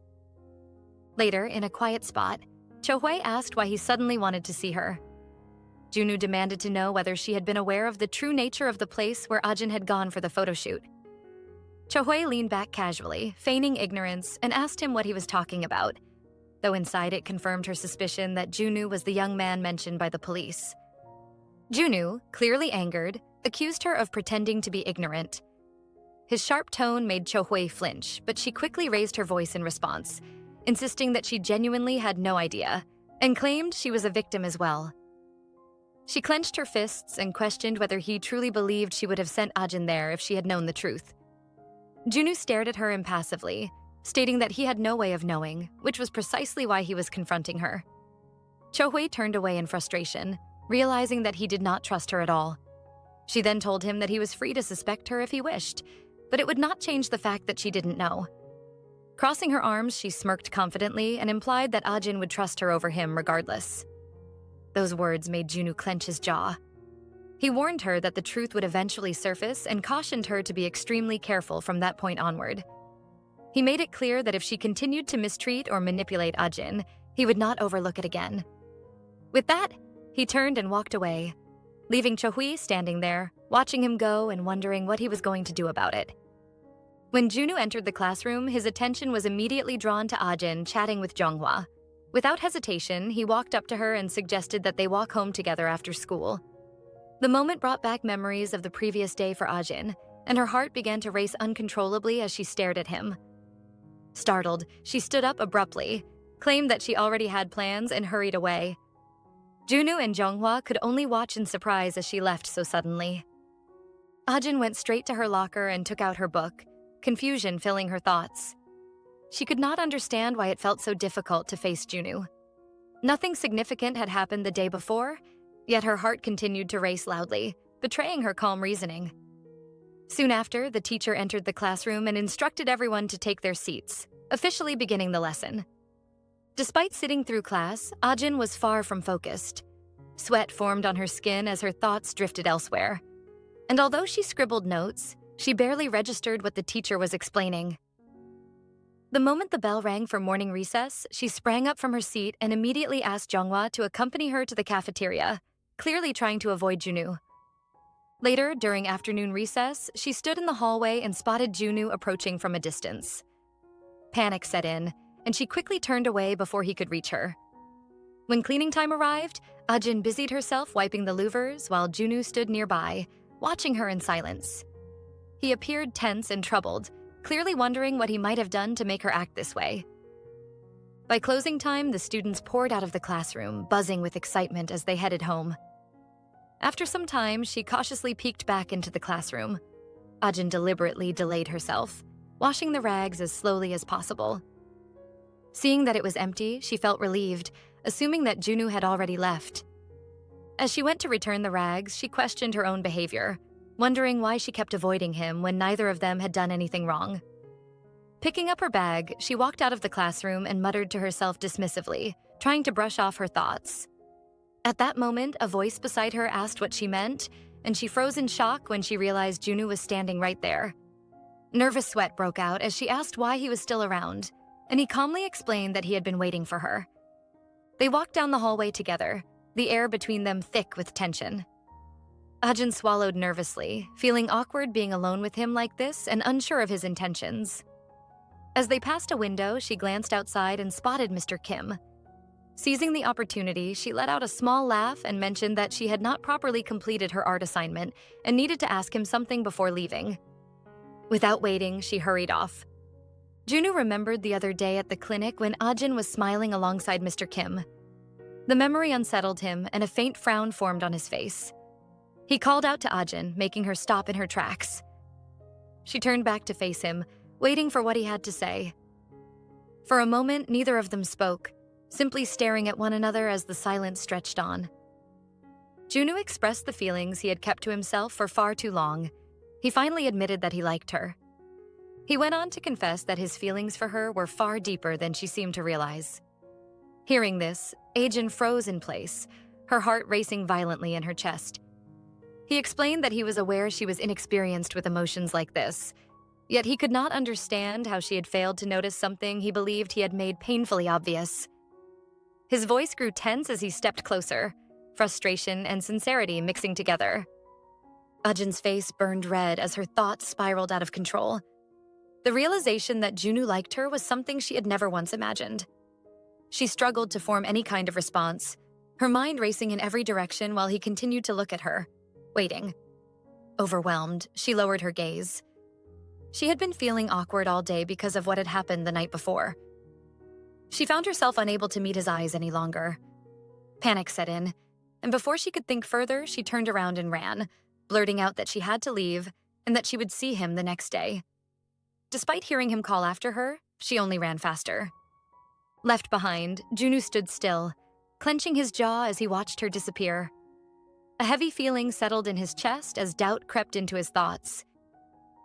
Later, in a quiet spot, Cho-hui asked why he suddenly wanted to see her. Junwoo demanded to know whether she had been aware of the true nature of the place where Ajin had gone for the photo shoot. Cho-hui leaned back casually, feigning ignorance, and asked him what he was talking about, though inside it confirmed her suspicion that Junwoo was the young man mentioned by the police. Junwoo, clearly angered, accused her of pretending to be ignorant. His sharp tone made Cho-hui flinch, but she quickly raised her voice in response, insisting that she genuinely had no idea, and claimed she was a victim as well. She clenched her fists and questioned whether he truly believed she would have sent Ajin there if she had known the truth. Junwoo stared at her impassively, stating that he had no way of knowing, which was precisely why he was confronting her. Cho-hui turned away in frustration, realizing that he did not trust her at all. She then told him that he was free to suspect her if he wished, but it would not change the fact that she didn't know. Crossing her arms, she smirked confidently and implied that Ajin would trust her over him regardless. Those words made Junwoo clench his jaw. He warned her that the truth would eventually surface and cautioned her to be extremely careful from that point onward. He made it clear that if she continued to mistreat or manipulate Ajin, he would not overlook it again. With that, he turned and walked away, leaving Cho-hui standing there, watching him go and wondering what he was going to do about it. When Junwoo entered the classroom, his attention was immediately drawn to Ajin chatting with Junwoo. Without hesitation, he walked up to her and suggested that they walk home together after school. The moment brought back memories of the previous day for Ajin, and her heart began to race uncontrollably as she stared at him. Startled, she stood up abruptly, claimed that she already had plans, and hurried away. Junwoo and Junwoo could only watch in surprise as she left so suddenly. Ajin went straight to her locker and took out her book, confusion filling her thoughts. She could not understand why it felt so difficult to face Junwoo. Nothing significant had happened the day before, yet her heart continued to race loudly, betraying her calm reasoning. Soon after, the teacher entered the classroom and instructed everyone to take their seats, officially beginning the lesson. Despite sitting through class, Ajin was far from focused. Sweat formed on her skin as her thoughts drifted elsewhere. And although she scribbled notes, she barely registered what the teacher was explaining. The moment the bell rang for morning recess, she sprang up from her seat and immediately asked Junwoo to accompany her to the cafeteria, clearly trying to avoid Junwoo. Later, during afternoon recess, she stood in the hallway and spotted Junwoo approaching from a distance. Panic set in, and she quickly turned away before he could reach her. When cleaning time arrived, Ajin busied herself wiping the louvers while Junwoo stood nearby, watching her in silence. He appeared tense and troubled, clearly wondering what he might have done to make her act this way. By closing time, the students poured out of the classroom, buzzing with excitement as they headed home. After some time, she cautiously peeked back into the classroom. Ajin deliberately delayed herself, washing the rags as slowly as possible. Seeing that it was empty, she felt relieved, assuming that Junwoo had already left. As she went to return the rags, she questioned her own behavior, wondering why she kept avoiding him when neither of them had done anything wrong. Picking up her bag, she walked out of the classroom and muttered to herself dismissively, trying to brush off her thoughts. At that moment, a voice beside her asked what she meant, and she froze in shock when she realized Junwoo was standing right there. Nervous sweat broke out as she asked why he was still around, and he calmly explained that he had been waiting for her. They walked down the hallway together, the air between them thick with tension. Ajin swallowed nervously, feeling awkward being alone with him like this and unsure of his intentions. As they passed a window, she glanced outside and spotted Mr. Kim. Seizing the opportunity, she let out a small laugh and mentioned that she had not properly completed her art assignment and needed to ask him something before leaving. Without waiting, she hurried off. Junwoo remembered the other day at the clinic when Ajin was smiling alongside Mr. Kim. The memory unsettled him, and a faint frown formed on his face. He called out to Ajin, making her stop in her tracks. She turned back to face him, waiting for what he had to say. For a moment, neither of them spoke, simply staring at one another as the silence stretched on. Junwoo expressed the feelings he had kept to himself for far too long. He finally admitted that he liked her. He went on to confess that his feelings for her were far deeper than she seemed to realize. Hearing this, Ajin froze in place, her heart racing violently in her chest. He explained that he was aware she was inexperienced with emotions like this, yet he could not understand how she had failed to notice something he believed he had made painfully obvious. His voice grew tense as he stepped closer, frustration and sincerity mixing together. Ajin's face burned red as her thoughts spiraled out of control. The realization that Junwoo liked her was something she had never once imagined. She struggled to form any kind of response, her mind racing in every direction while he continued to look at her, waiting. Overwhelmed, she lowered her gaze. She had been feeling awkward all day because of what had happened the night before. She found herself unable to meet his eyes any longer. Panic set in, and before she could think further, she turned around and ran, blurting out that she had to leave and that she would see him the next day. Despite hearing him call after her, she only ran faster. Left behind, Junwoo stood still, clenching his jaw as he watched her disappear. A heavy feeling settled in his chest as doubt crept into his thoughts.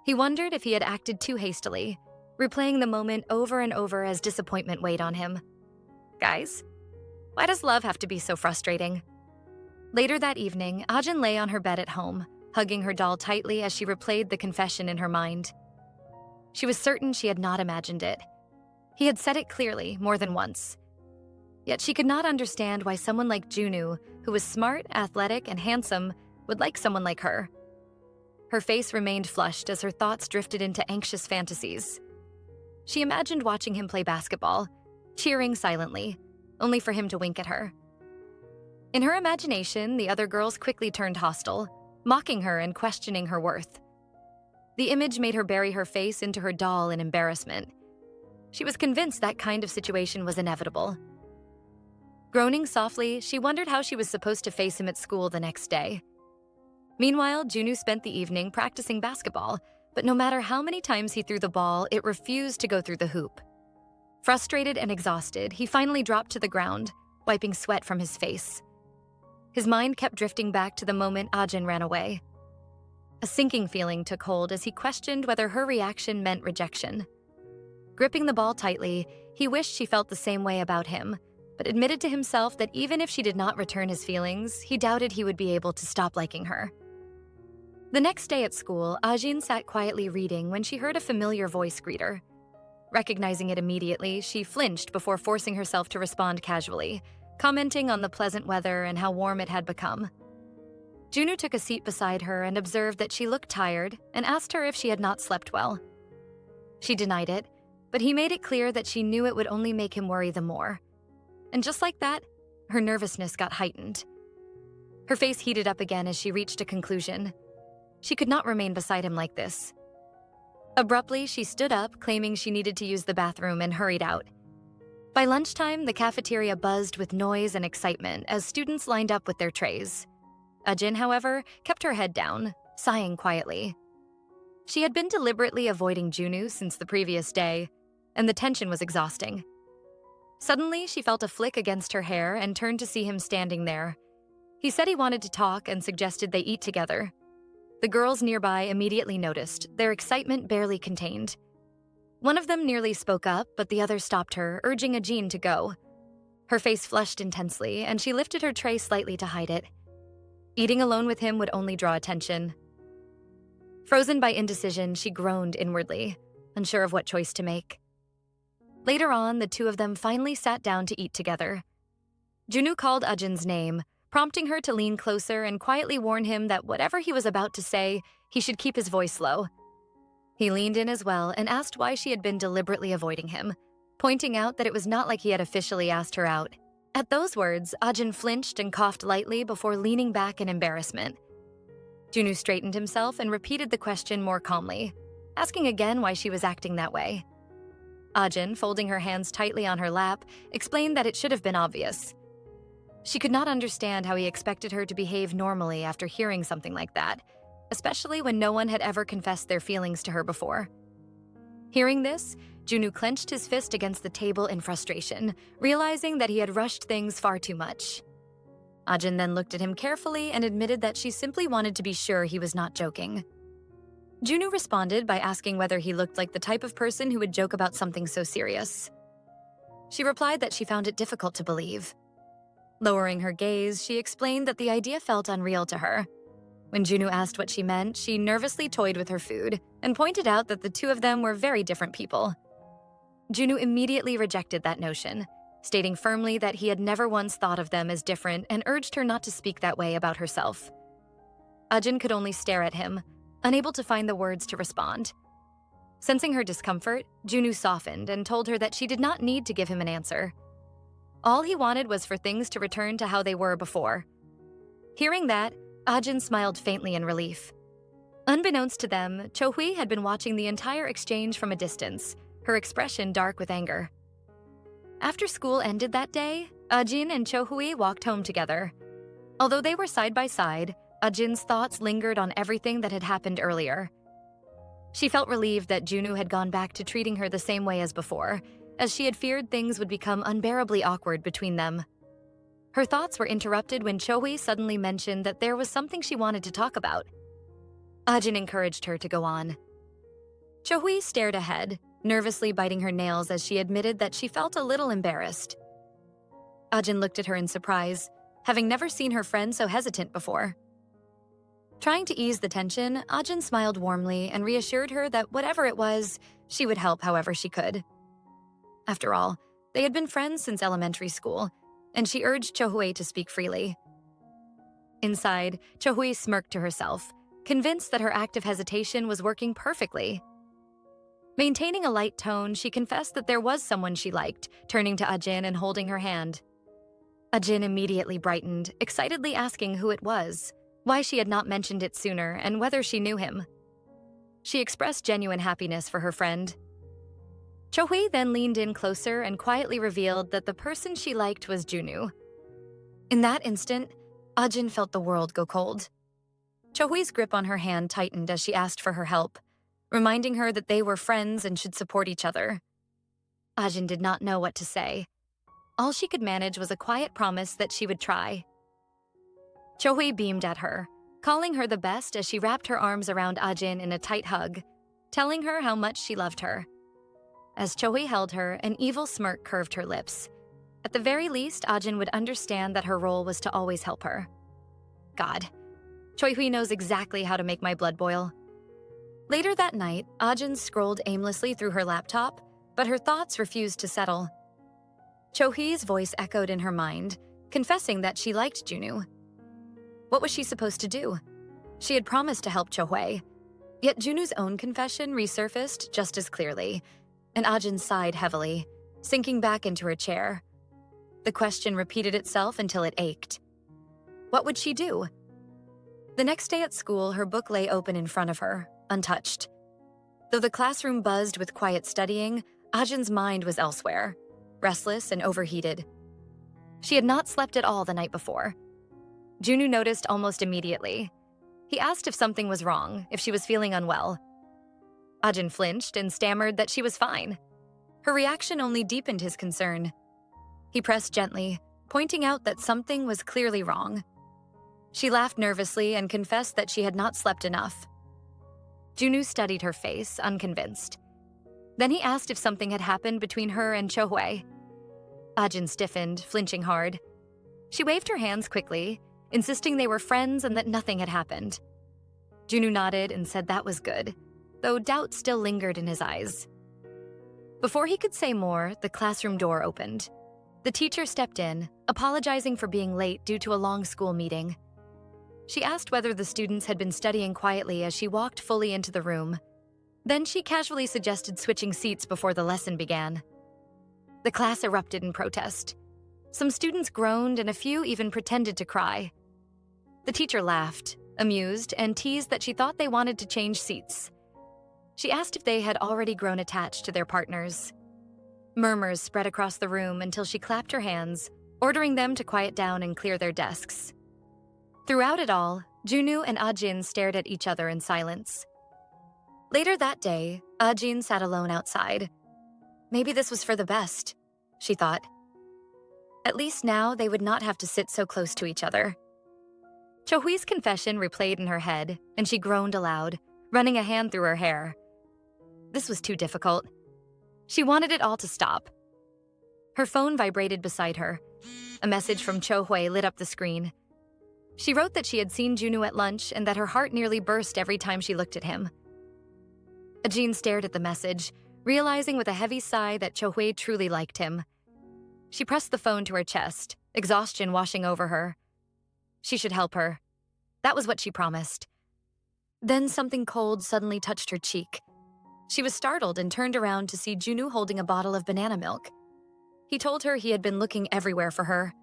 He wondered if he had acted too hastily, replaying the moment over and over as disappointment weighed on him. Guys, why does love have to be so frustrating? Later that evening, Ajin lay on her bed at home, hugging her doll tightly as she replayed the confession in her mind. She was certain she had not imagined it. He had said it clearly more than once. Yet she could not understand why someone like Junwoo, who was smart, athletic, and handsome, would like someone like her. Her face remained flushed as her thoughts drifted into anxious fantasies. She imagined watching him play basketball, cheering silently, only for him to wink at her. In her imagination, the other girls quickly turned hostile, mocking her and questioning her worth. The image made her bury her face into her doll in embarrassment. She was convinced that kind of situation was inevitable. Groaning softly, she wondered how she was supposed to face him at school the next day. Meanwhile, Junwoo spent the evening practicing basketball, but no matter how many times he threw the ball, it refused to go through the hoop. Frustrated and exhausted, he finally dropped to the ground, wiping sweat from his face. His mind kept drifting back to the moment Ajin ran away. A sinking feeling took hold as he questioned whether her reaction meant rejection. Gripping the ball tightly, he wished she felt the same way about him, but admitted to himself that even if she did not return his feelings, he doubted he would be able to stop liking her. The next day at school, Ajin sat quietly reading when she heard a familiar voice greet her. Recognizing it immediately, she flinched before forcing herself to respond casually, commenting on the pleasant weather and how warm it had become. Junwoo took a seat beside her and observed that she looked tired and asked her if she had not slept well. She denied it, but he made it clear that she knew it would only make him worry the more. And just like that, her nervousness got heightened. Her face heated up again as she reached a conclusion. She could not remain beside him like this. Abruptly, she stood up, claiming she needed to use the bathroom, and hurried out. By lunchtime, the cafeteria buzzed with noise and excitement as students lined up with their trays. Ajin, however, kept her head down, sighing quietly. She had been deliberately avoiding Junwoo since the previous day, and the tension was exhausting. Suddenly, she felt a flick against her hair and turned to see him standing there. He said he wanted to talk and suggested they eat together. The girls nearby immediately noticed, their excitement barely contained. One of them nearly spoke up, but the other stopped her, urging Ajin to go. Her face flushed intensely, and she lifted her tray slightly to hide it. Eating alone with him would only draw attention. Frozen by indecision, she groaned inwardly, unsure of what choice to make. Later on, the two of them finally sat down to eat together. Junwoo called Ajin's name, prompting her to lean closer and quietly warn him that whatever he was about to say, he should keep his voice low. He leaned in as well and asked why she had been deliberately avoiding him, pointing out that it was not like he had officially asked her out. At those words, Ajin flinched and coughed lightly before leaning back in embarrassment. Junwoo straightened himself and repeated the question more calmly, asking again why she was acting that way. Ajin, folding her hands tightly on her lap, explained that it should have been obvious. She could not understand how he expected her to behave normally after hearing something like that, especially when no one had ever confessed their feelings to her before. Hearing this, Junwoo clenched his fist against the table in frustration, realizing that he had rushed things far too much. Ajin then looked at him carefully and admitted that she simply wanted to be sure he was not joking. Junwoo responded by asking whether he looked like the type of person who would joke about something so serious. She replied that she found it difficult to believe. Lowering her gaze, she explained that the idea felt unreal to her. When Junwoo asked what she meant, she nervously toyed with her food and pointed out that the two of them were very different people. Junwoo immediately rejected that notion, stating firmly that he had never once thought of them as different and urged her not to speak that way about herself. Ajin could only stare at him, unable to find the words to respond. Sensing her discomfort, Junwoo softened and told her that she did not need to give him an answer. All he wanted was for things to return to how they were before. Hearing that, Ajin smiled faintly in relief. Unbeknownst to them, Cho-hui had been watching the entire exchange from a distance, her expression dark with anger. After school ended that day, Ajin and Cho-hui walked home together. Although they were side by side, Ajin's thoughts lingered on everything that had happened earlier. She felt relieved that Junwoo had gone back to treating her the same way as before, as she had feared things would become unbearably awkward between them. Her thoughts were interrupted when Cho-hui suddenly mentioned that there was something she wanted to talk about. Ajin encouraged her to go on. Cho-hui stared ahead, nervously biting her nails as she admitted that she felt a little embarrassed. Ajin looked at her in surprise, having never seen her friend so hesitant before. Trying to ease the tension, Ajin smiled warmly and reassured her that whatever it was, she would help however she could. After all, they had been friends since elementary school, and she urged Cho-hui to speak freely. Inside, Cho-hui smirked to herself, convinced that her act of hesitation was working perfectly. Maintaining a light tone, she confessed that there was someone she liked, turning to Ajin and holding her hand. Ajin immediately brightened, excitedly asking who it was, why she had not mentioned it sooner, and whether she knew him. She expressed genuine happiness for her friend. Cho-hui then leaned in closer and quietly revealed that the person she liked was Junwoo. In that instant, Ajin felt the world go cold. Cho-hui's grip on her hand tightened as she asked for her help, reminding her that they were friends and should support each other. Ajin did not know what to say. All she could manage was a quiet promise that she would try. Cho-hui beamed at her, calling her the best as she wrapped her arms around Ajin in a tight hug, telling her how much she loved her. As Cho-hui held her, an evil smirk curved her lips. At the very least, Ajin would understand that her role was to always help her. God, Cho-hui knows exactly how to make my blood boil. Later that night, Ajin scrolled aimlessly through her laptop, but her thoughts refused to settle. Cho-hui's voice echoed in her mind, confessing that she liked Junwoo. What was she supposed to do? She had promised to help Cho-hui, yet Junwoo's own confession resurfaced just as clearly, and Ajin sighed heavily, sinking back into her chair. The question repeated itself until it ached. What would she do? The next day at school, her book lay open in front of her, untouched. Though the classroom buzzed with quiet studying, Ajin's mind was elsewhere, restless and overheated. She had not slept at all the night before. Junwoo noticed almost immediately. He asked if something was wrong, if she was feeling unwell. Ajin flinched and stammered that she was fine. Her reaction only deepened his concern. He pressed gently, pointing out that something was clearly wrong. She laughed nervously and confessed that she had not slept enough. Junwoo studied her face, unconvinced. Then he asked if something had happened between her and Cho-hui. Ajin stiffened, flinching hard. She waved her hands quickly, insisting they were friends and that nothing had happened. Junwoo nodded and said that was good, though doubt still lingered in his eyes. Before he could say more, the classroom door opened. The teacher stepped in, apologizing for being late due to a long school meeting. She asked whether the students had been studying quietly as she walked fully into the room. Then she casually suggested switching seats before the lesson began. The class erupted in protest. Some students groaned and a few even pretended to cry. The teacher laughed, amused, and teased that she thought they wanted to change seats. She asked if they had already grown attached to their partners. Murmurs spread across the room until she clapped her hands, ordering them to quiet down and clear their desks. Throughout it all, Junwoo and Ajin stared at each other in silence. Later that day, Ajin sat alone outside. Maybe this was for the best, she thought. At least now they would not have to sit so close to each other. Cho-hui's confession replayed in her head, and she groaned aloud, running a hand through her hair. This was too difficult. She wanted it all to stop. Her phone vibrated beside her. A message from Cho-hui lit up the screen. She wrote that she had seen Junwoo at lunch and that her heart nearly burst every time she looked at him. Ajin stared at the message, realizing with a heavy sigh that Cho-hui truly liked him. She pressed the phone to her chest, exhaustion washing over her. She should help her. That was what she promised. Then something cold suddenly touched her cheek. She was startled and turned around to see Junwoo holding a bottle of banana milk. He told her he had been looking everywhere for her.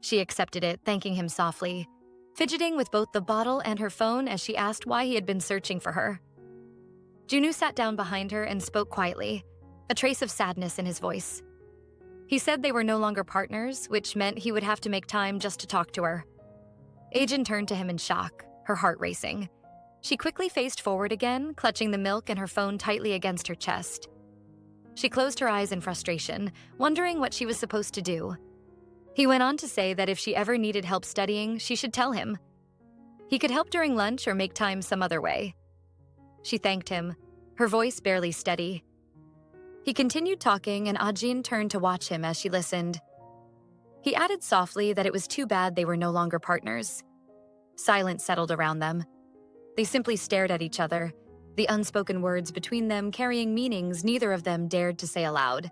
She accepted it, thanking him softly, fidgeting with both the bottle and her phone as she asked why he had been searching for her. Junwoo sat down behind her and spoke quietly, a trace of sadness in his voice. He said they were no longer partners, which meant he would have to make time just to talk to her. Ajin turned to him in shock, her heart racing. She quickly faced forward again, clutching the milk and her phone tightly against her chest. She closed her eyes in frustration, wondering what she was supposed to do. He went on to say that if she ever needed help studying, she should tell him. He could help during lunch or make time some other way. She thanked him, her voice barely steady. He continued talking, and Ajin turned to watch him as she listened. He added softly that it was too bad they were no longer partners. Silence settled around them. They simply stared at each other, the unspoken words between them carrying meanings neither of them dared to say aloud.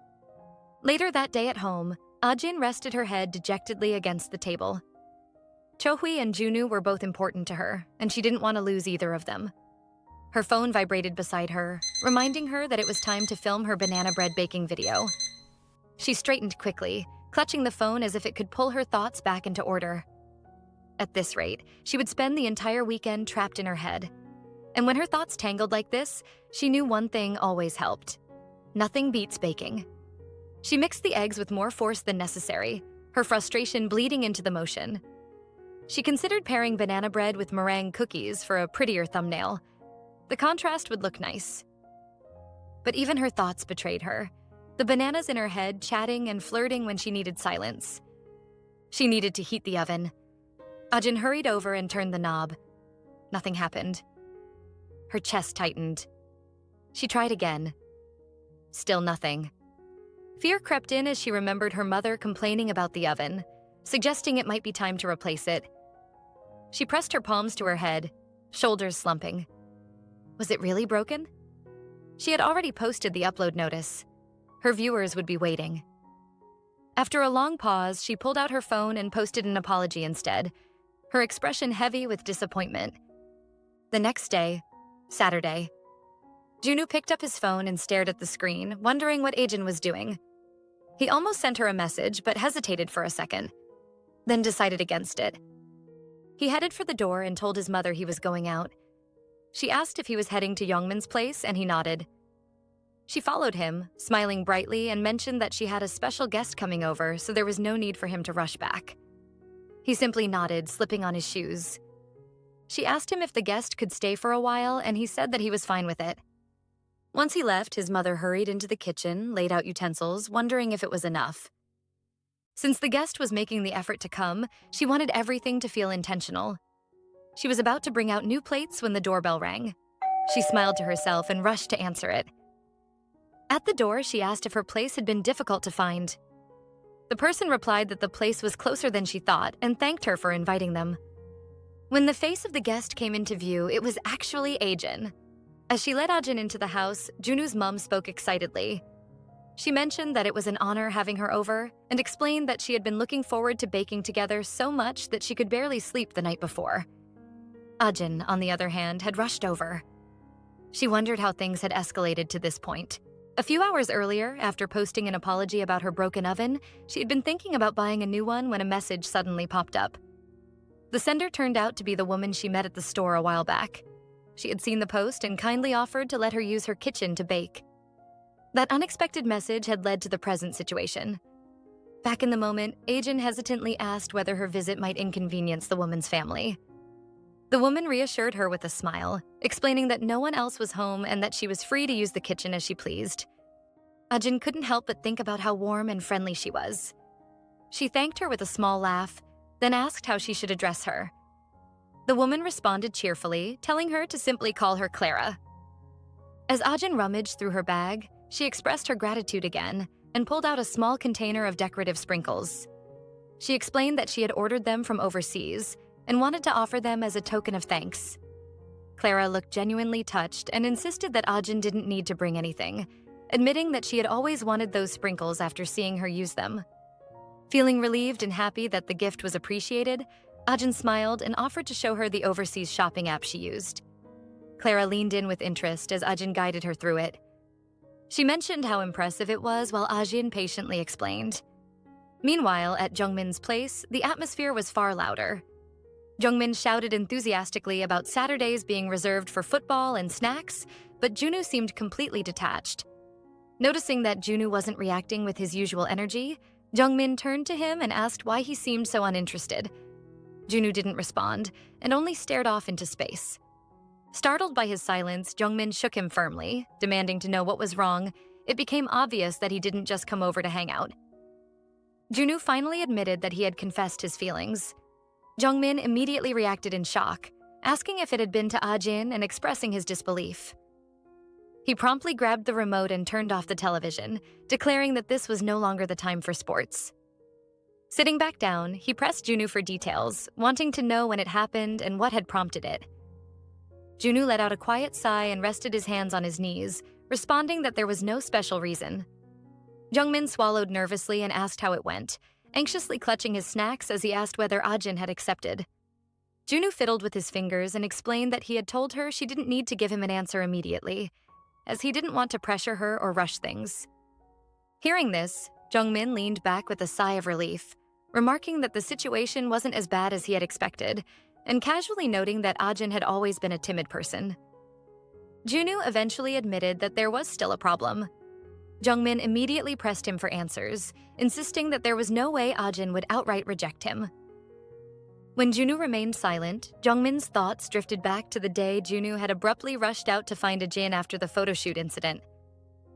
Later that day at home, Ajin rested her head dejectedly against the table. Chohui and Junwoo were both important to her, and she didn't want to lose either of them. Her phone vibrated beside her, reminding her that it was time to film her banana bread baking video. She straightened quickly, clutching the phone as if it could pull her thoughts back into order. At this rate, she would spend the entire weekend trapped in her head. And when her thoughts tangled like this, she knew one thing always helped. Nothing beats baking. She mixed the eggs with more force than necessary, her frustration bleeding into the motion. She considered pairing banana bread with meringue cookies for a prettier thumbnail. The contrast would look nice. But even her thoughts betrayed her, the bananas in her head chatting and flirting when she needed silence. She needed to heat the oven. Ajin hurried over and turned the knob. Nothing happened. Her chest tightened. She tried again. Still nothing. Fear crept in as she remembered her mother complaining about the oven, suggesting it might be time to replace it. She pressed her palms to her head, shoulders slumping. Was it really broken? She had already posted the upload notice. Her viewers would be waiting. After a long pause, she pulled out her phone and posted an apology instead, her expression heavy with disappointment. The next day, Saturday, Junwoo picked up his phone and stared at the screen, wondering what Ajin was doing. He almost sent her a message, but hesitated for a second, then decided against it. He headed for the door and told his mother he was going out. She asked if he was heading to Youngmin's place, and he nodded. She followed him, smiling brightly, and mentioned that she had a special guest coming over, so there was no need for him to rush back. He simply nodded, slipping on his shoes. She asked him if the guest could stay for a while, and he said that he was fine with it. Once he left, his mother hurried into the kitchen, laid out utensils, wondering if it was enough. Since the guest was making the effort to come, she wanted everything to feel intentional. She was about to bring out new plates when the doorbell rang. She smiled to herself and rushed to answer it. At the door, she asked if her place had been difficult to find. The person replied that the place was closer than she thought and thanked her for inviting them. When the face of the guest came into view, it was actually Ajin. As she led Ajin into the house, Junwoo's mom spoke excitedly. She mentioned that it was an honor having her over and explained that she had been looking forward to baking together so much that she could barely sleep the night before. Ajin, on the other hand, had rushed over. She wondered how things had escalated to this point. A few hours earlier, after posting an apology about her broken oven, she had been thinking about buying a new one when a message suddenly popped up. The sender turned out to be the woman she met at the store a while back. She had seen the post and kindly offered to let her use her kitchen to bake. That unexpected message had led to the present situation. Back in the moment, Ajin hesitantly asked whether her visit might inconvenience the woman's family. The woman reassured her with a smile, explaining that no one else was home and that she was free to use the kitchen as she pleased. Ajin couldn't help but think about how warm and friendly she was. She thanked her with a small laugh, then asked how she should address her. The woman responded cheerfully, telling her to simply call her Clara. As Ajin rummaged through her bag, she expressed her gratitude again and pulled out a small container of decorative sprinkles. She explained that she had ordered them from overseas and wanted to offer them as a token of thanks. Clara looked genuinely touched and insisted that Ajin didn't need to bring anything, admitting that she had always wanted those sprinkles after seeing her use them. Feeling relieved and happy that the gift was appreciated, Ajin smiled and offered to show her the overseas shopping app she used. Clara leaned in with interest as Ajin guided her through it. She mentioned how impressive it was while Ajin patiently explained. Meanwhile, at Jungmin's place, the atmosphere was far louder. Jungmin shouted enthusiastically about Saturdays being reserved for football and snacks, but Junwoo seemed completely detached. Noticing that Junwoo wasn't reacting with his usual energy, Jungmin turned to him and asked why he seemed so uninterested. Junwoo didn't respond and only stared off into space. Startled by his silence, Jungmin shook him firmly, demanding to know what was wrong. It became obvious that he didn't just come over to hang out. Junwoo finally admitted that he had confessed his feelings. Jungmin immediately reacted in shock, asking if it had been to Ajin and expressing his disbelief. He promptly grabbed the remote and turned off the television, declaring that this was no longer the time for sports. Sitting back down, he pressed Junwoo for details, wanting to know when it happened and what had prompted it. Junwoo let out a quiet sigh and rested his hands on his knees, responding that there was no special reason. Jungmin swallowed nervously and asked how it went, anxiously clutching his snacks as he asked whether Ajin had accepted. Junwoo fiddled with his fingers and explained that he had told her she didn't need to give him an answer immediately, as he didn't want to pressure her or rush things. Hearing this, Jungmin leaned back with a sigh of relief, remarking that the situation wasn't as bad as he had expected, and casually noting that Ajin had always been a timid person. Junwoo eventually admitted that there was still a problem. Jungmin immediately pressed him for answers, insisting that there was no way Ajin would outright reject him. When Junwoo remained silent, Jungmin's thoughts drifted back to the day Junwoo had abruptly rushed out to find Ajin after the photoshoot incident.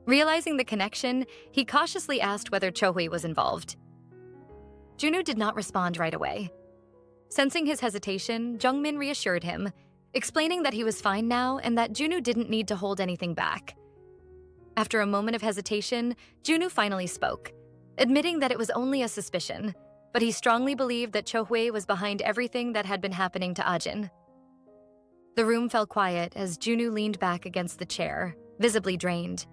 Realizing the connection, he cautiously asked whether Chohui was involved. Junwoo did not respond right away. Sensing his hesitation, Jungmin reassured him, explaining that he was fine now and that Junwoo didn't need to hold anything back. After a moment of hesitation, Junwoo finally spoke, admitting that it was only a suspicion, but he strongly believed that Chohui was behind everything that had been happening to Ajin. The room fell quiet as Junwoo leaned back against the chair, visibly drained.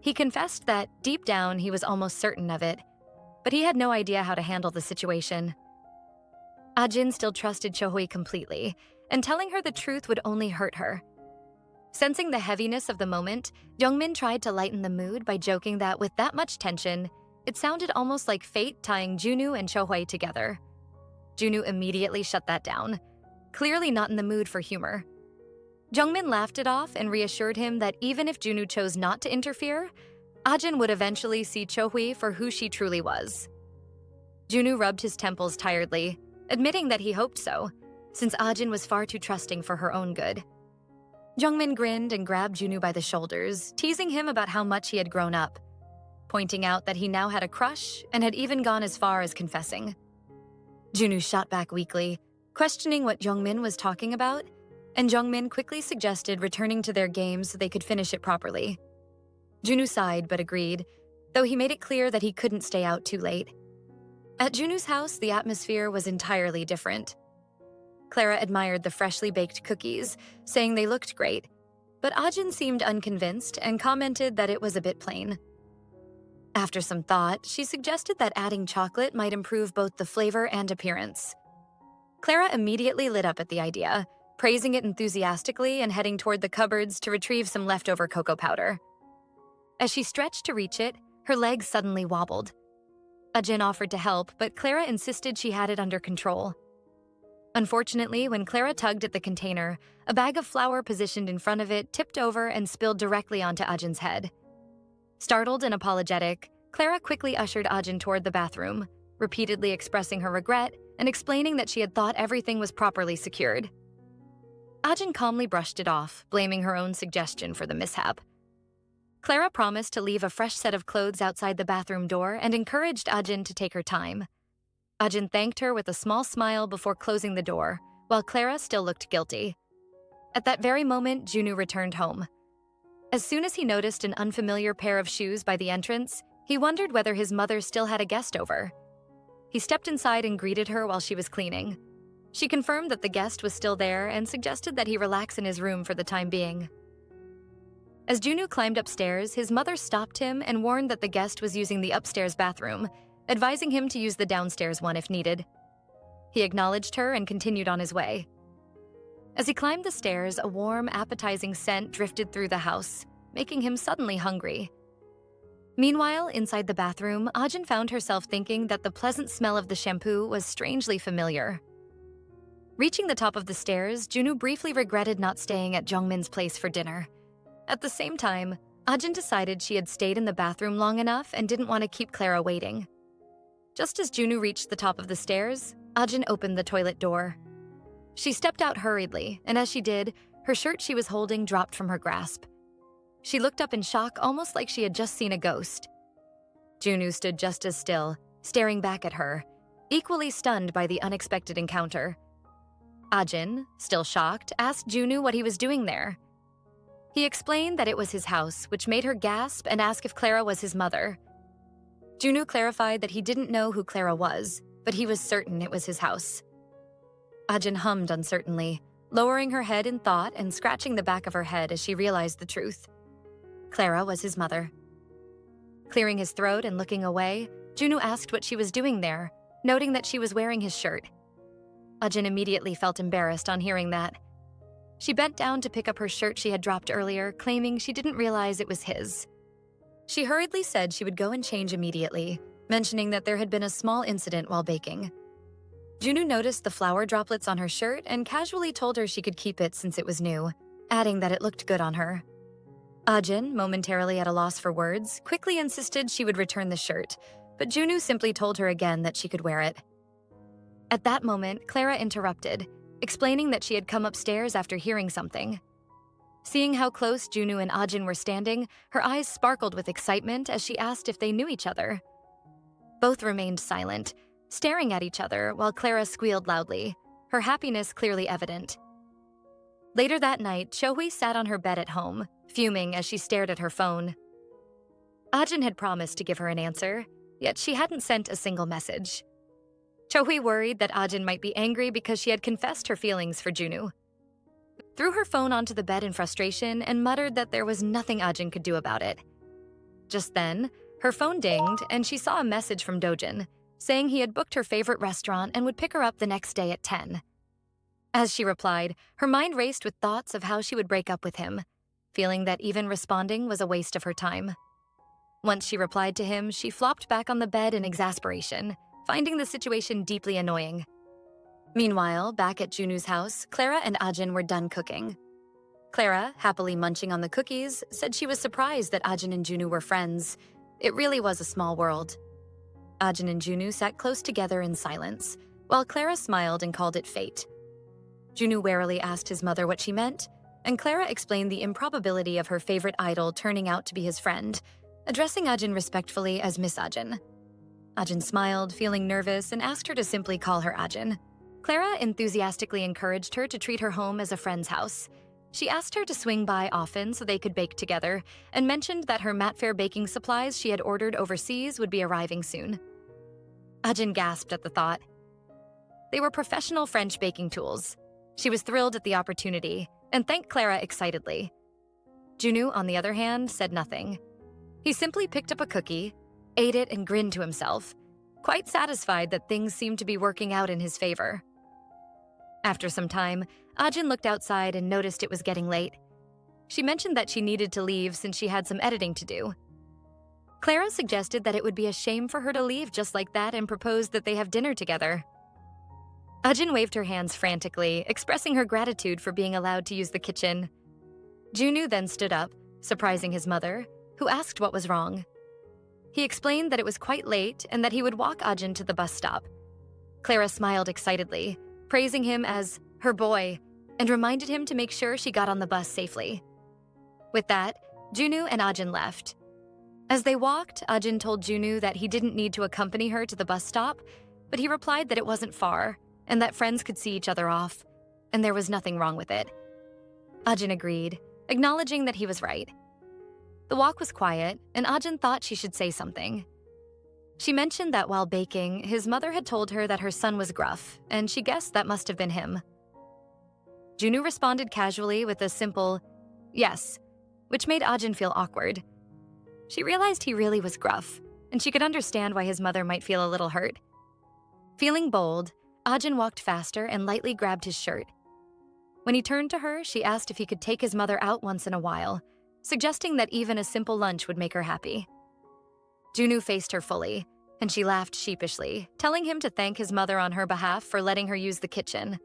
He confessed that, deep down, he was almost certain of it, but he had no idea how to handle the situation. Ajin still trusted Chohui completely, and telling her the truth would only hurt her. Sensing the heaviness of the moment, Jungmin tried to lighten the mood by joking that with that much tension, it sounded almost like fate tying Junwoo and Chohui together. Junwoo immediately shut that down, clearly not in the mood for humor. Jungmin laughed it off and reassured him that even if Junwoo chose not to interfere, Ajin would eventually see Chohui for who she truly was. Junwoo rubbed his temples tiredly, admitting that he hoped so, since Ajin was far too trusting for her own good. Jungmin grinned and grabbed Junwoo by the shoulders, teasing him about how much he had grown up, pointing out that he now had a crush and had even gone as far as confessing. Junwoo shot back weakly, questioning what Jungmin was talking about, and Jungmin quickly suggested returning to their game so they could finish it properly. Junwoo sighed but agreed, though he made it clear that he couldn't stay out too late. At Junwoo's house, the atmosphere was entirely different. Clara admired the freshly baked cookies, saying they looked great, but Ajin seemed unconvinced and commented that it was a bit plain. After some thought, she suggested that adding chocolate might improve both the flavor and appearance. Clara immediately lit up at the idea, praising it enthusiastically and heading toward the cupboards to retrieve some leftover cocoa powder. As she stretched to reach it, her legs suddenly wobbled. Ajin offered to help, but Clara insisted she had it under control. Unfortunately, when Clara tugged at the container, a bag of flour positioned in front of it tipped over and spilled directly onto Ajin's head. Startled and apologetic, Clara quickly ushered Ajin toward the bathroom, repeatedly expressing her regret and explaining that she had thought everything was properly secured. Ajin calmly brushed it off, blaming her own suggestion for the mishap. Clara promised to leave a fresh set of clothes outside the bathroom door and encouraged Ajin to take her time. Ajin thanked her with a small smile before closing the door, while Clara still looked guilty. At that very moment, Junwoo returned home. As soon as he noticed an unfamiliar pair of shoes by the entrance, he wondered whether his mother still had a guest over. He stepped inside and greeted her while she was cleaning. She confirmed that the guest was still there and suggested that he relax in his room for the time being. As Junwoo climbed upstairs, his mother stopped him and warned that the guest was using the upstairs bathroom, advising him to use the downstairs one if needed. He acknowledged her and continued on his way. As he climbed the stairs, a warm, appetizing scent drifted through the house, making him suddenly hungry. Meanwhile, inside the bathroom, Ajin found herself thinking that the pleasant smell of the shampoo was strangely familiar. Reaching the top of the stairs, Junwoo briefly regretted not staying at Jongmin's place for dinner. At the same time, Ajin decided she had stayed in the bathroom long enough and didn't want to keep Clara waiting. Just as Junwoo reached the top of the stairs, Ajin opened the toilet door. She stepped out hurriedly, and as she did, her shirt she was holding dropped from her grasp. She looked up in shock, almost like she had just seen a ghost. Junwoo stood just as still, staring back at her, equally stunned by the unexpected encounter. Ajin, still shocked, asked Junwoo what he was doing there. He explained that it was his house, which made her gasp and ask if Clara was his mother. Junwoo clarified that he didn't know who Clara was, but he was certain it was his house. Ajin hummed uncertainly, lowering her head in thought and scratching the back of her head as she realized the truth. Clara was his mother. Clearing his throat and looking away, Junwoo asked what she was doing there, noting that she was wearing his shirt. Ajin immediately felt embarrassed on hearing that. She bent down to pick up her shirt she had dropped earlier, claiming she didn't realize it was his. She hurriedly said she would go and change immediately, mentioning that there had been a small incident while baking. Junwoo noticed the flour droplets on her shirt and casually told her she could keep it since it was new, adding that it looked good on her. Ajin, momentarily at a loss for words, quickly insisted she would return the shirt, but Junwoo simply told her again that she could wear it. At that moment, Clara interrupted, explaining that she had come upstairs after hearing something. Seeing how close Junwoo and Ajin were standing, her eyes sparkled with excitement as she asked if they knew each other. Both remained silent, staring at each other while Clara squealed loudly, her happiness clearly evident. Later that night, Chohui sat on her bed at home, fuming as she stared at her phone. Ajin had promised to give her an answer, yet she hadn't sent a single message. Chohui worried that Ajin might be angry because she had confessed her feelings for Junwoo. Threw her phone onto the bed in frustration and muttered that there was nothing Ajin could do about it. Just then, her phone dinged and she saw a message from Dojin, saying he had booked her favorite restaurant and would pick her up the next day at 10. As she replied, her mind raced with thoughts of how she would break up with him, feeling that even responding was a waste of her time. Once she replied to him, she flopped back on the bed in exasperation, finding the situation deeply annoying. Meanwhile, back at Junwoo's house, Clara and Ajin were done cooking. Clara, happily munching on the cookies, said she was surprised that Ajin and Junwoo were friends. It really was a small world. Ajin and Junwoo sat close together in silence, while Clara smiled and called it fate. Junwoo warily asked his mother what she meant, and Clara explained the improbability of her favorite idol turning out to be his friend, addressing Ajin respectfully as Miss Ajin. Ajin smiled, feeling nervous, and asked her to simply call her Ajin. Clara enthusiastically encouraged her to treat her home as a friend's house. She asked her to swing by often so they could bake together, and mentioned that her Matfair baking supplies she had ordered overseas would be arriving soon. Ajin gasped at the thought. They were professional French baking tools. She was thrilled at the opportunity, and thanked Clara excitedly. Junwoo, on the other hand, said nothing. He simply picked up a cookie, ate it, and grinned to himself, quite satisfied that things seemed to be working out in his favor. After some time, Ajin looked outside and noticed it was getting late. She mentioned that she needed to leave since she had some editing to do. Clara suggested that it would be a shame for her to leave just like that and proposed that they have dinner together. Ajin waved her hands frantically, expressing her gratitude for being allowed to use the kitchen. Junwoo then stood up, surprising his mother, who asked what was wrong. He explained that it was quite late and that he would walk Ajin to the bus stop. Clara smiled excitedly, praising him as her boy, and reminded him to make sure she got on the bus safely. With that, Junwoo and Ajin left. As they walked, Ajin told Junwoo that he didn't need to accompany her to the bus stop, but he replied that it wasn't far, and that friends could see each other off, and there was nothing wrong with it. Ajin agreed, acknowledging that he was right. The walk was quiet, and Ajin thought she should say something. She mentioned that while baking, his mother had told her that her son was gruff, and she guessed that must have been him. Junwoo responded casually with a simple, yes, which made Ajin feel awkward. She realized he really was gruff, and she could understand why his mother might feel a little hurt. Feeling bold, Ajin walked faster and lightly grabbed his shirt. When he turned to her, she asked if he could take his mother out once in a while, suggesting that even a simple lunch would make her happy. Junwoo faced her fully, and she laughed sheepishly, telling him to thank his mother on her behalf for letting her use the kitchen.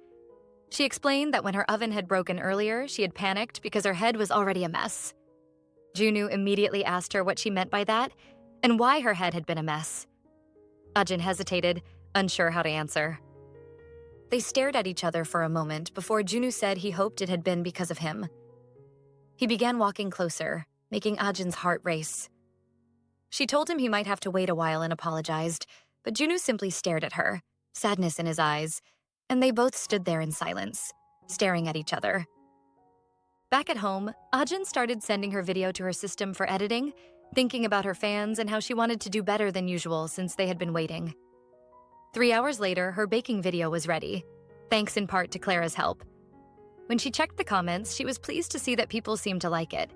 She explained that when her oven had broken earlier, she had panicked because her head was already a mess. Junwoo immediately asked her what she meant by that and why her head had been a mess. Ajin hesitated, unsure how to answer. They stared at each other for a moment before Junwoo said he hoped it had been because of him. He began walking closer, making Ajin's heart race. She told him he might have to wait a while and apologized, but Junwoo simply stared at her, sadness in his eyes, and they both stood there in silence, staring at each other. Back at home, Ajin started sending her video to her system for editing, thinking about her fans and how she wanted to do better than usual since they had been waiting. 3 hours later, her baking video was ready, thanks in part to Clara's help. When she checked the comments, she was pleased to see that people seemed to like it.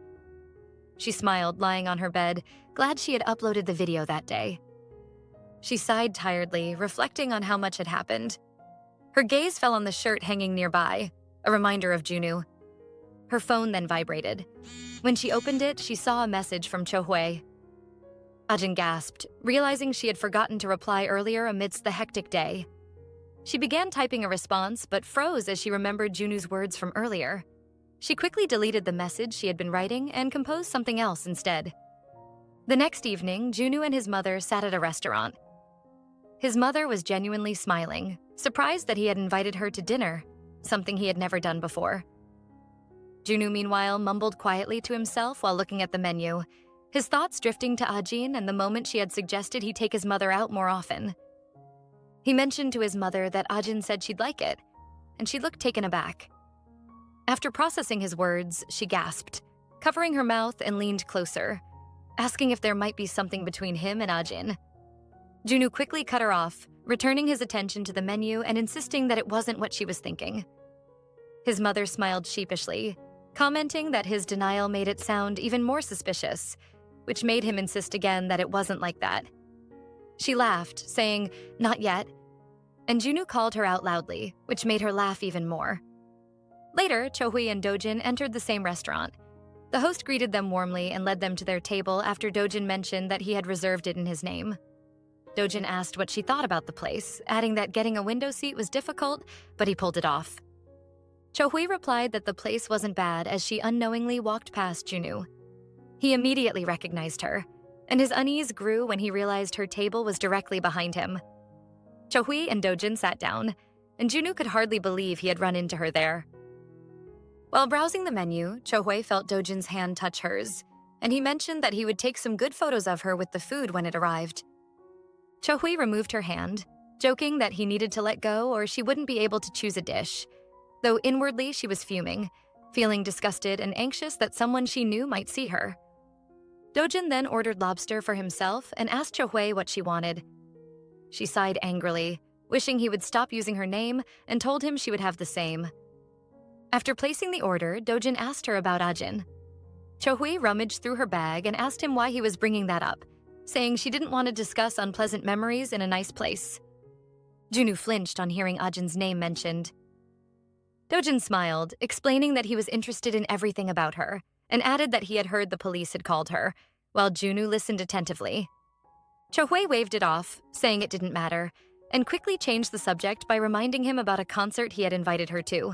She smiled, lying on her bed, glad she had uploaded the video that day. She sighed tiredly, reflecting on how much had happened. Her gaze fell on the shirt hanging nearby, a reminder of Junwoo. Her phone then vibrated. When she opened it, she saw a message from Cho-hwee. Ajin gasped, realizing she had forgotten to reply earlier amidst the hectic day. She began typing a response, but froze as she remembered Junwoo's words from earlier. She quickly deleted the message she had been writing and composed something else instead. The next evening, Junwoo and his mother sat at a restaurant. His mother was genuinely smiling, surprised that he had invited her to dinner, something he had never done before. Junwoo, meanwhile, mumbled quietly to himself while looking at the menu, his thoughts drifting to Ajin and the moment she had suggested he take his mother out more often. He mentioned to his mother that Ajin said she'd like it, and she looked taken aback. After processing his words, she gasped, covering her mouth and leaned closer, asking if there might be something between him and Ajin. Junwoo quickly cut her off, returning his attention to the menu and insisting that it wasn't what she was thinking. His mother smiled sheepishly, commenting that his denial made it sound even more suspicious, which made him insist again that it wasn't like that. She laughed, saying, "Not yet," and Junwoo called her out loudly, which made her laugh even more. Later, Cho-hwee and Dojin entered the same restaurant. The host greeted them warmly and led them to their table after Dojin mentioned that he had reserved it in his name. Dojin asked what she thought about the place, adding that getting a window seat was difficult, but he pulled it off. Cho-hwee replied that the place wasn't bad as she unknowingly walked past Junwoo. He immediately recognized her, and his unease grew when he realized her table was directly behind him. Cho-hwee and Dojin sat down, and Junwoo could hardly believe he had run into her there. While browsing the menu, Cho-hwee felt Dojin's hand touch hers, and he mentioned that he would take some good photos of her with the food when it arrived. Cho-hwee removed her hand, joking that he needed to let go or she wouldn't be able to choose a dish, though inwardly she was fuming, feeling disgusted and anxious that someone she knew might see her. Dojin then ordered lobster for himself and asked Cho-hwee what she wanted. She sighed angrily, wishing he would stop using her name, and told him she would have the same. After placing the order, Dojin asked her about Ajin. Cho-hwee rummaged through her bag and asked him why he was bringing that up, saying she didn't want to discuss unpleasant memories in a nice place. Junwoo flinched on hearing Ajin's name mentioned. Dojin smiled, explaining that he was interested in everything about her, and added that he had heard the police had called her, while Junwoo listened attentively. Cho-hwee waved it off, saying it didn't matter, and quickly changed the subject by reminding him about a concert he had invited her to.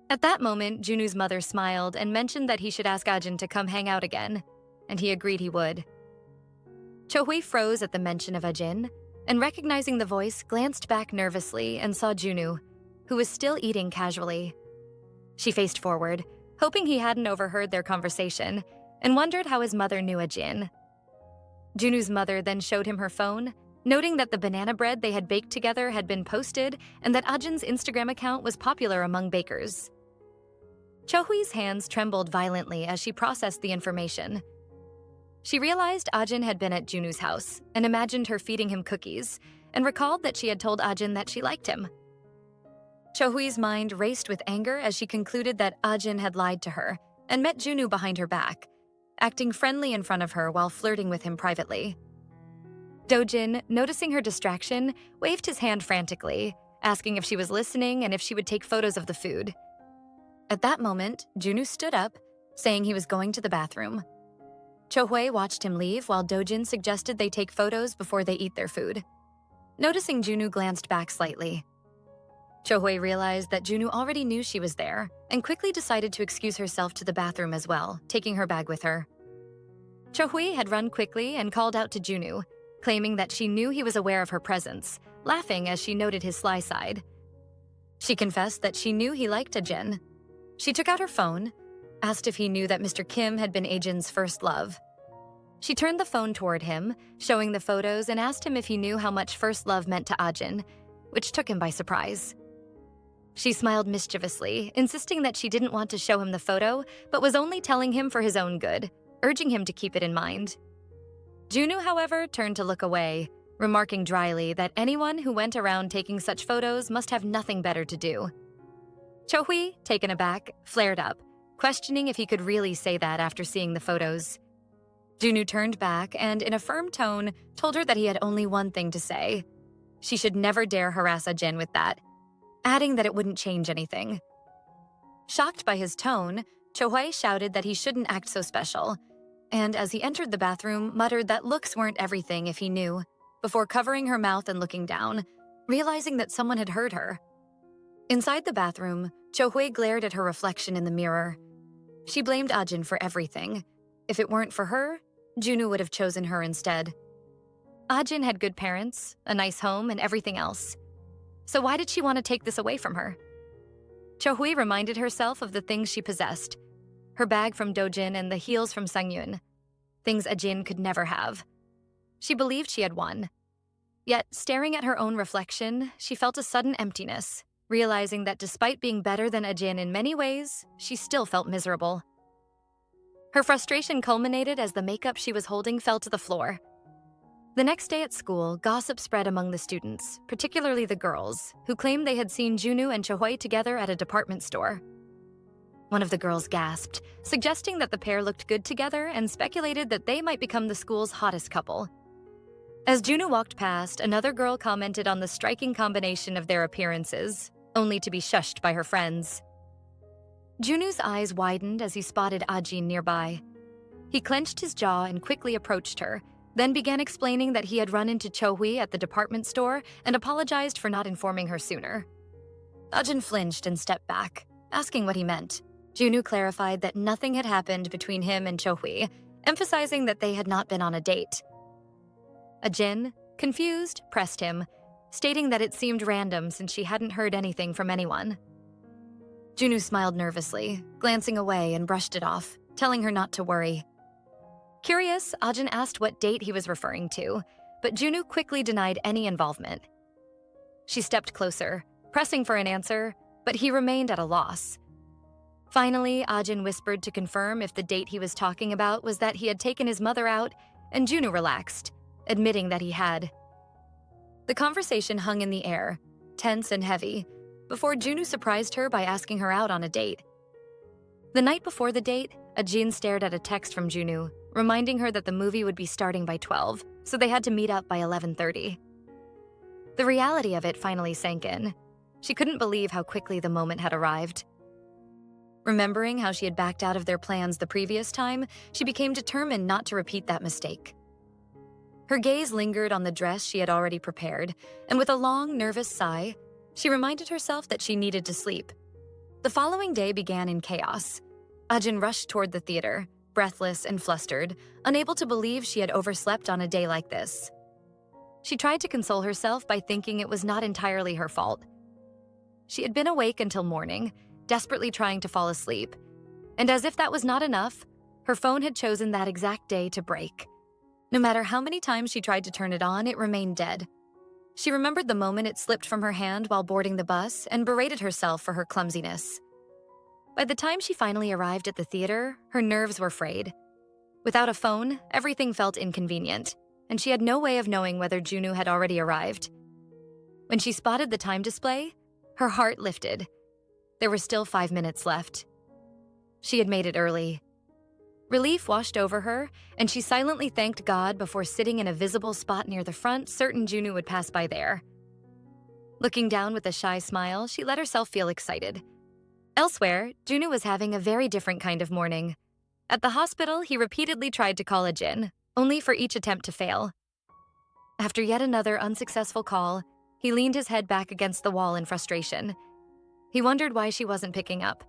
At that moment, Junwoo's mother smiled and mentioned that he should ask Ajin to come hang out again, and he agreed he would. Cho-hwee froze at the mention of Ajin, and recognizing the voice, glanced back nervously and saw Junwoo, who was still eating casually. She faced forward, hoping he hadn't overheard their conversation, and wondered how his mother knew Ajin. Junwoo's mother then showed him her phone, noting that the banana bread they had baked together had been posted and that Ajin's Instagram account was popular among bakers. Cho-hwee's hands trembled violently as she processed the information. She realized Ajin had been at Junwoo's house and imagined her feeding him cookies, and recalled that she had told Ajin that she liked him. Cho-hwee's mind raced with anger as she concluded that Ajin had lied to her and met Junwoo behind her back, acting friendly in front of her while flirting with him privately. Dojin, noticing her distraction, waved his hand frantically, asking if she was listening and if she would take photos of the food. At that moment, Junwoo stood up, saying he was going to the bathroom. Chohui watched him leave while Dojin suggested they take photos before they eat their food. Noticing Junwoo glanced back slightly. Chohui realized that Junwoo already knew she was there and quickly decided to excuse herself to the bathroom as well, taking her bag with her. Chohui had run quickly and called out to Junwoo, claiming that she knew he was aware of her presence, laughing as she noted his sly side. She confessed that she knew he liked Ajin. She took out her phone, asked if he knew that Mr. Kim had been Ajin's first love. She turned the phone toward him, showing the photos, and asked him if he knew how much first love meant to Ajin, which took him by surprise. She smiled mischievously, insisting that she didn't want to show him the photo, but was only telling him for his own good, urging him to keep it in mind. Junwoo, however, turned to look away, remarking dryly that anyone who went around taking such photos must have nothing better to do. Chohui, taken aback, flared up, questioning if he could really say that after seeing the photos. Junwoo turned back and, in a firm tone, told her that he had only one thing to say. She should never dare harass Ajin with that, adding that it wouldn't change anything. Shocked by his tone, Chohui shouted that he shouldn't act so special, and as he entered the bathroom, muttered that looks weren't everything if he knew, before covering her mouth and looking down, realizing that someone had heard her. Inside the bathroom, Chohui glared at her reflection in the mirror. She blamed Ajin for everything. If it weren't for her, Junwoo would have chosen her instead. Ajin had good parents, a nice home, and everything else. So why did she want to take this away from her? Chohui reminded herself of the things she possessed, her bag from Dojin and the heels from Sangyun, things Ajin could never have. She believed she had won. Yet, staring at her own reflection, she felt a sudden emptiness, realizing that despite being better than Ajin in many ways, she still felt miserable. Her frustration culminated as the makeup she was holding fell to the floor. The next day at school, gossip spread among the students, particularly the girls, who claimed they had seen Junwoo and Chohui together at a department store. One of the girls gasped, suggesting that the pair looked good together and speculated that they might become the school's hottest couple. As Junwoo walked past, another girl commented on the striking combination of their appearances, only to be shushed by her friends. Junwoo's eyes widened as he spotted Ajin nearby. He clenched his jaw and quickly approached her, then began explaining that he had run into Chohui at the department store and apologized for not informing her sooner. Ajin flinched and stepped back, asking what he meant. Junwoo clarified that nothing had happened between him and Chohui, emphasizing that they had not been on a date. Ajin, confused, pressed him, stating that it seemed random since she hadn't heard anything from anyone. Junwoo smiled nervously, glancing away and brushed it off, telling her not to worry. Curious, Ajin asked what date he was referring to, but Junwoo quickly denied any involvement. She stepped closer, pressing for an answer, but he remained at a loss. Finally, Ajin whispered to confirm if the date he was talking about was that he had taken his mother out, and Junwoo relaxed, admitting that he had. The conversation hung in the air, tense and heavy, before Junwoo surprised her by asking her out on a date. The night before the date, Ajin stared at a text from Junwoo, reminding her that the movie would be starting by 12, so they had to meet up by 11:30. The reality of it finally sank in. She couldn't believe how quickly the moment had arrived. Remembering how she had backed out of their plans the previous time, she became determined not to repeat that mistake. Her gaze lingered on the dress she had already prepared, and with a long, nervous sigh, she reminded herself that she needed to sleep. The following day began in chaos. Ajin rushed toward the theater, breathless and flustered, unable to believe she had overslept on a day like this. She tried to console herself by thinking it was not entirely her fault. She had been awake until morning, desperately trying to fall asleep, and as if that was not enough, her phone had chosen that exact day to break. No matter how many times she tried to turn it on, it remained dead. She remembered the moment it slipped from her hand while boarding the bus and berated herself for her clumsiness. By the time she finally arrived at the theater, her nerves were frayed. Without a phone, everything felt inconvenient, and she had no way of knowing whether Junwoo had already arrived. When she spotted the time display, her heart lifted. There were still 5 minutes left. She had made it early. Relief washed over her, and she silently thanked God before sitting in a visible spot near the front, certain Junwoo would pass by there. Looking down with a shy smile, she let herself feel excited. Elsewhere, Junwoo was having a very different kind of morning. At the hospital, he repeatedly tried to call Ajin, only for each attempt to fail. After yet another unsuccessful call, he leaned his head back against the wall in frustration. He wondered why she wasn't picking up.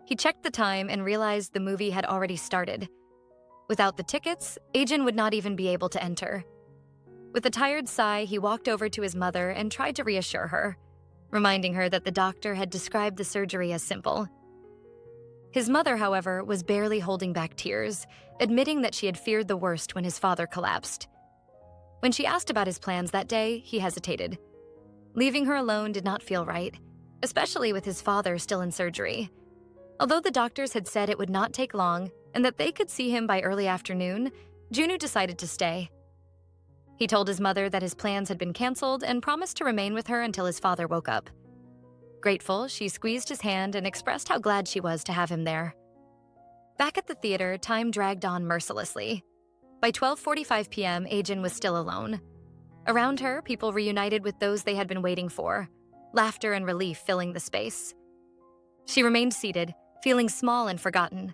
He checked the time and realized the movie had already started. Without the tickets, Ajin would not even be able to enter. With a tired sigh, he walked over to his mother and tried to reassure her, reminding her that the doctor had described the surgery as simple. His mother, however, was barely holding back tears, admitting that she had feared the worst when his father collapsed. When she asked about his plans that day, he hesitated. Leaving her alone did not feel right, especially with his father still in surgery. Although the doctors had said it would not take long and that they could see him by early afternoon, Junwoo decided to stay. He told his mother that his plans had been canceled and promised to remain with her until his father woke up. Grateful, she squeezed his hand and expressed how glad she was to have him there. Back at the theater, time dragged on mercilessly. By 12:45 p.m., Ajin was still alone. Around her, people reunited with those they had been waiting for, laughter and relief filling the space. She remained seated, feeling small and forgotten.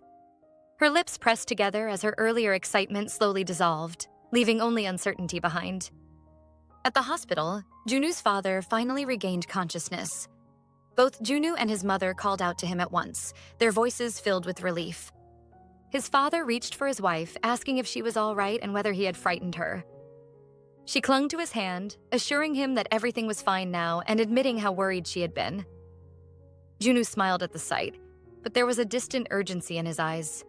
Her lips pressed together as her earlier excitement slowly dissolved, leaving only uncertainty behind. At the hospital, Junwoo's father finally regained consciousness. Both Junwoo and his mother called out to him at once, their voices filled with relief. His father reached for his wife, asking if she was all right and whether he had frightened her. She clung to his hand, assuring him that everything was fine now and admitting how worried she had been. Junwoo smiled at the sight, but there was a distant urgency in his eyes.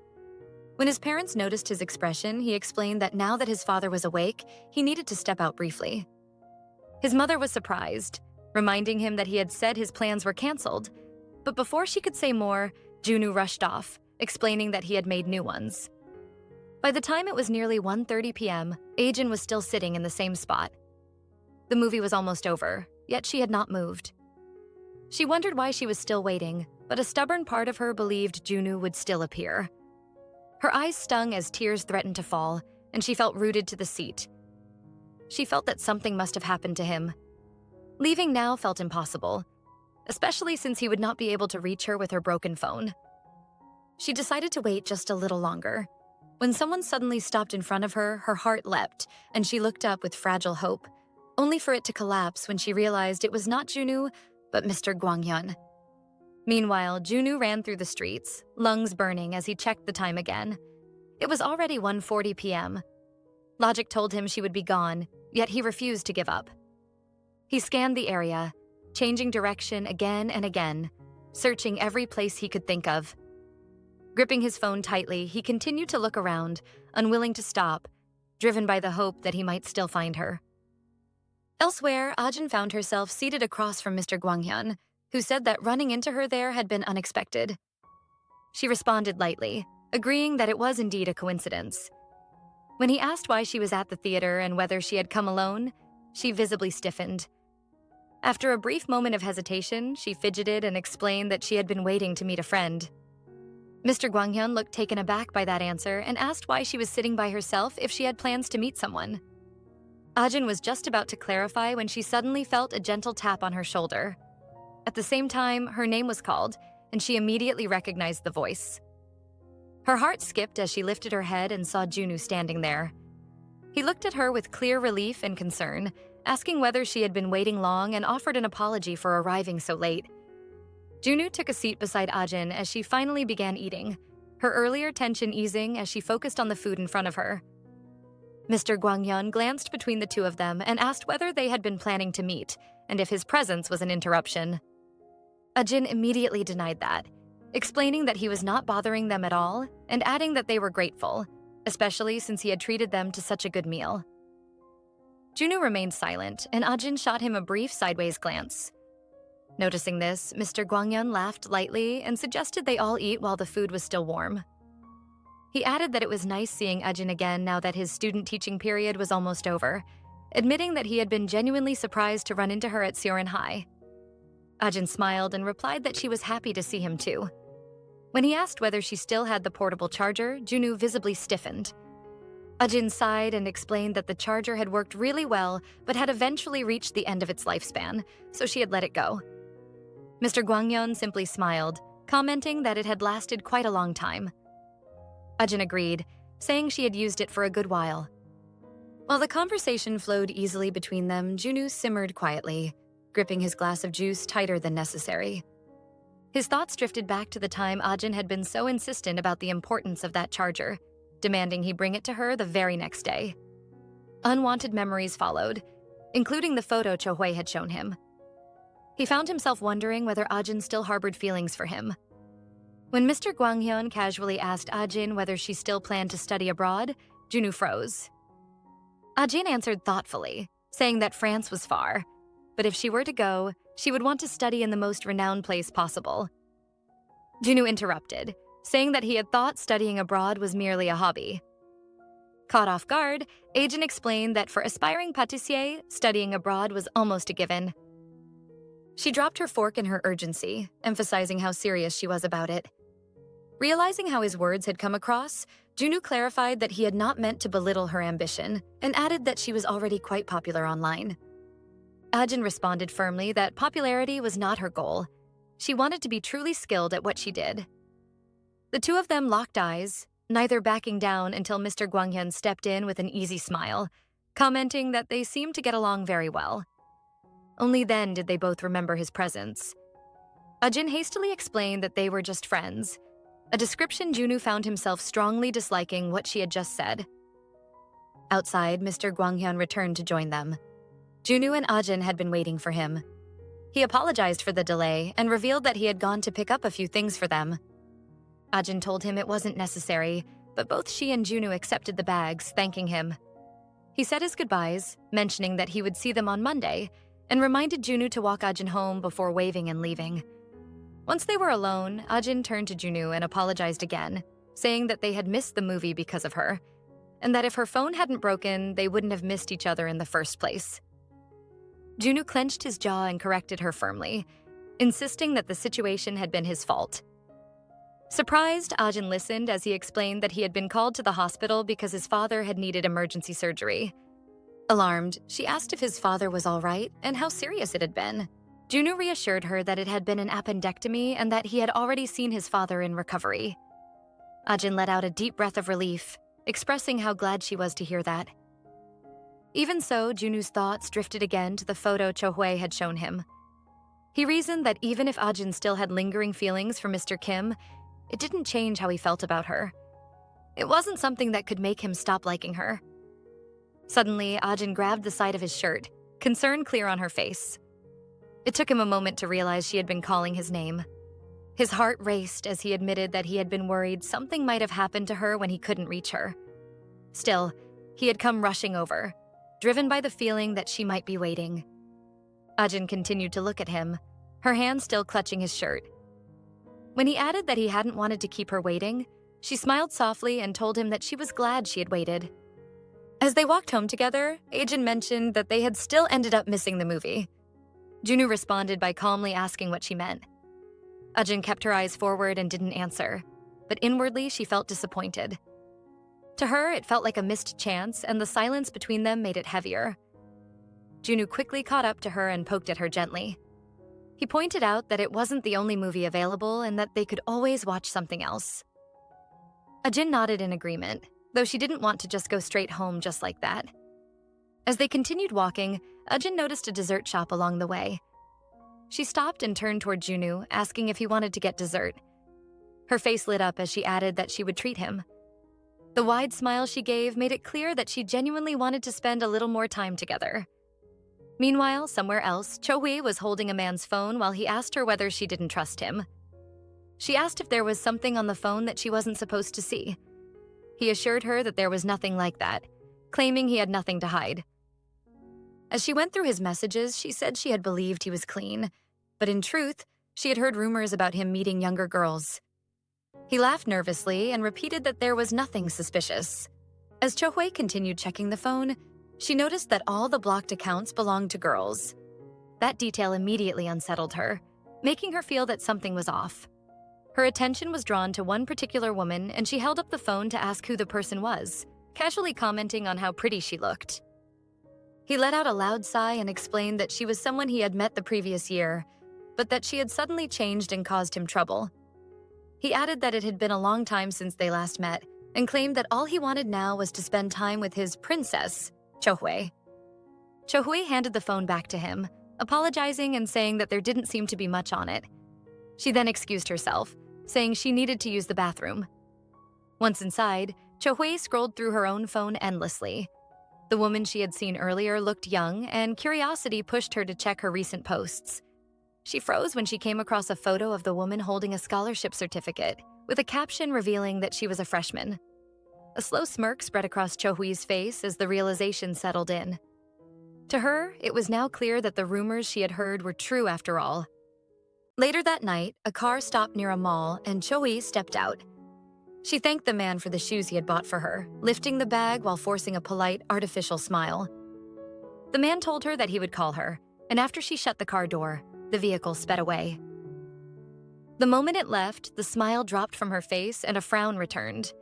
When his parents noticed his expression, he explained that now that his father was awake, he needed to step out briefly. His mother was surprised, reminding him that he had said his plans were canceled. But before she could say more, Junwoo rushed off, explaining that he had made new ones. By the time it was nearly 1:30 p.m., Ajin was still sitting in the same spot. The movie was almost over, yet she had not moved. She wondered why she was still waiting, but a stubborn part of her believed Junwoo would still appear. Her eyes stung as tears threatened to fall, and she felt rooted to the seat. She felt that something must have happened to him. Leaving now felt impossible, especially since he would not be able to reach her with her broken phone. She decided to wait just a little longer. When someone suddenly stopped in front of her, her heart leapt, and she looked up with fragile hope, only for it to collapse when she realized it was not Junwoo, but Mr. Gwanghyun. Meanwhile, Junwoo ran through the streets, lungs burning as he checked the time again. It was already 1:40 p.m. Logic told him she would be gone, yet he refused to give up. He scanned the area, changing direction again and again, searching every place he could think of. Gripping his phone tightly, he continued to look around, unwilling to stop, driven by the hope that he might still find her. Elsewhere, Ajin found herself seated across from Mr. Gwanghyun, who said that running into her there had been unexpected. She responded lightly, agreeing that it was indeed a coincidence. When he asked why she was at the theater and whether she had come alone, she visibly stiffened. After a brief moment of hesitation, she fidgeted and explained that she had been waiting to meet a friend. Mr. Gwanghyun looked taken aback by that answer and asked why she was sitting by herself if she had plans to meet someone. Ajin was just about to clarify when she suddenly felt a gentle tap on her shoulder. At the same time, her name was called, and she immediately recognized the voice. Her heart skipped as she lifted her head and saw Junwoo standing there. He looked at her with clear relief and concern, asking whether she had been waiting long and offered an apology for arriving so late. Junwoo took a seat beside Ajin as she finally began eating, her earlier tension easing as she focused on the food in front of her. Mr. Gwanghyun glanced between the two of them and asked whether they had been planning to meet, and if his presence was an interruption. Ajin immediately denied that, explaining that he was not bothering them at all and adding that they were grateful, especially since he had treated them to such a good meal. Junwoo remained silent, and Ajin shot him a brief sideways glance. Noticing this, Mr. Gwanghyun laughed lightly and suggested they all eat while the food was still warm. He added that it was nice seeing Ajin again now that his student teaching period was almost over, admitting that he had been genuinely surprised to run into her at Seorin High. Ajin smiled and replied that she was happy to see him too. When he asked whether she still had the portable charger, Junwoo visibly stiffened. Ajin sighed and explained that the charger had worked really well but had eventually reached the end of its lifespan, so she had let it go. Mr. Gwangyeon simply smiled, commenting that it had lasted quite a long time. Ajin agreed, saying she had used it for a good while. While the conversation flowed easily between them, Junwoo simmered quietly, gripping his glass of juice tighter than necessary. His thoughts drifted back to the time Ajin had been so insistent about the importance of that charger, demanding he bring it to her the very next day. Unwanted memories followed, including the photo Cho-hwee had shown him. He found himself wondering whether Ajin still harbored feelings for him. When Mr. Gwanghyun casually asked Ajin whether she still planned to study abroad, Junwoo froze. Ajin answered thoughtfully, saying that France was far, but if she were to go, she would want to study in the most renowned place possible. Junwoo interrupted, saying that he had thought studying abroad was merely a hobby. Caught off guard, Ajin explained that for aspiring pâtissier, studying abroad was almost a given. She dropped her fork in her urgency, emphasizing how serious she was about it. Realizing how his words had come across, Junwoo clarified that he had not meant to belittle her ambition and added that she was already quite popular online. Ajin responded firmly that popularity was not her goal. She wanted to be truly skilled at what she did. The two of them locked eyes, neither backing down until Mr. Gwanghyun stepped in with an easy smile, commenting that they seemed to get along very well. Only then did they both remember his presence. Ajin hastily explained that they were just friends, a description Junwoo found himself strongly disliking what she had just said. Outside, Mr. Gwanghyun returned to join them. Junwoo and Ajin had been waiting for him. He apologized for the delay and revealed that he had gone to pick up a few things for them. Ajin told him it wasn't necessary, but both she and Junwoo accepted the bags, thanking him. He said his goodbyes, mentioning that he would see them on Monday, and reminded Junwoo to walk Ajin home before waving and leaving. Once they were alone, Ajin turned to Junwoo and apologized again, saying that they had missed the movie because of her, and that if her phone hadn't broken, they wouldn't have missed each other in the first place. Junwoo clenched his jaw and corrected her firmly, insisting that the situation had been his fault. Surprised, Ajin listened as he explained that he had been called to the hospital because his father had needed emergency surgery. Alarmed, she asked if his father was all right and how serious it had been. Junwoo reassured her that it had been an appendectomy and that he had already seen his father in recovery. Ajin let out a deep breath of relief, expressing how glad she was to hear that. Even so, Junwoo's thoughts drifted again to the photo Cho-hwee had shown him. He reasoned that even if Ajin still had lingering feelings for Mr. Kim, it didn't change how he felt about her. It wasn't something that could make him stop liking her. Suddenly, Ajin grabbed the side of his shirt, concern clear on her face. It took him a moment to realize she had been calling his name. His heart raced as he admitted that he had been worried something might have happened to her when he couldn't reach her. Still, he had come rushing over, driven by the feeling that she might be waiting. Ajin continued to look at him, her hand still clutching his shirt. When he added that he hadn't wanted to keep her waiting, she smiled softly and told him that she was glad she had waited. As they walked home together, Ajin mentioned that they had still ended up missing the movie. Junwoo responded by calmly asking what she meant. Ajin kept her eyes forward and didn't answer, but inwardly she felt disappointed. To her, it felt like a missed chance, and the silence between them made it heavier. Junwoo quickly caught up to her and poked at her gently. He pointed out that it wasn't the only movie available and that they could always watch something else. Ajin nodded in agreement, though she didn't want to just go straight home just like that. As they continued walking, Ajin noticed a dessert shop along the way. She stopped and turned toward Junwoo, asking if he wanted to get dessert. Her face lit up as she added that she would treat him. The wide smile she gave made it clear that she genuinely wanted to spend a little more time together. Meanwhile, somewhere else, Cho-hwee was holding a man's phone while he asked her whether she didn't trust him. She asked if there was something on the phone that she wasn't supposed to see. He assured her that there was nothing like that, claiming he had nothing to hide. As she went through his messages, she said she had believed he was clean, but in truth, she had heard rumors about him meeting younger girls. He laughed nervously and repeated that there was nothing suspicious. As Cho-hwee continued checking the phone, she noticed that all the blocked accounts belonged to girls. That detail immediately unsettled her, making her feel that something was off. Her attention was drawn to one particular woman, and she held up the phone to ask who the person was, casually commenting on how pretty she looked. He let out a loud sigh and explained that she was someone he had met the previous year, but that she had suddenly changed and caused him trouble. He added that it had been a long time since they last met, and claimed that all he wanted now was to spend time with his princess, Chohui. Chohui handed the phone back to him, apologizing and saying that there didn't seem to be much on it. She then excused herself, saying she needed to use the bathroom. Once inside, Chohui scrolled through her own phone endlessly. The woman she had seen earlier looked young, and curiosity pushed her to check her recent posts. She froze when she came across a photo of the woman holding a scholarship certificate, with a caption revealing that she was a freshman. A slow smirk spread across Chohui's face as the realization settled in. To her, it was now clear that the rumors she had heard were true after all. Later that night, a car stopped near a mall, and Chohui stepped out. She thanked the man for the shoes he had bought for her, lifting the bag while forcing a polite, artificial smile. The man told her that he would call her, and after she shut the car door, the vehicle sped away. The moment it left, the smile dropped from her face and a frown returned.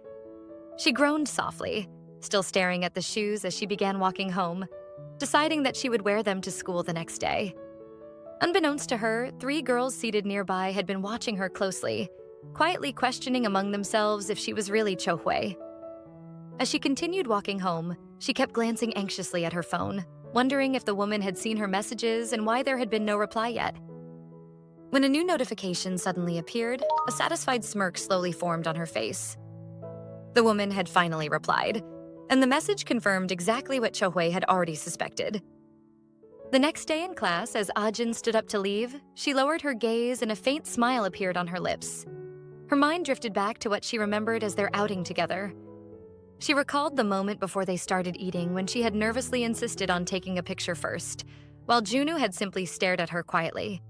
She groaned softly, still staring at the shoes as she began walking home, deciding that she would wear them to school the next day. Unbeknownst to her, 3 girls seated nearby had been watching her closely, quietly questioning among themselves if she was really Chohui. As she continued walking home, she kept glancing anxiously at her phone, wondering if the woman had seen her messages and why there had been no reply yet. When a new notification suddenly appeared, a satisfied smirk slowly formed on her face. The woman had finally replied, and the message confirmed exactly what Chohui had already suspected. The next day in class, as Ajin stood up to leave, she lowered her gaze and a faint smile appeared on her lips. Her mind drifted back to what she remembered as their outing together. She recalled the moment before they started eating when she had nervously insisted on taking a picture first, while Junwoo had simply stared at her quietly.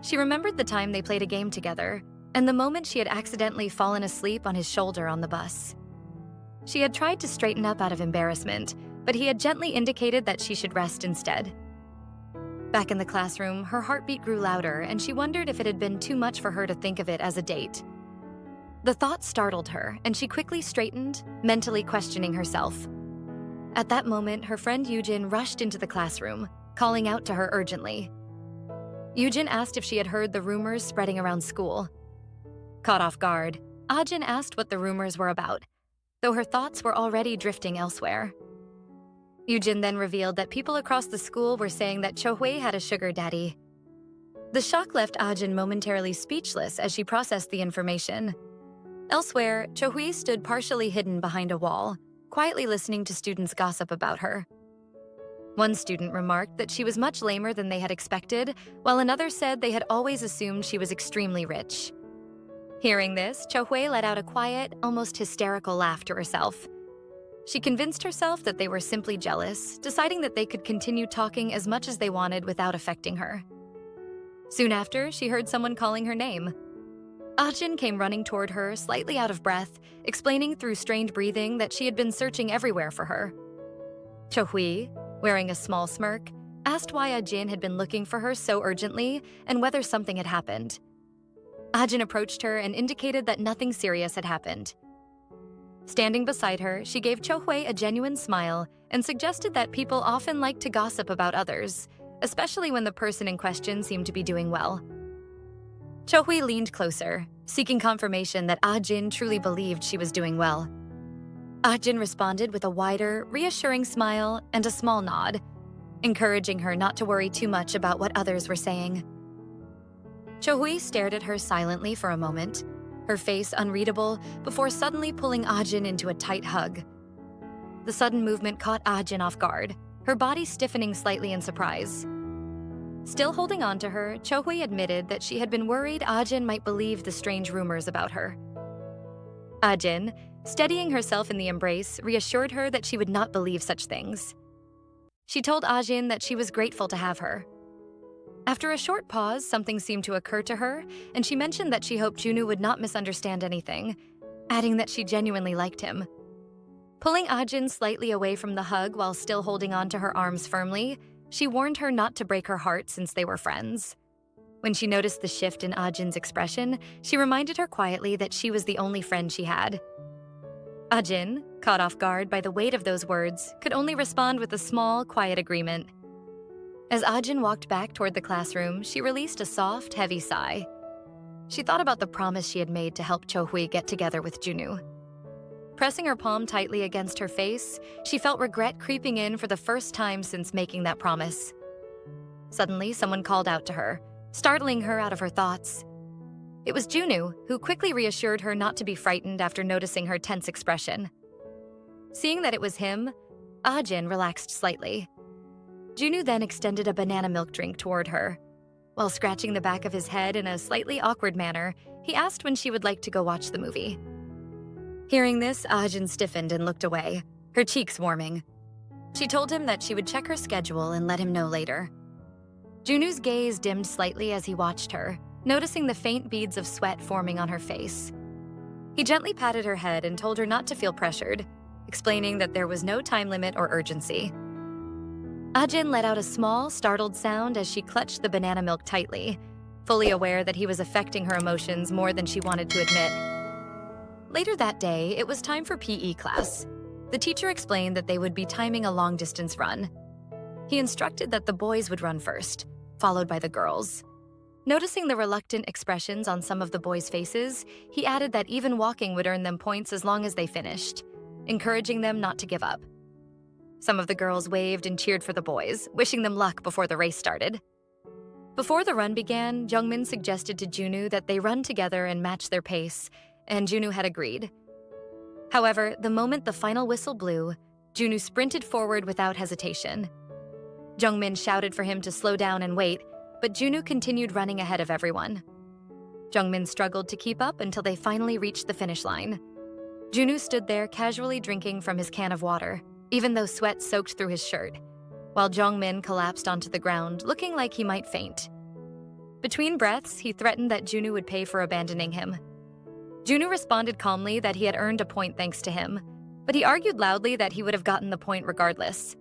She remembered the time they played a game together, and the moment she had accidentally fallen asleep on his shoulder on the bus. She had tried to straighten up out of embarrassment, but he had gently indicated that she should rest instead. Back in the classroom, her heartbeat grew louder, and she wondered if it had been too much for her to think of it as a date. The thought startled her, and she quickly straightened, mentally questioning herself. At that moment, her friend Ajin rushed into the classroom, calling out to her urgently. Ajin asked if she had heard the rumors spreading around school. Caught off guard, Ajin asked what the rumors were about, though her thoughts were already drifting elsewhere. Ajin then revealed that people across the school were saying that Chohui had a sugar daddy. The shock left Ajin momentarily speechless as she processed the information. Elsewhere, Chohui stood partially hidden behind a wall, quietly listening to students gossip about her. One student remarked that she was much lamer than they had expected, while another said they had always assumed she was extremely rich. Hearing this, Chohui let out a quiet, almost hysterical laugh to herself. She convinced herself that they were simply jealous, deciding that they could continue talking as much as they wanted without affecting her. Soon after, she heard someone calling her name. Ajin came running toward her, slightly out of breath, explaining through strained breathing that she had been searching everywhere for her. Chohui, wearing a small smirk, asked why Ajin had been looking for her so urgently and whether something had happened. Ajin approached her and indicated that nothing serious had happened. Standing beside her, she gave Chohui a genuine smile and suggested that people often like to gossip about others, especially when the person in question seemed to be doing well. Chohui leaned closer, seeking confirmation that Ajin truly believed she was doing well. Ajin responded with a wider, reassuring smile and a small nod, encouraging her not to worry too much about what others were saying. Chohui stared at her silently for a moment, her face unreadable, before suddenly pulling Ajin into a tight hug. The sudden movement caught Ajin off guard, her body stiffening slightly in surprise. Still holding on to her, Chohui admitted that she had been worried Ajin might believe the strange rumors about her. Ajin, steadying herself in the embrace, reassured her that she would not believe such things. She told Ajin that she was grateful to have her. After a short pause, something seemed to occur to her, and she mentioned that she hoped Junwoo would not misunderstand anything, adding that she genuinely liked him. Pulling Ajin slightly away from the hug while still holding on to her arms firmly, she warned her not to break her heart since they were friends. When she noticed the shift in Ajin's expression, she reminded her quietly that she was the only friend she had. Ajin, caught off guard by the weight of those words, could only respond with a small, quiet agreement. As Ajin walked back toward the classroom, she released a soft, heavy sigh. She thought about the promise she had made to help Cho-hui get together with Junwoo. Pressing her palm tightly against her face, she felt regret creeping in for the first time since making that promise. Suddenly, someone called out to her, startling her out of her thoughts. It was Junwoo, who quickly reassured her not to be frightened after noticing her tense expression. Seeing that it was him, Ajin relaxed slightly. Junwoo then extended a banana milk drink toward her. While scratching the back of his head in a slightly awkward manner, he asked when she would like to go watch the movie. Hearing this, Ajin stiffened and looked away, her cheeks warming. She told him that she would check her schedule and let him know later. Junwoo's gaze dimmed slightly as he watched her, noticing the faint beads of sweat forming on her face. He gently patted her head and told her not to feel pressured, explaining that there was no time limit or urgency. Ajin let out a small, startled sound as she clutched the banana milk tightly, fully aware that he was affecting her emotions more than she wanted to admit. Later that day, it was time for PE class. The teacher explained that they would be timing a long-distance run. He instructed that the boys would run first, followed by the girls. Noticing the reluctant expressions on some of the boys' faces, he added that even walking would earn them points as long as they finished, encouraging them not to give up. Some of the girls waved and cheered for the boys, wishing them luck before the race started. Before the run began, Jungmin suggested to Junwoo that they run together and match their pace, and Junwoo had agreed. However, the moment the final whistle blew, Junwoo sprinted forward without hesitation. Jungmin shouted for him to slow down and wait, but Junwoo continued running ahead of everyone. Jungmin struggled to keep up until they finally reached the finish line. Junwoo stood there casually drinking from his can of water, even though sweat soaked through his shirt, while Jungmin collapsed onto the ground, looking like he might faint. Between breaths, he threatened that Junwoo would pay for abandoning him. Junwoo responded calmly that he had earned a point thanks to him, but he argued loudly that he would have gotten the point regardless.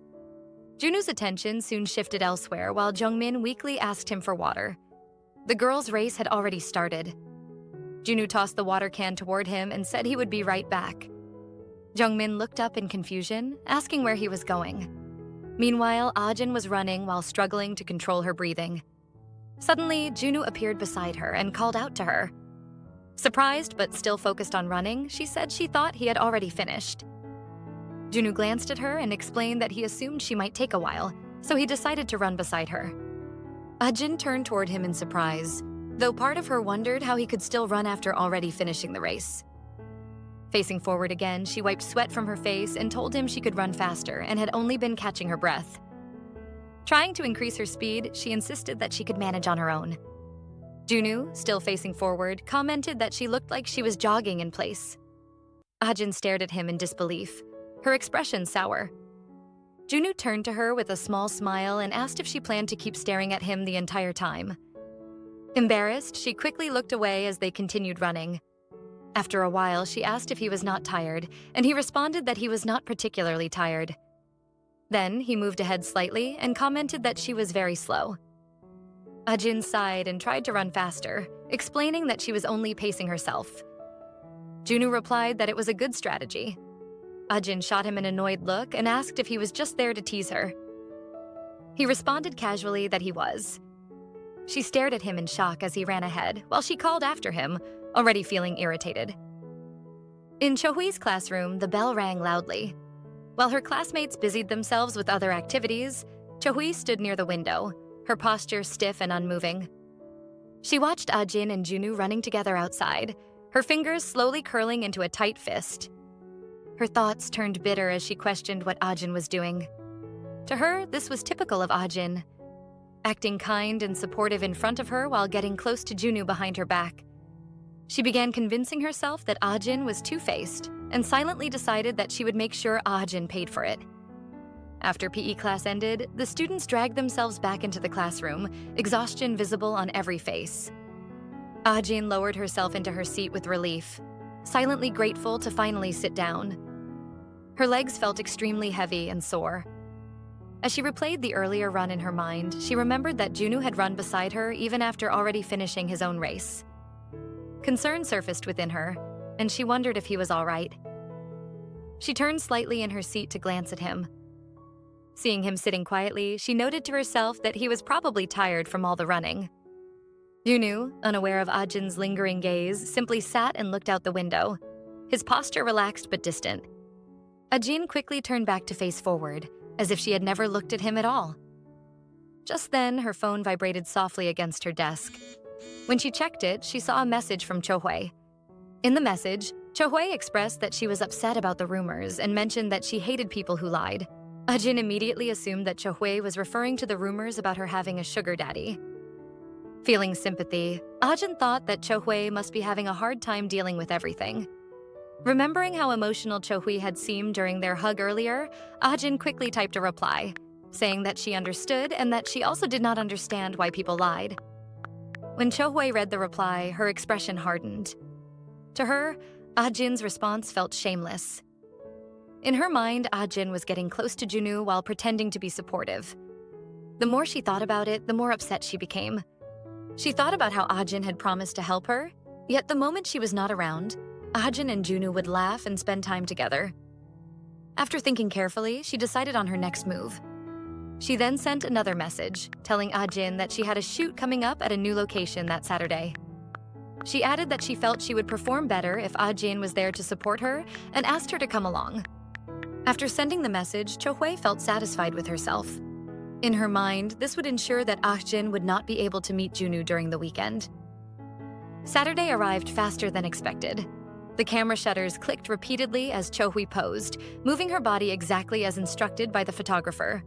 Junwoo's attention soon shifted elsewhere while Jungmin weakly asked him for water. The girls' race had already started. Junwoo tossed the water can toward him and said he would be right back. Jungmin looked up in confusion, asking where he was going. Meanwhile, Ajin was running while struggling to control her breathing. Suddenly, Junwoo appeared beside her and called out to her. Surprised but still focused on running, she said she thought he had already finished. Junwoo glanced at her and explained that he assumed she might take a while, so he decided to run beside her. Ajin turned toward him in surprise, though part of her wondered how he could still run after already finishing the race. Facing forward again, she wiped sweat from her face and told him she could run faster and had only been catching her breath. Trying to increase her speed, she insisted that she could manage on her own. Junwoo, still facing forward, commented that she looked like she was jogging in place. Ajin stared at him in disbelief, her expression sour. Junwoo turned to her with a small smile and asked if she planned to keep staring at him the entire time. Embarrassed, she quickly looked away as they continued running. After a while, she asked if he was not tired, and he responded that he was not particularly tired. Then, he moved ahead slightly and commented that she was very slow. Ajin sighed and tried to run faster, explaining that she was only pacing herself. Junwoo replied that it was a good strategy. Ajin shot him an annoyed look and asked if he was just there to tease her. He responded casually that he was. She stared at him in shock as he ran ahead, while she called after him, already feeling irritated. In Cho-hui's classroom, the bell rang loudly. While her classmates busied themselves with other activities, Cho-hui stood near the window, her posture stiff and unmoving. She watched Ajin and Junwoo running together outside, her fingers slowly curling into a tight fist. Her thoughts turned bitter as she questioned what Ajin was doing. To her, this was typical of Ajin, acting kind and supportive in front of her while getting close to Junwoo behind her back. She began convincing herself that Ajin was two-faced and silently decided that she would make sure Ajin paid for it. After PE class ended, the students dragged themselves back into the classroom, exhaustion visible on every face. Ajin lowered herself into her seat with relief, silently grateful to finally sit down. Her legs felt extremely heavy and sore. As she replayed the earlier run in her mind, she remembered that Junwoo had run beside her even after already finishing his own race. Concern surfaced within her, and she wondered if he was all right. She turned slightly in her seat to glance at him. Seeing him sitting quietly, she noted to herself that he was probably tired from all the running. Junwoo, unaware of Ajin's lingering gaze, simply sat and looked out the window, his posture relaxed but distant. Ajin quickly turned back to face forward, as if she had never looked at him at all. Just then, her phone vibrated softly against her desk. When she checked it, she saw a message from Chohui. In the message, Chohui expressed that she was upset about the rumors and mentioned that she hated people who lied. Ajin immediately assumed that Chohui was referring to the rumors about her having a sugar daddy. Feeling sympathy, Ajin thought that Chohui must be having a hard time dealing with everything. Remembering how emotional Chohui had seemed during their hug earlier, Ajin quickly typed a reply, saying that she understood and that she also did not understand why people lied. When Chohui read the reply, her expression hardened. To her, Ajin's response felt shameless. In her mind, Ajin was getting close to Junwoo while pretending to be supportive. The more she thought about it, the more upset she became. She thought about how Ajin had promised to help her, yet the moment she was not around, Ajin and Junwoo would laugh and spend time together. After thinking carefully, she decided on her next move. She then sent another message, telling Ajin that she had a shoot coming up at a new location that Saturday. She added that she felt she would perform better if Ajin was there to support her and asked her to come along. After sending the message, Chohui felt satisfied with herself. In her mind, this would ensure that Ajin would not be able to meet Junwoo during the weekend. Saturday arrived faster than expected. The camera shutters clicked repeatedly as Chohui posed, moving her body exactly as instructed by the photographer.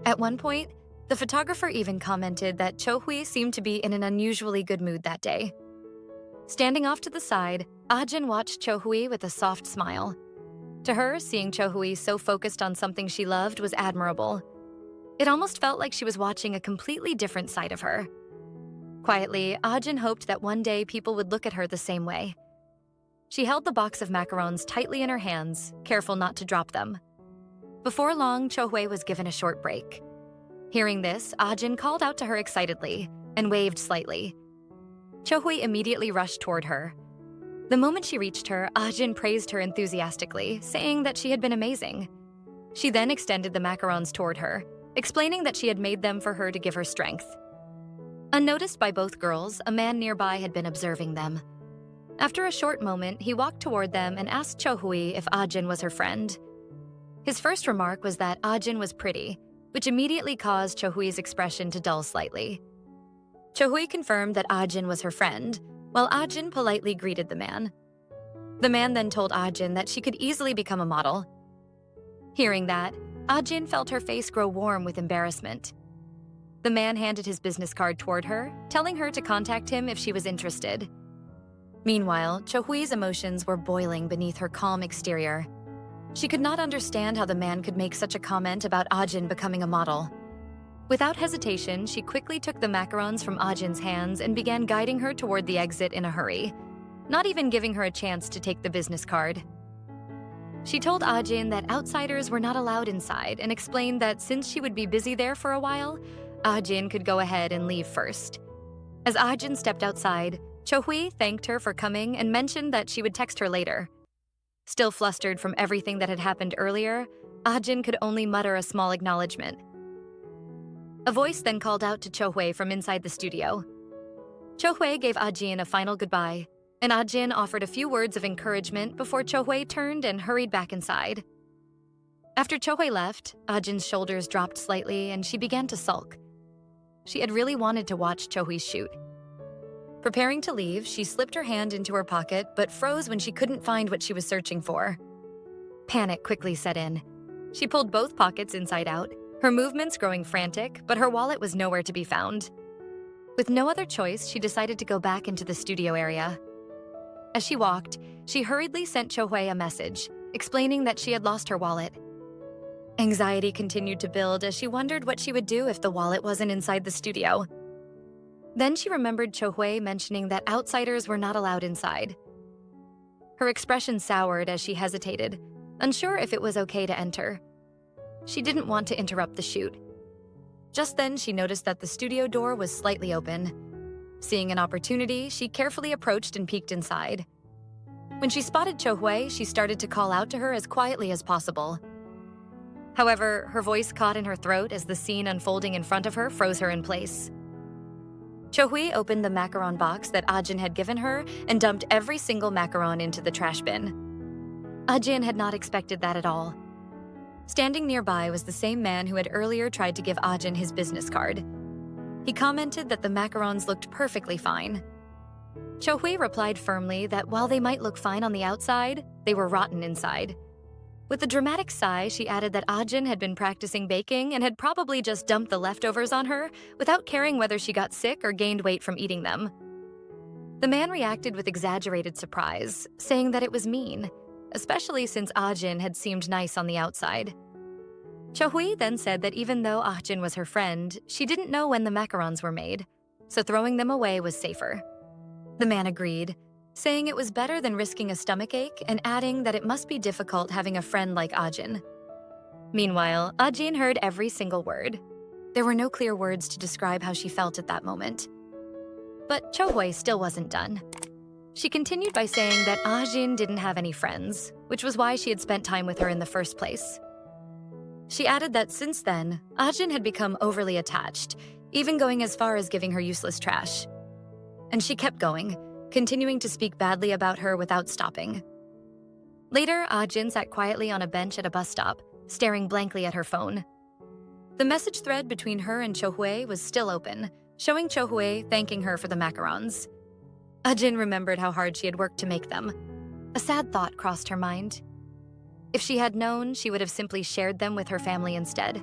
At one point, the photographer even commented that Chohui seemed to be in an unusually good mood that day. Standing off to the side, Ajin watched Chohui with a soft smile. To her, seeing Chohui so focused on something she loved was admirable. It almost felt like she was watching a completely different side of her. Quietly, Ajin hoped that one day people would look at her the same way. She held the box of macarons tightly in her hands, careful not to drop them. Before long, Chohui was given a short break. Hearing this, Ajin called out to her excitedly and waved slightly. Chohui immediately rushed toward her. The moment she reached her, Ajin praised her enthusiastically, saying that she had been amazing. She then extended the macarons toward her, explaining that she had made them for her to give her strength. Unnoticed by both girls, a man nearby had been observing them. After a short moment, he walked toward them and asked Chohui if Ajin was her friend. His first remark was that Ajin was pretty, which immediately caused Chohui's expression to dull slightly. Chohui confirmed that Ajin was her friend, while Ajin politely greeted the man. The man then told Ajin that she could easily become a model. Hearing that, Ajin felt her face grow warm with embarrassment. The man handed his business card toward her, telling her to contact him if she was interested. Meanwhile, Chohui's emotions were boiling beneath her calm exterior. She could not understand how the man could make such a comment about Ajin becoming a model. Without hesitation, she quickly took the macarons from Ajin's hands and began guiding her toward the exit in a hurry, not even giving her a chance to take the business card. She told Ajin that outsiders were not allowed inside and explained that since she would be busy there for a while, Ajin could go ahead and leave first. As Ajin stepped outside, Chohui thanked her for coming and mentioned that she would text her later. Still flustered from everything that had happened earlier, Ajin could only mutter a small acknowledgement. A voice then called out to Chohui from inside the studio. Chohui gave Ajin a final goodbye, and Ajin offered a few words of encouragement before Chohui turned and hurried back inside. After Chohui left, Ajin's shoulders dropped slightly and she began to sulk. She had really wanted to watch Chohui's shoot. Preparing to leave, she slipped her hand into her pocket but froze when she couldn't find what she was searching for. Panic quickly set in. She pulled both pockets inside out, her movements growing frantic, but her wallet was nowhere to be found. With no other choice, she decided to go back into the studio area. As she walked, she hurriedly sent Chohui a message, explaining that she had lost her wallet. Anxiety continued to build as she wondered what she would do if the wallet wasn't inside the studio. Then she remembered Chohui mentioning that outsiders were not allowed inside. Her expression soured as she hesitated, unsure if it was okay to enter. she didn't want to interrupt the shoot. Just then, she noticed that the studio door was slightly open. Seeing an opportunity, she carefully approached and peeked inside. When she spotted Cho Hui, she started to call out to her as quietly as possible. However, her voice caught in her throat as the scene unfolding in front of her froze her in place. Cho Hui opened the macaron box that Ajin had given her and dumped every single macaron into the trash bin. Ajin had not expected that at all. Standing nearby was the same man who had earlier tried to give Ajin his business card. He commented that the macarons looked perfectly fine. Cho Hui replied firmly that while they might look fine on the outside, they were rotten inside. With a dramatic sigh, she added that Ajin had been practicing baking and had probably just dumped the leftovers on her without caring whether she got sick or gained weight from eating them. The man reacted with exaggerated surprise, saying that it was mean, especially since Ajin had seemed nice on the outside. Cho Hui then said that even though Ajin was her friend, she didn't know when the macarons were made, so throwing them away was safer. The man agreed, saying it was better than risking a stomachache and adding that it must be difficult having a friend like Ajin. Meanwhile, Ajin heard every single word. There were no clear words to describe how she felt at that moment. But Cho Hui still wasn't done. She continued by saying that Ajin didn't have any friends, which was why she had spent time with her in the first place. She added that since then, Ajin had become overly attached, even going as far as giving her useless trash. And she kept going, continuing to speak badly about her without stopping. Later, Ajin sat quietly on a bench at a bus stop, staring blankly at her phone. The message thread between her and Cho Hui was still open, showing Cho Hui thanking her for the macarons. Ajin remembered how hard she had worked to make them. A sad thought crossed her mind. If she had known, she would have simply shared them with her family instead.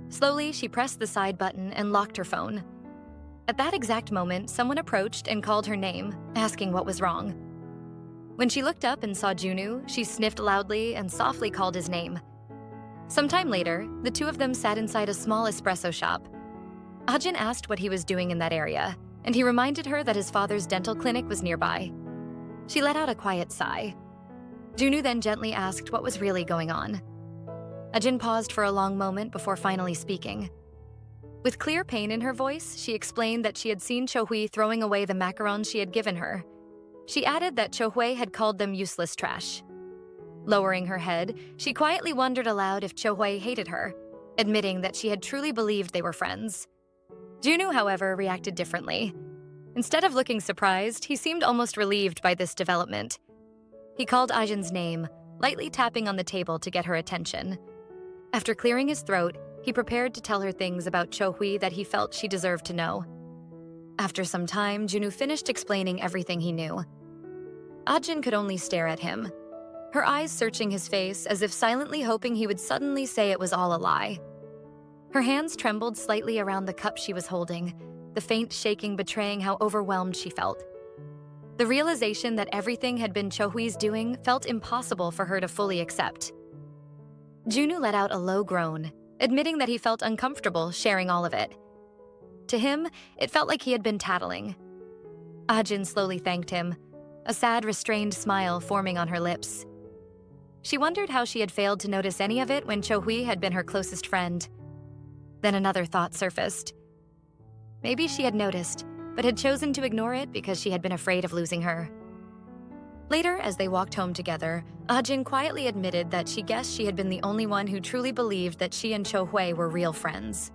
Slowly, she pressed the side button and locked her phone. At that exact moment, someone approached and called her name, asking what was wrong. When she looked up and saw Junwoo, she sniffed loudly and softly called his name. Sometime later, the two of them sat inside a small espresso shop. Ajin asked what he was doing in that area, and he reminded her that his father's dental clinic was nearby. She let out a quiet sigh. Junwoo then gently asked what was really going on. Ajin paused for a long moment before finally speaking. With clear pain in her voice, she explained that she had seen Cho Hui throwing away the macarons she had given her. She added that Cho Hui had called them useless trash. Lowering her head, she quietly wondered aloud if Cho Hui hated her, admitting that she had truly believed they were friends. Junwoo, however, reacted differently. Instead of looking surprised, he seemed almost relieved by this development. He called Ajin's name, lightly tapping on the table to get her attention. After clearing his throat, he prepared to tell her things about Cho Hui that he felt she deserved to know. After some time, Junwoo finished explaining everything he knew. Ajin could only stare at him, her eyes searching his face as if silently hoping he would suddenly say it was all a lie. Her hands trembled slightly around the cup she was holding, the faint shaking betraying how overwhelmed she felt. The realization that everything had been Cho Hui's doing felt impossible for her to fully accept. Junwoo let out a low groan, admitting that he felt uncomfortable sharing all of it. To him, it felt like he had been tattling. Ajin slowly thanked him, a sad, restrained smile forming on her lips. She wondered how she had failed to notice any of it when Cho Hui had been her closest friend. Then another thought surfaced. Maybe she had noticed, but had chosen to ignore it because she had been afraid of losing her. Later, as they walked home together, Ajin quietly admitted that she guessed she had been the only one who truly believed that she and Cho Hui were real friends.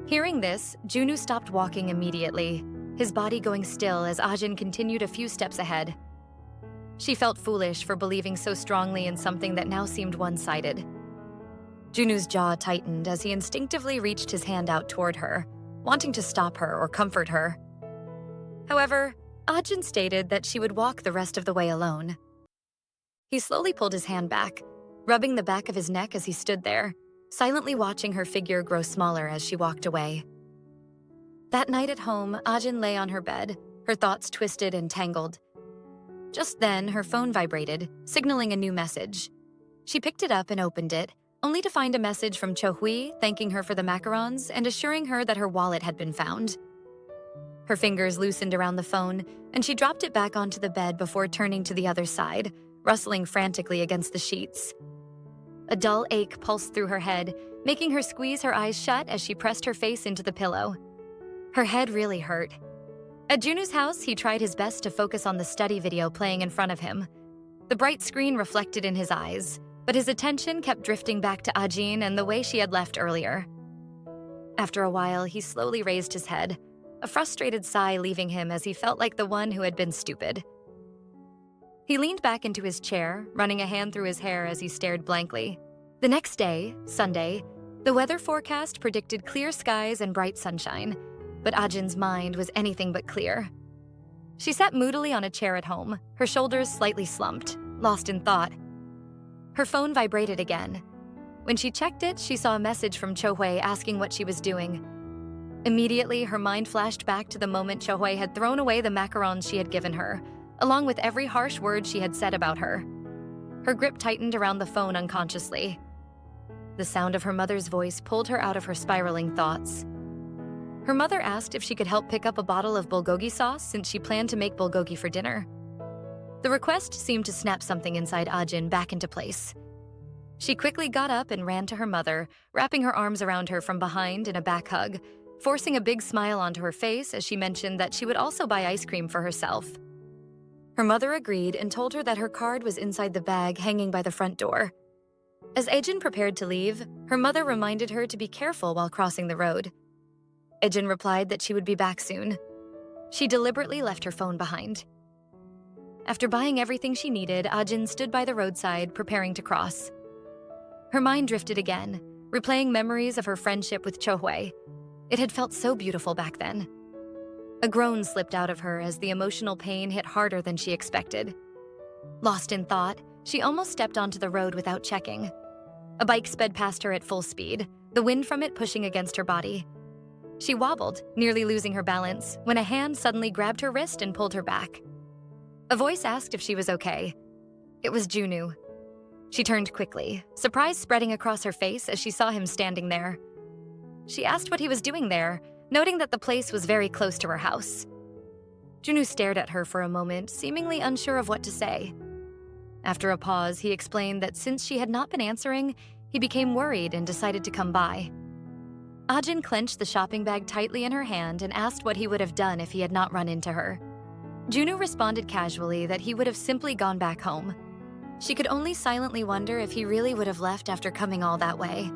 Hearing this, Junwoo stopped walking immediately, his body going still as Ajin continued a few steps ahead. She felt foolish for believing so strongly in something that now seemed one-sided. Junwoo's jaw tightened as he instinctively reached his hand out toward her, wanting to stop her or comfort her. However, Ajin stated that she would walk the rest of the way alone. He slowly pulled his hand back, rubbing the back of his neck as he stood there, silently watching her figure grow smaller as she walked away. That night at home, Ajin lay on her bed, her thoughts twisted and tangled. Just then, her phone vibrated, signaling a new message. She picked it up and opened it, only to find a message from Cho Hui thanking her for the macarons and assuring her that her wallet had been found. Her fingers loosened around the phone, and she dropped it back onto the bed before turning to the other side, rustling frantically against the sheets. A dull ache pulsed through her head, making her squeeze her eyes shut as she pressed her face into the pillow. Her head really hurt. At Junwoo's house, he tried his best to focus on the study video playing in front of him. The bright screen reflected in his eyes, but his attention kept drifting back to Ajin and the way she had left earlier. After a while, he slowly raised his head, a frustrated sigh leaving him as he felt like the one who had been stupid. He leaned back into his chair, running a hand through his hair as he stared blankly. The next day, Sunday, the weather forecast predicted clear skies and bright sunshine, but Ajin's mind was anything but clear. She sat moodily on a chair at home, her shoulders slightly slumped, lost in thought. Her phone vibrated again. When she checked it, she saw a message from Cho-hui asking what she was doing. Immediately, her mind flashed back to the moment Cho-hui had thrown away the macarons she had given her, along with every harsh word she had said about her. Her grip tightened around the phone unconsciously. The sound of her mother's voice pulled her out of her spiraling thoughts. Her mother asked if she could help pick up a bottle of bulgogi sauce since she planned to make bulgogi for dinner. The request seemed to snap something inside Ajin back into place. She quickly got up and ran to her mother, wrapping her arms around her from behind in a back hug, forcing a big smile onto her face as she mentioned that she would also buy ice cream for herself. Her mother agreed and told her that her card was inside the bag hanging by the front door. As Ajin prepared to leave, her mother reminded her to be careful while crossing the road. Ajin replied that she would be back soon. She deliberately left her phone behind. After buying everything she needed, Ajin stood by the roadside, preparing to cross. Her mind drifted again, replaying memories of her friendship with Cho-hui. It had felt so beautiful back then. A groan slipped out of her as the emotional pain hit harder than she expected. Lost in thought, she almost stepped onto the road without checking. A bike sped past her at full speed, the wind from it pushing against her body. She wobbled, nearly losing her balance, when a hand suddenly grabbed her wrist and pulled her back. A voice asked if she was okay. It was Junwoo. She turned quickly, surprise spreading across her face as she saw him standing there. She asked what he was doing there, noting that the place was very close to her house. Junwoo stared at her for a moment, seemingly unsure of what to say. After a pause, he explained that since she had not been answering, he became worried and decided to come by. Ajin clenched the shopping bag tightly in her hand and asked what he would have done if he had not run into her. Junwoo responded casually that he would have simply gone back home. She could only silently wonder if he really would have left after coming all that way.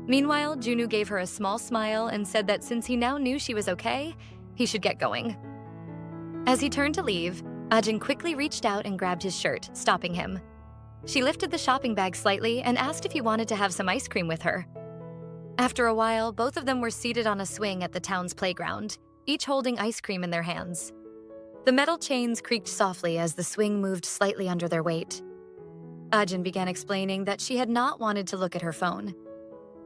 Meanwhile, Junwoo gave her a small smile and said that since he now knew she was okay, he should get going. As he turned to leave, Ajin quickly reached out and grabbed his shirt, stopping him. She lifted the shopping bag slightly and asked if he wanted to have some ice cream with her. After a while, both of them were seated on a swing at the town's playground, each holding ice cream in their hands. The metal chains creaked softly as the swing moved slightly under their weight. Ajin began explaining that she had not wanted to look at her phone.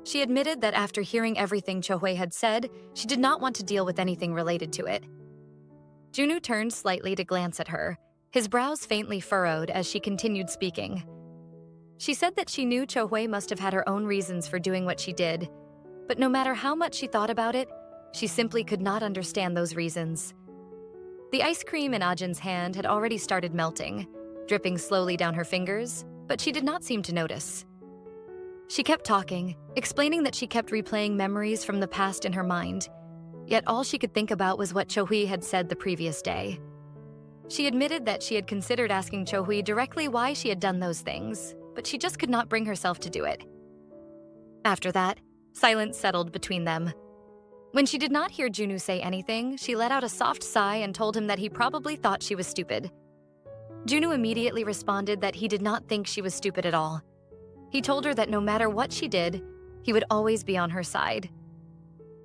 She admitted that after hearing everything Cho-hui had said, she did not want to deal with anything related to it. Junwoo turned slightly to glance at her, his brows faintly furrowed as she continued speaking. She said that she knew Cho-hui must have had her own reasons for doing what she did, but no matter how much she thought about it, she simply could not understand those reasons. The ice cream in Ajin's hand had already started melting, dripping slowly down her fingers, but she did not seem to notice. She kept talking, explaining that she kept replaying memories from the past in her mind, yet all she could think about was what Cho-hui had said the previous day. She admitted that she had considered asking Cho-hui directly why she had done those things, but she just could not bring herself to do it. After that, silence settled between them. When she did not hear Junwoo say anything, she let out a soft sigh and told him that he probably thought she was stupid. Junwoo immediately responded that he did not think she was stupid at all. He told her that no matter what she did, he would always be on her side.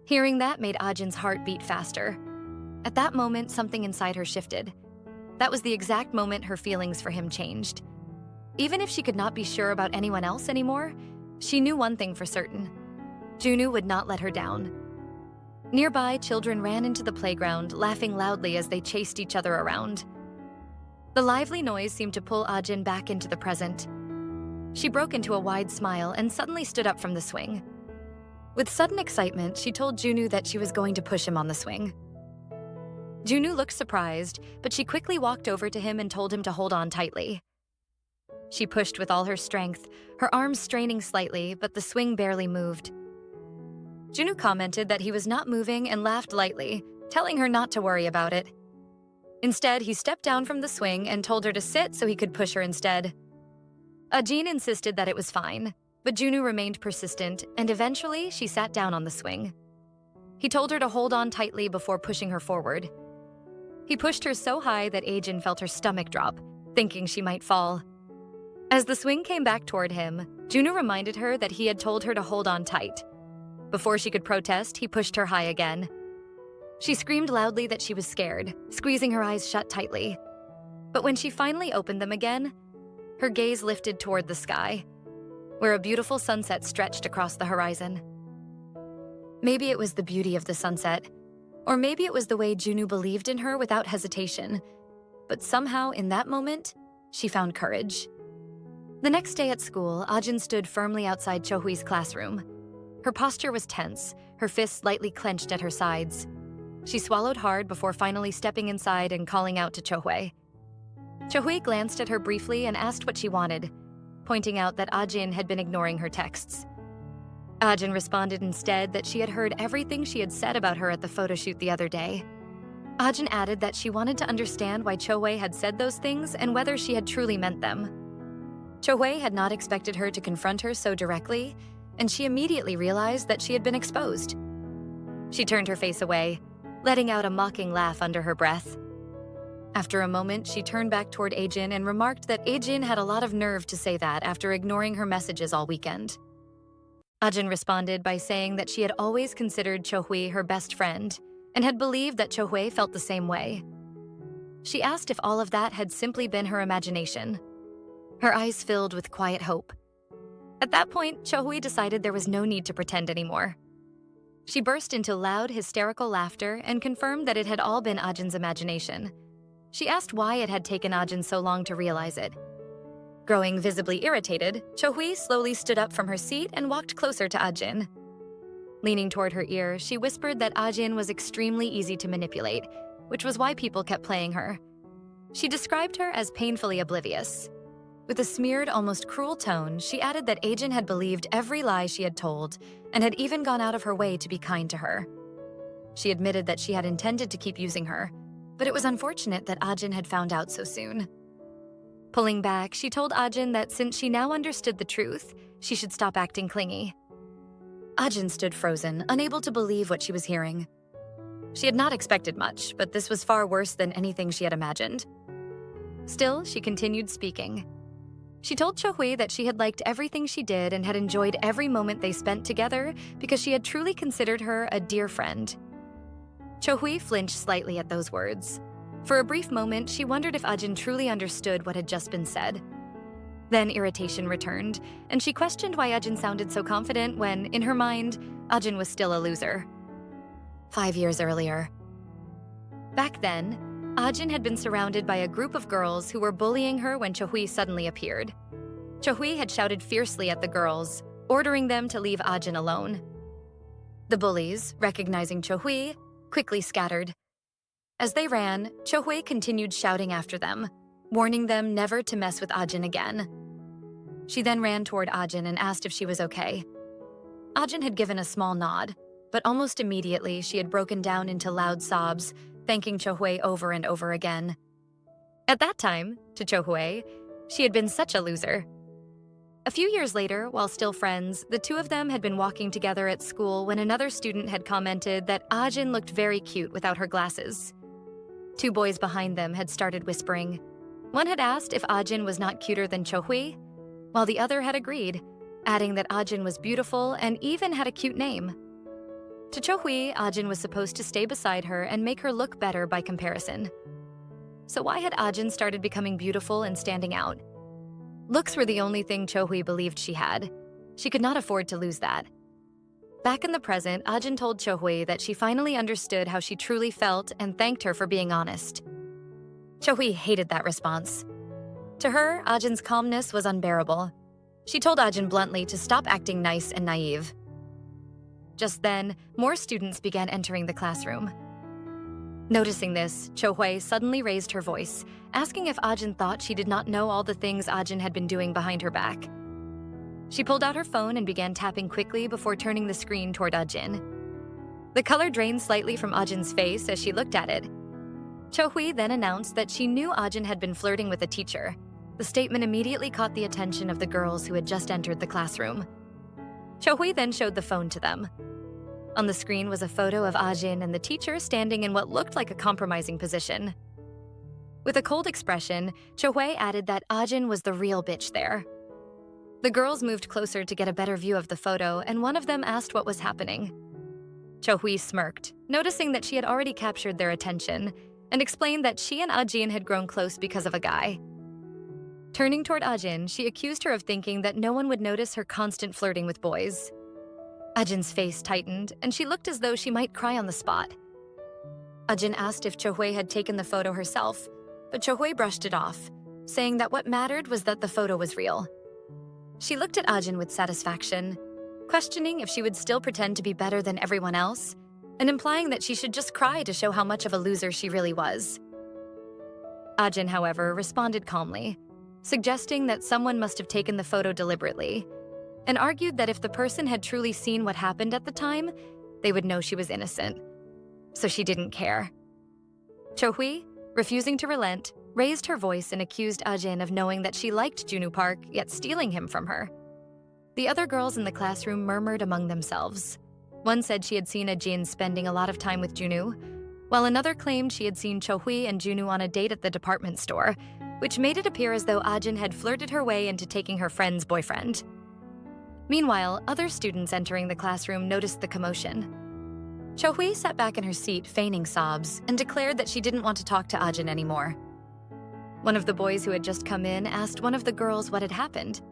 Hearing that made Ajin's heart beat faster. At that moment, something inside her shifted. That was the exact moment her feelings for him changed. Even if she could not be sure about anyone else anymore, she knew one thing for certain. Junwoo would not let her down. Nearby, children ran into the playground, laughing loudly as they chased each other around. The lively noise seemed to pull Ajin back into the present. She broke into a wide smile and suddenly stood up from the swing. With sudden excitement, she told Junwoo that she was going to push him on the swing. Junwoo looked surprised, but she quickly walked over to him and told him to hold on tightly. She pushed with all her strength, her arms straining slightly, but the swing barely moved. Junwoo commented that he was not moving and laughed lightly, telling her not to worry about it. Instead, he stepped down from the swing and told her to sit so he could push her instead. Ajin insisted that it was fine, but Junwoo remained persistent, and eventually she sat down on the swing. He told her to hold on tightly before pushing her forward. He pushed her so high that Ajin felt her stomach drop, thinking she might fall. As the swing came back toward him, Junwoo reminded her that he had told her to hold on tight. Before she could protest, he pushed her high again. She screamed loudly that she was scared, squeezing her eyes shut tightly. But when she finally opened them again, her gaze lifted toward the sky, where a beautiful sunset stretched across the horizon. Maybe it was the beauty of the sunset, or maybe it was the way Junwoo believed in her without hesitation. But somehow, in that moment, she found courage. The next day at school, Ajin stood firmly outside Chohui's classroom. Her posture was tense, her fists lightly clenched at her sides. She swallowed hard before finally stepping inside and calling out to Chohui. Chohui glanced at her briefly and asked what she wanted, pointing out that Ajin had been ignoring her texts. Ajin responded instead that she had heard everything she had said about her at the photo shoot the other day. Ajin added that she wanted to understand why Chohui had said those things and whether she had truly meant them. Chohui had not expected her to confront her so directly, and she immediately realized that she had been exposed. She turned her face away, letting out a mocking laugh under her breath. After a moment, she turned back toward Ajin and remarked that Ajin had a lot of nerve to say that after ignoring her messages all weekend. Ajin responded by saying that she had always considered Chohui her best friend and had believed that Chohui felt the same way. She asked if all of that had simply been her imagination. Her eyes filled with quiet hope. At that point, Chohui decided there was no need to pretend anymore. She burst into loud, hysterical laughter and confirmed that it had all been Ajin's imagination. She asked why it had taken Ajin so long to realize it. Growing visibly irritated, Chohui slowly stood up from her seat and walked closer to Ajin. Leaning toward her ear, she whispered that Ajin was extremely easy to manipulate, which was why people kept playing her. She described her as painfully oblivious. With a smeared, almost cruel tone, she added that Ajin had believed every lie she had told and had even gone out of her way to be kind to her. She admitted that she had intended to keep using her, but it was unfortunate that Ajin had found out so soon. Pulling back, she told Ajin that since she now understood the truth, she should stop acting clingy. Ajin stood frozen, unable to believe what she was hearing. She had not expected much, but this was far worse than anything she had imagined. Still, she continued speaking. She told Chohui that she had liked everything she did and had enjoyed every moment they spent together because she had truly considered her a dear friend. Chohui flinched slightly at those words. For a brief moment, she wondered if Ajin truly understood what had just been said. Then irritation returned, and she questioned why Ajin sounded so confident when, in her mind, Ajin was still a loser. 5 years earlier. Back then, Ajin had been surrounded by a group of girls who were bullying her when Chohui suddenly appeared. Chohui had shouted fiercely at the girls, ordering them to leave Ajin alone. The bullies, recognizing Chohui, quickly scattered. As they ran, Chohui continued shouting after them, warning them never to mess with Ajin again. She then ran toward Ajin and asked if she was okay. Ajin had given a small nod, but almost immediately she had broken down into loud sobs, thanking Chohui over and over again. At that time, to Chohui, she had been such a loser. A few years later, while still friends, the two of them had been walking together at school when another student had commented that Ajin looked very cute without her glasses. 2 boys behind them had started whispering. One had asked if Ajin was not cuter than Chohui, while the other had agreed, adding that Ajin was beautiful and even had a cute name. To Chohui, Ajin was supposed to stay beside her and make her look better by comparison. So why had Ajin started becoming beautiful and standing out? Looks were the only thing Chohui believed she had. She could not afford to lose that. Back in the present, Ajin told Chohui that she finally understood how she truly felt and thanked her for being honest. Chohui hated that response. To her, Ajin's calmness was unbearable. She told Ajin bluntly to stop acting nice and naive. Just then, more students began entering the classroom. Noticing this, Cho-hui suddenly raised her voice, asking if Ajin thought she did not know all the things Ajin had been doing behind her back. She pulled out her phone and began tapping quickly before turning the screen toward Ajin. The color drained slightly from Ajin's face as she looked at it. Cho-hui then announced that she knew Ajin had been flirting with a teacher. The statement immediately caught the attention of the girls who had just entered the classroom. Cho-hui then showed the phone to them. On the screen was a photo of Ajin and the teacher standing in what looked like a compromising position. With a cold expression, Cho-hui added that Ajin was the real bitch there. The girls moved closer to get a better view of the photo, and one of them asked what was happening. Cho-hui smirked, noticing that she had already captured their attention, and explained that she and Ajin had grown close because of a guy. Turning toward Ajin, she accused her of thinking that no one would notice her constant flirting with boys. Ajin's face tightened, and she looked as though she might cry on the spot. Ajin asked if Cho-hui had taken the photo herself, but Cho-hui brushed it off, saying that what mattered was that the photo was real. She looked at Ajin with satisfaction, questioning if she would still pretend to be better than everyone else, and implying that she should just cry to show how much of a loser she really was. Ajin, however, responded calmly, suggesting that someone must have taken the photo deliberately, and argued that if the person had truly seen what happened at the time, they would know she was innocent. So she didn't care. Cho-hui, refusing to relent, raised her voice and accused Ajin of knowing that she liked Junwoo Park, yet stealing him from her. The other girls in the classroom murmured among themselves. One said she had seen Ajin spending a lot of time with Junwoo, while another claimed she had seen Cho-hui and Junwoo on a date at the department store, which made it appear as though Ajin had flirted her way into taking her friend's boyfriend. Meanwhile, other students entering the classroom noticed the commotion. Cho-hui sat back in her seat, feigning sobs, and declared that she didn't want to talk to Ajin anymore. One of the boys who had just come in asked one of the girls what had happened.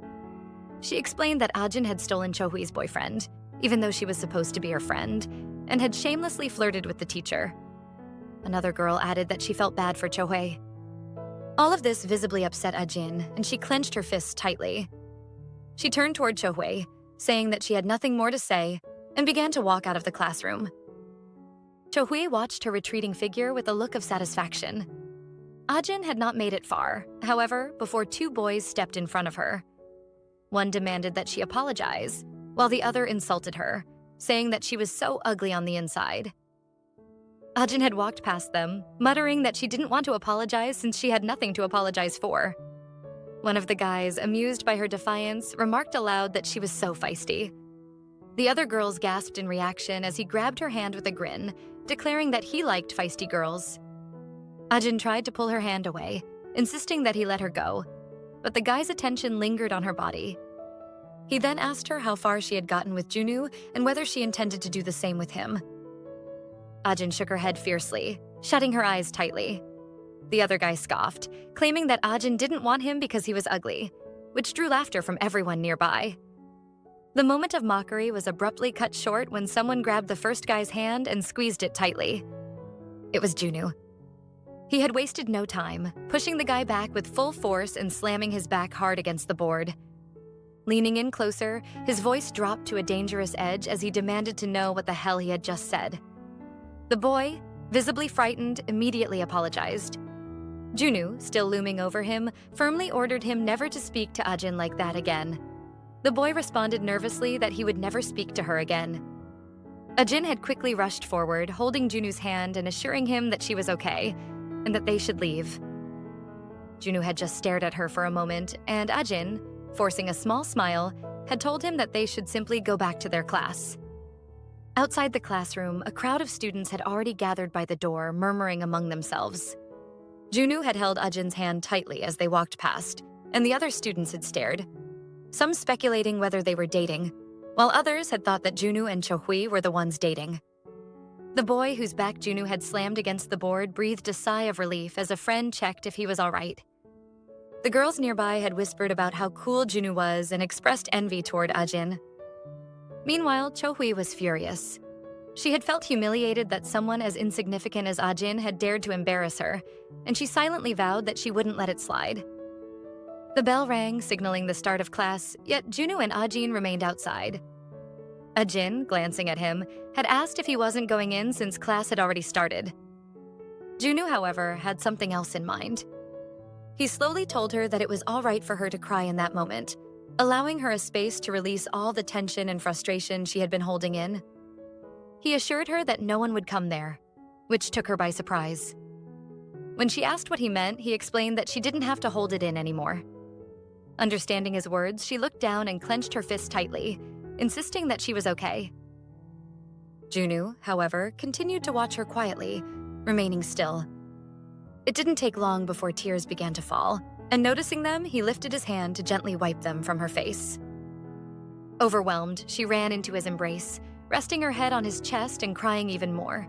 She explained that Ajin had stolen Cho-hui's boyfriend, even though she was supposed to be her friend, and had shamelessly flirted with the teacher. Another girl added that she felt bad for Cho-hui. All of this visibly upset Ajin, and she clenched her fists tightly. She turned toward Cho-hui, saying that she had nothing more to say, and began to walk out of the classroom. Cho-hui watched her retreating figure with a look of satisfaction. Ajin had not made it far, however, before two boys stepped in front of her. One demanded that she apologize, while the other insulted her, saying that she was so ugly on the inside. Ajin had walked past them, muttering that she didn't want to apologize since she had nothing to apologize for. One of the guys, amused by her defiance, remarked aloud that she was so feisty. The other girls gasped in reaction as he grabbed her hand with a grin, declaring that he liked feisty girls. Ajin tried to pull her hand away, insisting that he let her go, but the guy's attention lingered on her body. He then asked her how far she had gotten with Junwoo and whether she intended to do the same with him. Ajin shook her head fiercely, shutting her eyes tightly. The other guy scoffed, claiming that Ajin didn't want him because he was ugly, which drew laughter from everyone nearby. The moment of mockery was abruptly cut short when someone grabbed the first guy's hand and squeezed it tightly. It was Junwoo. He had wasted no time, pushing the guy back with full force and slamming his back hard against the board. Leaning in closer, his voice dropped to a dangerous edge as he demanded to know what the hell he had just said. The boy, visibly frightened, immediately apologized. Junwoo, still looming over him, firmly ordered him never to speak to Ajin like that again. The boy responded nervously that he would never speak to her again. Ajin had quickly rushed forward, holding Junwoo's hand and assuring him that she was okay, and that they should leave. Junwoo had just stared at her for a moment, and Ajin, forcing a small smile, had told him that they should simply go back to their class. Outside the classroom, a crowd of students had already gathered by the door, murmuring among themselves. Junwoo had held Ajin's hand tightly as they walked past, and the other students had stared, some speculating whether they were dating, while others had thought that Junwoo and Cho-hui were the ones dating. The boy whose back Junwoo had slammed against the board breathed a sigh of relief as a friend checked if he was all right. The girls nearby had whispered about how cool Junwoo was and expressed envy toward Ajin. Meanwhile, Cho-hui was furious. She had felt humiliated that someone as insignificant as Ajin had dared to embarrass her, and she silently vowed that she wouldn't let it slide. The bell rang, signaling the start of class, yet Junwoo and Ajin remained outside. Ajin, glancing at him, had asked if he wasn't going in since class had already started. Junwoo, however, had something else in mind. He slowly told her that it was all right for her to cry in that moment, allowing her a space to release all the tension and frustration she had been holding in. He assured her that no one would come there, which took her by surprise. When she asked what he meant, he explained that she didn't have to hold it in anymore. Understanding his words, she looked down and clenched her fist tightly, insisting that she was okay. Junwoo, however, continued to watch her quietly, remaining still. It didn't take long before tears began to fall, and noticing them, he lifted his hand to gently wipe them from her face. Overwhelmed, she ran into his embrace, resting her head on his chest and crying even more.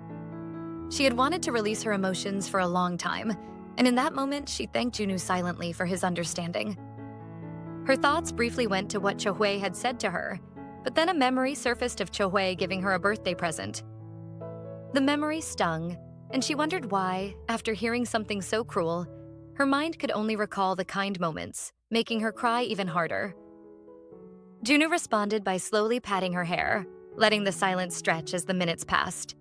She had wanted to release her emotions for a long time, and in that moment, she thanked Junwoo silently for his understanding. Her thoughts briefly went to what Chohei had said to her, but then a memory surfaced of Chohei giving her a birthday present. The memory stung, and she wondered why, after hearing something so cruel, her mind could only recall the kind moments, making her cry even harder. Junwoo responded by slowly patting her hair, letting the silence stretch as the minutes passed.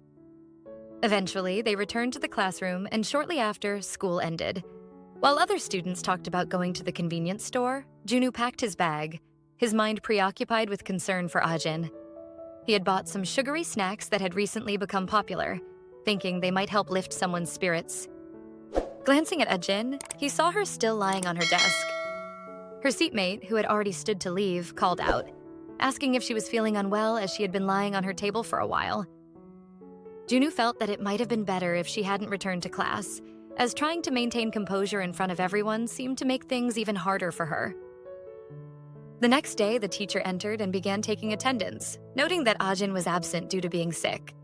Eventually, they returned to the classroom, and shortly after, school ended. While other students talked about going to the convenience store, Junwoo packed his bag, his mind preoccupied with concern for Ajin. He had bought some sugary snacks that had recently become popular, thinking they might help lift someone's spirits. Glancing at Ajin, he saw her still lying on her desk. Her seatmate, who had already stood to leave, called out, asking if she was feeling unwell as she had been lying on her table for a while. Junwoo felt that it might have been better if she hadn't returned to class, as trying to maintain composure in front of everyone seemed to make things even harder for her. The next day, the teacher entered and began taking attendance, noting that Ajin was absent due to being sick.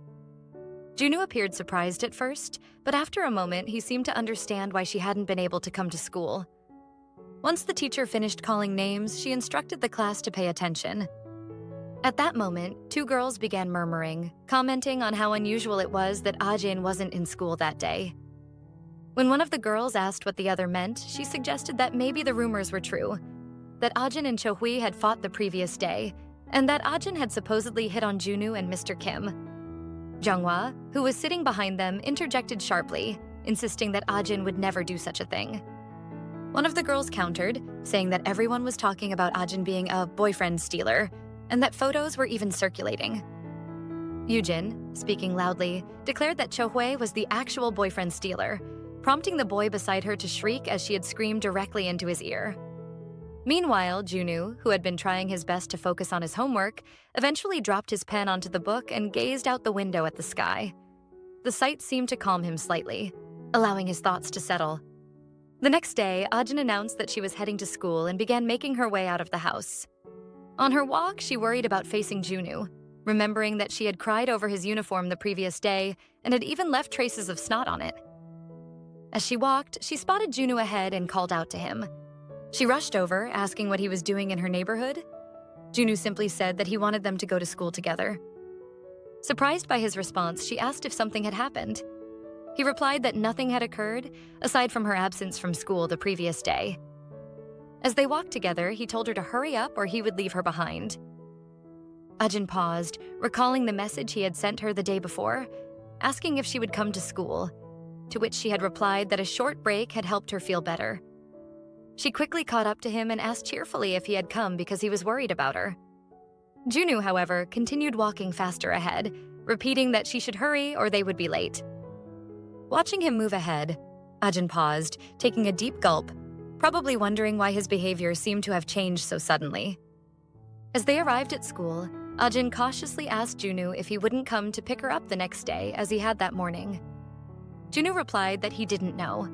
Junwoo appeared surprised at first, but after a moment, he seemed to understand why she hadn't been able to come to school. Once the teacher finished calling names, she instructed the class to pay attention. At that moment, two girls began murmuring, commenting on how unusual it was that Ajin wasn't in school that day. When one of the girls asked what the other meant, she suggested that maybe the rumors were true, that Ajin and Chohei had fought the previous day, and that Ajin had supposedly hit on Junwoo and Mr. Kim. Junwoo, who was sitting behind them, interjected sharply, insisting that Ajin would never do such a thing. One of the girls countered, saying that everyone was talking about Ajin being a boyfriend stealer, and that photos were even circulating. Yujin, speaking loudly, declared that Chohei was the actual boyfriend stealer, prompting the boy beside her to shriek as she had screamed directly into his ear. Meanwhile, Junwoo, who had been trying his best to focus on his homework, eventually dropped his pen onto the book and gazed out the window at the sky. The sight seemed to calm him slightly, allowing his thoughts to settle. The next day, Ajin announced that she was heading to school and began making her way out of the house. On her walk, she worried about facing Junwoo, remembering that she had cried over his uniform the previous day and had even left traces of snot on it. As she walked, she spotted Junwoo ahead and called out to him. She rushed over, asking what he was doing in her neighborhood. Junwoo simply said that he wanted them to go to school together. Surprised by his response, she asked if something had happened. He replied that nothing had occurred, aside from her absence from school the previous day. As they walked together, he told her to hurry up or he would leave her behind. Ajin paused, recalling the message he had sent her the day before, asking if she would come to school, to which she had replied that a short break had helped her feel better. She quickly caught up to him and asked cheerfully if he had come because he was worried about her. Junwoo, however, continued walking faster ahead, repeating that she should hurry or they would be late. Watching him move ahead, Ajin paused, taking a deep gulp, probably wondering why his behavior seemed to have changed so suddenly. As they arrived at school, Ajin cautiously asked Junwoo if he wouldn't come to pick her up the next day as he had that morning. Junwoo replied that he didn't know.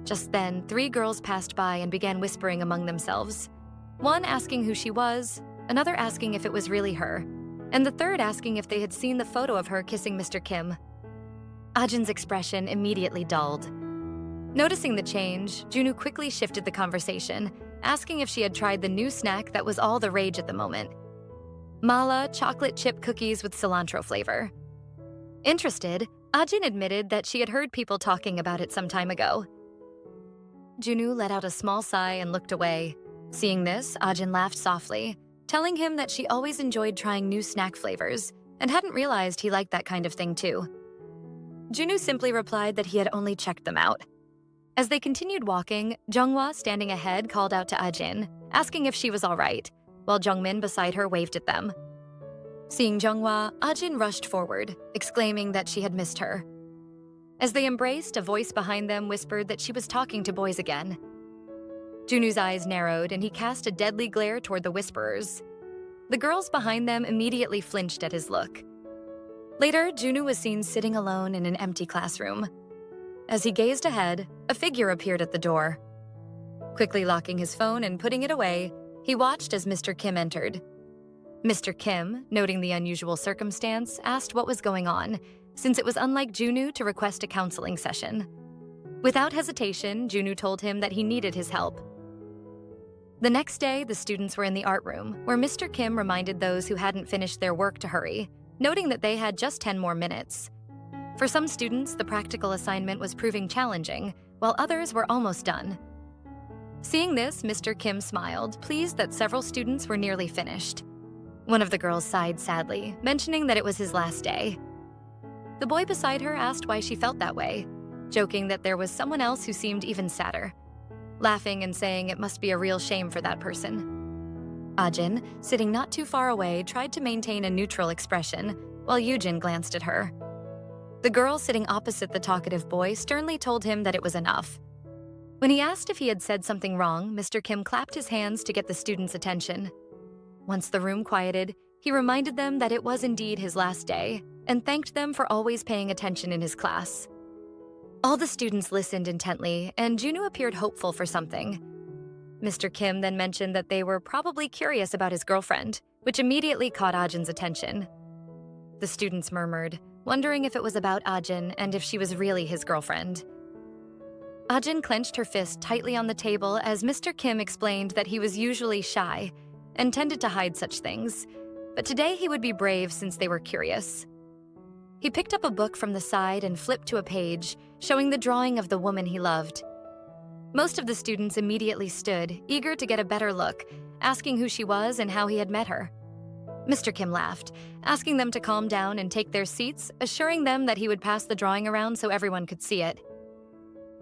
Just then, 3 girls passed by and began whispering among themselves, one asking who she was, another asking if it was really her, and the third asking if they had seen the photo of her kissing Mr. Kim. Ajin's expression immediately dulled. Noticing the change, Junwoo quickly shifted the conversation, asking if she had tried the new snack that was all the rage at the moment. Mala chocolate chip cookies with cilantro flavor. Interested, Ajin admitted that she had heard people talking about it some time ago. Junwoo let out a small sigh and looked away. Seeing this, Ajin laughed softly, telling him that she always enjoyed trying new snack flavors and hadn't realized he liked that kind of thing too. Junwoo simply replied that he had only checked them out. As they continued walking, Junghwa, standing ahead, called out to Ajin, asking if she was all right, while Jungmin beside her waved at them. Seeing Junghwa, Ajin rushed forward, exclaiming that she had missed her. As they embraced, a voice behind them whispered that she was talking to boys again. Junwoo's eyes narrowed, and he cast a deadly glare toward the whisperers. The girls behind them immediately flinched at his look. Later, Junwoo was seen sitting alone in an empty classroom. As he gazed ahead, a figure appeared at the door. Quickly locking his phone and putting it away, he watched as Mr. Kim entered. Mr. Kim, noting the unusual circumstance, asked what was going on, since it was unlike Junwoo to request a counseling session. Without hesitation, Junwoo told him that he needed his help. The next day, the students were in the art room, where Mr. Kim reminded those who hadn't finished their work to hurry, noting that they had just 10 more minutes. For some students, the practical assignment was proving challenging, while others were almost done. Seeing this, Mr. Kim smiled, pleased that several students were nearly finished. One of the girls sighed sadly, mentioning that it was his last day. The boy beside her asked why she felt that way, joking that there was someone else who seemed even sadder, laughing and saying it must be a real shame for that person. Ajin, sitting not too far away, tried to maintain a neutral expression, while Yujin glanced at her. The girl sitting opposite the talkative boy sternly told him that it was enough. When he asked if he had said something wrong, Mr. Kim clapped his hands to get the students' attention. Once the room quieted, he reminded them that it was indeed his last day and thanked them for always paying attention in his class. All the students listened intently, and Junwoo appeared hopeful for something. Mr. Kim then mentioned that they were probably curious about his girlfriend, which immediately caught Ajin's attention. The students murmured, wondering if it was about Ajin and if she was really his girlfriend. Ajin clenched her fist tightly on the table as Mr. Kim explained that he was usually shy and tended to hide such things, but today he would be brave since they were curious. He picked up a book from the side and flipped to a page, showing the drawing of the woman he loved. Most of the students immediately stood, eager to get a better look, asking who she was and how he had met her. Mr. Kim laughed, asking them to calm down and take their seats, assuring them that he would pass the drawing around so everyone could see it.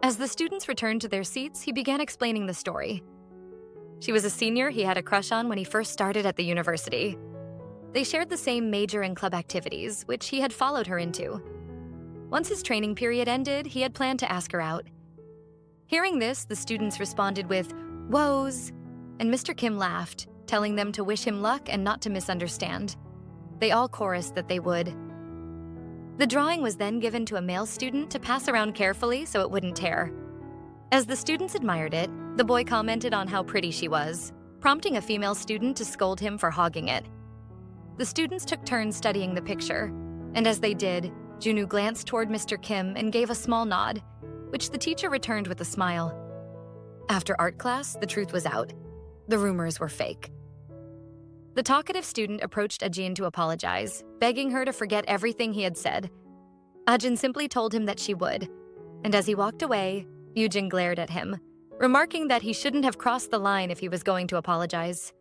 As the students returned to their seats, he began explaining the story. She was a senior he had a crush on when he first started at the university. They shared the same major and club activities, which he had followed her into. Once his training period ended, he had planned to ask her out. Hearing this, the students responded with, "Woes," and Mr. Kim laughed, telling them to wish him luck and not to misunderstand. They all chorused that they would. The drawing was then given to a male student to pass around carefully so it wouldn't tear. As the students admired it, the boy commented on how pretty she was, prompting a female student to scold him for hogging it. The students took turns studying the picture, and as they did, Junwoo glanced toward Mr. Kim and gave a small nod, which the teacher returned with a smile. After art class, the truth was out. The rumors were fake. The talkative student approached Ajin to apologize, begging her to forget everything he had said. Ajin simply told him that she would, and as he walked away, Yujin glared at him, remarking that he shouldn't have crossed the line if he was going to apologize.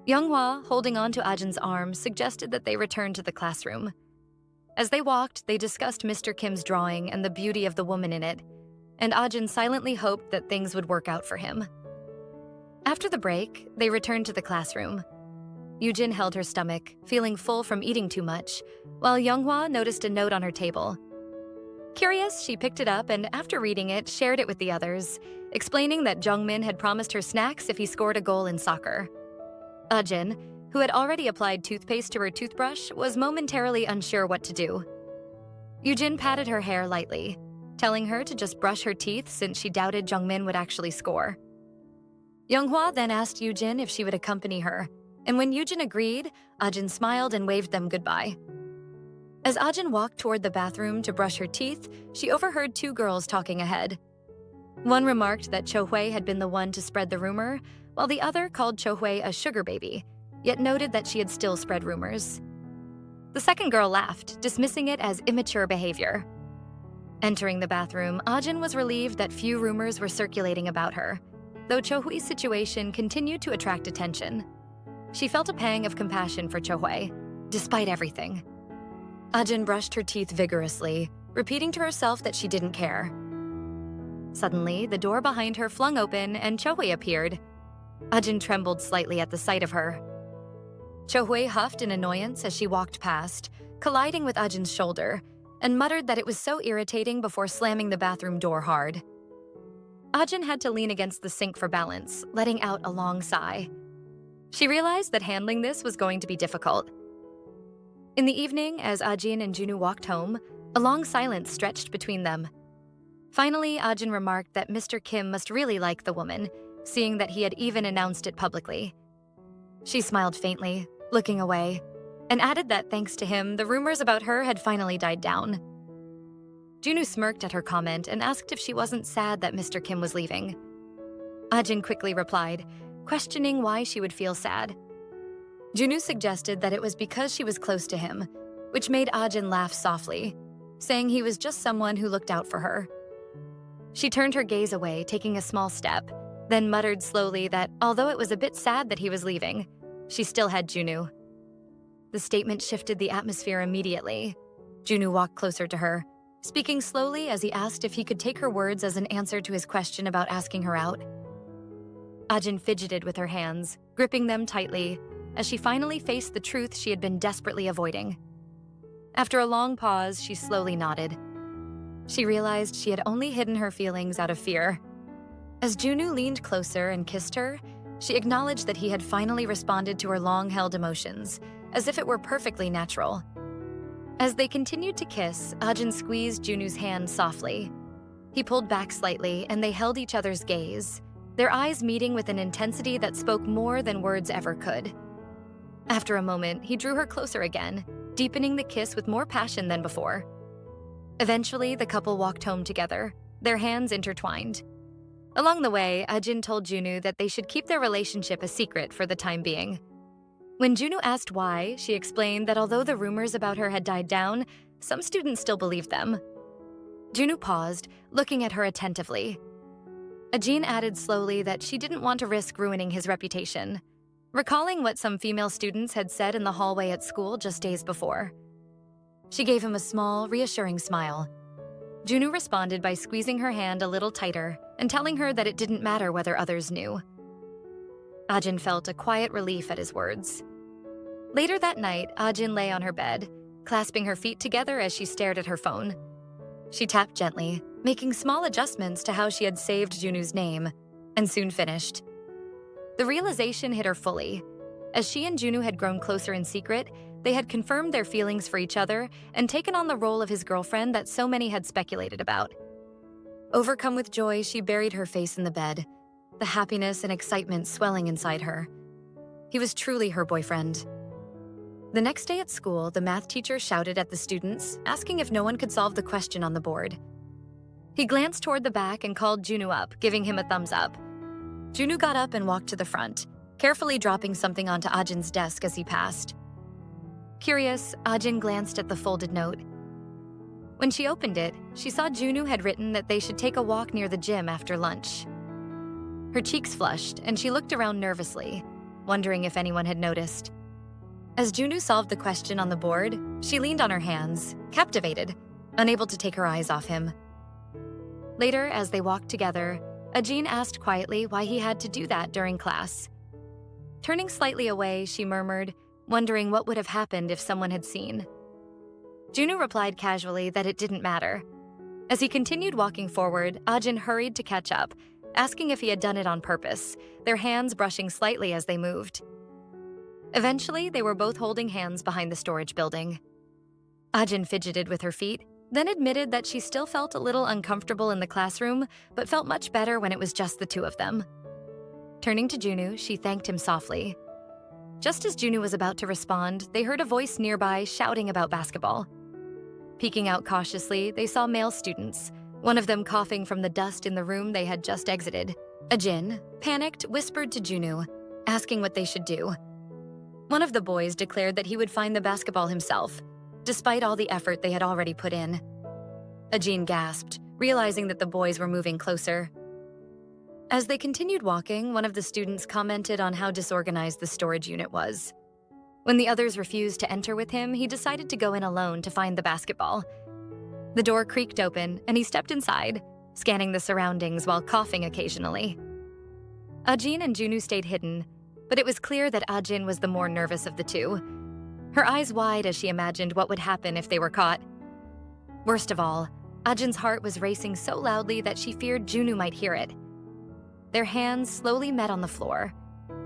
Younghwa, holding on to Ajin's arm, suggested that they return to the classroom. As they walked, they discussed Mr. Kim's drawing and the beauty of the woman in it, and Ajin silently hoped that things would work out for him. After the break, they returned to the classroom. Yujin held her stomach, feeling full from eating too much, while Younghwa noticed a note on her table. Curious, she picked it up and, after reading it, shared it with the others, explaining that Jungmin had promised her snacks if he scored a goal in soccer. Ajin, who had already applied toothpaste to her toothbrush, was momentarily unsure what to do. Yujin patted her hair lightly, telling her to just brush her teeth since she doubted Jungmin would actually score. Younghwa then asked Yujin if she would accompany her, and when Yujin agreed, Ajin smiled and waved them goodbye. As Ajin walked toward the bathroom to brush her teeth, she overheard two girls talking ahead. One remarked that Chohui had been the one to spread the rumor, while the other called Chohui a sugar baby, yet noted that she had still spread rumors. The second girl laughed, dismissing it as immature behavior. Entering the bathroom, Ajin was relieved that few rumors were circulating about her, though Chohui's situation continued to attract attention. She felt a pang of compassion for Chohui, despite everything. Ajin brushed her teeth vigorously, repeating to herself that she didn't care. Suddenly, the door behind her flung open and Chohui appeared. Ajin trembled slightly at the sight of her. Chohui huffed in annoyance as she walked past, colliding with Ajin's shoulder, and muttered that it was so irritating before slamming the bathroom door hard. Ajin had to lean against the sink for balance, letting out a long sigh. She realized that handling this was going to be difficult. In the evening, as Ajin and Junwoo walked home, a long silence stretched between them. Finally, Ajin remarked that Mr. Kim must really like the woman, seeing that he had even announced it publicly. She smiled faintly, looking away, and added that thanks to him, the rumors about her had finally died down. Junwoo smirked at her comment and asked if she wasn't sad that Mr. Kim was leaving. Ajin quickly replied, questioning why she would feel sad. Junwoo suggested that it was because she was close to him, which made Ajin laugh softly, saying he was just someone who looked out for her. She turned her gaze away, taking a small step, then muttered slowly that although it was a bit sad that he was leaving, she still had Junwoo. The statement shifted the atmosphere immediately. Junwoo walked closer to her, speaking slowly as he asked if he could take her words as an answer to his question about asking her out. Ajin fidgeted with her hands, gripping them tightly, as she finally faced the truth she had been desperately avoiding. After a long pause, she slowly nodded. She realized she had only hidden her feelings out of fear. As Junwoo leaned closer and kissed her, she acknowledged that he had finally responded to her long-held emotions, as if it were perfectly natural. As they continued to kiss, Ajin squeezed Junwoo's hand softly. He pulled back slightly, and they held each other's gaze, their eyes meeting with an intensity that spoke more than words ever could. After a moment, he drew her closer again, deepening the kiss with more passion than before. Eventually, the couple walked home together, their hands intertwined. Along the way, Ajin told Junwoo that they should keep their relationship a secret for the time being. When Junwoo asked why, she explained that although the rumors about her had died down, some students still believed them. Junwoo paused, looking at her attentively. Ajin added slowly that she didn't want to risk ruining his reputation, recalling what some female students had said in the hallway at school just days before. She gave him a small, reassuring smile. Junwoo responded by squeezing her hand a little tighter and telling her that it didn't matter whether others knew. Ajin felt a quiet relief at his words. Later that night, Ajin lay on her bed, clasping her feet together as she stared at her phone. She tapped gently, making small adjustments to how she had saved Junwoo's name, and soon finished. The realization hit her fully. As she and Junwoo had grown closer in secret, they had confirmed their feelings for each other and taken on the role of his girlfriend that so many had speculated about. Overcome with joy, she buried her face in the bed, the happiness and excitement swelling inside her. He was truly her boyfriend. The next day at school, the math teacher shouted at the students, asking if no one could solve the question on the board. He glanced toward the back and called Junwoo up, giving him a thumbs up. Junwoo got up and walked to the front, carefully dropping something onto Ajin's desk as he passed. Curious, Ajin glanced at the folded note. When she opened it, she saw Junwoo had written that they should take a walk near the gym after lunch. Her cheeks flushed, and she looked around nervously, wondering if anyone had noticed. As Junwoo solved the question on the board, she leaned on her hands, captivated, unable to take her eyes off him. Later, as they walked together, Ajin asked quietly why he had to do that during class. Turning slightly away, she murmured, wondering what would have happened if someone had seen. Junwoo replied casually that it didn't matter. As he continued walking forward, Ajin hurried to catch up, asking if he had done it on purpose, their hands brushing slightly as they moved. Eventually, they were both holding hands behind the storage building. Ajin fidgeted with her feet, then admitted that she still felt a little uncomfortable in the classroom, but felt much better when it was just the two of them. Turning to Junwoo, she thanked him softly. Just as Junwoo was about to respond, they heard a voice nearby shouting about basketball. Peeking out cautiously, they saw male students, one of them coughing from the dust in the room they had just exited. Ajin, panicked, whispered to Junwoo, asking what they should do. One of the boys declared that he would find the basketball himself, despite all the effort they had already put in. Ajin gasped, realizing that the boys were moving closer. As they continued walking, one of the students commented on how disorganized the storage unit was. When the others refused to enter with him, he decided to go in alone to find the basketball. The door creaked open, and he stepped inside, scanning the surroundings while coughing occasionally. Ajin and Junwoo stayed hidden, but it was clear that Ajin was the more nervous of the two, her eyes wide as she imagined what would happen if they were caught. Worst of all, Ajin's heart was racing so loudly that she feared Junwoo might hear it. Their hands slowly met on the floor,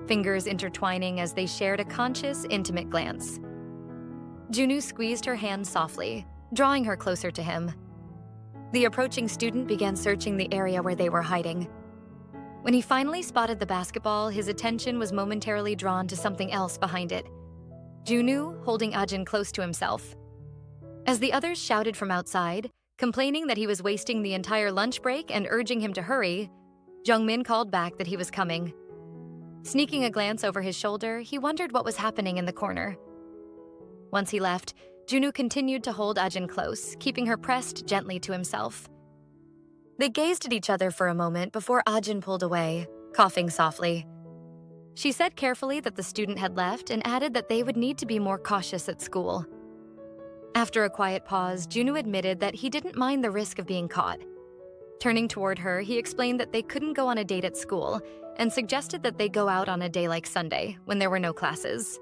fingers intertwining as they shared a conscious, intimate glance. Junwoo squeezed her hand softly, drawing her closer to him. The approaching student began searching the area where they were hiding. When he finally spotted the basketball, his attention was momentarily drawn to something else behind it. Junwoo holding Ajin close to himself. As the others shouted from outside, complaining that he was wasting the entire lunch break and urging him to hurry, Jungmin called back that he was coming. Sneaking a glance over his shoulder, he wondered what was happening in the corner. Once he left, Junwoo continued to hold Ajin close, keeping her pressed gently to himself. They gazed at each other for a moment before Ajin pulled away, coughing softly. She said carefully that the student had left and added that they would need to be more cautious at school. After a quiet pause, Junwoo admitted that he didn't mind the risk of being caught. Turning toward her, he explained that they couldn't go on a date at school and suggested that they go out on a day like Sunday, when there were no classes.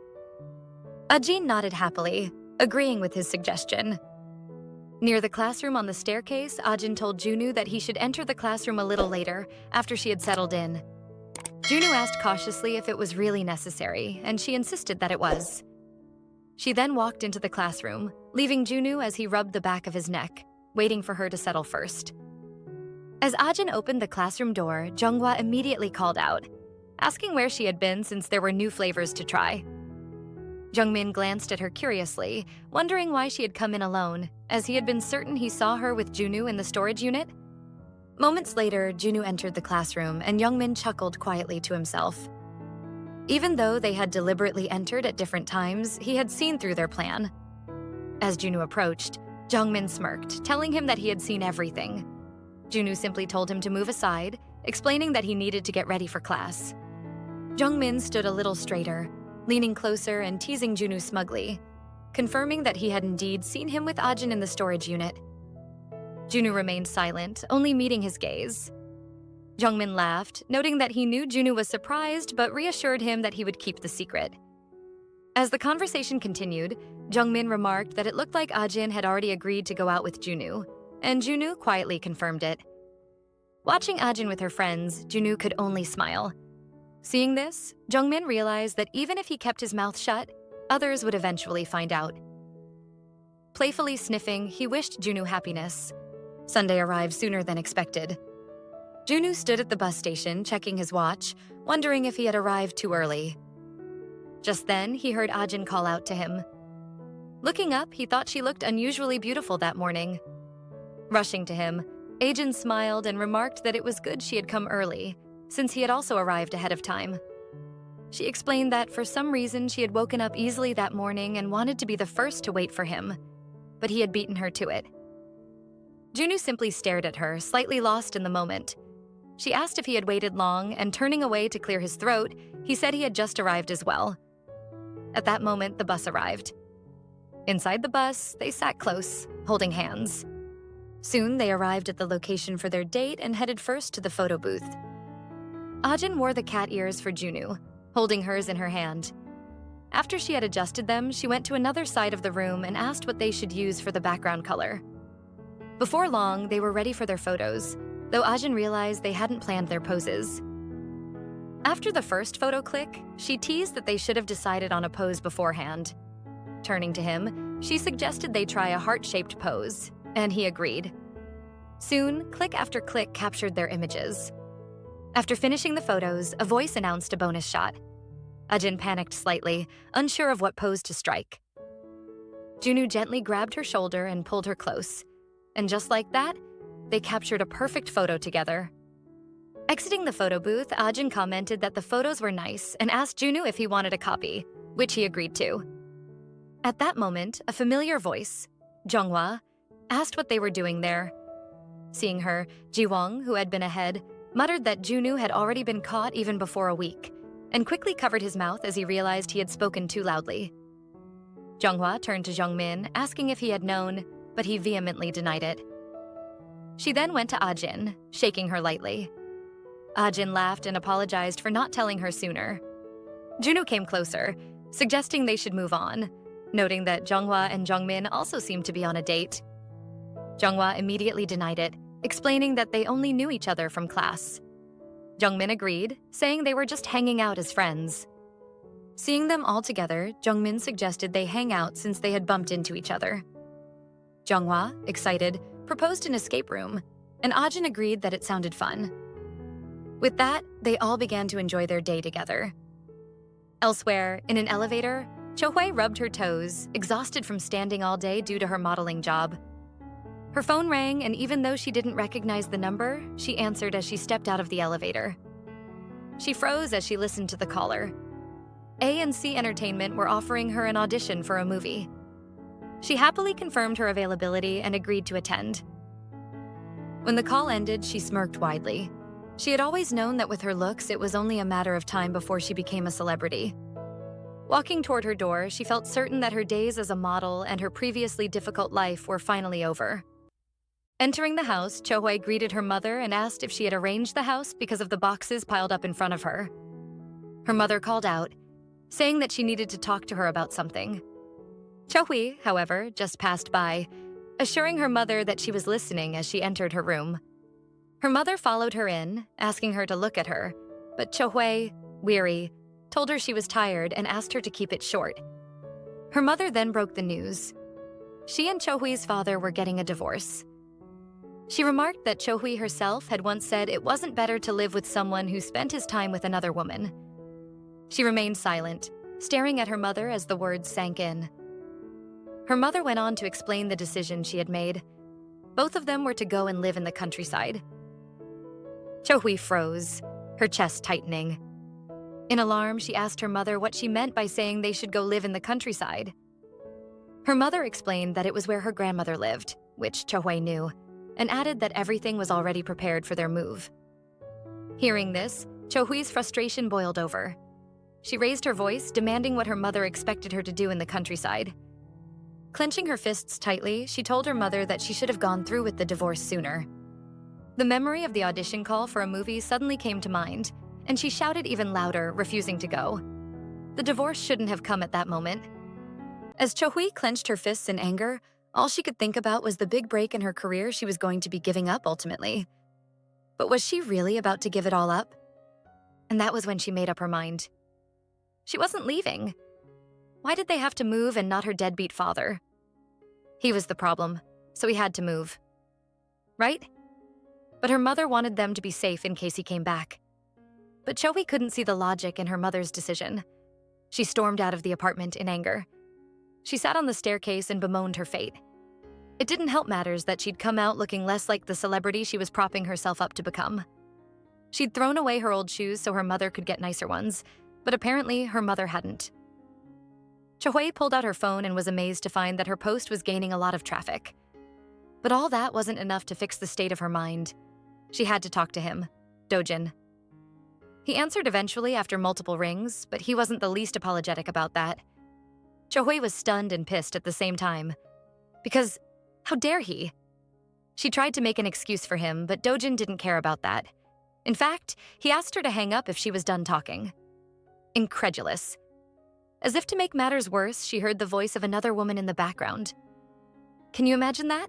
Ajin nodded happily, agreeing with his suggestion. Near the classroom on the staircase, Ajin told Junwoo that he should enter the classroom a little later, after she had settled in. Junwoo asked cautiously if it was really necessary, and she insisted that it was. She then walked into the classroom, leaving Junwoo as he rubbed the back of his neck, waiting for her to settle first. As Ajin opened the classroom door, Junghwa immediately called out, asking where she had been since there were new flavors to try. Jungmin glanced at her curiously, wondering why she had come in alone, as he had been certain he saw her with Junwoo in the storage unit. Moments later, Junwoo entered the classroom, and Jungmin chuckled quietly to himself. Even though they had deliberately entered at different times, he had seen through their plan. As Junwoo approached, Jungmin smirked, telling him that he had seen everything. Junwoo simply told him to move aside, explaining that he needed to get ready for class. Jungmin stood a little straighter, leaning closer and teasing Junwoo smugly, confirming that he had indeed seen him with Ajin in the storage unit. Junwoo remained silent, only meeting his gaze. Jungmin laughed, noting that he knew Junwoo was surprised but reassured him that he would keep the secret. As the conversation continued, Jungmin remarked that it looked like Ajin had already agreed to go out with Junwoo, and Junwoo quietly confirmed it. Watching Ajin with her friends, Junwoo could only smile. Seeing this, Jungmin realized that even if he kept his mouth shut, others would eventually find out. Playfully sniffing, he wished Junwoo happiness. Sunday arrived sooner than expected. Junwoo stood at the bus station, checking his watch, wondering if he had arrived too early. Just then, he heard Ajin call out to him. Looking up, he thought she looked unusually beautiful that morning. Rushing to him, Ajin smiled and remarked that it was good she had come early, since he had also arrived ahead of time. She explained that for some reason she had woken up easily that morning and wanted to be the first to wait for him, but he had beaten her to it. Junwoo simply stared at her, slightly lost in the moment. She asked if he had waited long, and turning away to clear his throat, he said he had just arrived as well. At that moment, the bus arrived. Inside the bus, they sat close, holding hands. Soon, they arrived at the location for their date and headed first to the photo booth. Ajin wore the cat ears for Junwoo, holding hers in her hand. After she had adjusted them, she went to another side of the room and asked what they should use for the background color. Before long, they were ready for their photos, though Ajin realized they hadn't planned their poses. After the first photo click, she teased that they should have decided on a pose beforehand. Turning to him, she suggested they try a heart-shaped pose, and he agreed. Soon, click after click captured their images. After finishing the photos, a voice announced a bonus shot. Ajin panicked slightly, unsure of what pose to strike. Junwoo gently grabbed her shoulder and pulled her close, and just like that, they captured a perfect photo together. Exiting the photo booth, Ajin commented that the photos were nice and asked Junwoo if he wanted a copy, which he agreed to. At that moment, a familiar voice, Junghwa, asked what they were doing there. Seeing her, Jiwon, who had been ahead, muttered that Junwoo had already been caught even before a week, and quickly covered his mouth as he realized he had spoken too loudly. Junghwa turned to Jungmin, asking if he had known, but he vehemently denied it. She then went to Ajin, shaking her lightly. Ajin laughed and apologized for not telling her sooner. Junwoo came closer, suggesting they should move on, noting that Junghwa and Jungmin also seemed to be on a date. Junghwa immediately denied it, explaining that they only knew each other from class. Jungmin agreed, saying they were just hanging out as friends. Seeing them all together, Jungmin suggested they hang out since they had bumped into each other. Junghwa, excited, proposed an escape room, and Ajin agreed that it sounded fun. With that, they all began to enjoy their day together. Elsewhere, in an elevator, Chohui rubbed her toes, exhausted from standing all day due to her modeling job. Her phone rang, and even though she didn't recognize the number, she answered as she stepped out of the elevator. She froze as she listened to the caller. A&C Entertainment were offering her an audition for a movie. She happily confirmed her availability and agreed to attend. When the call ended, she smirked widely. She had always known that with her looks, it was only a matter of time before she became a celebrity. Walking toward her door, she felt certain that her days as a model and her previously difficult life were finally over. Entering the house, Chohui greeted her mother and asked if she had arranged the house because of the boxes piled up in front of her. Her mother called out, saying that she needed to talk to her about something. Chohui, however, just passed by, assuring her mother that she was listening as she entered her room. Her mother followed her in, asking her to look at her, but Chohui, weary, told her she was tired and asked her to keep it short. Her mother then broke the news. She and Chohui's father were getting a divorce. She remarked that Chohui herself had once said it wasn't better to live with someone who spent his time with another woman. She remained silent, staring at her mother as the words sank in. Her mother went on to explain the decision she had made. Both of them were to go and live in the countryside. Chohui froze, her chest tightening. In alarm, she asked her mother what she meant by saying they should go live in the countryside. Her mother explained that it was where her grandmother lived, which Chohui knew, and added that everything was already prepared for their move. Hearing this, Chohui's frustration boiled over. She raised her voice, demanding what her mother expected her to do in the countryside. Clenching her fists tightly, she told her mother that she should have gone through with the divorce sooner. The memory of the audition call for a movie suddenly came to mind, and she shouted even louder, refusing to go. The divorce shouldn't have come at that moment. As Chohui clenched her fists in anger, all she could think about was the big break in her career she was going to be giving up ultimately. But was she really about to give it all up? And that was when she made up her mind. She wasn't leaving. Why did they have to move and not her deadbeat father? He was the problem, so he had to move. Right? But her mother wanted them to be safe in case he came back. But Chohui couldn't see the logic in her mother's decision. She stormed out of the apartment in anger. She sat on the staircase and bemoaned her fate. It didn't help matters that she'd come out looking less like the celebrity she was propping herself up to become. She'd thrown away her old shoes so her mother could get nicer ones, but apparently her mother hadn't. Chohui pulled out her phone and was amazed to find that her post was gaining a lot of traffic. But all that wasn't enough to fix the state of her mind. She had to talk to him, Dojin. He answered eventually after multiple rings, but he wasn't the least apologetic about that. Chohui was stunned and pissed at the same time. Because, how dare he? She tried to make an excuse for him, but Dojin didn't care about that. In fact, he asked her to hang up if she was done talking. Incredulous. As if to make matters worse, she heard the voice of another woman in the background. Can you imagine that?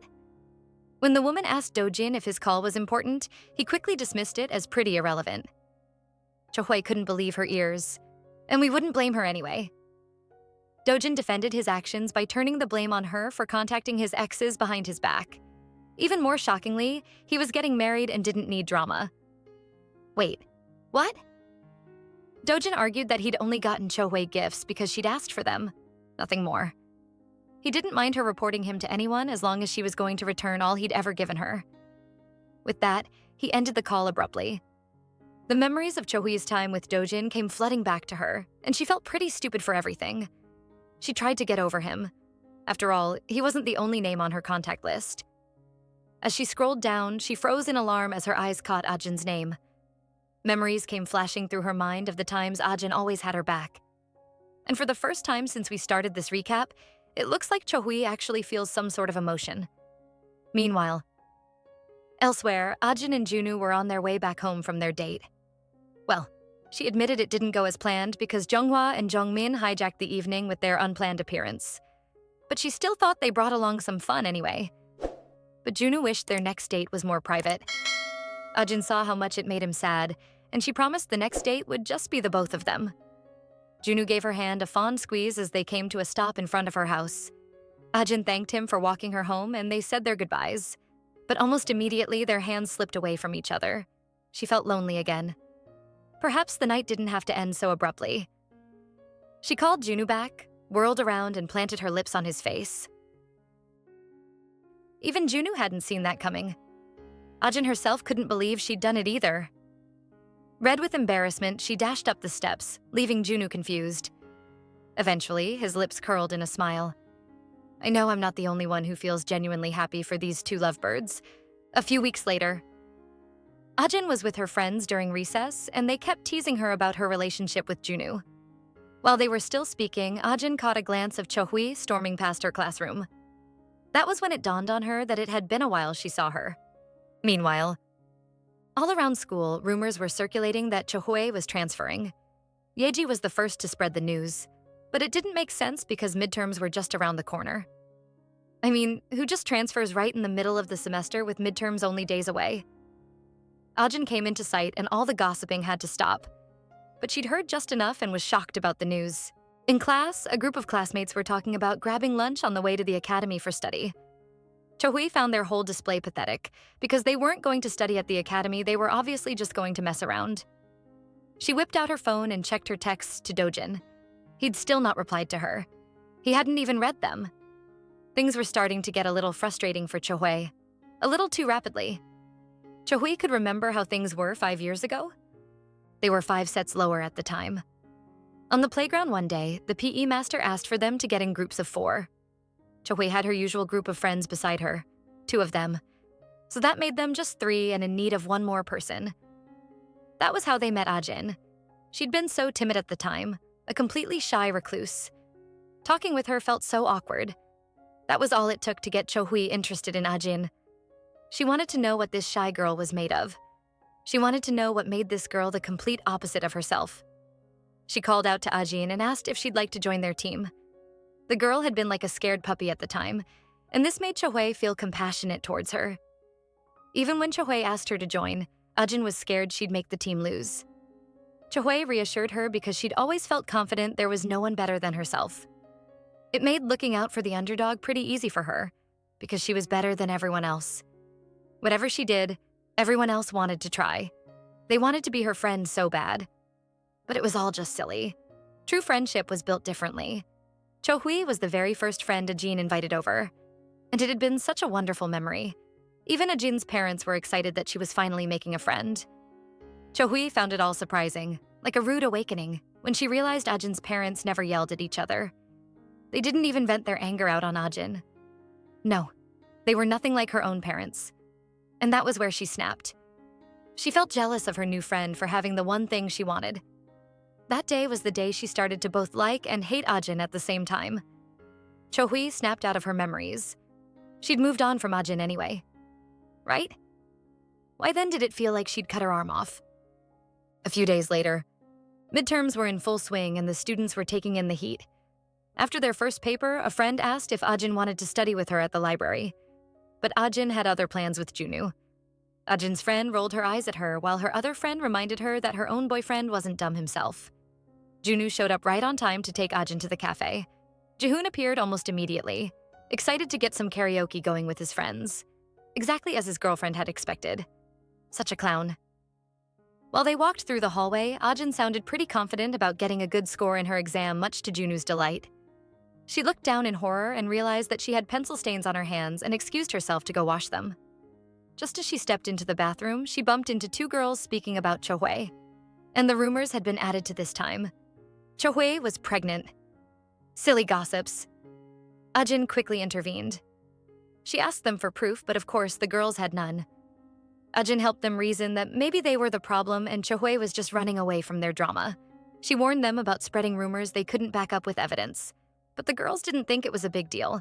When the woman asked Dojin if his call was important, he quickly dismissed it as pretty irrelevant. Chohui couldn't believe her ears, and we wouldn't blame her anyway. Dojin defended his actions by turning the blame on her for contacting his exes behind his back. Even more shockingly, he was getting married and didn't need drama. Wait, what? Dojin argued that he'd only gotten Chohui gifts because she'd asked for them, nothing more. He didn't mind her reporting him to anyone as long as she was going to return all he'd ever given her. With that, he ended the call abruptly. The memories of Chohui's time with Dojin came flooding back to her, and she felt pretty stupid for everything. She tried to get over him. After all, he wasn't the only name on her contact list. As she scrolled down, she froze in alarm as her eyes caught Ajin's name. Memories came flashing through her mind of the times Ajin always had her back. And for the first time since we started this recap, it looks like Chohui actually feels some sort of emotion. Meanwhile, elsewhere, Ajin and Junwoo were on their way back home from their date. Well, she admitted it didn't go as planned because Junghwa and Jongmin hijacked the evening with their unplanned appearance. But she still thought they brought along some fun anyway. But Junwoo wished their next date was more private. Ajin saw how much it made him sad, and she promised the next date would just be the both of them. Junwoo gave her hand a fond squeeze as they came to a stop in front of her house. Ajin thanked him for walking her home, and they said their goodbyes. But almost immediately, their hands slipped away from each other. She felt lonely again. Perhaps the night didn't have to end so abruptly. She called Junwoo back, whirled around, and planted her lips on his face. Even Junwoo hadn't seen that coming. Ajin herself couldn't believe she'd done it either. Red with embarrassment, she dashed up the steps, leaving Junwoo confused. Eventually, his lips curled in a smile. I know I'm not the only one who feels genuinely happy for these two lovebirds. A few weeks later, Ajin was with her friends during recess, and they kept teasing her about her relationship with Junwoo. While they were still speaking, Ajin caught a glance of Chohui storming past her classroom. That was when it dawned on her that it had been a while she saw her. Meanwhile, all around school, rumors were circulating that Chohui was transferring. Yeji was the first to spread the news, but it didn't make sense because midterms were just around the corner. I mean, who just transfers right in the middle of the semester with midterms only days away? Ajin came into sight and all the gossiping had to stop. But she'd heard just enough and was shocked about the news. In class, a group of classmates were talking about grabbing lunch on the way to the academy for study. Chohui found their whole display pathetic. Because they weren't going to study at the academy, they were obviously just going to mess around. She whipped out her phone and checked her texts to Dojin. He'd still not replied to her. He hadn't even read them. Things were starting to get a little frustrating for Chohui. A little too rapidly. Chohui could remember how things were 5 years ago. They were 5 sets lower at the time. On the playground one day, the PE master asked for them to get in groups of 4. Chohui had her usual group of friends beside her, 2 of them. So that made them just 3 and in need of 1 more person. That was how they met Ajin. She'd been so timid at the time, a completely shy recluse. Talking with her felt so awkward. That was all it took to get Chohui interested in Ajin. She wanted to know what this shy girl was made of. She wanted to know what made this girl the complete opposite of herself. She called out to Ajin and asked if she'd like to join their team. The girl had been like a scared puppy at the time, and this made Chohui feel compassionate towards her. Even when Chohui asked her to join, Ajin was scared she'd make the team lose. Chohui reassured her because she'd always felt confident there was no one better than herself. It made looking out for the underdog pretty easy for her, because she was better than everyone else. Whatever she did, everyone else wanted to try. They wanted to be her friend so bad. But it was all just silly. True friendship was built differently. Chohui was the very first friend Ajin invited over, and it had been such a wonderful memory. Even Ajin's parents were excited that she was finally making a friend. Chohui found it all surprising, like a rude awakening, when she realized Ajin's parents never yelled at each other. They didn't even vent their anger out on Ajin. No, they were nothing like her own parents. And that was where she snapped. She felt jealous of her new friend for having the one thing she wanted. That day was the day she started to both like and hate Ajin at the same time. Chohui snapped out of her memories. She'd moved on from Ajin anyway. Right? Why then did it feel like she'd cut her arm off? A few days later, midterms were in full swing and the students were taking in the heat. After their first paper, a friend asked if Ajin wanted to study with her at the library. But Ajin had other plans with Junwoo. Ajin's friend rolled her eyes at her while her other friend reminded her that her own boyfriend wasn't dumb himself. Junwoo showed up right on time to take Ajin to the cafe. Jihoon appeared almost immediately, excited to get some karaoke going with his friends. Exactly as his girlfriend had expected. Such a clown. While they walked through the hallway, Ajin sounded pretty confident about getting a good score in her exam, much to Junwoo's delight. She looked down in horror and realized that she had pencil stains on her hands and excused herself to go wash them. Just as she stepped into the bathroom, she bumped into 2 girls speaking about Chohui. And the rumors had been added to this time. Chohui was pregnant. Silly gossips. Ajin quickly intervened. She asked them for proof, but of course the girls had none. Ajin helped them reason that maybe they were the problem and Chohui was just running away from their drama. She warned them about spreading rumors they couldn't back up with evidence. But the girls didn't think it was a big deal.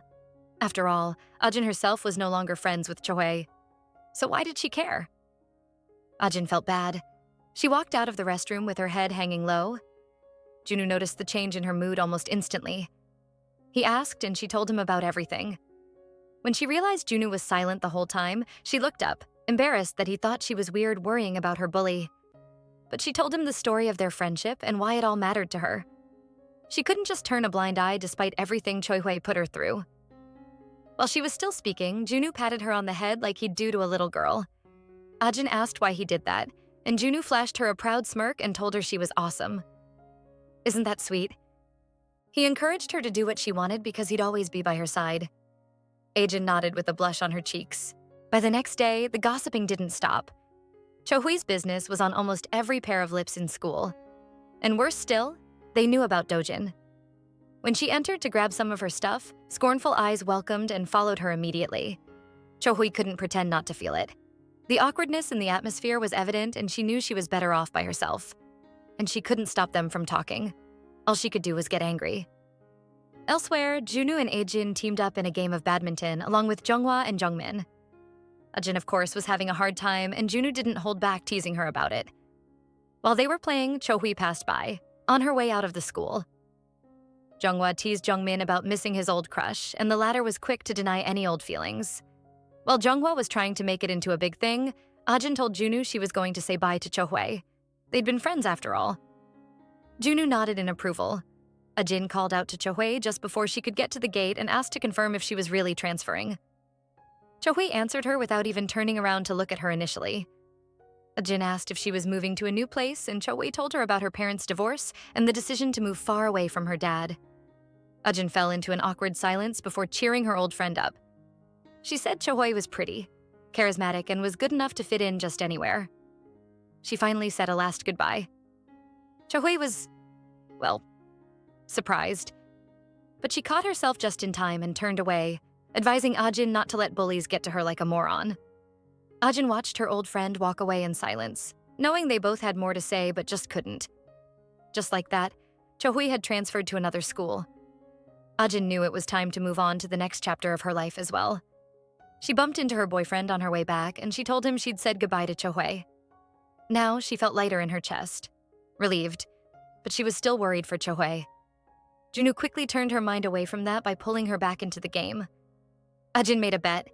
After all, Ajin herself was no longer friends with Chohei. So why did she care? Ajin felt bad. She walked out of the restroom with her head hanging low. Junwoo noticed the change in her mood almost instantly. He asked and she told him about everything. When she realized Junwoo was silent the whole time, she looked up, embarrassed that he thought she was weird worrying about her bully. But she told him the story of their friendship and why it all mattered to her. She couldn't just turn a blind eye despite everything Chohei put her through. While she was still speaking, Junwoo patted her on the head like he'd do to a little girl. Ajin asked why he did that, and Junwoo flashed her a proud smirk and told her she was awesome. Isn't that sweet? He encouraged her to do what she wanted because he'd always be by her side. Ajin nodded with a blush on her cheeks. By the next day, the gossiping didn't stop. Chohui's business was on almost every pair of lips in school. And worse still, they knew about Dojin. When she entered to grab some of her stuff, scornful eyes welcomed and followed her immediately. Chohui couldn't pretend not to feel it. The awkwardness in the atmosphere was evident and she knew she was better off by herself. And she couldn't stop them from talking. All she could do was get angry. Elsewhere, Junwoo and Ajin teamed up in a game of badminton along with Junghwa and Jungmin. Ajin, of course, was having a hard time and Junwoo didn't hold back teasing her about it. While they were playing, Chohui passed by, on her way out of the school. Junghwa teased Jungmin about missing his old crush, and the latter was quick to deny any old feelings. While Junghwa was trying to make it into a big thing, Ajin told Junwoo she was going to say bye to Chohui. They'd been friends after all. Junwoo nodded in approval. Ajin called out to Chohui just before she could get to the gate and asked to confirm if she was really transferring. Chohui answered her without even turning around to look at her initially. Ajin asked if she was moving to a new place, and Chohui told her about her parents' divorce and the decision to move far away from her dad. Ajin fell into an awkward silence before cheering her old friend up. She said Chohui was pretty, charismatic, and was good enough to fit in just anywhere. She finally said a last goodbye. Chohui was, well, surprised. But she caught herself just in time and turned away, advising Ajin not to let bullies get to her like a moron. Ajin watched her old friend walk away in silence, knowing they both had more to say but just couldn't. Just like that, Chohui had transferred to another school. Ajin knew it was time to move on to the next chapter of her life as well. She bumped into her boyfriend on her way back and she told him she'd said goodbye to Chohui. Now she felt lighter in her chest, relieved, but she was still worried for Chohui. Junwoo quickly turned her mind away from that by pulling her back into the game. Ajin made a bet.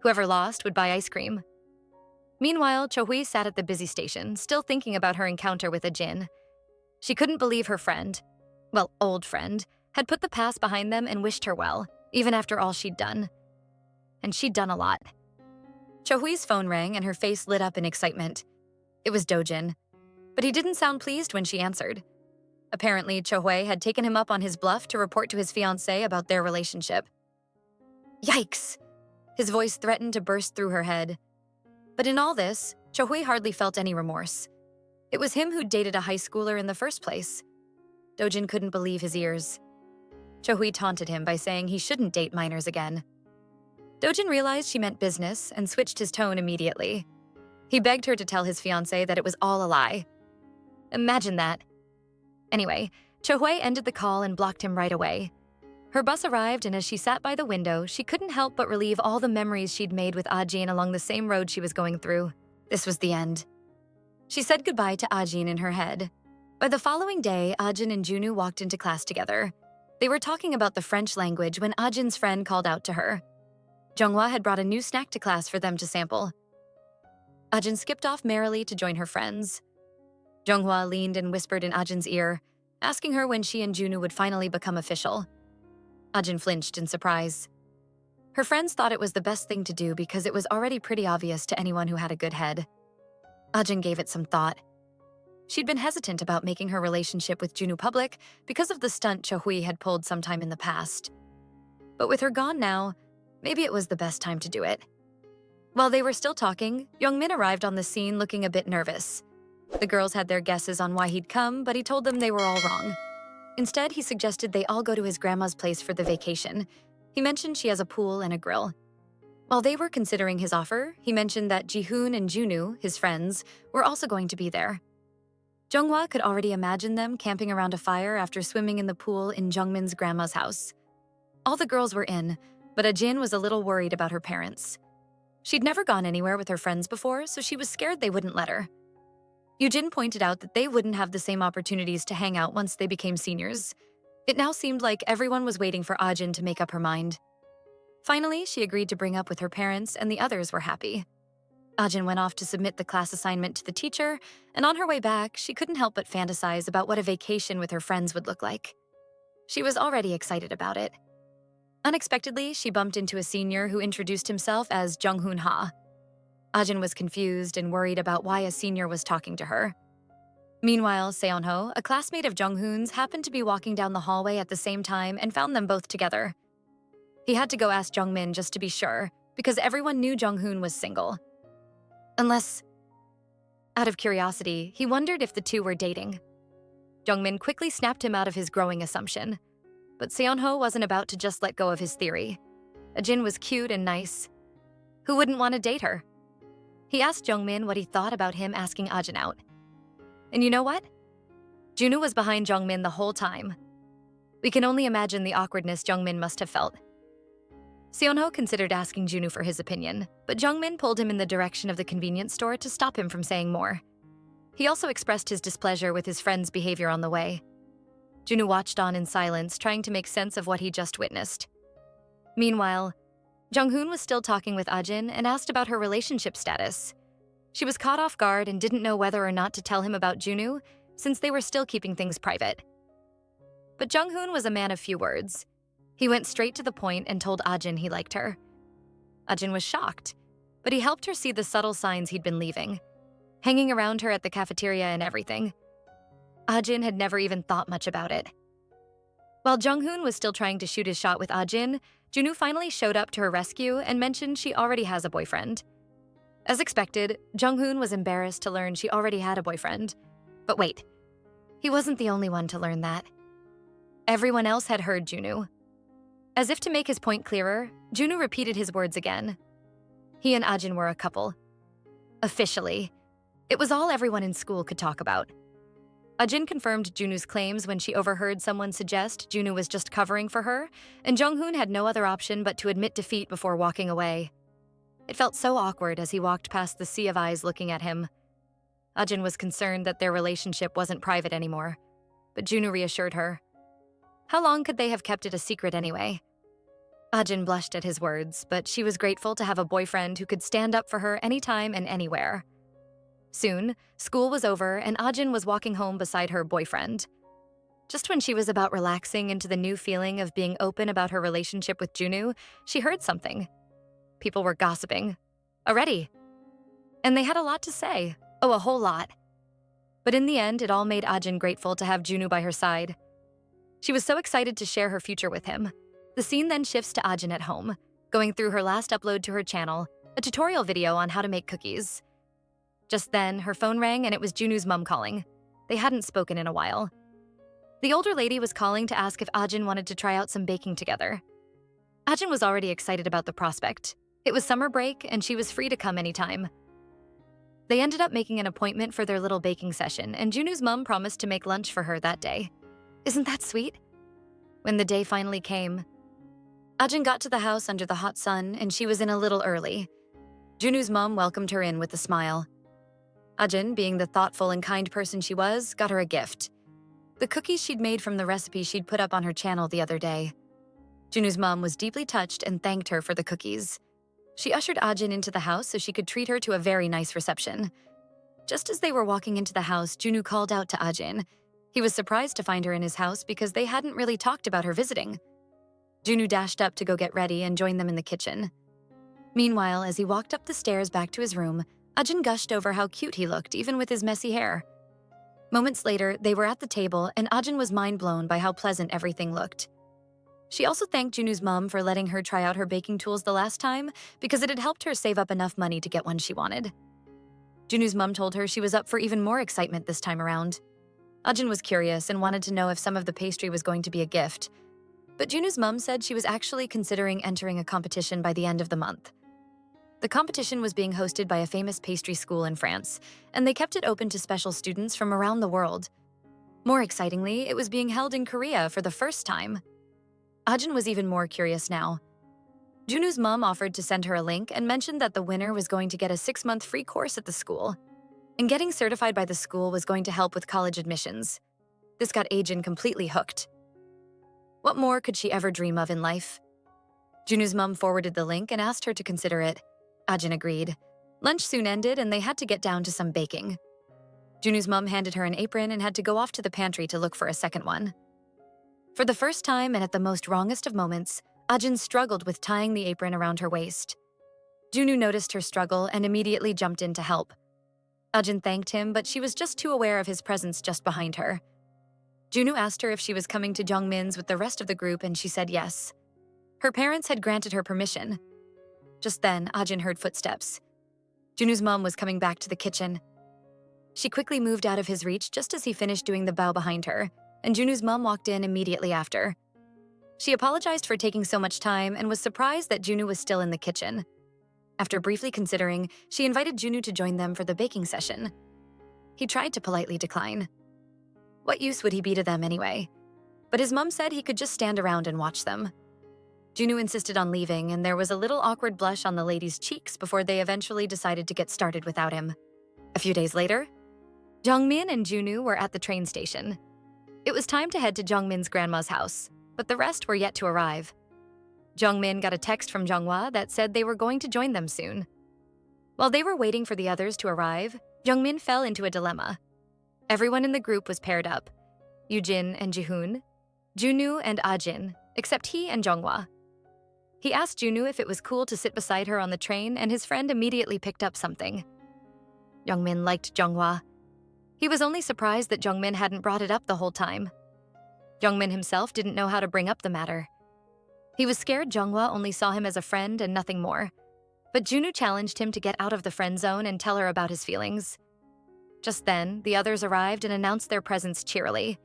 Whoever lost would buy ice cream. Meanwhile, Chohui sat at the busy station, still thinking about her encounter with Ajin. She couldn't believe her friend, well, old friend, had put the past behind them and wished her well, even after all she'd done. And she'd done a lot. Chohui's phone rang and her face lit up in excitement. It was Dojin, but he didn't sound pleased when she answered. Apparently, Chohui had taken him up on his bluff to report to his fiancée about their relationship. Yikes! His voice threatened to burst through her head. But in all this, Chohui hardly felt any remorse. It was him who'd dated a high schooler in the first place. Dojin couldn't believe his ears. Chohui taunted him by saying he shouldn't date minors again. Dojin realized she meant business and switched his tone immediately. He begged her to tell his fiancé that it was all a lie. Imagine that. Anyway, Chohui ended the call and blocked him right away. Her bus arrived, and as she sat by the window, she couldn't help but relive all the memories she'd made with Ajin along the same road she was going through. This was the end. She said goodbye to Ajin in her head. By the following day, Ajin and Junwoo walked into class together. They were talking about the French language when Ajin's friend called out to her. Junghwa had brought a new snack to class for them to sample. Ajin skipped off merrily to join her friends. Junghwa leaned and whispered in Ajin's ear, asking her when she and Junwoo would finally become official. Ajin flinched in surprise. Her friends thought it was the best thing to do because it was already pretty obvious to anyone who had a good head. Ajin gave it some thought. She'd been hesitant about making her relationship with Junwoo public because of the stunt Chohui had pulled sometime in the past. But with her gone now, maybe it was the best time to do it. While they were still talking, Youngmin arrived on the scene looking a bit nervous. The girls had their guesses on why he'd come, but he told them they were all wrong. Instead, he suggested they all go to his grandma's place for the vacation. He mentioned she has a pool and a grill. While they were considering his offer, he mentioned that Jihoon and Junwoo, his friends, were also going to be there. Junghwa could already imagine them camping around a fire after swimming in the pool in Jungmin's grandma's house. All the girls were in, But Ajin was a little worried about her parents. She'd never gone anywhere with her friends before, so she was scared they wouldn't let her. Yujin pointed out that they wouldn't have the same opportunities to hang out once they became seniors. It now seemed like everyone was waiting for Ajin to make up her mind. Finally, she agreed to bring up with her parents, and the others were happy. Ajin went off to submit the class assignment to the teacher, and on her way back, she couldn't help but fantasize about what a vacation with her friends would look like. She was already excited about it. Unexpectedly, she bumped into a senior who introduced himself as Junghoon Ha. Ajin was confused and worried about why a senior was talking to her. Meanwhile, Seonho, a classmate of Junghoon's, happened to be walking down the hallway at the same time and found them both together. He had to go ask Jungmin just to be sure, because everyone knew Junghoon was single. Unless, out of curiosity, he wondered if the two were dating. Jungmin quickly snapped him out of his growing assumption. But Seonho wasn't about to just let go of his theory. Ajin was cute and nice. Who wouldn't want to date her? He asked Jungmin what he thought about him asking Ajin out. And you know what? Junwoo was behind Jungmin the whole time. We can only imagine the awkwardness Jungmin must have felt. Seonho considered asking Junwoo for his opinion, but Jungmin pulled him in the direction of the convenience store to stop him from saying more. He also expressed his displeasure with his friend's behavior on the way. Junwoo watched on in silence, trying to make sense of what he just witnessed. Meanwhile, Junghoon was still talking with Ajin and asked about her relationship status. She was caught off guard and didn't know whether or not to tell him about Junwoo, since they were still keeping things private. But Junghoon was a man of few words. He went straight to the point and told Ajin he liked her. Ajin was shocked, but he helped her see the subtle signs he'd been leaving, hanging around her at the cafeteria and everything. Ajin had never even thought much about it. While Junghoon was still trying to shoot his shot with Ajin, Junwoo finally showed up to her rescue and mentioned she already has a boyfriend. As expected, Junghoon was embarrassed to learn she already had a boyfriend. But wait, he wasn't the only one to learn that. Everyone else had heard Junwoo. As if to make his point clearer, Junwoo repeated his words again. He and Ajin were a couple. Officially. It was all everyone in school could talk about. Ajin confirmed Junwoo's claims when she overheard someone suggest Junwoo was just covering for her, and Junghoon had no other option but to admit defeat before walking away. It felt so awkward as he walked past the sea of eyes looking at him. Ajin was concerned that their relationship wasn't private anymore, but Junwoo reassured her. How long could they have kept it a secret anyway? Ajin blushed at his words, but she was grateful to have a boyfriend who could stand up for her anytime and anywhere. Soon, school was over and Ajin was walking home beside her boyfriend. Just when she was about relaxing into the new feeling of being open about her relationship with Junwoo, she heard something. People were gossiping. Already. And they had a lot to say. Oh, a whole lot. But in the end, it all made Ajin grateful to have Junwoo by her side. She was so excited to share her future with him. The scene then shifts to Ajin at home, going through her last upload to her channel, a tutorial video on how to make cookies. Just then, her phone rang and it was Junwoo's mom calling. They hadn't spoken in a while. The older lady was calling to ask if Ajin wanted to try out some baking together. Ajin was already excited about the prospect. It was summer break and she was free to come anytime. They ended up making an appointment for their little baking session, and Junwoo's mom promised to make lunch for her that day. Isn't that sweet? When the day finally came, Ajin got to the house under the hot sun and she was in a little early. Junwoo's mom welcomed her in with a smile. Ajin, being the thoughtful and kind person she was, got her a gift. The cookies she'd made from the recipe she'd put up on her channel the other day. Junwoo's mom was deeply touched and thanked her for the cookies. She ushered Ajin into the house so she could treat her to a very nice reception. Just as they were walking into the house, Junwoo called out to Ajin. He was surprised to find her in his house because they hadn't really talked about her visiting. Junwoo dashed up to go get ready and join them in the kitchen. Meanwhile, as he walked up the stairs back to his room, Ajin gushed over how cute he looked, even with his messy hair. Moments later, they were at the table, and Ajin was mind-blown by how pleasant everything looked. She also thanked Junwoo's mom for letting her try out her baking tools the last time because it had helped her save up enough money to get one she wanted. Junwoo's mom told her she was up for even more excitement this time around. Ajin was curious and wanted to know if some of the pastry was going to be a gift, but Junwoo's mom said she was actually considering entering a competition by the end of the month. The competition was being hosted by a famous pastry school in France, and they kept it open to special students from around the world. More excitingly, it was being held in Korea for the first time. Ajin was even more curious now. Junwoo's mom offered to send her a link and mentioned that the winner was going to get a 6-month free course at the school. And getting certified by the school was going to help with college admissions. This got Ajin completely hooked. What more could she ever dream of in life? Junwoo's mom forwarded the link and asked her to consider it. Ajin agreed. Lunch soon ended and they had to get down to some baking. Junwoo's mom handed her an apron and had to go off to the pantry to look for a second one. For the first time and at the most wrongest of moments, Ajin struggled with tying the apron around her waist. Junwoo noticed her struggle and immediately jumped in to help. Ajin thanked him, but she was just too aware of his presence just behind her. Junwoo asked her if she was coming to Jungmin's with the rest of the group and she said yes. Her parents had granted her permission. Just then, Ajin heard footsteps. Junwoo's mom was coming back to the kitchen. She quickly moved out of his reach just as he finished doing the bow behind her, and Junwoo's mom walked in immediately after. She apologized for taking so much time and was surprised that Junwoo was still in the kitchen. After briefly considering, she invited Junwoo to join them for the baking session. He tried to politely decline. What use would he be to them anyway? But his mom said he could just stand around and watch them. Junwoo insisted on leaving, and there was a little awkward blush on the ladies' cheeks before they eventually decided to get started without him. A few days later, Jungmin and Junwoo were at the train station. It was time to head to Jungmin's grandma's house, but the rest were yet to arrive. Jungmin got a text from Junghwa that said they were going to join them soon. While they were waiting for the others to arrive, Jungmin fell into a dilemma. Everyone in the group was paired up: Yujin and Jihoon, Junwoo and Ajin, except he and Junghwa. He asked Junwoo if it was cool to sit beside her on the train, and his friend immediately picked up something. Jungmin liked Junghwa. He was only surprised that Jungmin hadn't brought it up the whole time. Jungmin himself didn't know how to bring up the matter. He was scared Junghwa only saw him as a friend and nothing more. But Junwoo challenged him to get out of the friend zone and tell her about his feelings. Just then, the others arrived and announced their presence cheerily.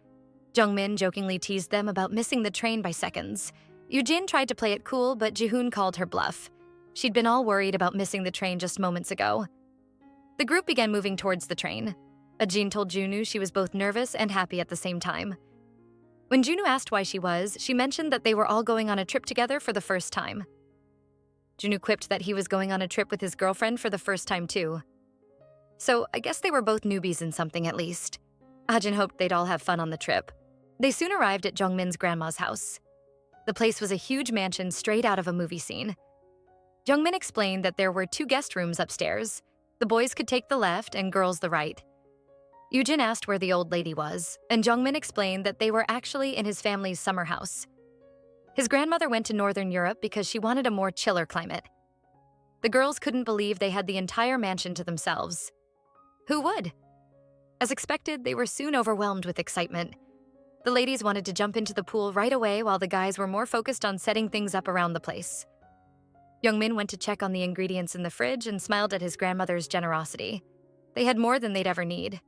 Jungmin jokingly teased them about missing the train by seconds. Yujin tried to play it cool, but Jihoon called her bluff. She'd been all worried about missing the train just moments ago. The group began moving towards the train. Ajin told Junwoo she was both nervous and happy at the same time. When Junwoo asked why she was, she mentioned that they were all going on a trip together for the first time. Junwoo quipped that he was going on a trip with his girlfriend for the first time too. So I guess they were both newbies in something at least. Ajin hoped they'd all have fun on the trip. They soon arrived at Jungmin's grandma's house. The place was a huge mansion straight out of a movie scene. Jungmin explained that there were 2 guest rooms upstairs. The boys could take the left and girls the right. Yujin asked where the old lady was, and Jungmin explained that they were actually in his family's summer house. His grandmother went to Northern Europe because she wanted a more chiller climate. The girls couldn't believe they had the entire mansion to themselves. Who would? As expected, they were soon overwhelmed with excitement. The ladies wanted to jump into the pool right away while the guys were more focused on setting things up around the place. Jungmin went to check on the ingredients in the fridge and smiled at his grandmother's generosity. They had more than they'd ever need.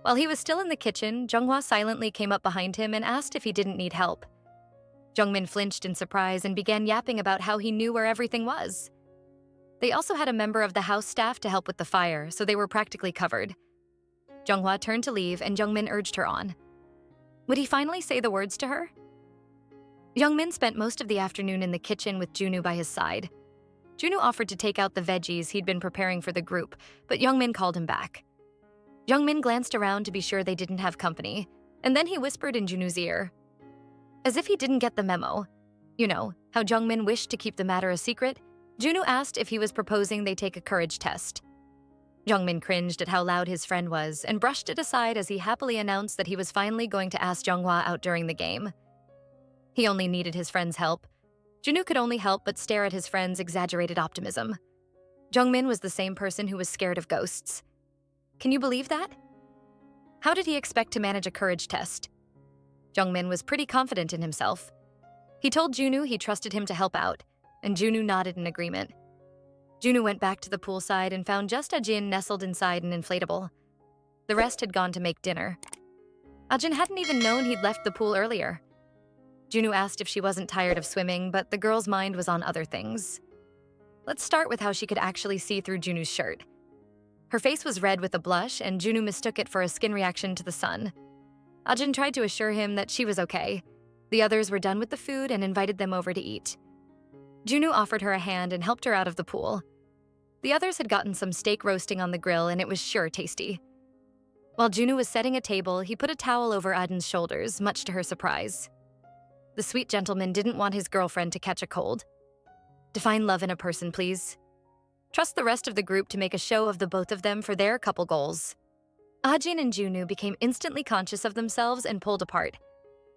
While he was still in the kitchen, Junghwa silently came up behind him and asked if he didn't need help. Jungmin flinched in surprise and began yapping about how he knew where everything was. They also had a member of the house staff to help with the fire, so they were practically covered. Junghwa turned to leave and Jungmin urged her on. Would he finally say the words to her? Jungmin spent most of the afternoon in the kitchen with Junwoo by his side. Junwoo offered to take out the veggies he'd been preparing for the group, but Jungmin called him back. Jungmin glanced around to be sure they didn't have company, and then he whispered in Junwoo's ear. As if he didn't get the memo. You know, how Jungmin wished to keep the matter a secret? Junwoo asked if he was proposing they take a courage test. Jungmin cringed at how loud his friend was and brushed it aside as he happily announced that he was finally going to ask Junghwa out during the game. He only needed his friend's help. Junwoo could only help but stare at his friend's exaggerated optimism. Jungmin was the same person who was scared of ghosts. Can you believe that? How did he expect to manage a courage test? Jungmin was pretty confident in himself. He told Junwoo he trusted him to help out, and Junwoo nodded in agreement. Junwoo went back to the poolside and found just Ajin nestled inside an inflatable. The rest had gone to make dinner. Ajin hadn't even known he'd left the pool earlier. Junwoo asked if she wasn't tired of swimming, but the girl's mind was on other things. Let's start with how she could actually see through Junwoo's shirt. Her face was red with a blush, and Junwoo mistook it for a skin reaction to the sun. Ajin tried to assure him that she was okay. The others were done with the food and invited them over to eat. Junwoo offered her a hand and helped her out of the pool. The others had gotten some steak roasting on the grill, and it was sure tasty. While Junwoo was setting a table, he put a towel over Ajin's shoulders, much to her surprise. The sweet gentleman didn't want his girlfriend to catch a cold. Define love in a person, please. Trust the rest of the group to make a show of the both of them for their couple goals. Ajin and Junwoo became instantly conscious of themselves and pulled apart.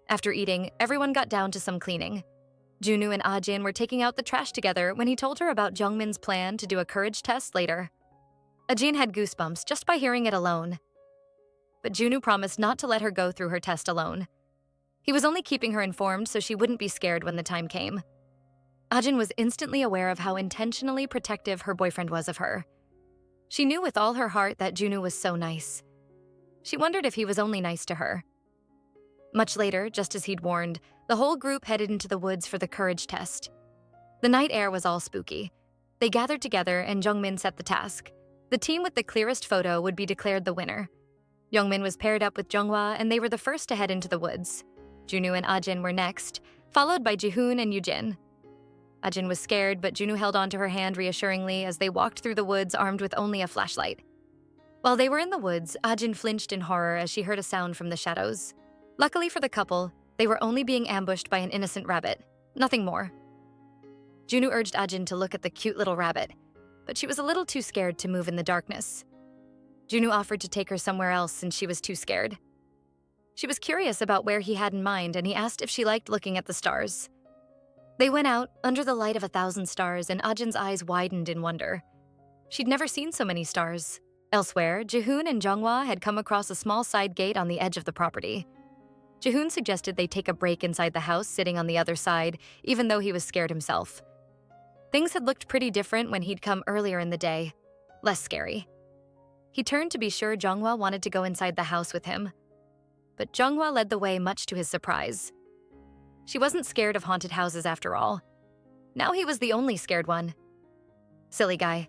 After eating, everyone got down to some cleaning. Junwoo and Ajin were taking out the trash together when he told her about Jungmin's plan to do a courage test later. Ajin had goosebumps just by hearing it alone. But Junwoo promised not to let her go through her test alone. He was only keeping her informed so she wouldn't be scared when the time came. Ajin was instantly aware of how intentionally protective her boyfriend was of her. She knew with all her heart that Junwoo was so nice. She wondered if he was only nice to her. Much later, just as he'd warned, the whole group headed into the woods for the courage test. The night air was all spooky. They gathered together and Jungmin set the task. The team with the clearest photo would be declared the winner. Jungmin was paired up with Junghwa and they were the first to head into the woods. Junwoo and Ajin were next, followed by Jihoon and Yujin. Ajin was scared, but Junwoo held onto her hand reassuringly as they walked through the woods armed with only a flashlight. While they were in the woods, Ajin flinched in horror as she heard a sound from the shadows. Luckily for the couple, they were only being ambushed by an innocent rabbit, nothing more. Junwoo urged Ajin to look at the cute little rabbit, but she was a little too scared to move in the darkness. Junwoo offered to take her somewhere else since she was too scared. She was curious about where he had in mind, and he asked if she liked looking at the stars. They went out under the light of 1,000 stars, and Ajin's eyes widened in wonder. She'd never seen so many stars. Elsewhere, Jihoon and Junghwa had come across a small side gate on the edge of the property. Jihoon suggested they take a break inside the house, sitting on the other side, even though he was scared himself. Things had looked pretty different when he'd come earlier in the day, less scary. He turned to be sure Junghwa wanted to go inside the house with him. But Junghwa led the way, much to his surprise. She wasn't scared of haunted houses after all. Now he was the only scared one. Silly guy.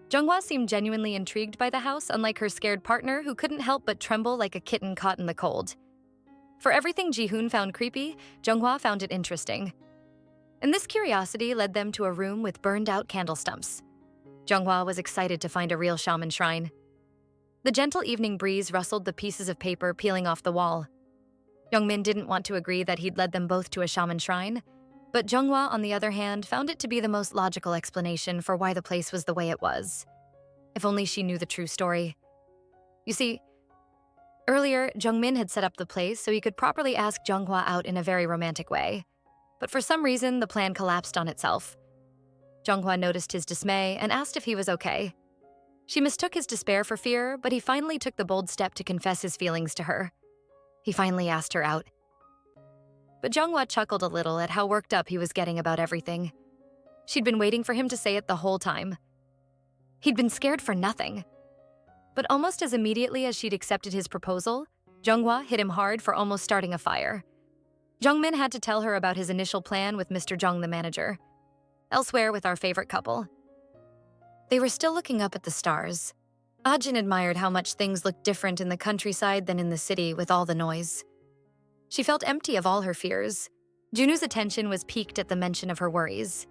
Junghwa seemed genuinely intrigued by the house, unlike her scared partner who couldn't help but tremble like a kitten caught in the cold. For everything Jihoon found creepy, Junghwa found it interesting. And this curiosity led them to a room with burned-out candle stumps. Junghwa was excited to find a real shaman shrine. The gentle evening breeze rustled the pieces of paper peeling off the wall. Jungmin didn't want to agree that he'd led them both to a shaman shrine, but Junghwa, on the other hand, found it to be the most logical explanation for why the place was the way it was. If only she knew the true story. You see, earlier, Jungmin had set up the place so he could properly ask Junghwa out in a very romantic way. But for some reason, the plan collapsed on itself. Junghwa noticed his dismay and asked if he was okay. She mistook his despair for fear, but he finally took the bold step to confess his feelings to her. He finally asked her out. But Junghwa chuckled a little at how worked up he was getting about everything. She'd been waiting for him to say it the whole time. He'd been scared for nothing. But almost as immediately as she'd accepted his proposal, Junghwa hit him hard for almost starting a fire. Jungmin had to tell her about his initial plan with Mr. Jung, the manager. Elsewhere with our favorite couple. They were still looking up at the stars. Ajin admired how much things looked different in the countryside than in the city with all the noise. She felt empty of all her fears. Junwoo's attention was piqued at the mention of her worries.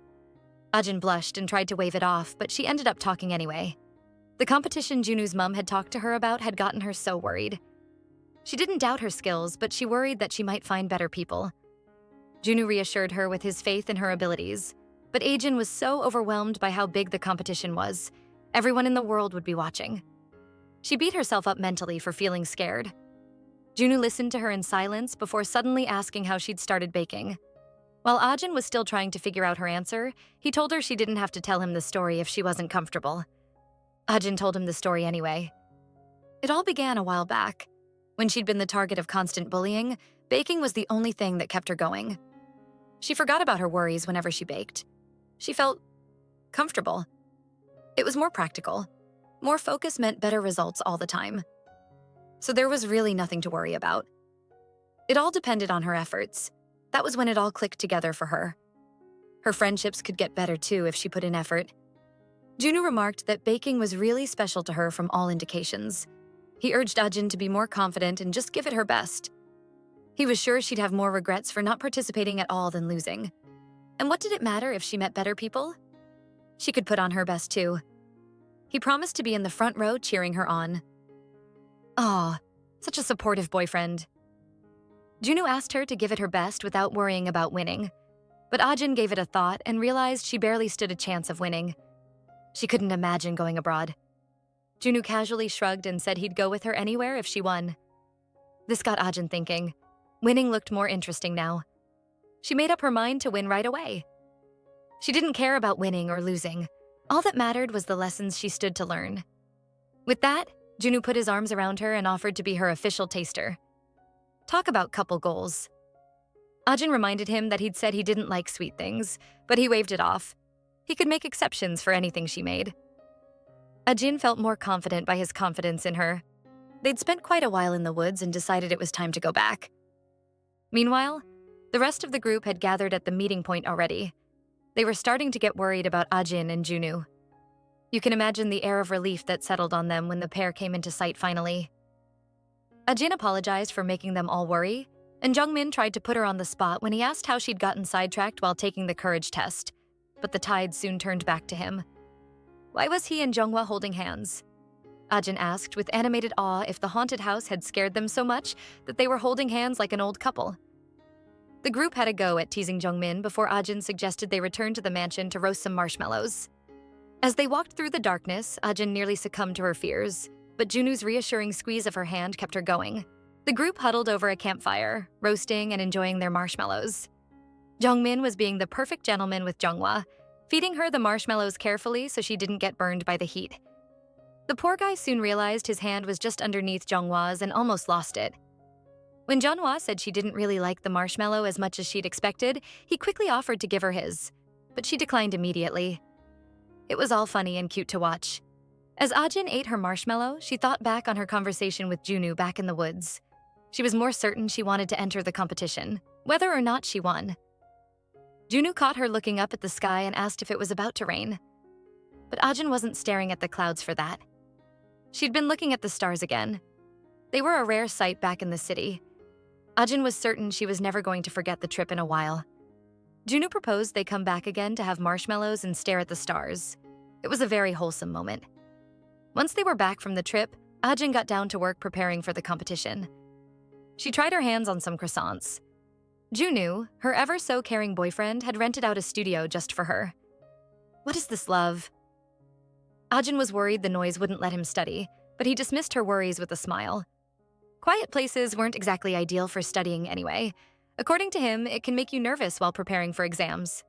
Ajin blushed and tried to wave it off, but she ended up talking anyway. The competition Junwoo's mom had talked to her about had gotten her so worried. She didn't doubt her skills, but she worried that she might find better people. Junwoo reassured her with his faith in her abilities. But Ajin was so overwhelmed by how big the competition was. Everyone in the world would be watching. She beat herself up mentally for feeling scared. Junwoo listened to her in silence before suddenly asking how she'd started baking. While Ajin was still trying to figure out her answer, he told her she didn't have to tell him the story if she wasn't comfortable. Ajin told him the story anyway. It all began a while back. When she'd been the target of constant bullying, baking was the only thing that kept her going. She forgot about her worries whenever she baked. She felt comfortable. It was more practical. More focus meant better results all the time. So there was really nothing to worry about. It all depended on her efforts. That was when it all clicked together for her. Her friendships could get better too if she put in effort. Junwoo remarked that baking was really special to her from all indications. He urged Ajin to be more confident and just give it her best. He was sure she'd have more regrets for not participating at all than losing. And what did it matter if she met better people? She could put on her best too. He promised to be in the front row cheering her on. Aw, such a supportive boyfriend. Junwoo asked her to give it her best without worrying about winning. But Ajin gave it a thought and realized she barely stood a chance of winning. She couldn't imagine going abroad. Junwoo casually shrugged and said he'd go with her anywhere if she won. This got Ajin thinking. Winning looked more interesting now. She made up her mind to win right away. She didn't care about winning or losing. All that mattered was the lessons she stood to learn. With that, Junwoo put his arms around her and offered to be her official taster. Talk about couple goals. Ajin reminded him that he'd said he didn't like sweet things, but he waved it off. He could make exceptions for anything she made. Ajin felt more confident by his confidence in her. They'd spent quite a while in the woods and decided it was time to go back. Meanwhile, the rest of the group had gathered at the meeting point already. They were starting to get worried about Ajin and Junwoo. You can imagine the air of relief that settled on them when the pair came into sight finally. Ajin apologized for making them all worry, and Jungmin tried to put her on the spot when he asked how she'd gotten sidetracked while taking the courage test, but the tide soon turned back to him. Why was he and Junwoo holding hands? Ajin asked with animated awe if the haunted house had scared them so much that they were holding hands like an old couple. The group had a go at teasing Jungmin before Ajin suggested they return to the mansion to roast some marshmallows. As they walked through the darkness, Ajin nearly succumbed to her fears, but Junwoo's reassuring squeeze of her hand kept her going. The group huddled over a campfire, roasting and enjoying their marshmallows. Jungmin was being the perfect gentleman with Junwoo, feeding her the marshmallows carefully so she didn't get burned by the heat. The poor guy soon realized his hand was just underneath Jungwoo's and almost lost it. When Junwoo said she didn't really like the marshmallow as much as she'd expected, he quickly offered to give her his, but she declined immediately. It was all funny and cute to watch. As Ajin ate her marshmallow, she thought back on her conversation with Junwoo back in the woods. She was more certain she wanted to enter the competition, whether or not she won. Junwoo caught her looking up at the sky and asked if it was about to rain. But Ajin wasn't staring at the clouds for that. She'd been looking at the stars again. They were a rare sight back in the city. Ajin was certain she was never going to forget the trip in a while. Junwoo proposed they come back again to have marshmallows and stare at the stars. It was a very wholesome moment. Once they were back from the trip, Ajin got down to work preparing for the competition. She tried her hands on some croissants. Junwoo, her ever-so-caring boyfriend, had rented out a studio just for her. What is this love? Ajin was worried the noise wouldn't let him study, but he dismissed her worries with a smile. Quiet places weren't exactly ideal for studying anyway. According to him, it can make you nervous while preparing for exams.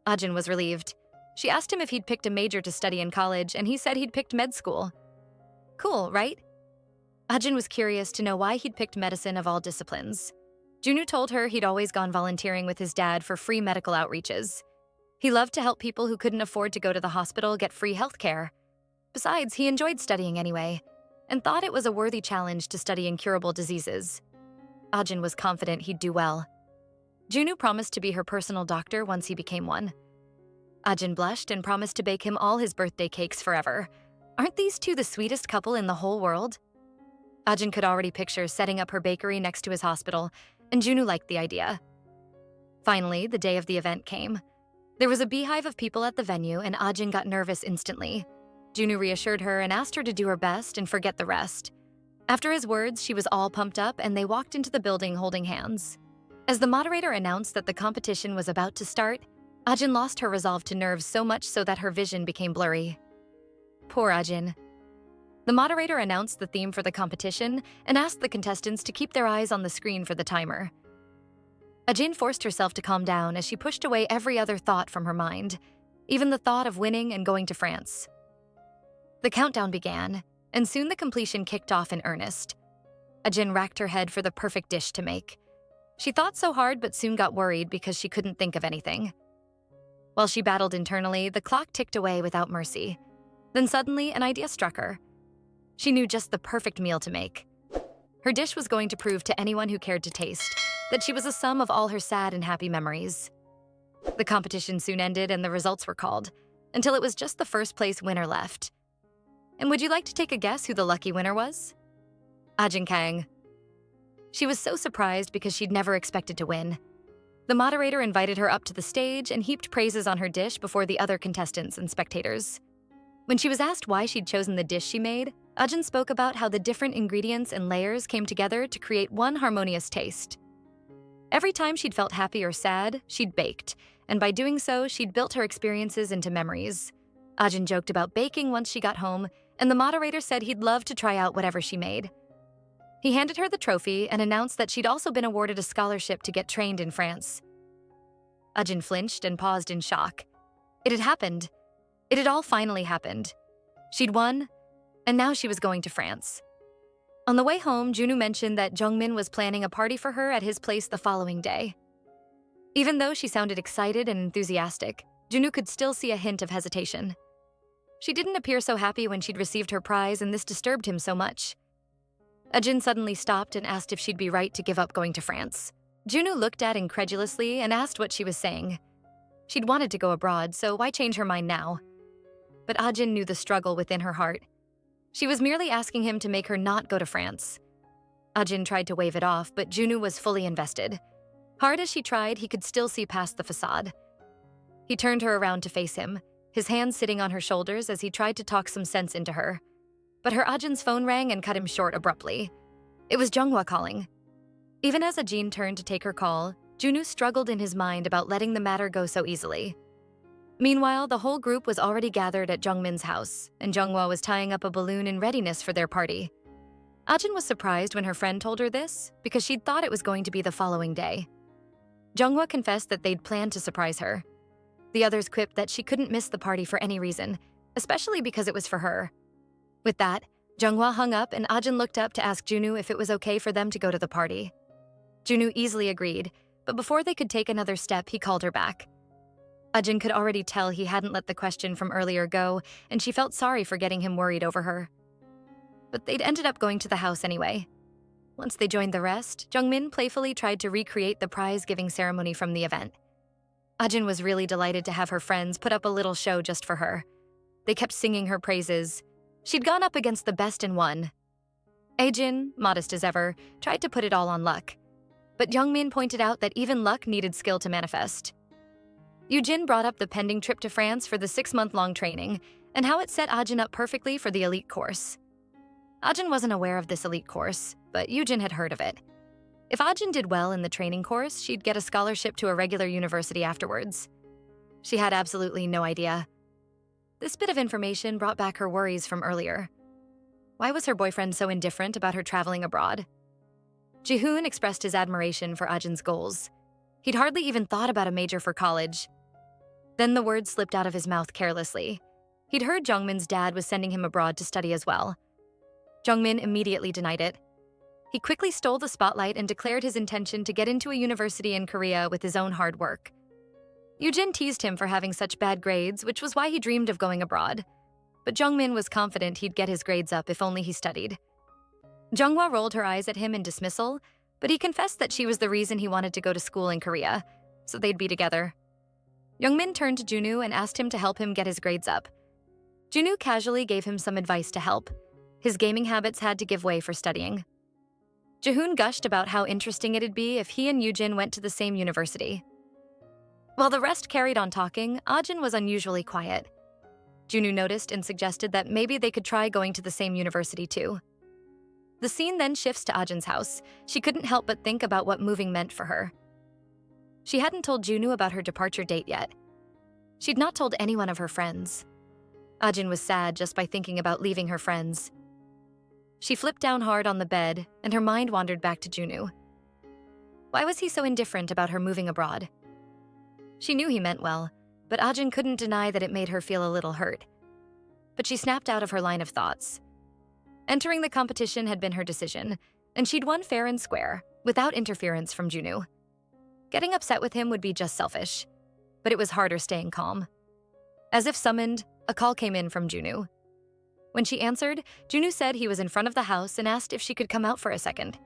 Ajin was relieved. She asked him if he'd picked a major to study in college, and he said he'd picked med school. Cool, right? Ajin was curious to know why he'd picked medicine of all disciplines. Junwoo told her he'd always gone volunteering with his dad for free medical outreaches. He loved to help people who couldn't afford to go to the hospital get free health care. Besides, he enjoyed studying anyway, and thought it was a worthy challenge to study incurable diseases. Ajin was confident he'd do well. Junwoo promised to be her personal doctor once he became one. Ajin blushed and promised to bake him all his birthday cakes forever. Aren't these two the sweetest couple in the whole world? Ajin could already picture setting up her bakery next to his hospital, and Junwoo liked the idea. Finally, the day of the event came. There was a beehive of people at the venue, and Ajin got nervous instantly. Junwoo reassured her and asked her to do her best and forget the rest. After his words, she was all pumped up, and they walked into the building holding hands. As the moderator announced that the competition was about to start, Ajin lost her resolve to nerves so much so that her vision became blurry. Poor Ajin. The moderator announced the theme for the competition and asked the contestants to keep their eyes on the screen for the timer. Ajin forced herself to calm down as she pushed away every other thought from her mind, even the thought of winning and going to France. The countdown began, and soon the completion kicked off in earnest. Ajin racked her head for the perfect dish to make. She thought so hard but soon got worried because she couldn't think of anything. While she battled internally, the clock ticked away without mercy. Then suddenly, an idea struck her. She knew just the perfect meal to make. Her dish was going to prove to anyone who cared to taste that she was a sum of all her sad and happy memories. The competition soon ended and the results were called, until it was just the first-place winner left. And would you like to take a guess who the lucky winner was? Ajin Kang. She was so surprised because she'd never expected to win. The moderator invited her up to the stage and heaped praises on her dish before the other contestants and spectators. When she was asked why she'd chosen the dish she made, Ajin spoke about how the different ingredients and layers came together to create one harmonious taste. Every time she'd felt happy or sad, she'd baked, and by doing so, she'd built her experiences into memories. Ajin joked about baking once she got home, and the moderator said he'd love to try out whatever she made. He handed her the trophy and announced that she'd also been awarded a scholarship to get trained in France. Ajin flinched and paused in shock. It had happened. It had all finally happened. She'd won, and now she was going to France. On the way home, Junwoo mentioned that Jungmin was planning a party for her at his place the following day. Even though she sounded excited and enthusiastic, Junwoo could still see a hint of hesitation. She didn't appear so happy when she'd received her prize, and this disturbed him so much. Ajin suddenly stopped and asked if she'd be right to give up going to France. Junwoo looked at incredulously and asked what she was saying. She'd wanted to go abroad, so why change her mind now? But Ajin knew the struggle within her heart. She was merely asking him to make her not go to France. Ajin tried to wave it off, but Junwoo was fully invested. Hard as she tried, he could still see past the facade. He turned her around to face him, his hands sitting on her shoulders as he tried to talk some sense into her. But her Ajin's phone rang and cut him short abruptly. It was Junwoo calling. Even as Ajin turned to take her call, Junwoo struggled in his mind about letting the matter go so easily. Meanwhile, the whole group was already gathered at Jungmin's house, and Junwoo was tying up a balloon in readiness for their party. Ajin was surprised when her friend told her this, because she'd thought it was going to be the following day. Junwoo confessed that they'd planned to surprise her. The others quipped that she couldn't miss the party for any reason, especially because it was for her. With that, Junwoo hung up and Ajin looked up to ask Junwoo if it was okay for them to go to the party. Junwoo easily agreed, but before they could take another step, he called her back. Ajin could already tell he hadn't let the question from earlier go, and she felt sorry for getting him worried over her. But they'd ended up going to the house anyway. Once they joined the rest, Jungmin playfully tried to recreate the prize-giving ceremony from the event. Ajin was really delighted to have her friends put up a little show just for her. They kept singing her praises. She'd gone up against the best and won. Ajin, modest as ever, tried to put it all on luck. But Jungmin pointed out that even luck needed skill to manifest. Yujin brought up the pending trip to France for the 6-month-long training and how it set Ajin up perfectly for the elite course. Ajin wasn't aware of this elite course, but Yujin had heard of it. If Ajin did well in the training course, she'd get a scholarship to a regular university afterwards. She had absolutely no idea. This bit of information brought back her worries from earlier. Why was her boyfriend so indifferent about her traveling abroad? Jihoon expressed his admiration for Ajin's goals. He'd hardly even thought about a major for college. Then the words slipped out of his mouth carelessly. He'd heard Jungmin's dad was sending him abroad to study as well. Jungmin immediately denied it. He quickly stole the spotlight and declared his intention to get into a university in Korea with his own hard work. Yujin teased him for having such bad grades, which was why he dreamed of going abroad. But Jungmin was confident he'd get his grades up if only he studied. Junghwa rolled her eyes at him in dismissal, but he confessed that she was the reason he wanted to go to school in Korea, so they'd be together. Youngmin turned to Junwoo and asked him to help him get his grades up. Junwoo casually gave him some advice to help. His gaming habits had to give way for studying. Jihoon gushed about how interesting it'd be if he and Yujin went to the same university. While the rest carried on talking, Ajin was unusually quiet. Junwoo noticed and suggested that maybe they could try going to the same university too. The scene then shifts to Ajin's house. She couldn't help but think about what moving meant for her. She hadn't told Junwoo about her departure date yet. She'd not told anyone of her friends. Ajin was sad just by thinking about leaving her friends. She flipped down hard on the bed, and her mind wandered back to Junwoo. Why was he so indifferent about her moving abroad? She knew he meant well, but Ajin couldn't deny that it made her feel a little hurt. But she snapped out of her line of thoughts. Entering the competition had been her decision, and she'd won fair and square, without interference from Junwoo. Getting upset with him would be just selfish, but it was harder staying calm. As if summoned, a call came in from Junwoo. When she answered, Junwoo said he was in front of the house and asked if she could come out for a second.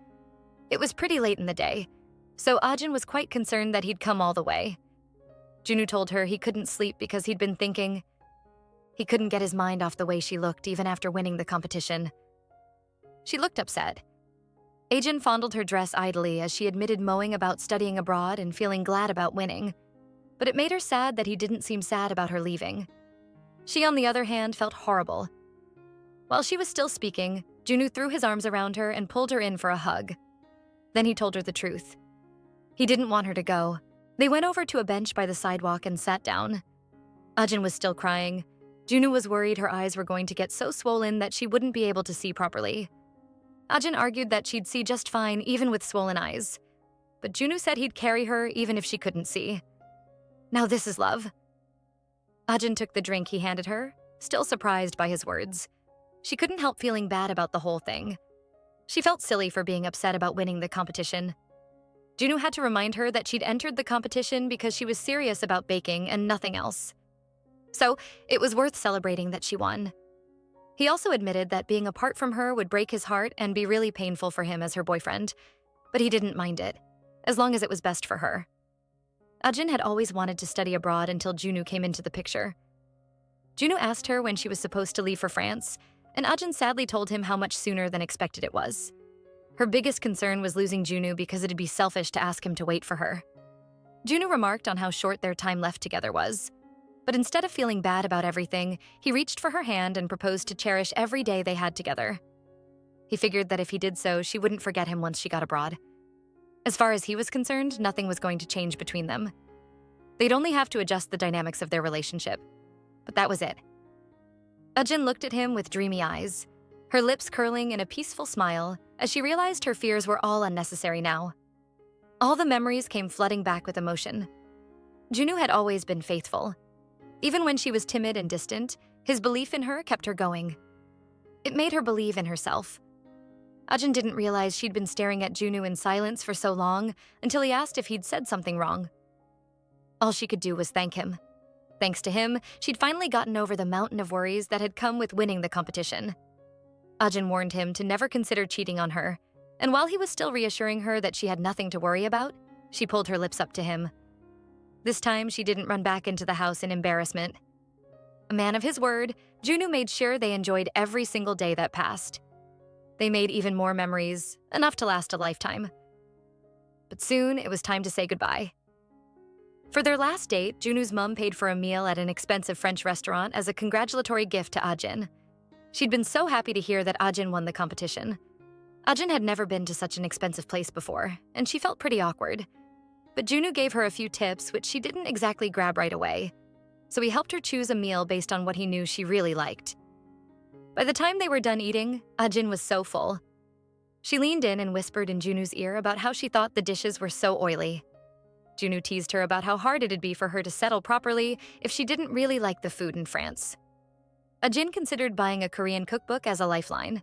It was pretty late in the day, so Ajin was quite concerned that he'd come all the way. Junwoo told her he couldn't sleep because he'd been thinking. He couldn't get his mind off the way she looked even after winning the competition. She looked upset. Ajin fondled her dress idly as she admitted mowing about studying abroad and feeling glad about winning. But it made her sad that he didn't seem sad about her leaving. She, on the other hand, felt horrible. While she was still speaking, Junwoo threw his arms around her and pulled her in for a hug. Then he told her the truth. He didn't want her to go. They went over to a bench by the sidewalk and sat down. Ajin was still crying. Junwoo was worried her eyes were going to get so swollen that she wouldn't be able to see properly. Ajin argued that she'd see just fine even with swollen eyes. But Junwoo said he'd carry her even if she couldn't see. Now this is love. Ajin took the drink he handed her, still surprised by his words. She couldn't help feeling bad about the whole thing. She felt silly for being upset about winning the competition. Junwoo had to remind her that she'd entered the competition because she was serious about baking and nothing else. So it was worth celebrating that she won. He also admitted that being apart from her would break his heart and be really painful for him as her boyfriend, but he didn't mind it, as long as it was best for her. Ajin had always wanted to study abroad until Junwoo came into the picture. Junwoo asked her when she was supposed to leave for France, and Ajin sadly told him how much sooner than expected it was. Her biggest concern was losing Junwoo because it'd be selfish to ask him to wait for her. Junwoo remarked on how short their time left together was. But instead of feeling bad about everything, he reached for her hand and proposed to cherish every day they had together. He figured that if he did so, she wouldn't forget him once she got abroad. As far as he was concerned, nothing was going to change between them. They'd only have to adjust the dynamics of their relationship. But that was it. Ajin looked at him with dreamy eyes, her lips curling in a peaceful smile as she realized her fears were all unnecessary now. All the memories came flooding back with emotion. Junwoo had always been faithful. Even when she was timid and distant, his belief in her kept her going. It made her believe in herself. Ajin didn't realize she'd been staring at Junwoo in silence for so long until he asked if he'd said something wrong. All she could do was thank him. Thanks to him, she'd finally gotten over the mountain of worries that had come with winning the competition. Ajin warned him to never consider cheating on her, and while he was still reassuring her that she had nothing to worry about, she pulled her lips up to him. This time, she didn't run back into the house in embarrassment. A man of his word, Junwoo made sure they enjoyed every single day that passed. They made even more memories, enough to last a lifetime. But soon, it was time to say goodbye. For their last date, Junwoo's mom paid for a meal at an expensive French restaurant as a congratulatory gift to Ajin. She'd been so happy to hear that Ajin won the competition. Ajin had never been to such an expensive place before, and she felt pretty awkward. But Junwoo gave her a few tips which she didn't exactly grab right away, so he helped her choose a meal based on what he knew she really liked. By the time they were done eating, Ajin was so full. She leaned in and whispered in Junwoo's ear about how she thought the dishes were so oily. Junwoo teased her about how hard it'd be for her to settle properly if she didn't really like the food in France. Ajin considered buying a Korean cookbook as a lifeline.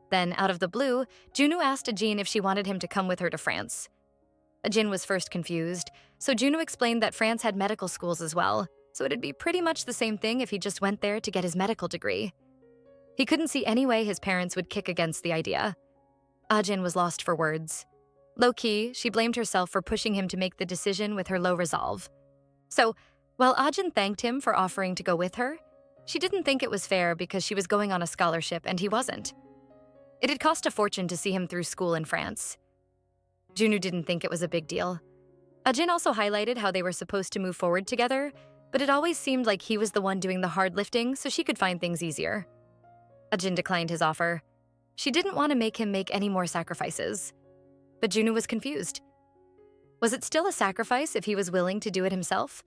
Then, out of the blue, Junwoo asked Ajin if she wanted him to come with her to France. Ajin was first confused, so Junwoo explained that France had medical schools as well, so it'd be pretty much the same thing if he just went there to get his medical degree. He couldn't see any way his parents would kick against the idea. Ajin was lost for words. Low-key, she blamed herself for pushing him to make the decision with her low resolve. So, while Ajin thanked him for offering to go with her, she didn't think it was fair because she was going on a scholarship and he wasn't. It had cost a fortune to see him through school in France. Junwoo didn't think it was a big deal. Ajin also highlighted how they were supposed to move forward together, but it always seemed like he was the one doing the hard lifting so she could find things easier. Ajin declined his offer. She didn't want to make him make any more sacrifices. But Junwoo was confused. Was it still a sacrifice if he was willing to do it himself?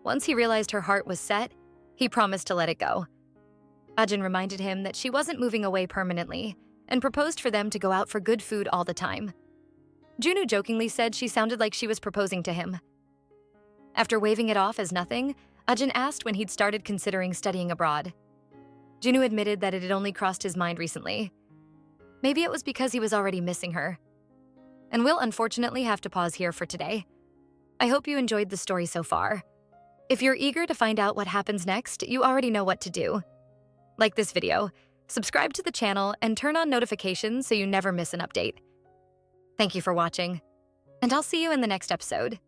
Once he realized her heart was set, he promised to let it go. Ajin reminded him that she wasn't moving away permanently and proposed for them to go out for good food all the time. Junwoo jokingly said she sounded like she was proposing to him. After waving it off as nothing, Ajin asked when he'd started considering studying abroad. Junwoo admitted that it had only crossed his mind recently. Maybe it was because he was already missing her. And we'll unfortunately have to pause here for today. I hope you enjoyed the story so far. If you're eager to find out what happens next, you already know what to do. Like this video, subscribe to the channel, and turn on notifications so you never miss an update. Thank you for watching, and I'll see you in the next episode.